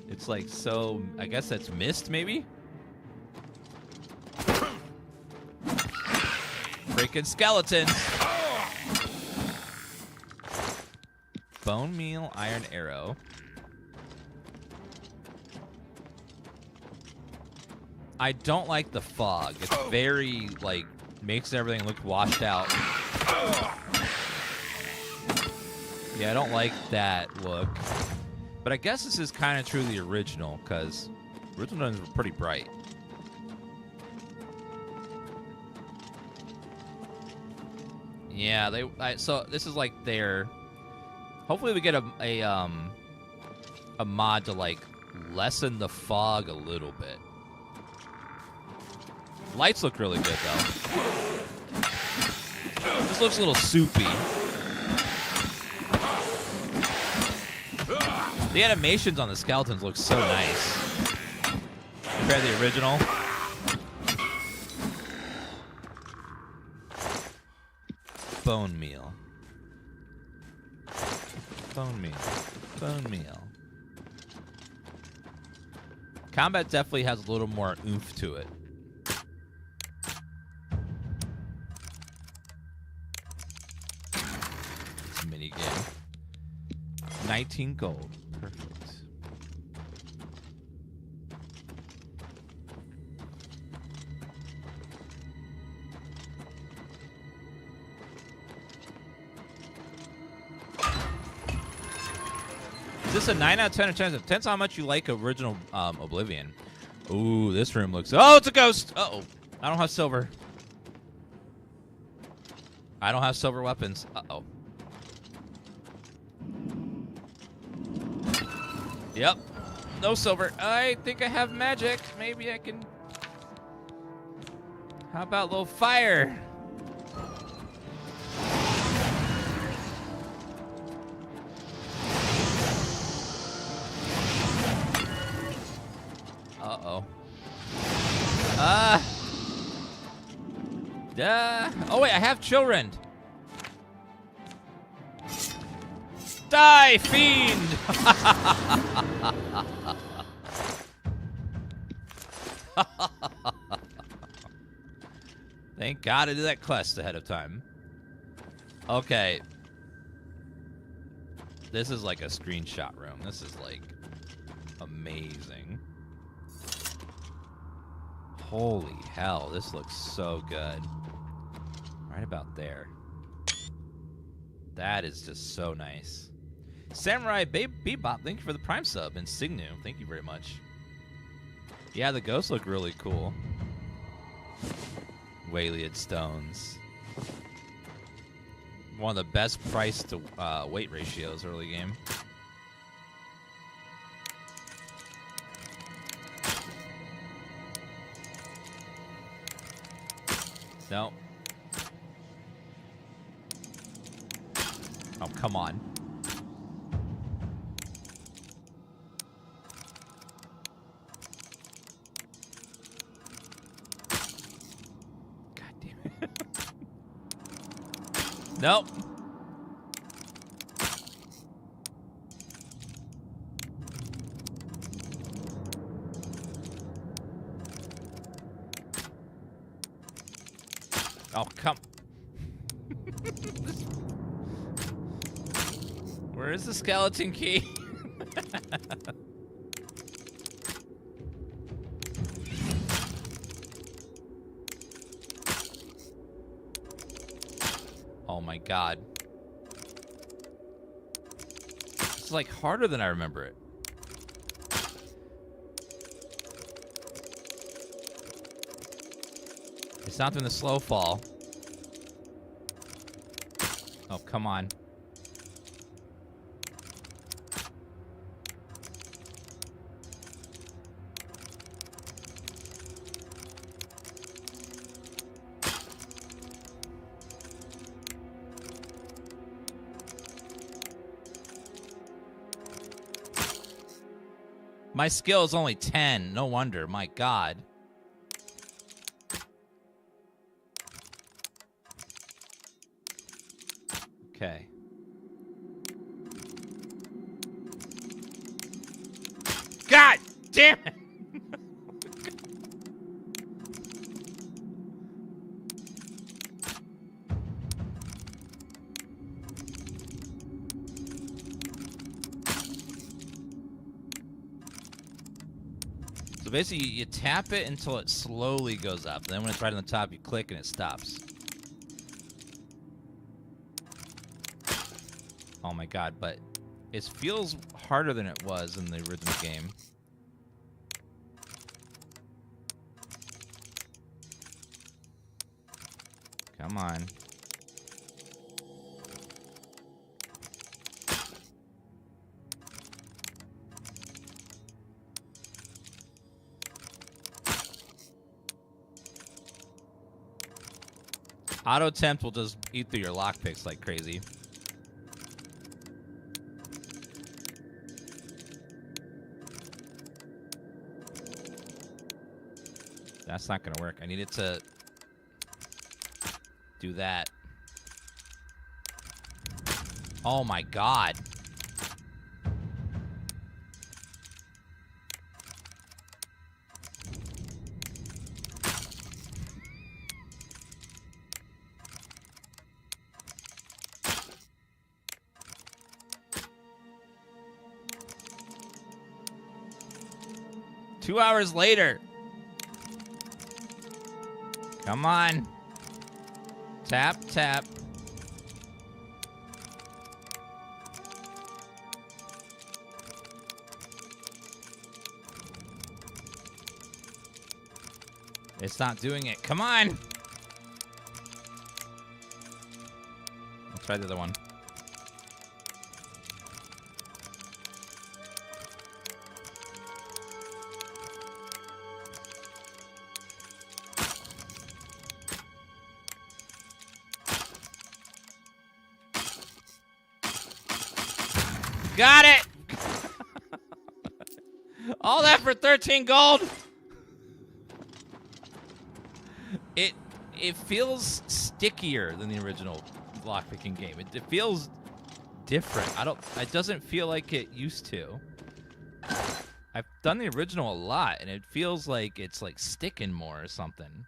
It's like so. I guess that's mist, maybe. Freaking skeletons. Bone meal, iron arrow. I don't like the fog. It's very, like, makes everything look washed out. Yeah, I don't like that look. But I guess this is kind of true to the original, because original ones were pretty bright. Yeah, so this is like their. Hopefully we get a mod to like lessen the fog a little bit. Lights look really good though. This looks a little soupy. The animations on the skeletons look so nice compared to the original. Bone meal. Bone meal. Bone meal. Combat definitely has a little more oomph to it. It's a mini game. 19 gold. Perfect. Is this a 9 out of 10 or 10? It depends how much you like original Oblivion. Ooh, this room looks... Oh, it's a ghost! Uh-oh. I don't have silver. I don't have silver weapons. Uh-oh. Yep. No silver. I think I have magic. Maybe I can... How about a little fire? Uh-oh. Oh, wait, I have children. Die, fiend! Thank God I did that quest ahead of time. Okay. This is like a screenshot room. This is like amazing. Holy hell, this looks so good. Right about there. That is just so nice. Samurai Bebop, thank you for the Prime sub. And Signu, thank you very much. Yeah, the ghosts look really cool. Waylead stones. One of the best price to weight ratios early game. No. Oh, come on. God damn it. Nope. Oh, come. Where is the skeleton key? Oh my God. It's like harder than I remember it. It's not doing the slow fall. Oh, come on. My skill is only 10. No wonder. My God. Okay. God damn it! So basically, you tap it until it slowly goes up. Then when it's right on the top, you click and it stops. Oh my God, but it feels harder than it was in the original game. Come on. Auto tempt will just eat through your lockpicks like crazy. That's not gonna work. I need it to do that. Oh my God. Two hours later. Come on. Tap, tap. It's not doing it. Come on. Let's try the other one. Got it! All that for 13 gold? It feels stickier than the original lockpicking game. It feels different. It doesn't feel like it used to. I've done the original a lot, and it feels like it's like sticking more or something.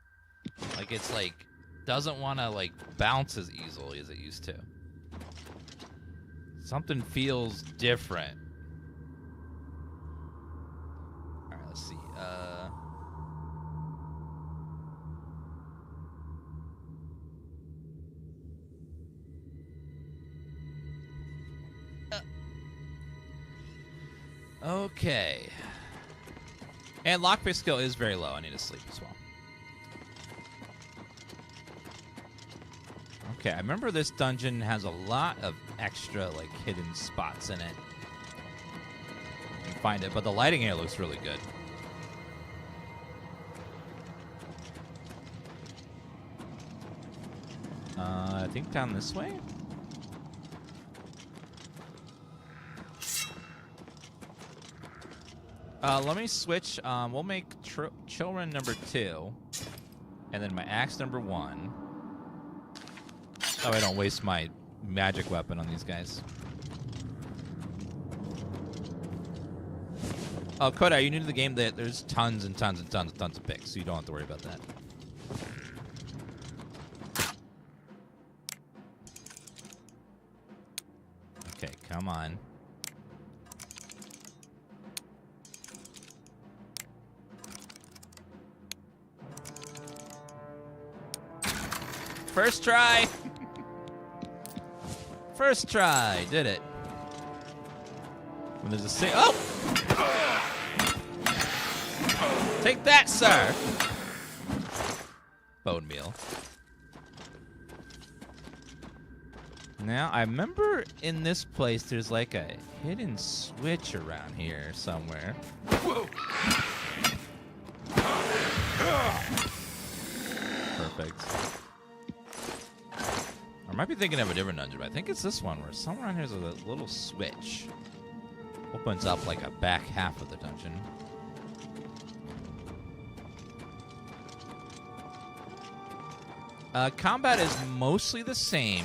Like it's like doesn't want to like bounce as easily as it used to. Something feels different. All right, let's see. Okay. And lockpick skill is very low. I need to sleep as well. Okay, I remember this dungeon has a lot of extra, like, hidden spots in it. You can find it, but the lighting here looks really good. I think down this way? Let me switch. We'll make children number 2, and then my axe number 1. Oh, I don't waste my magic weapon on these guys. Oh, Koda, you new to the game? That there's tons and tons and tons and tons of picks, so you don't have to worry about that. Okay, come on. First try. First try. Did it. When there's a oh! Take that, sir. Bone meal. Now, I remember in this place there's like a hidden switch around here somewhere. Perfect. I might be thinking of a different dungeon, but I think it's this one where somewhere around here is a little switch. Opens up like a back half of the dungeon. Combat is mostly the same,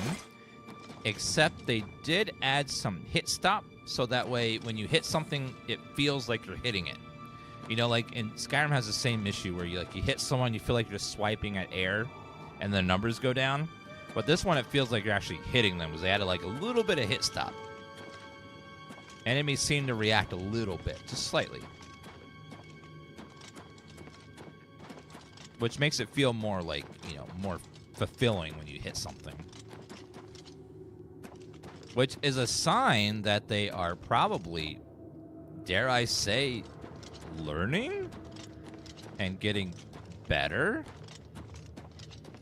except they did add some hit stop, so that way when you hit something, it feels like you're hitting it. You know, like in Skyrim has the same issue where you hit someone, you feel like you're just swiping at air, and the numbers go down. But this one, it feels like you're actually hitting them because they added like a little bit of hit stop. Enemies seem to react a little bit, just slightly. Which makes it feel more like, you know, more fulfilling when you hit something. Which is a sign that they are probably, dare I say, learning and getting better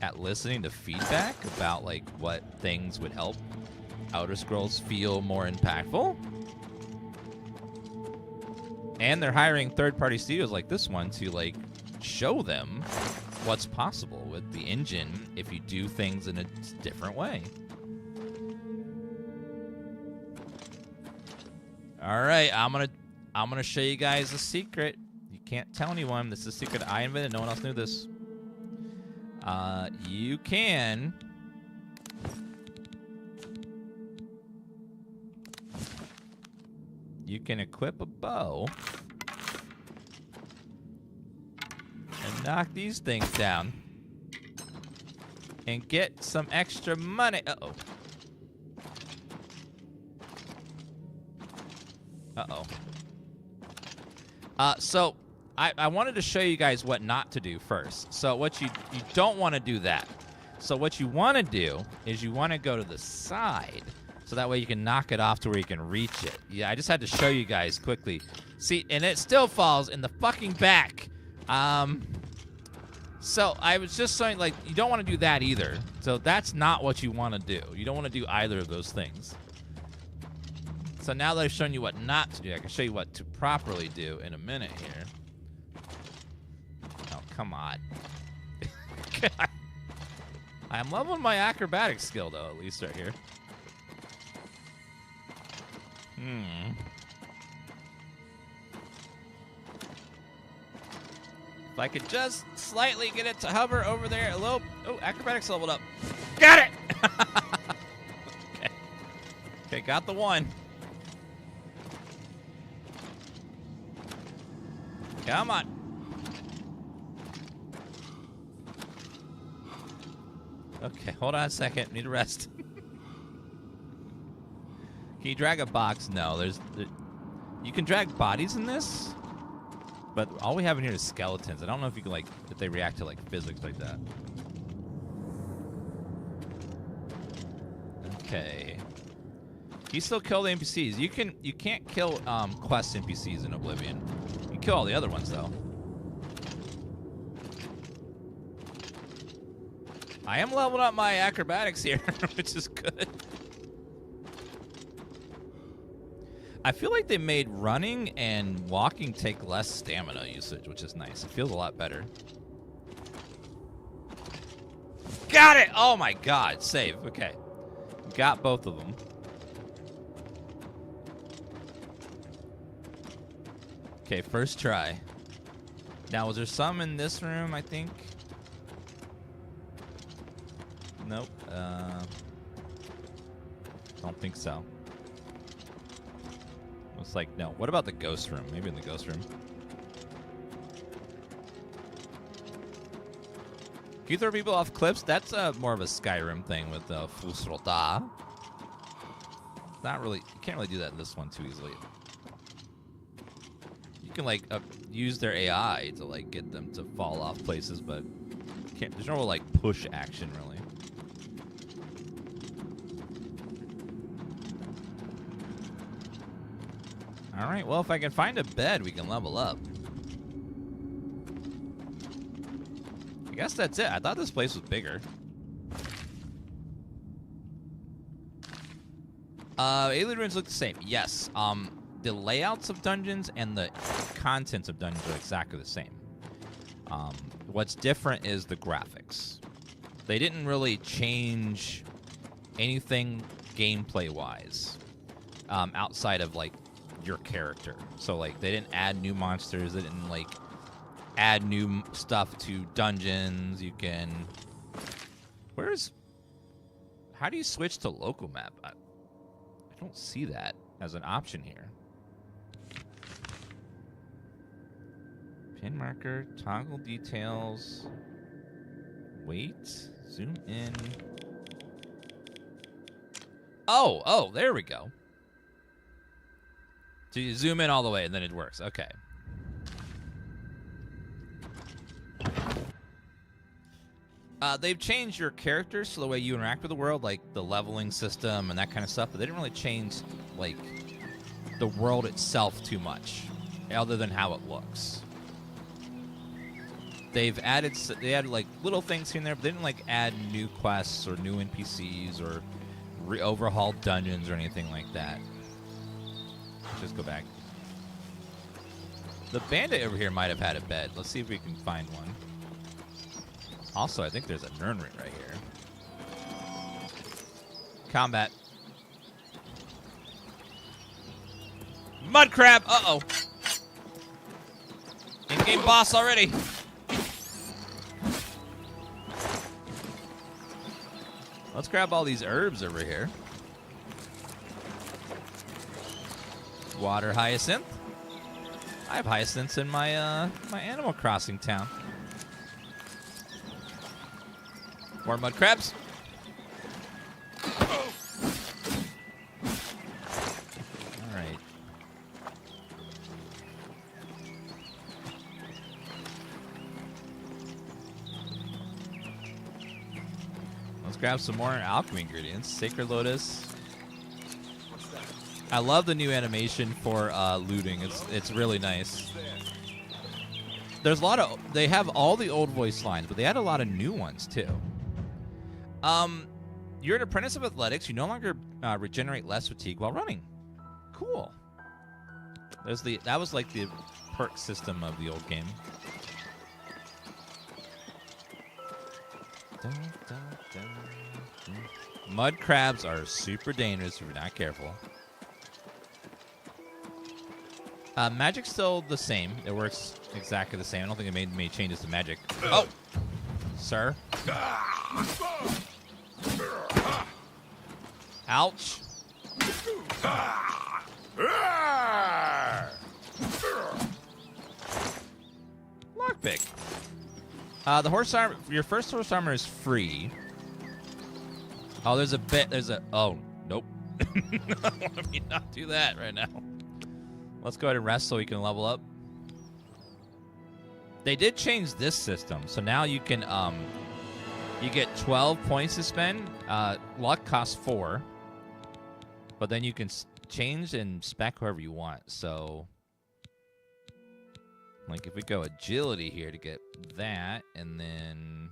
at listening to feedback about like what things would help Outer Scrolls feel more impactful. And they're hiring third-party studios like this one to like show them what's possible with the engine if you do things in a different way. All right, I'm gonna show you guys a secret. You can't tell anyone. This is a secret I invented. No one else knew this. You can equip a bow and knock these things down and get some extra money. Uh-oh. So I wanted to show you guys what not to do first. So what you don't want to do that. So what you want to do is you want to go to the side, so that way you can knock it off to where you can reach it. Yeah, I just had to show you guys quickly. See, and it still falls in the fucking back. So I was just saying, like, you don't want to do that either. So that's not what you want to do. You don't want to do either of those things. So now that I've shown you what not to do, I can show you what to properly do in a minute here. Oh, come on. I'm leveling my acrobatic skill, though, at least right here. If I could just slightly get it to hover over there a little. Oh, acrobatics leveled up. Got it! Okay. Okay, got the one. Come on. Okay, hold on a second. Need a rest. Can you drag a box? No, you can drag bodies in this, but all we have in here is skeletons. I don't know if you can, like, if they react to, like, physics like that. Okay. Can you still kill the NPCs? You can't kill quest NPCs in Oblivion. You can kill all the other ones, though. I am leveling up my acrobatics here, which is good. I feel like they made running and walking take less stamina usage, which is nice. It feels a lot better. Got it! Oh my god, save. Okay. Got both of them. Okay, first try. Now, was there some in this room, I think? Nope. Don't think so. Looks like no. What about the ghost room? Maybe in the ghost room. Can you throw people off cliffs? That's more of a Skyrim thing with Fusrota. Not really. You can't really do that in this one too easily. You can like use their AI to like get them to fall off places, but can't. There's no like push action really. All right, well, if I can find a bed, we can level up. I guess that's it. I thought this place was bigger. Alien ruins look the same. Yes. The layouts of dungeons and the contents of dungeons are exactly the same. What's different is the graphics. They didn't really change anything gameplay-wise outside of, like, your character. So like they didn't add new monsters, they didn't like add new stuff to dungeons. You can how do you switch to local map? I don't see that as an option here. Pin marker, toggle details, wait, zoom in. Oh, there we go. So you zoom in all the way and then it works. Okay. They've changed your characters to the way you interact with the world, like the leveling system and that kind of stuff, but they didn't really change like the world itself too much, other than how it looks. They added like little things here and there, but they didn't like add new quests or new NPCs or overhaul dungeons or anything like that. Let's just go back. The bandit over here might have had a bed. Let's see if we can find one. Also, I think there's a Nernrit right here. Combat. Mud crab! Uh-oh. In-game boss already. Let's grab all these herbs over here. Water hyacinth. I have hyacinths in my my Animal Crossing town. More mud crabs. All right. Let's grab some more alchemy ingredients. Sacred Lotus. I love the new animation for looting. It's really nice. There's a lot of... They have all the old voice lines, but they add a lot of new ones, too. You're an apprentice of athletics. You no longer regenerate less fatigue while running. Cool. That was like the perk system of the old game. Mud crabs are super dangerous if you're not careful. Magic's still the same. It works exactly the same. I don't think it made many changes to magic. Oh! Sir. Ouch. Lockpick. The horse armor, your first horse armor is free. Oh, oh, nope. I want me not do that right now. Let's go ahead and rest so we can level up. They did change this system, so now you can, you get 12 points to spend. Luck costs 4. But then you can change and spec whoever you want. So, like if we go agility here to get that, and then...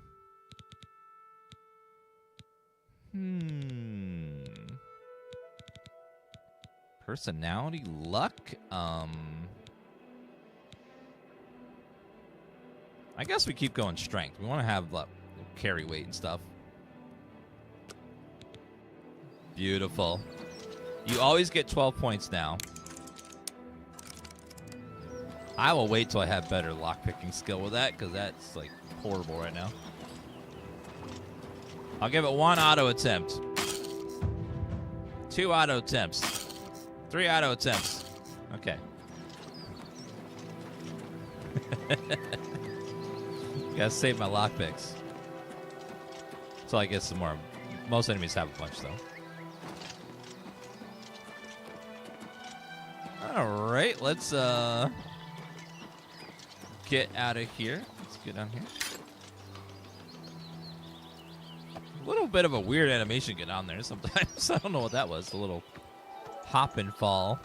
Personality, luck, I guess we keep going strength. We want to have carry weight and stuff. Beautiful. You always get 12 points now. I will wait till I have better lockpicking skill with that, because that's like horrible right now. I'll give it 1 auto attempt. 2 auto attempts. 3 auto attempts. Okay. Gotta save my lockpicks. So I get some more. Most enemies have a bunch, though. Alright, let's get out of here. Let's get down here. A little bit of a weird animation getting on there sometimes. I don't know what that was. A little hop and fall.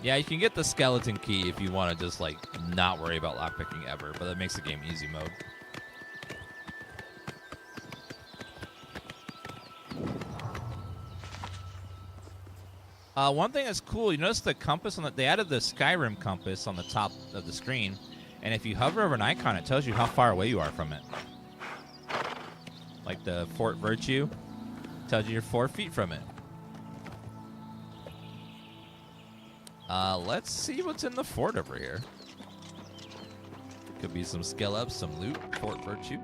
Yeah, you can get the skeleton key if you want to just like not worry about lockpicking ever, but that makes the game easy mode. One thing that's cool, you notice the compass on they added the Skyrim compass on the top of the screen, and if you hover over an icon, it tells you how far away you are from it. Like the Fort Virtue. Tells you you're 4 feet from it. Let's see what's in the fort over here. Could be some skill ups, some loot, fort virtue.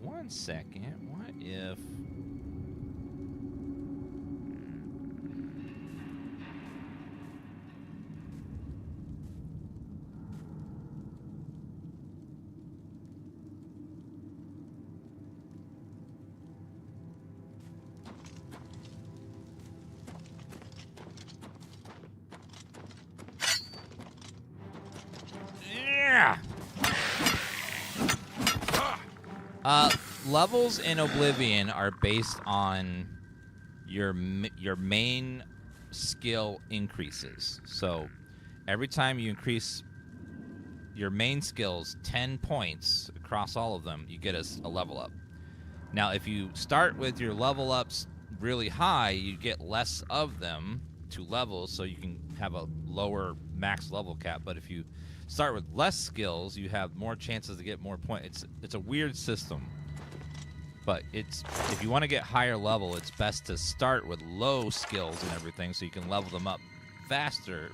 One second. What if... Yeah! Levels in Oblivion are based on your main skill increases. So every time you increase your main skills 10 points across all of them, you get a level up. Now, if you start with your level ups really high, you get less of them to levels, so you can have a lower max level cap. But if you start with less skills, you have more chances to get more points. It's a weird system. But if you want to get higher level, it's best to start with low skills and everything so you can level them up faster,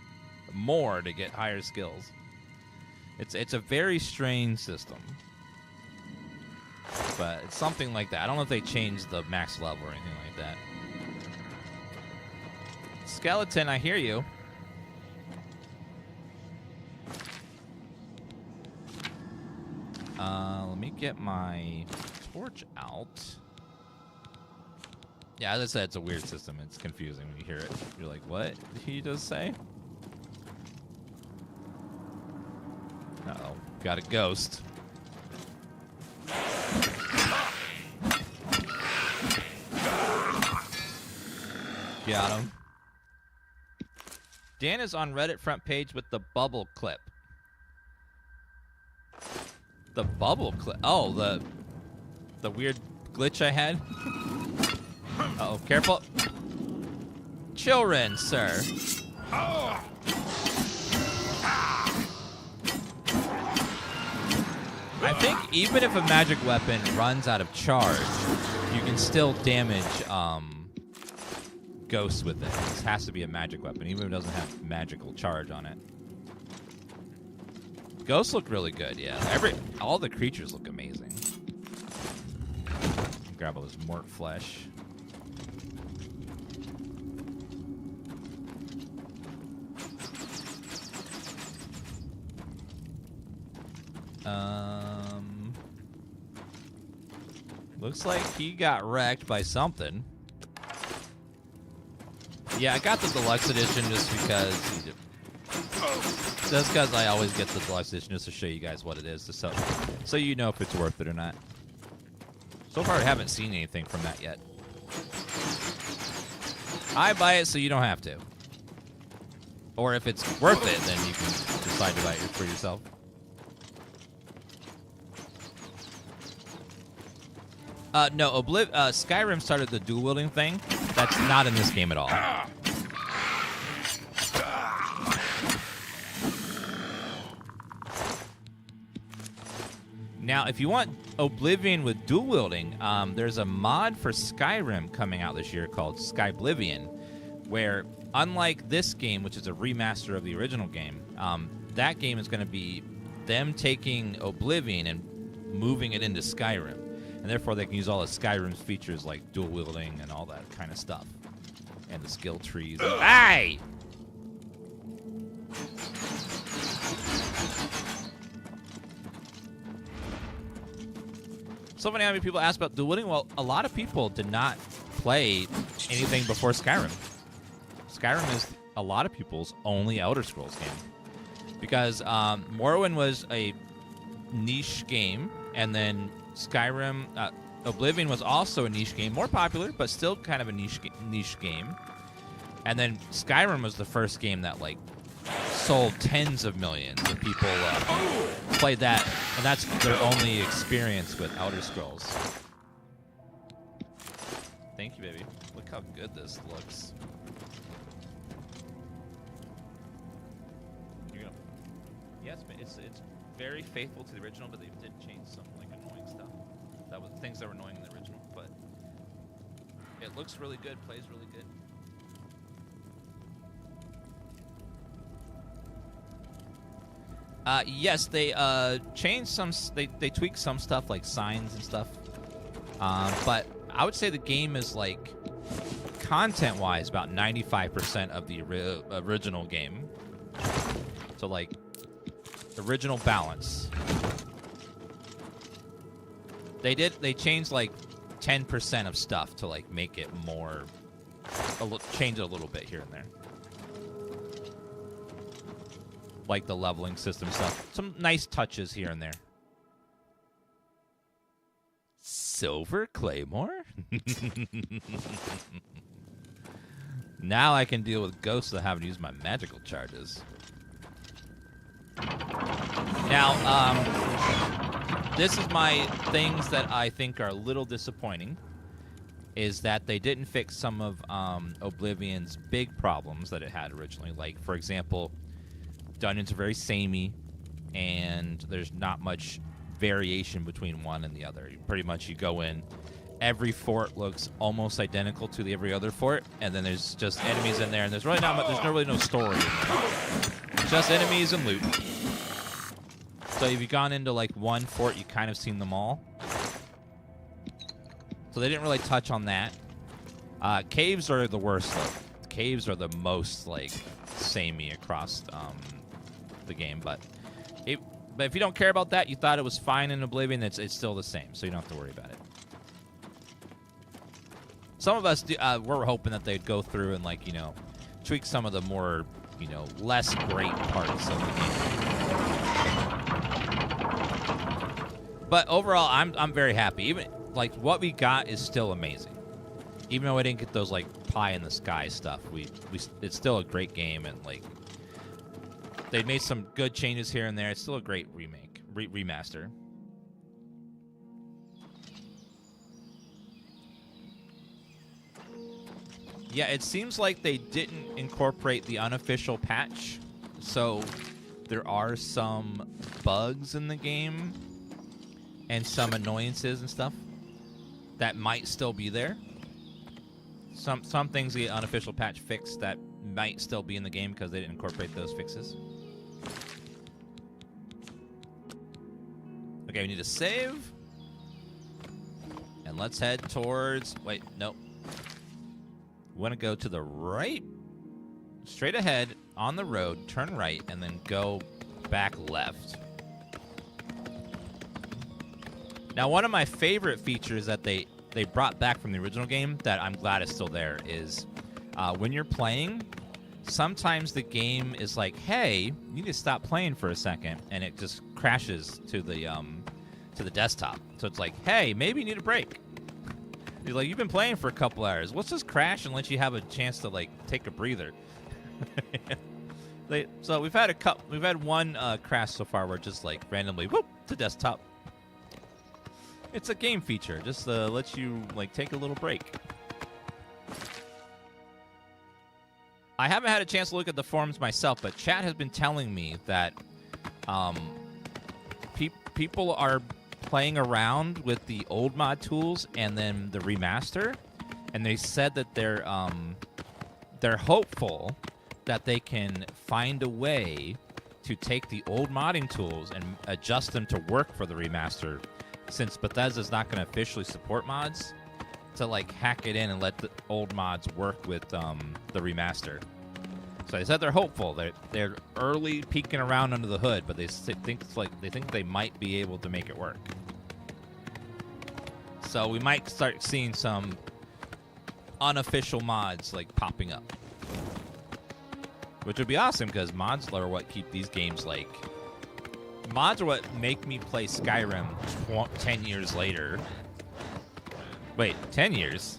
more to get higher skills. It's a very strange system. But it's something like that. I don't know if they changed the max level or anything like that. Skeleton, I hear you. Let me get my torch out. Yeah, as I said, it's a weird system. It's confusing when you hear it. You're like, what did he just say? Uh-oh. Got a ghost. Got him. Dan is on Reddit front page with the bubble clip. The bubble clip? Oh, the weird glitch I had? Uh-oh, careful. Children, sir. I think even if a magic weapon runs out of charge, you can still damage ghosts with it. This has to be a magic weapon, even if it doesn't have magical charge on it. Ghosts look really good, yeah. All the creatures look amazing. Grab all this mort flesh. Looks like he got wrecked by something. Yeah, I got the deluxe edition just because I always get the deluxe edition just to show you guys what it is, so you know if it's worth it or not. So far, I haven't seen anything from that yet. I buy it so you don't have to. Or if it's worth it, then you can decide to buy it for yourself. No, Skyrim started the dual wielding thing. That's not in this game at all. Now, if you want Oblivion with dual wielding, there's a mod for Skyrim coming out this year called Skyblivion, where unlike this game, which is a remaster of the original game, that game is going to be them taking Oblivion and moving it into Skyrim. And therefore, they can use all of Skyrim's features like dual wielding and all that kind of stuff. And the skill trees. Hey! So many people ask about dual wielding. Well, a lot of people did not play anything before Skyrim. Skyrim is a lot of people's only Elder Scrolls game. Because Morrowind was a niche game, and then Skyrim, Oblivion was also a niche game, more popular, but still kind of a niche game. And then Skyrim was the first game that sold tens of millions of people played that, and that's their only experience with Elder Scrolls. Thank you, baby. Look how good this looks. You're gonna... Yes, it's very faithful to the original, but they did change some like annoying stuff. That was things that were annoying in the original, but it looks really good, plays really good. Yes, they changed some. They tweaked some stuff like signs and stuff. But I would say the game is like content-wise about 95% of the original game. So like original balance. They changed like 10% of stuff to like make it more, change it a little bit here and there. Like the leveling system stuff. Some nice touches here and there. Silver Claymore? Now I can deal with ghosts that haven't used my magical charges. Now, this is my things that I think are a little disappointing. Is that they didn't fix some of Oblivion's big problems that it had originally. Like, for example, dungeons are very samey, and there's not much variation between one and the other. Pretty much you go in, every fort looks almost identical to every other fort, and then there's just enemies in there, and there's really not much, there's really no story in there. Just enemies and loot. So if you've gone into like one fort, you kind of seen them all. So they didn't really touch on that. Caves are the worst though. Caves are the most like samey across the game, but if you don't care about that, you thought it was fine in Oblivion, it's still the same, so you don't have to worry about it. Some of us were hoping that they'd go through and like, you know, tweak some of the more, you know, less great parts of the game. But overall, I'm very happy. Even like what we got is still amazing. Even though I didn't get those like pie in the sky stuff, it's still a great game, and like they made some good changes here and there. It's still a great remake, remaster. Yeah, it seems like they didn't incorporate the unofficial patch, so there are some bugs in the game and some annoyances and stuff that might still be there. Some things the unofficial patch fixed that might still be in the game because they didn't incorporate those fixes. Okay, we need to save. And let's head towards... Wait, no. We want to go to the right. Straight ahead on the road, turn right, and then go back left. Now, one of my favorite features that they brought back from the original game that I'm glad is still there is when you're playing, sometimes the game is like, hey, you need to stop playing for a second, and it just crashes to the desktop. So it's like, hey, maybe you need a break. You're like, you've been playing for a couple hours. Let's just crash and let you have a chance to like take a breather. So we've had one crash so far where it just like randomly whoop to desktop. It's a game feature, just lets you like take a little break. I haven't had a chance to look at the forums myself, but chat has been telling me that people are playing around with the old mod tools and then the remaster, and they said that they're hopeful that they can find a way to take the old modding tools and adjust them to work for the remaster, since Bethesda's not going to officially support mods, to like hack it in and let the old mods work with the remaster. So they said they're hopeful. They're early peeking around under the hood, but they think they might be able to make it work. So we might start seeing some unofficial mods like popping up, which would be awesome because mods are what keep these games like. Mods are what make me play Skyrim 10 years later. Wait, 10 years?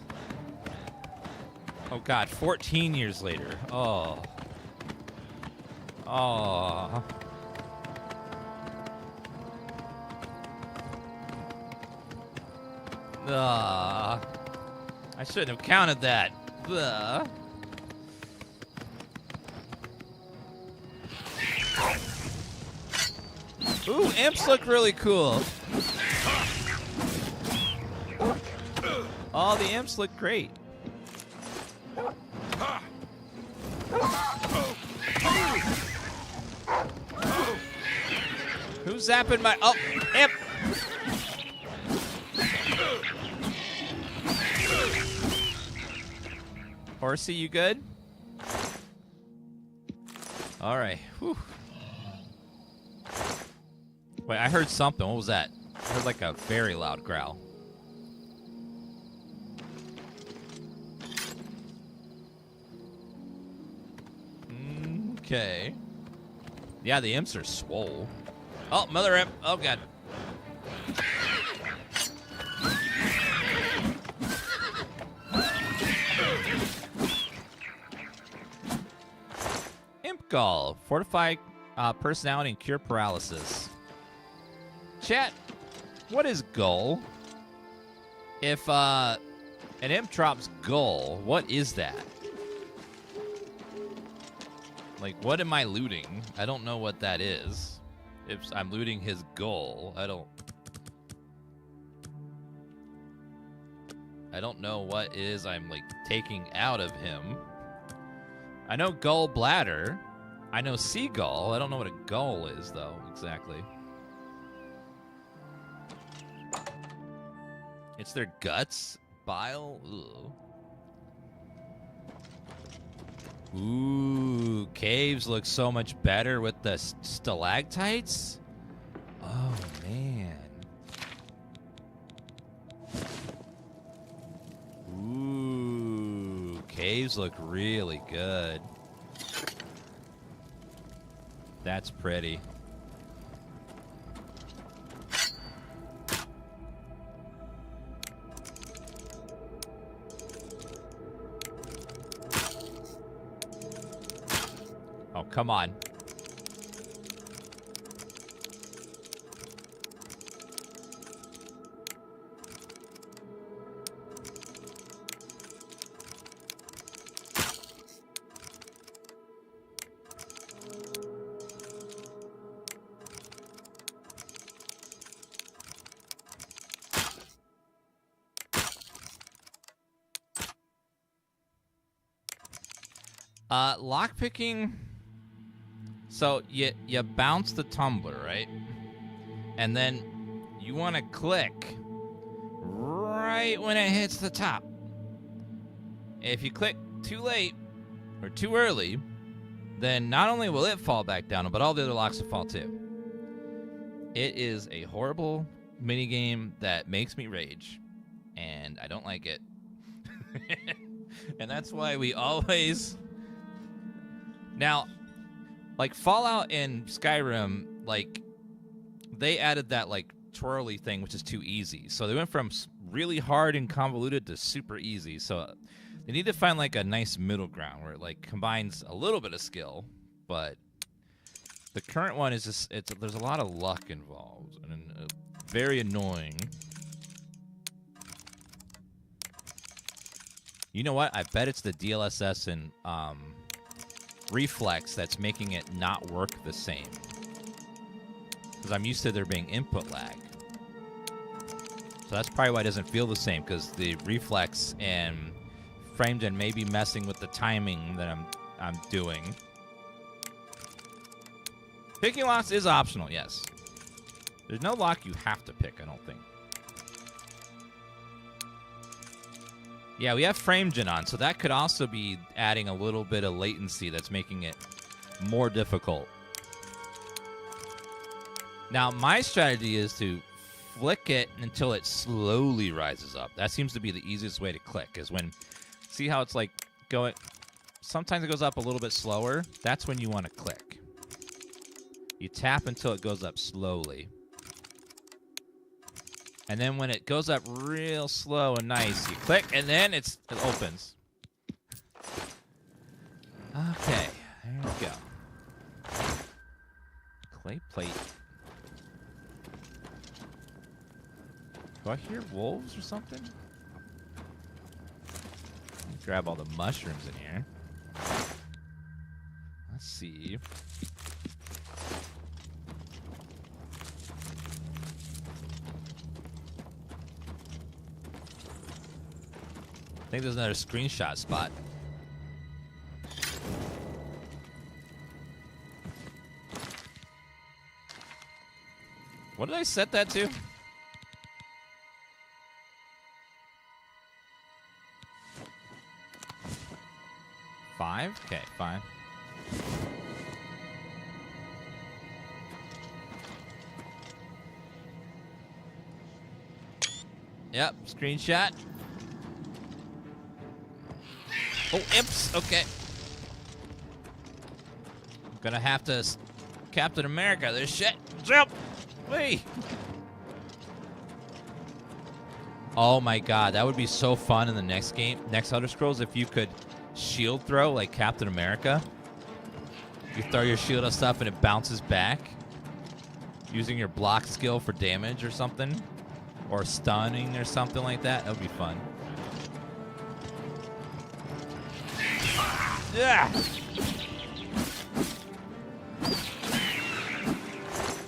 Oh god, 14 years later. Oh. Oh. I shouldn't have counted that. Ugh. Ooh, imps look really cool. Oh, the imps look great. Who's zapping my... Oh, imp! Horsey, you good? All right. Whew. Wait, I heard something. What was that? I heard like a very loud growl. Okay. Yeah, the imps are swole. Oh, mother imp. Oh, God. Imp Gall. Fortify personality and cure paralysis. Chat, what is Gull? If an imp drops Gull, what is that? Like, what am I looting? I don't know what that is. If I'm looting his Gull, I don't know what is I'm, like, taking out of him. I know Gull Bladder. I know Seagull. I don't know what a gull is, though, exactly. It's their guts? Bile? Ugh. Ooh, caves look so much better with the stalactites? Oh, man. Ooh, caves look really good. That's pretty. Oh, come on. Lockpicking. So you bounce the tumbler, right? And then you want to click right when it hits the top. If you click too late or too early, then not only will it fall back down, but all the other locks will fall too. It is a horrible minigame that makes me rage, and I don't like it. And that's why we always... Now, like Fallout and Skyrim, like they added that like twirly thing, which is too easy. So they went from really hard and convoluted to super easy. So they need to find like a nice middle ground where it like combines a little bit of skill, but the current one is just there's a lot of luck involved and very annoying. You know what? I bet it's the DLSS and reflex that's making it not work the same. Because I'm used to there being input lag. So that's probably why it doesn't feel the same, because the reflex and FrameGen may be messing with the timing that I'm doing. Picking locks is optional, yes. There's no lock you have to pick, I don't think. Yeah, we have FrameGen on, so that could also be adding a little bit of latency that's making it more difficult. Now, my strategy is to flick it until it slowly rises up. That seems to be the easiest way to click, is when... See how it's like going... Sometimes it goes up a little bit slower. That's when you want to click. You tap until it goes up slowly. And then when it goes up real slow and nice, you click, and then it opens. Okay, there we go. Clay plate. Do I hear wolves or something? Grab all the mushrooms in here. Let's see. I think there's another screenshot spot. What did I set that to? Five? Okay, fine. Yep, screenshot. Oh, imps. Okay. I'm gonna have to Captain America this shit. Jump! Wait. Oh my god, that would be so fun in the next game, next Elder Scrolls, if you could shield throw like Captain America. You throw your shield at stuff and it bounces back. Using your block skill for damage or something. Or stunning or something like that. That would be fun. Yeah.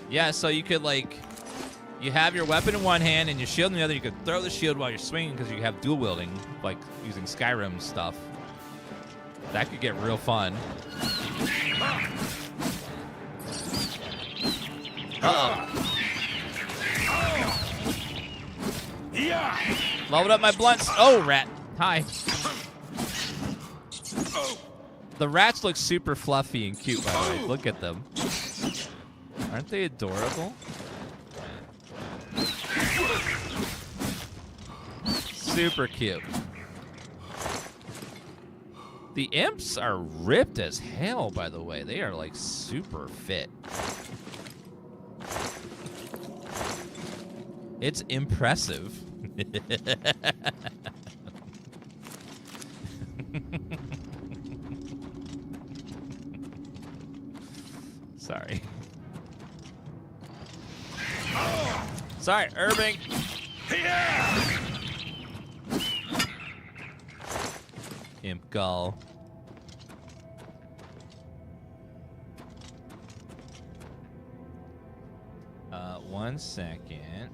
Yeah, so you could like, you have your weapon in one hand and your shield in the other. You could throw the shield while you're swinging because you have dual wielding, like using Skyrim stuff. That could get real fun. Uh-oh. Leveled up my blunts. Oh, rat. Hi. The rats look super fluffy and cute, by the way. Look at them. Aren't they adorable? Super cute. The imps are ripped as hell, by the way. They are, like, super fit. It's impressive. Sorry. Sorry, Irving. Imp Gull. One second.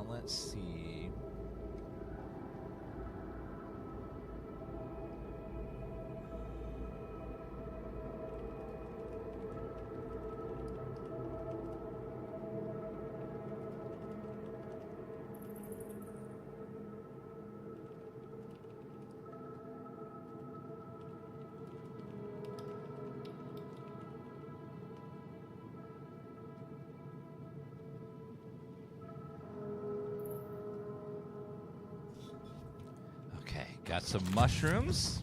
Let's see. Got some mushrooms.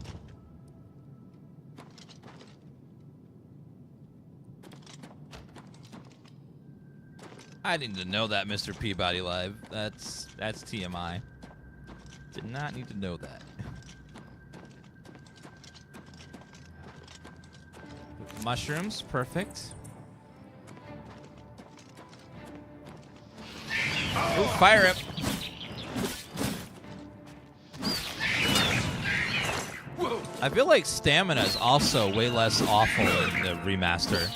I didn't need to know that, Mr. Peabody Live. That's TMI. Did not need to know that. Mushrooms, perfect. Oh, fire it. I feel like stamina is also way less awful in the remaster.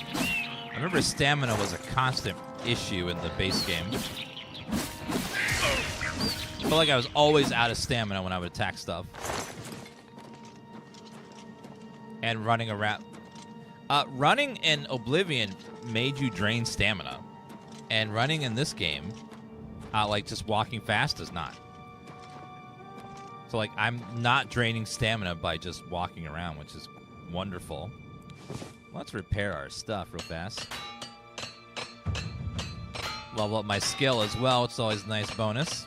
I remember stamina was a constant issue in the base game. I felt like I was always out of stamina when I would attack stuff. And running around. Running in Oblivion made you drain stamina. And running in this game, like just walking fast, does not. So, like, I'm not draining stamina by just walking around, which is wonderful. Let's repair our stuff real fast. Level up my skill as well. It's always a nice bonus.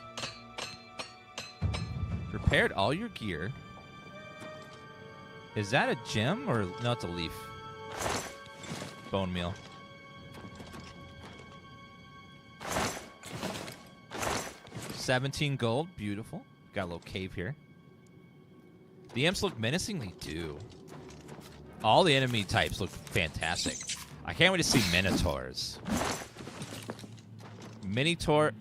Repaired all your gear. Is that a gem or... No, it's a leaf. Bone meal. $17 gold. Beautiful. Got a little cave here. The imps look menacing? They do. All the enemy types look fantastic. I can't wait to see Minotaurs. Minotaur,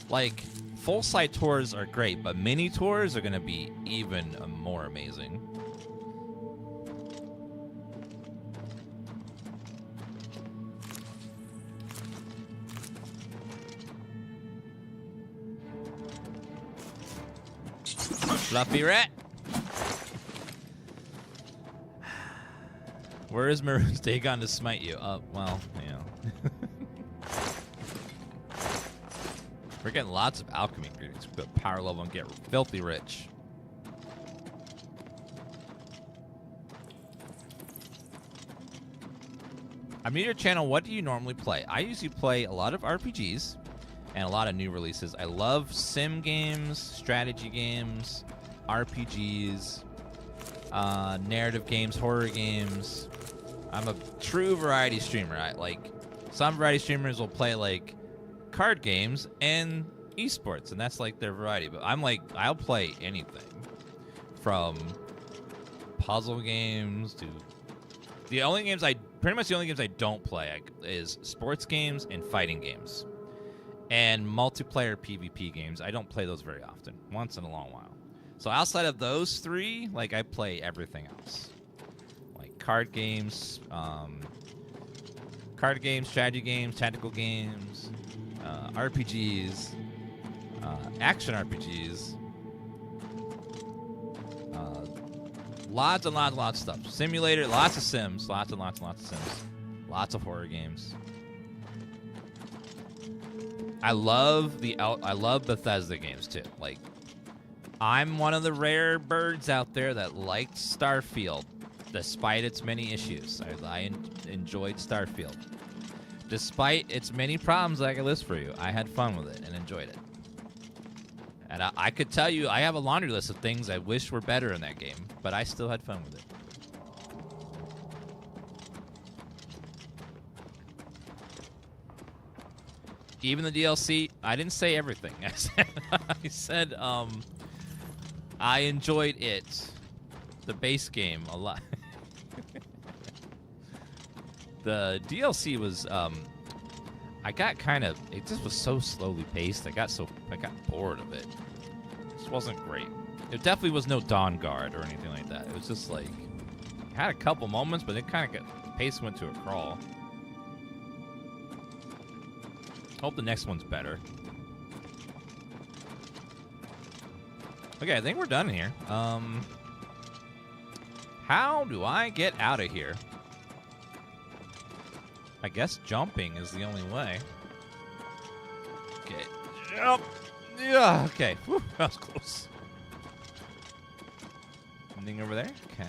like, full-side tours are great, but mini tours are going to be even more amazing. Fluffy rat. Where is Maroon's Dagon to smite you? Well, you know. We're getting lots of alchemy ingredients. We put power level and get filthy rich. I'm new to your channel. What do you normally play? I usually play a lot of RPGs and a lot of new releases. I love sim games, strategy games, RPGs, narrative games, horror games. I'm a true variety streamer. Some variety streamers will play like card games and esports, and that's like their variety. But I'm like, I'll play anything from puzzle games to the only games I don't play is sports games and fighting games and multiplayer PvP games. I don't play those very often, once in a long while. So outside of those three, like, I play everything else, like card games, strategy games, tactical games, RPGs, action RPGs, lots and lots of stuff. Simulator, lots of sims, lots of sims, lots of horror games. I love Bethesda games too. Like, I'm one of the rare birds out there that liked Starfield, despite its many issues. I enjoyed Starfield. Despite its many problems that I could list for you, I had fun with it and enjoyed it. And I could tell you, I have a laundry list of things I wish were better in that game, but I still had fun with it. Even the DLC, I didn't say everything. I said I enjoyed it, the base game, a lot. The DLC was, I got it just was so slowly paced. I got bored of it. It just wasn't great. It definitely was no Dawn Guard or anything like that. It was just like, it had a couple moments, but it kind of the pace went to a crawl. Hope the next one's better. Okay, I think we're done here. How do I get out of here? I guess jumping is the only way. Okay. Jump. Yeah, okay. Whew, that was close. Anything over there? Okay.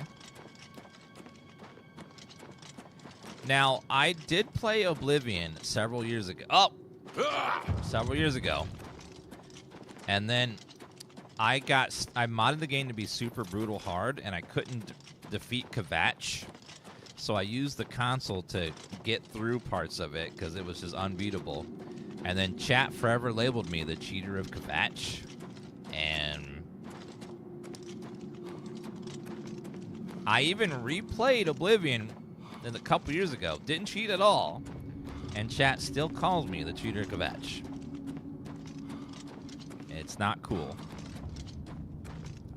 Now, I did play Oblivion several years ago. Several years ago. And then I modded the game to be super brutal hard, and I couldn't defeat Kvatch. So I used the console to get through parts of it because it was just unbeatable. And then chat forever labeled me the cheater of Kvatch. And I even replayed Oblivion a couple years ago. Didn't cheat at all. And chat still calls me the cheater of Kvatch. It's not cool.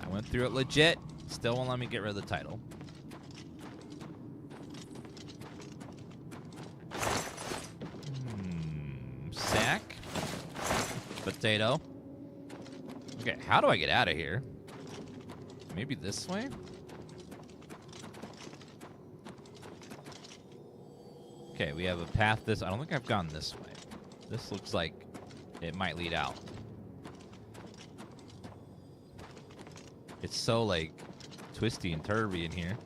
I went through it legit. Still won't let me get rid of the title. Sack. Potato. Okay, how do I get out of here? Maybe this way? Okay, we have a path I don't think I've gone this way. This looks like it might lead out. It's so, like, twisty and turvy in here.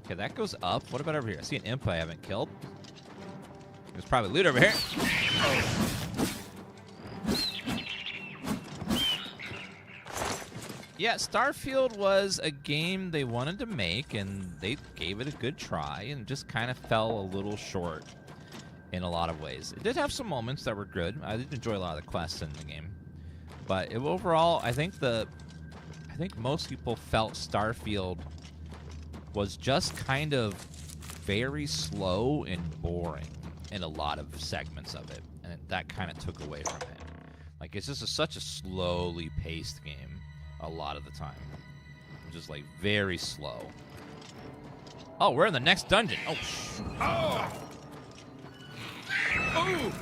Okay, that goes up. What about over here? I see an imp I haven't killed. There's probably loot over here. Yeah, Starfield was a game they wanted to make, and they gave it a good try, and it just kind of fell a little short in a lot of ways. It did have some moments that were good. I did enjoy a lot of the quests in the game. But overall, I think most people felt Starfield was just kind of very slow and boring in a lot of segments of it, and that kind of took away from it. Like, it's just such a slowly paced game a lot of the time. Just like very slow. Oh, we're in the next dungeon. Oh. Oh. Oh.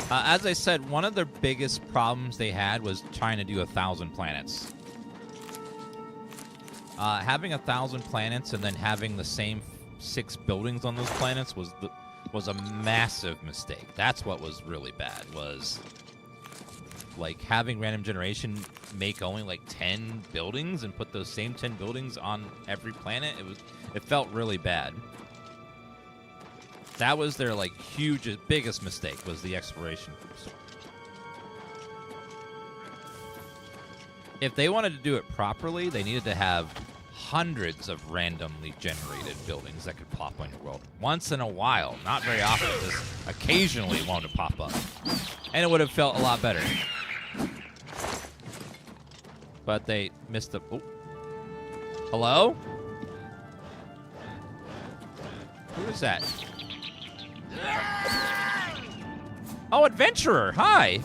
As I said, one of the biggest problems they had was trying to do 1,000 planets. Having 1,000 planets and then having the same 6 buildings on those planets was a massive mistake. That's what was really bad, was like having random generation make only like 10 buildings and put those same 10 buildings on every planet. It felt really bad. That was their like biggest mistake, was the exploration groups. If they wanted to do it properly, they needed to have hundreds of randomly generated buildings that could pop on your world. Once in a while, not very often, just occasionally one to pop up. And it would have felt a lot better. But they missed the... Oh. Hello? Who is that? Oh, Adventurer! Hi!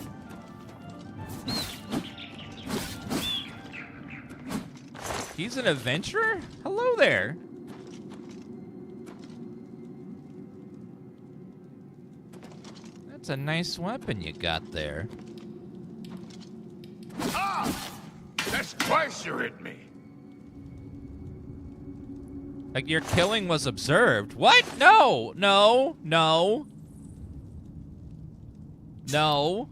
He's an adventurer? Hello there. That's a nice weapon you got there. Ah! That's twice you hit me. Like, your killing was observed. What? No! No! No! No.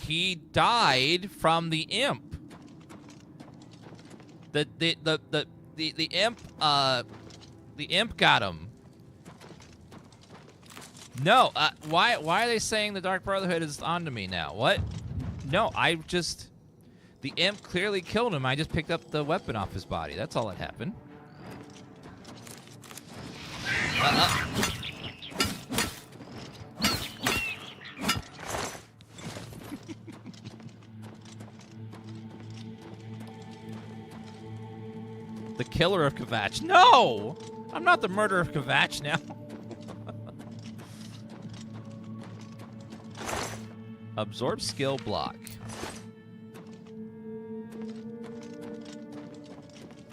He died from the imp. The imp got him. No, why are they saying the Dark Brotherhood is onto me now? What? No, the imp clearly killed him. I just picked up the weapon off his body. That's all that happened. The killer of Kvatch. No! I'm not the murderer of Kvatch now. Absorb skill block.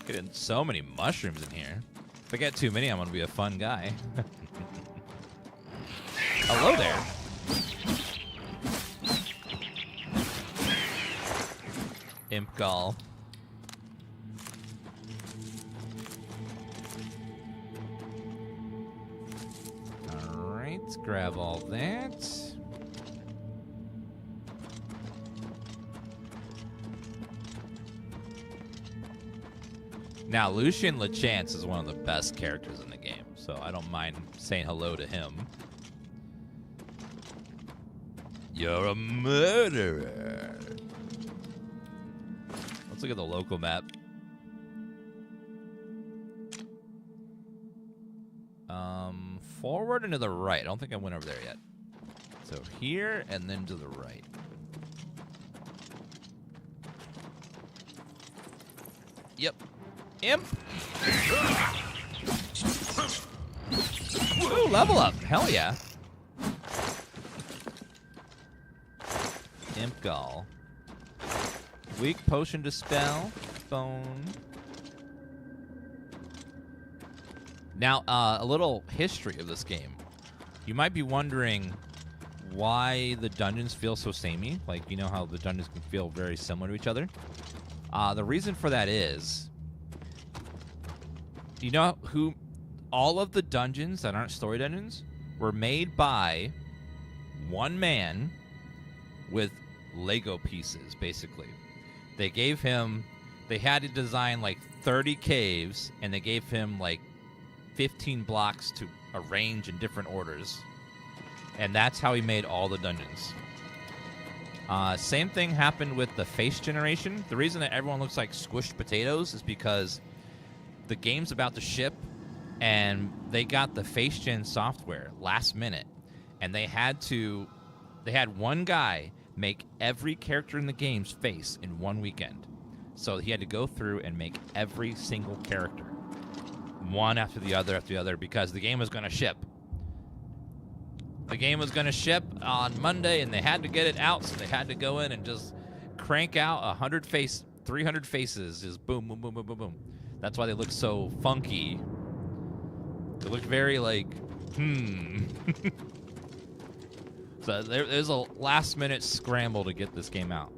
Getting so many mushrooms in here. If I get too many, I'm gonna be a fun guy. Hello there. Imp Gall. Alright, grab all that. Now, Lucian LeChance is one of the best characters in the game, so I don't mind saying hello to him. You're a murderer. Let's look at the local map. Forward and to the right. I don't think I went over there yet. So here and then to the right. Yep. Imp. Ooh, level up. Hell yeah. Imp Gall. Weak potion dispel. Bone. Now, a little history of this game. You might be wondering why the dungeons feel so samey. Like, you know how the dungeons can feel very similar to each other? The reason for that is, you know who all of the dungeons that aren't story dungeons were made by one man with Lego pieces, basically. They gave him, they had to design like 30 caves, and they gave him like 15 blocks to arrange in different orders. And that's how he made all the dungeons. Same thing happened with the face generation. The reason that everyone looks like squished potatoes is because the game's about to ship, and they got the face gen software last minute, and they had one guy make every character in the game's face in one weekend. So he had to go through and make every single character, one after the other, because the game was going to ship. The game was going to ship on Monday, and they had to get it out, so they had to go in and just crank out 300 faces, just boom, boom, boom, boom, boom, boom. That's why they look so funky. They look very like, So there's a last-minute scramble to get this game out.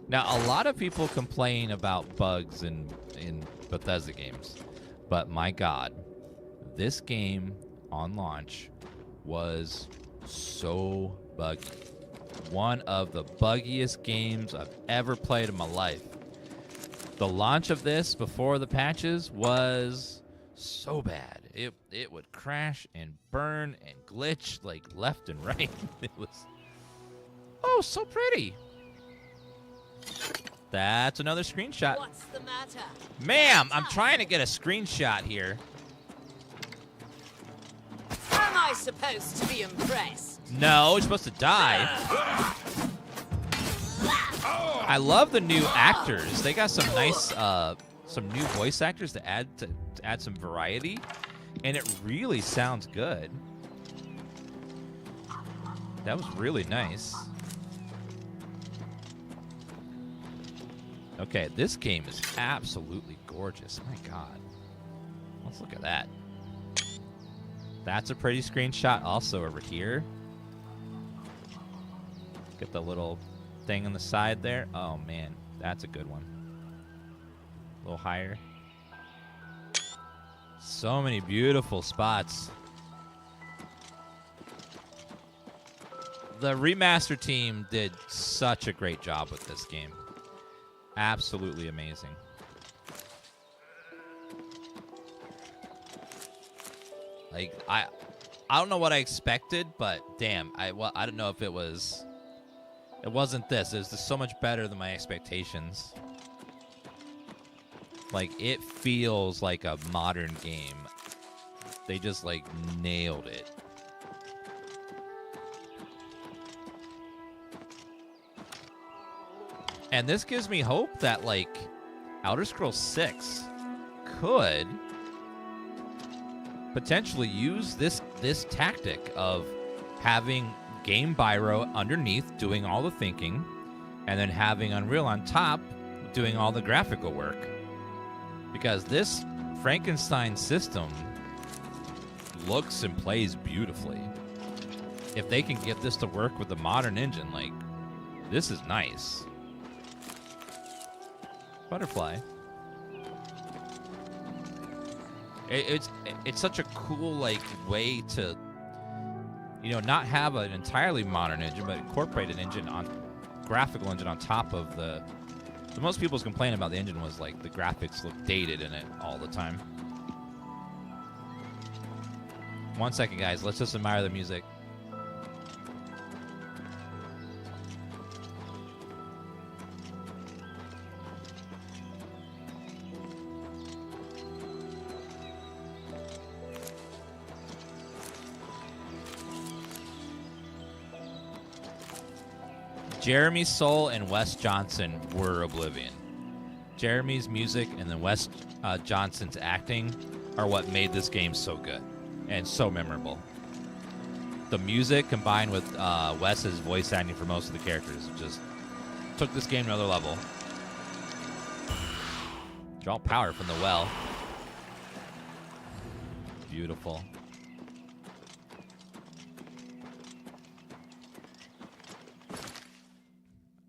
Now, a lot of people complain about bugs in Bethesda games, but my God, this game on launch was so buggy. One of the buggiest games I've ever played in my life. The launch of this before the patches was so bad. It would crash and burn and glitch like left and right. It was so pretty. That's another screenshot. What's the matter? Ma'am, I'm trying to get a screenshot here. Am I supposed to be impressed? No, you're supposed to die. I love the new actors. They got some nice, some new voice actors to add some variety, and it really sounds good. That was really nice. Okay, this game is absolutely gorgeous. My God, let's look at that. That's a pretty screenshot. Also over here, get the little thing on the side there. Oh man, that's a good one. A little higher. So many beautiful spots. The remaster team did such a great job with this game. Absolutely amazing. Like I don't know what I expected, but damn, I don't know if it wasn't this. It was just so much better than my expectations. Like, it feels like a modern game. They just, like, nailed it. And this gives me hope that, like, Elder Scrolls 6 could potentially use this tactic of having Game Biro underneath doing all the thinking, and then having Unreal on top doing all the graphical work. Because this Frankenstein system looks and plays beautifully. If they can get this to work with the modern engine, like, this is nice. Butterfly. It's such a cool, like, way to, you know, not have an entirely modern engine, but incorporate an engine graphical engine on top of the. So most people's complaint about the engine was like the graphics look dated in it all the time. 1 second, guys. Let's just admire the music. Jeremy Soule and Wes Johnson were Oblivion. Jeremy's music and then Wes Johnson's acting are what made this game so good and so memorable. The music combined with Wes's voice acting for most of the characters just took this game to another level. Draw power from the well. Beautiful.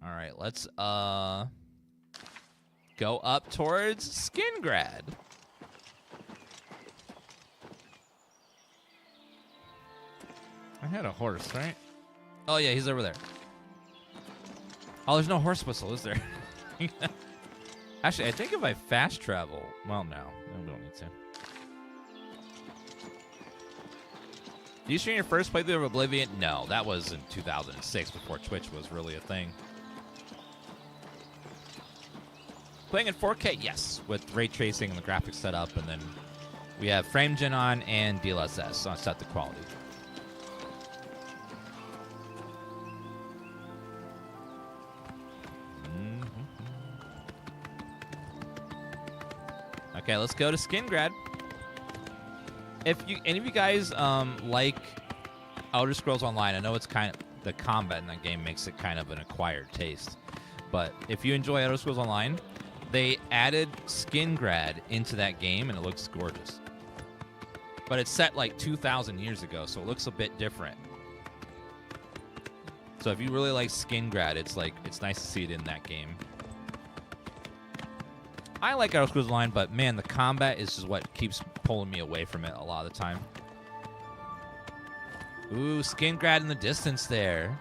All right, let's go up towards Skingrad. I had a horse, right? Oh yeah, he's over there. Oh, there's no horse whistle, is there? Actually, I think if I fast travel, well, no, we don't need to. Did you stream your first playthrough of Oblivion? No, that was in 2006 before Twitch was really a thing. Playing in 4K, yes, with ray tracing and the graphics set up, and then we have FrameGen on and DLSS on set to quality. Okay, let's go to Skingrad. If any of you guys like Elder Scrolls Online, I know it's kind of the combat in that game makes it kind of an acquired taste. But if you enjoy Elder Scrolls Online, they added Skingrad into that game, and it looks gorgeous. But it's set like 2,000 years ago, so it looks a bit different. So if you really like Skingrad, it's nice to see it in that game. I like Elder Scrolls Online, but man, the combat is just what keeps pulling me away from it a lot of the time. Ooh, Skingrad in the distance there.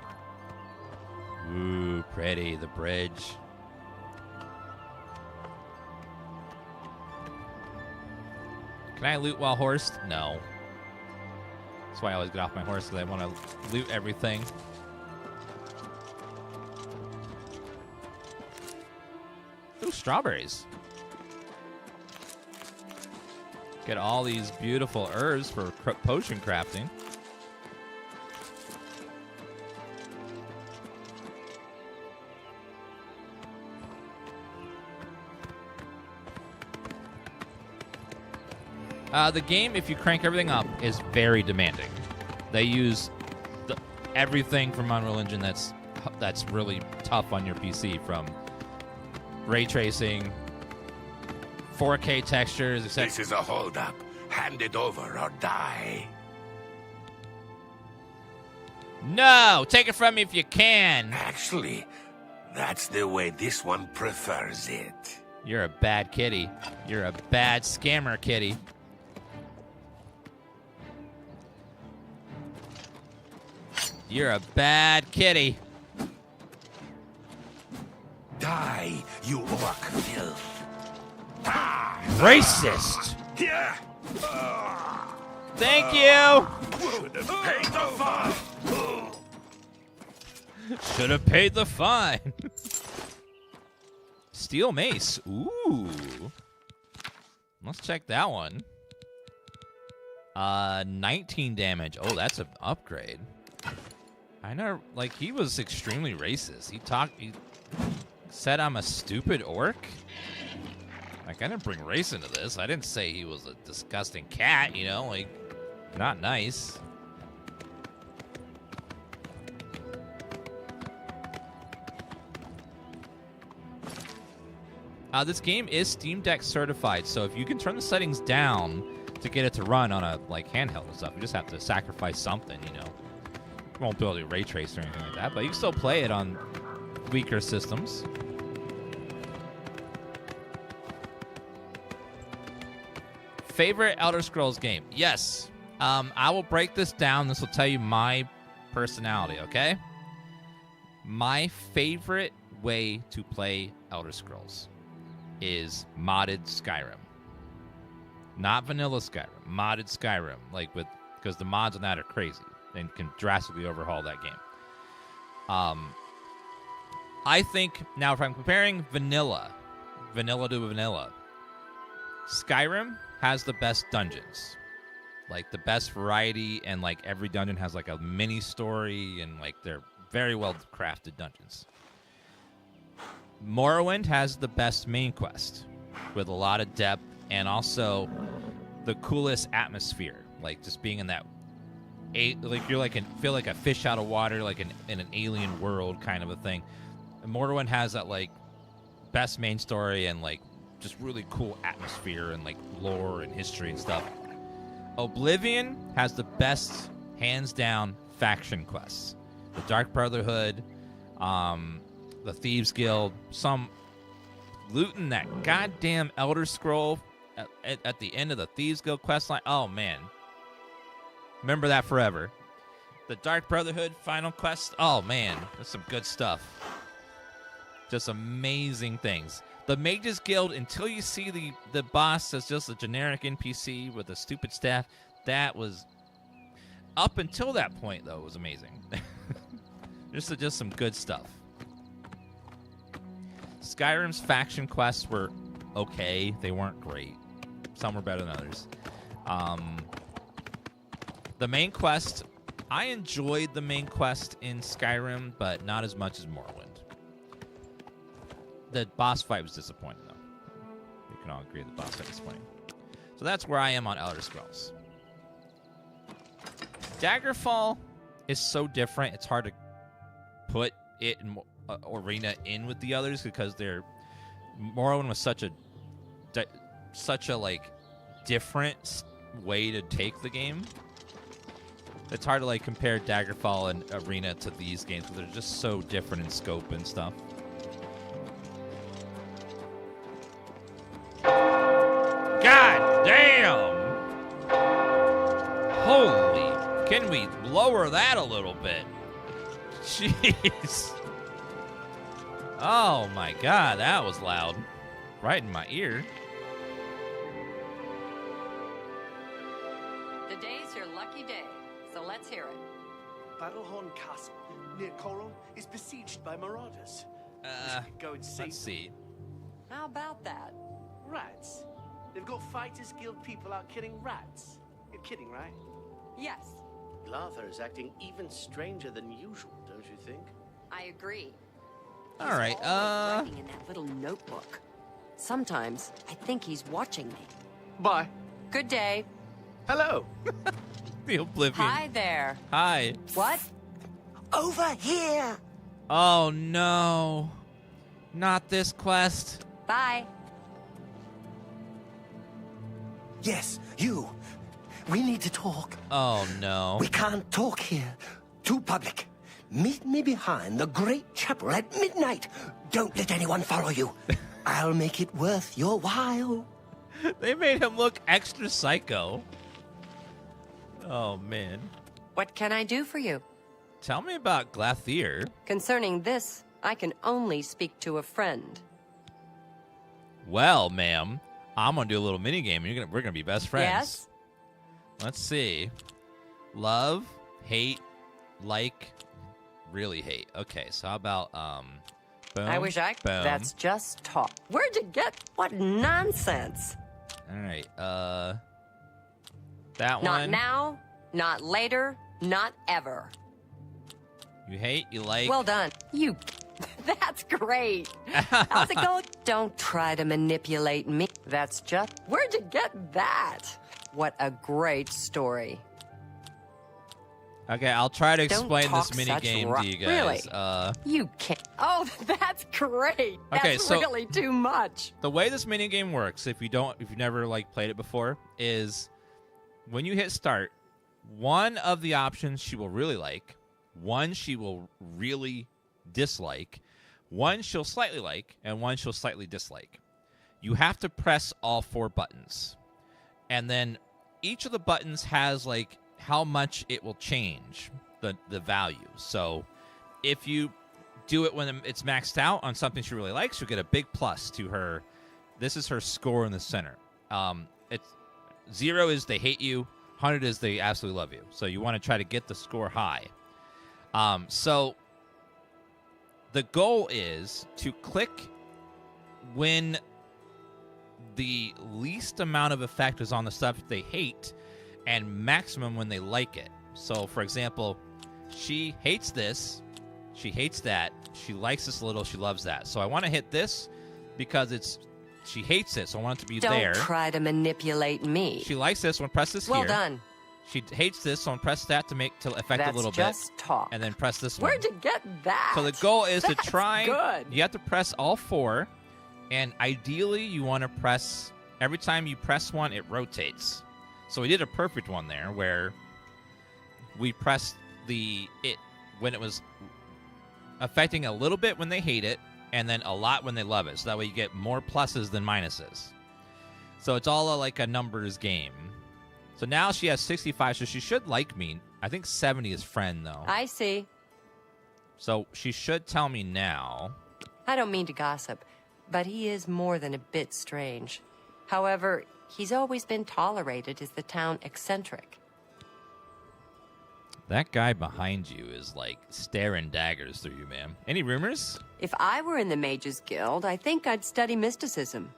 Ooh, pretty, the bridge. Can I loot while horsed? No. That's why I always get off my horse, because I want to loot everything. Ooh, strawberries. Get all these beautiful herbs for potion crafting. The game, if you crank everything up, is very demanding. They use everything from Unreal Engine that's really tough on your PC, from ray tracing, 4K textures, etc. This is a holdup. Hand it over or die. No! Take it from me if you can! Actually, that's the way this one prefers it. You're a bad kitty. You're a bad scammer kitty. You're a bad kitty. Die, you orc filth. Racist! Yeah. Thank you! Should have paid the fine. Should have paid the fine. Steel mace. Ooh. Let's check that one. 19 damage. Oh, that's an upgrade. I know, like, he was extremely racist. He said I'm a stupid orc. Like, I didn't bring race into this. I didn't say he was a disgusting cat, you know, like, not nice. This game is Steam Deck certified, so if you can turn the settings down to get it to run on a, like, handheld and stuff, you just have to sacrifice something, you know. You won't be able to ray trace or anything like that, but you can still play it on weaker systems. Favorite Elder Scrolls game? Yes. I will break this down. This will tell you my personality, okay? My favorite way to play Elder Scrolls is modded Skyrim. Not vanilla Skyrim, modded Skyrim. Like, because the mods on that are crazy and can drastically overhaul that game. I think, now if I'm comparing vanilla to vanilla, Skyrim has the best dungeons. Like, the best variety, and, like, every dungeon has, like, a mini story, and, like, they're very well crafted dungeons. Morrowind has the best main quest with a lot of depth, and also the coolest atmosphere. Like, just being in that, like, you're like feel like a fish out of water, like in an alien world kind of a thing. And Morrowind has that, like, best main story and, like, just really cool atmosphere and, like, lore and history and stuff. Oblivion has the best, hands down, faction quests. The Dark Brotherhood, the Thieves Guild, some looting that goddamn Elder Scroll at the end of the Thieves Guild quest line. Oh, man. Remember that forever. The Dark Brotherhood final quest. Oh, man. That's some good stuff. Just amazing things. The Mages Guild, until you see the boss as just a generic NPC with a stupid staff, that was... Up until that point, though, it was amazing. just some good stuff. Skyrim's faction quests were okay. They weren't great. Some were better than others. The main quest, I enjoyed the main quest in Skyrim, but not as much as Morrowind. The boss fight was disappointing, though, can all agree the boss fight is disappointing. So that's where I am on Elder Scrolls. Daggerfall is so different. It's hard to put it in Arena in with the others because Morrowind was such a like different way to take the game. It's hard to like compare Daggerfall and Arena to these games because they're just so different in scope and stuff. God damn! Holy! Can we lower that a little bit? Jeez. Oh my god, that was loud. Right in my ear. Today's your lucky day, so let's hear it. Battlehorn Castle, near Coral, is besieged by marauders. Go and see. Let's see. How about that? Rats. They've got Fighters Guild people out killing rats. You're kidding, right? Yes, Glarther is acting even stranger than usual, don't you think? I agree. All right, Writing in that little notebook. Sometimes I think he's watching me. Bye. Good day. Hello. The Oblivion. Hi there. Hi. What? Over here. Oh no. Not this quest. Bye. Yes, you. We need to talk. Oh no. We can't talk here. Too public. Meet me behind the great chapel at midnight. Don't let anyone follow you. I'll make it worth your while. They made him look extra psycho. Oh man. What can I do for you? Tell me about Glathier. Concerning this, I can only speak to a friend. Well, ma'am, I'm gonna do a little mini game. We're gonna be best friends. Yes. Let's see. Love, hate, like, really hate. Okay, so how about boom? I wish I could. Boom. That's just talk. Where'd you get? What nonsense? All right. That Not one. now, not later, not ever. You hate. You like. Well done. You. That's great. How's it going? Don't try to manipulate me. That's just. Where'd you get that? What a great story. Okay, I'll try to explain Don't talk this mini such game ro- to you guys. Really? You can't. Oh, that's great. Okay, That's so- really too much. The way this mini game works, if you've never like played it before, is when you hit start, one of the options she will really like, one she will really dislike, one she'll slightly like, and one she'll slightly dislike. You have to press all 4 buttons. And then each of the buttons has like how much it will change the value. So if you do it when it's maxed out on something she really likes, you'll get a big plus to her. This is her score in the center. It's 0 is they hate you, 100 is they absolutely love you. So you want to try to get the score high. So the goal is to click when the least amount of effect is on the stuff they hate and maximum when they like it. So, for example, she hates this, she hates that, she likes this a little, she loves that. So I want to hit this because she hates it, so I want it to be there. Don't try to manipulate me. She likes this one, press this Well here. done. She hates this, so I press that to affect That's a little just bit. talk. And then press this one. Where'd you get that? So the goal is to That's try. good. You have to press all 4, and ideally you want to press every time you press one, it rotates. So we did a perfect one there where we pressed it when it was affecting a little bit when they hate it, and then a lot when they love it. So that way you get more pluses than minuses. So it's all like a numbers game. So now she has 65, so she should like me. I think 70 is friend, though. I see. So she should tell me now. I don't mean to gossip, but he is more than a bit strange. However, he's always been tolerated as the town eccentric. That guy behind you is like staring daggers through you, ma'am. Any rumors? If I were in the Mages Guild, I think I'd study mysticism.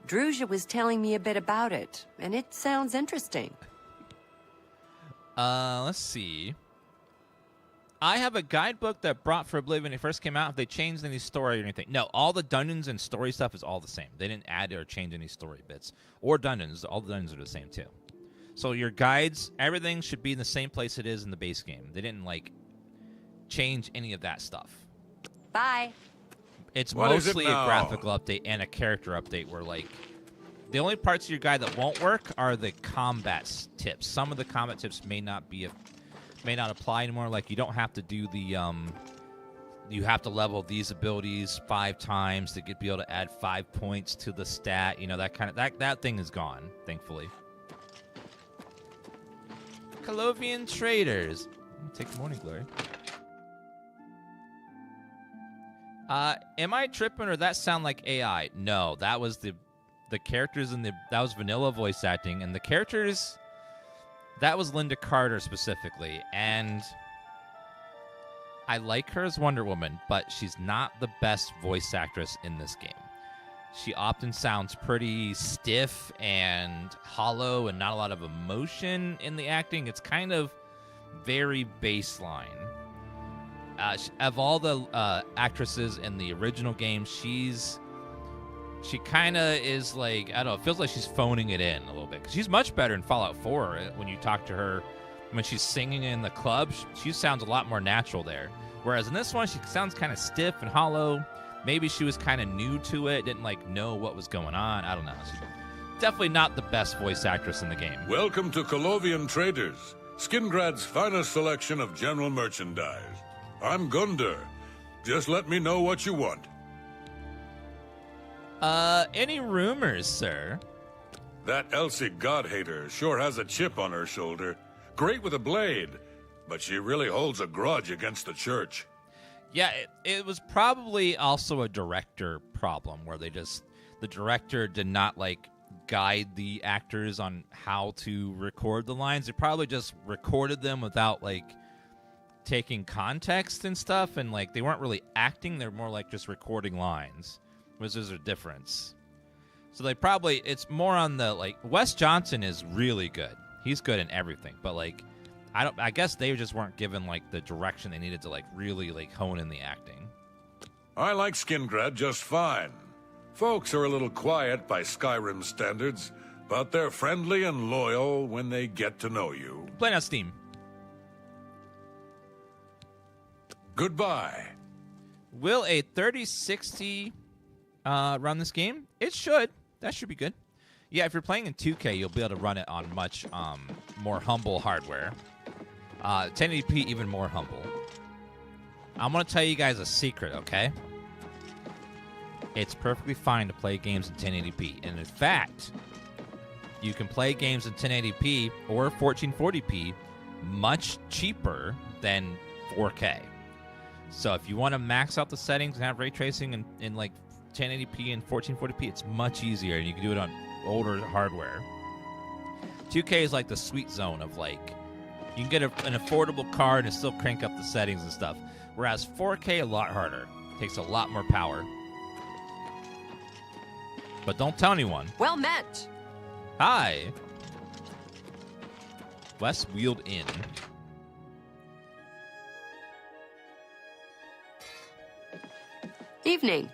Druzia was telling me a bit about it, and it sounds interesting. Let's see. I have a guidebook that brought for Oblivion when it first came out. If they changed any story or anything. No, all the dungeons and story stuff is all the same. They didn't add or change any story bits. Or dungeons. All the dungeons are the same, too. So your guides, everything should be in the same place it is in the base game. They didn't, like, change any of that stuff. Bye. It's What is it mostly a now? graphical update and a character update where, like, the only parts of your guide that won't work are the combat tips. Some of the combat tips may not apply anymore. Like, you don't have to do the you have to level these abilities 5 times to be able to add 5 points to the stat. You know, that kind of that thing is gone, thankfully. Colovian traders. Take the morning glory. Am I tripping or that sound like AI? No, that was the characters in that was vanilla voice acting, and the characters, that was Linda Carter specifically, and I like her as Wonder Woman, but she's not the best voice actress in this game. She often sounds pretty stiff and hollow and not a lot of emotion in the acting. It's kind of very baseline. Of all the actresses in the original game, she kind of is like, I don't know, it feels like she's phoning it in a little bit. 'Cause she's much better in Fallout 4 when you talk to her. When she's singing in the club, she sounds a lot more natural there. Whereas in this one, she sounds kind of stiff and hollow. Maybe she was kind of new to it, didn't like know what was going on. I don't know. She's definitely not the best voice actress in the game. Welcome to Colovian Traders, Skingrad's finest selection of general merchandise. I'm Gunder. Just let me know what you want. Any rumors, sir? That Elsie Godhater sure has a chip on her shoulder. Great with a blade, but she really holds a grudge against the church. Yeah, it was probably also a director problem where the director did not, like, guide the actors on how to record the lines. They probably just recorded them without, like, taking context and stuff, and, like, they weren't really acting. They're more like just recording lines, which is a difference. So they probably, it's more on the, like, Wes Johnson is really good. He's good in everything, but, like, I guess they just weren't given, like, the direction they needed to, like, really, like, hone in the acting. I like Skingrad just fine. Folks are a little quiet by Skyrim standards, but they're friendly and loyal when they get to know you. Playing on Steam. Goodbye. Will a 3060 run this game? It should. That should be good. Yeah, if you're playing in 2K, you'll be able to run it on much more humble hardware. 1080p, even more humble. I'm going to tell you guys a secret, okay? It's perfectly fine to play games in 1080p. And in fact, you can play games in 1080p or 1440p much cheaper than 4K. So if you want to max out the settings and have ray tracing in like 1080p and 1440p, it's much easier, and you can do it on older hardware. 2K is like the sweet zone of, like, you can get an affordable card and still crank up the settings and stuff. Whereas 4K, a lot harder. Takes a lot more power. But don't tell anyone. Well met. Hi. Wes wheeled in. Evening.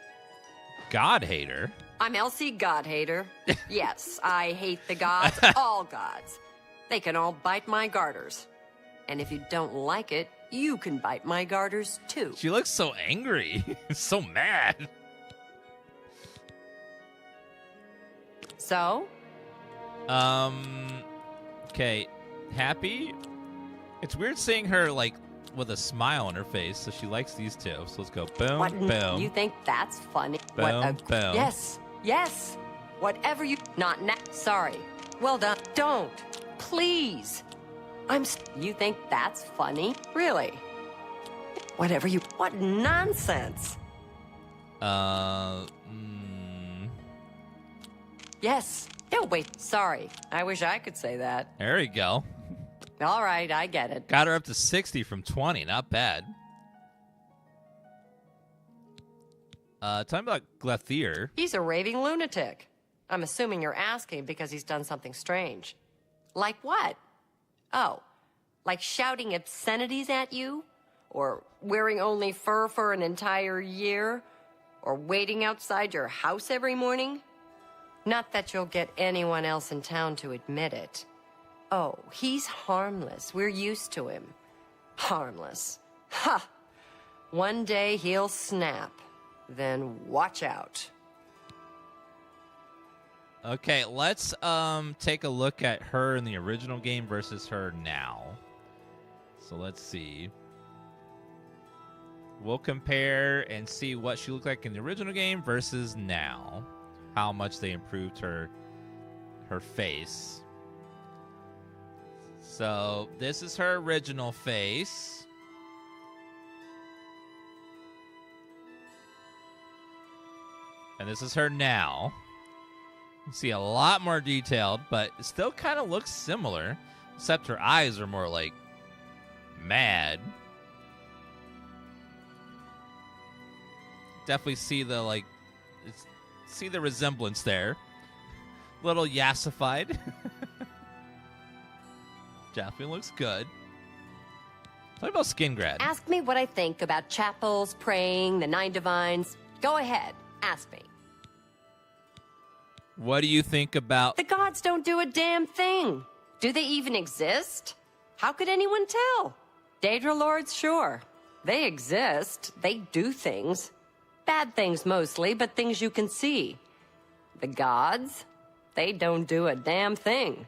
God hater. I'm Elsie Godhater. Yes, I hate the gods, all gods. They can all bite my garters. And if you don't like it, you can bite my garters too. She looks so angry. So mad. So? Okay. Happy? It's weird seeing her, like, with a smile on her face, so she likes these two. So let's go boom, What, boom. you think that's funny? Boom, boom. Yes, yes. Whatever you... Not now. Sorry. Well done. Don't. Please. You think that's funny? Really? Whatever you... What nonsense. Yes. No, wait. Sorry. I wish I could say that. There you go. All right, I get it. Got her up to 60 from 20. Not bad. Talking about Glethier. He's a raving lunatic. I'm assuming you're asking because he's done something strange. Like what? Oh, like shouting obscenities at you? Or wearing only fur for an entire year? Or waiting outside your house every morning? Not that you'll get anyone else in town to admit it. Oh, he's harmless. We're used to him. Harmless. Ha! One day he'll snap. Then watch out. Okay, let's take a look at her in the original game versus her now. So let's see. We'll compare and see what she looked like in the original game versus now. How much they improved her face. So this is her original face. And this is her now. You see a lot more detailed, but it still kind of looks similar, except her eyes are more like mad. Definitely see the see the resemblance there. Little yassified. Definitely looks good. What about Skingrad? Ask me what I think about chapels, praying, the 9 divines. Go ahead, ask me. What do you think about... The gods don't do a damn thing. Do they even exist? How could anyone tell? Daedra lords, sure. They exist. They do things. Bad things mostly, but things you can see. The gods? They don't do a damn thing.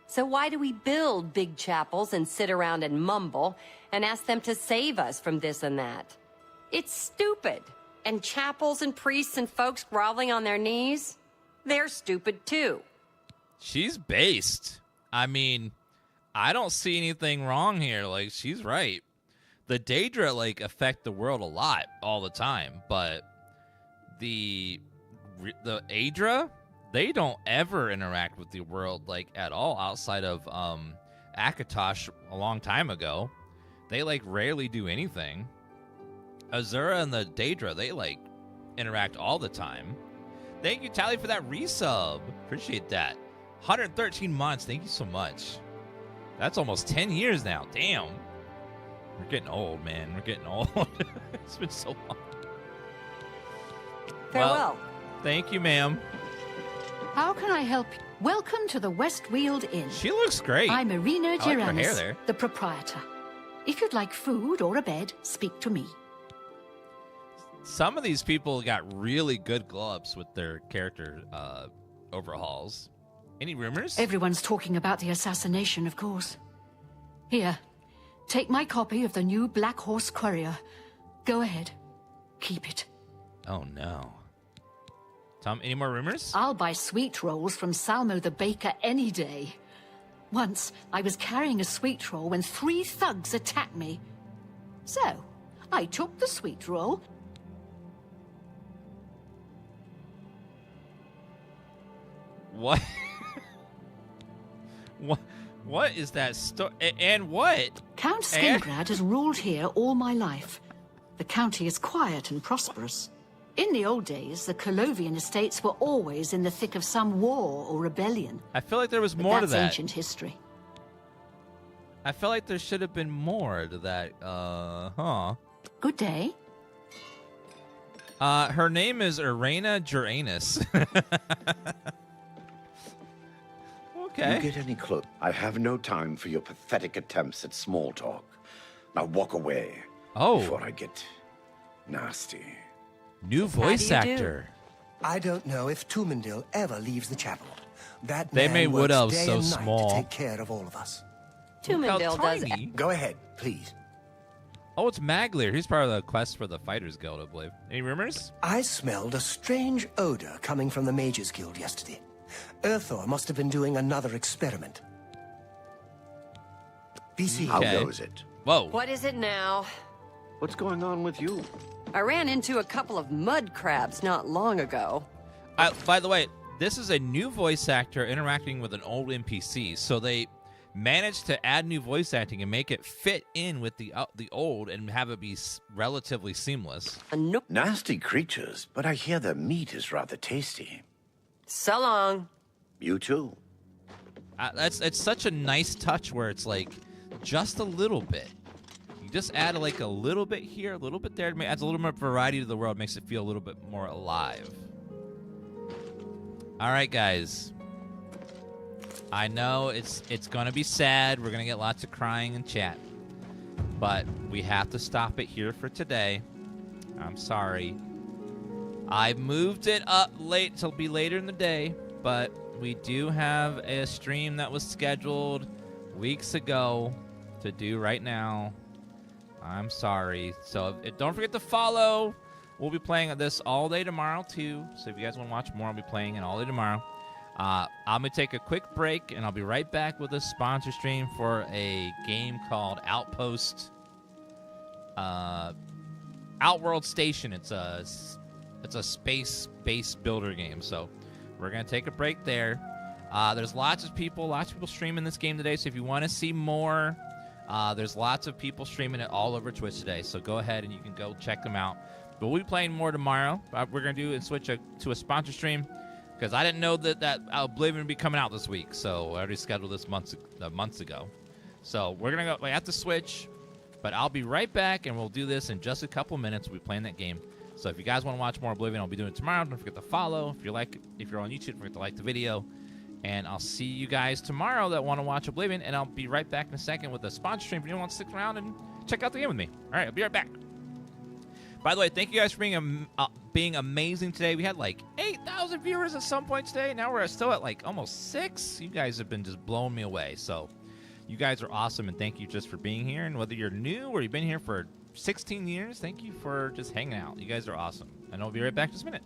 So why do we build big chapels and sit around and mumble and ask them to save us from this and that? It's stupid. And chapels and priests and folks groveling on their knees? They're stupid too. She's based. I mean, I don't see anything wrong here. Like, she's right. The Daedra, affect the world a lot all the time, but the Aedra, they don't ever interact with the world, at all outside of Akatosh a long time ago. They, rarely do anything. Azura and the Daedra, they, interact all the time. Thank you, Tally, for that resub. Appreciate that. 113 months. Thank you so much. That's almost 10 years now. Damn. We're getting old, man. We're getting old. It's been so long. Farewell. Well, thank you, ma'am. How can I help you? Welcome to the Westweald Inn. She looks great. I'm Irina I like her hair Geranis, there. the proprietor. If you'd like food or a bed, speak to me. Some of these people got really good glow-ups with their character overhauls. Any rumors? Everyone's talking about the assassination, of course. Here, take my copy of the new Black Horse Courier. Go ahead. Keep it. Oh, no. Tom, any more rumors? I'll buy sweet rolls from Salmo the baker any day. Once, I was carrying a sweet roll when 3 thugs attacked me. So, I took the sweet roll... What? What is that story? And what? Count Skingrad has ruled here all my life. The county is quiet and prosperous. In the old days, the Colovian estates were always in the thick of some war or rebellion. I feel like there was more to That's that. ancient history. I feel like there should have been more to that. Good day. Her name is Irina Geranis. Okay. You get any close? I have no time for your pathetic attempts at small talk. Now walk away. Oh. Before I get nasty. New voice actor. I don't know if Tumendil ever leaves the chapel. That They man made Wood works Elves day so and night small. to take care of all of us. Tumendil does it. tiny. Go ahead, please. Oh, it's Maglir. He's part of the quest for the Fighters Guild, I believe. Any rumors? I smelled a strange odor coming from the Mages Guild yesterday. Earthor must have been doing another experiment. BC. How goes it? Whoa. What is it now? What's going on with you? I ran into a couple of mud crabs not long ago. By the way, this is a new voice actor interacting with an old NPC, so they managed to add new voice acting and make it fit in with the old and have it be relatively seamless. Nasty creatures, but I hear their meat is rather tasty. So long. You too. It's such a nice touch where it's just a little bit. You just add like a little bit here, a little bit there. It adds a little more variety to the world, makes it feel a little bit more alive. All right, guys. I know it's going to be sad. We're going to get lots of crying in chat. But we have to stop it here for today. I'm sorry. I moved it up late, so it'll be later in the day. But we do have a stream that was scheduled weeks ago to do right now. I'm sorry. So don't forget to follow. We'll be playing this all day tomorrow, too. So if you guys want to watch more, I'll be playing it all day tomorrow. I'm going to take a quick break, and I'll be right back with a sponsor stream for a game called Outpost Outworld Station. It's a space-based builder game. So we're going to take a break there. There's lots of people streaming this game today. So if you want to see more, there's lots of people streaming it all over Twitch today. So go ahead and you can go check them out. But we'll be playing more tomorrow. We're going to do and switch to a sponsor stream because I didn't know that Oblivion would be coming out this week. So I already scheduled this months ago. So we're going to go. We have to switch. But I'll be right back, and we'll do this in just a couple minutes. We'll be playing that game. So if you guys want to watch more Oblivion, I'll be doing it tomorrow. Don't forget to follow. If you're on YouTube, don't forget to like the video. And I'll see you guys tomorrow that want to watch Oblivion. And I'll be right back in a second with a sponsor stream if you want to stick around and check out the game with me. All right, I'll be right back. By the way, thank you guys for being amazing today. We had like 8,000 viewers at some point today. Now we're still at like almost 6. You guys have been just blowing me away. So you guys are awesome, and thank you just for being here. And whether you're new or you've been here for 16 years, thank you for just hanging out. You guys are awesome. And I'll be right back in just a minute.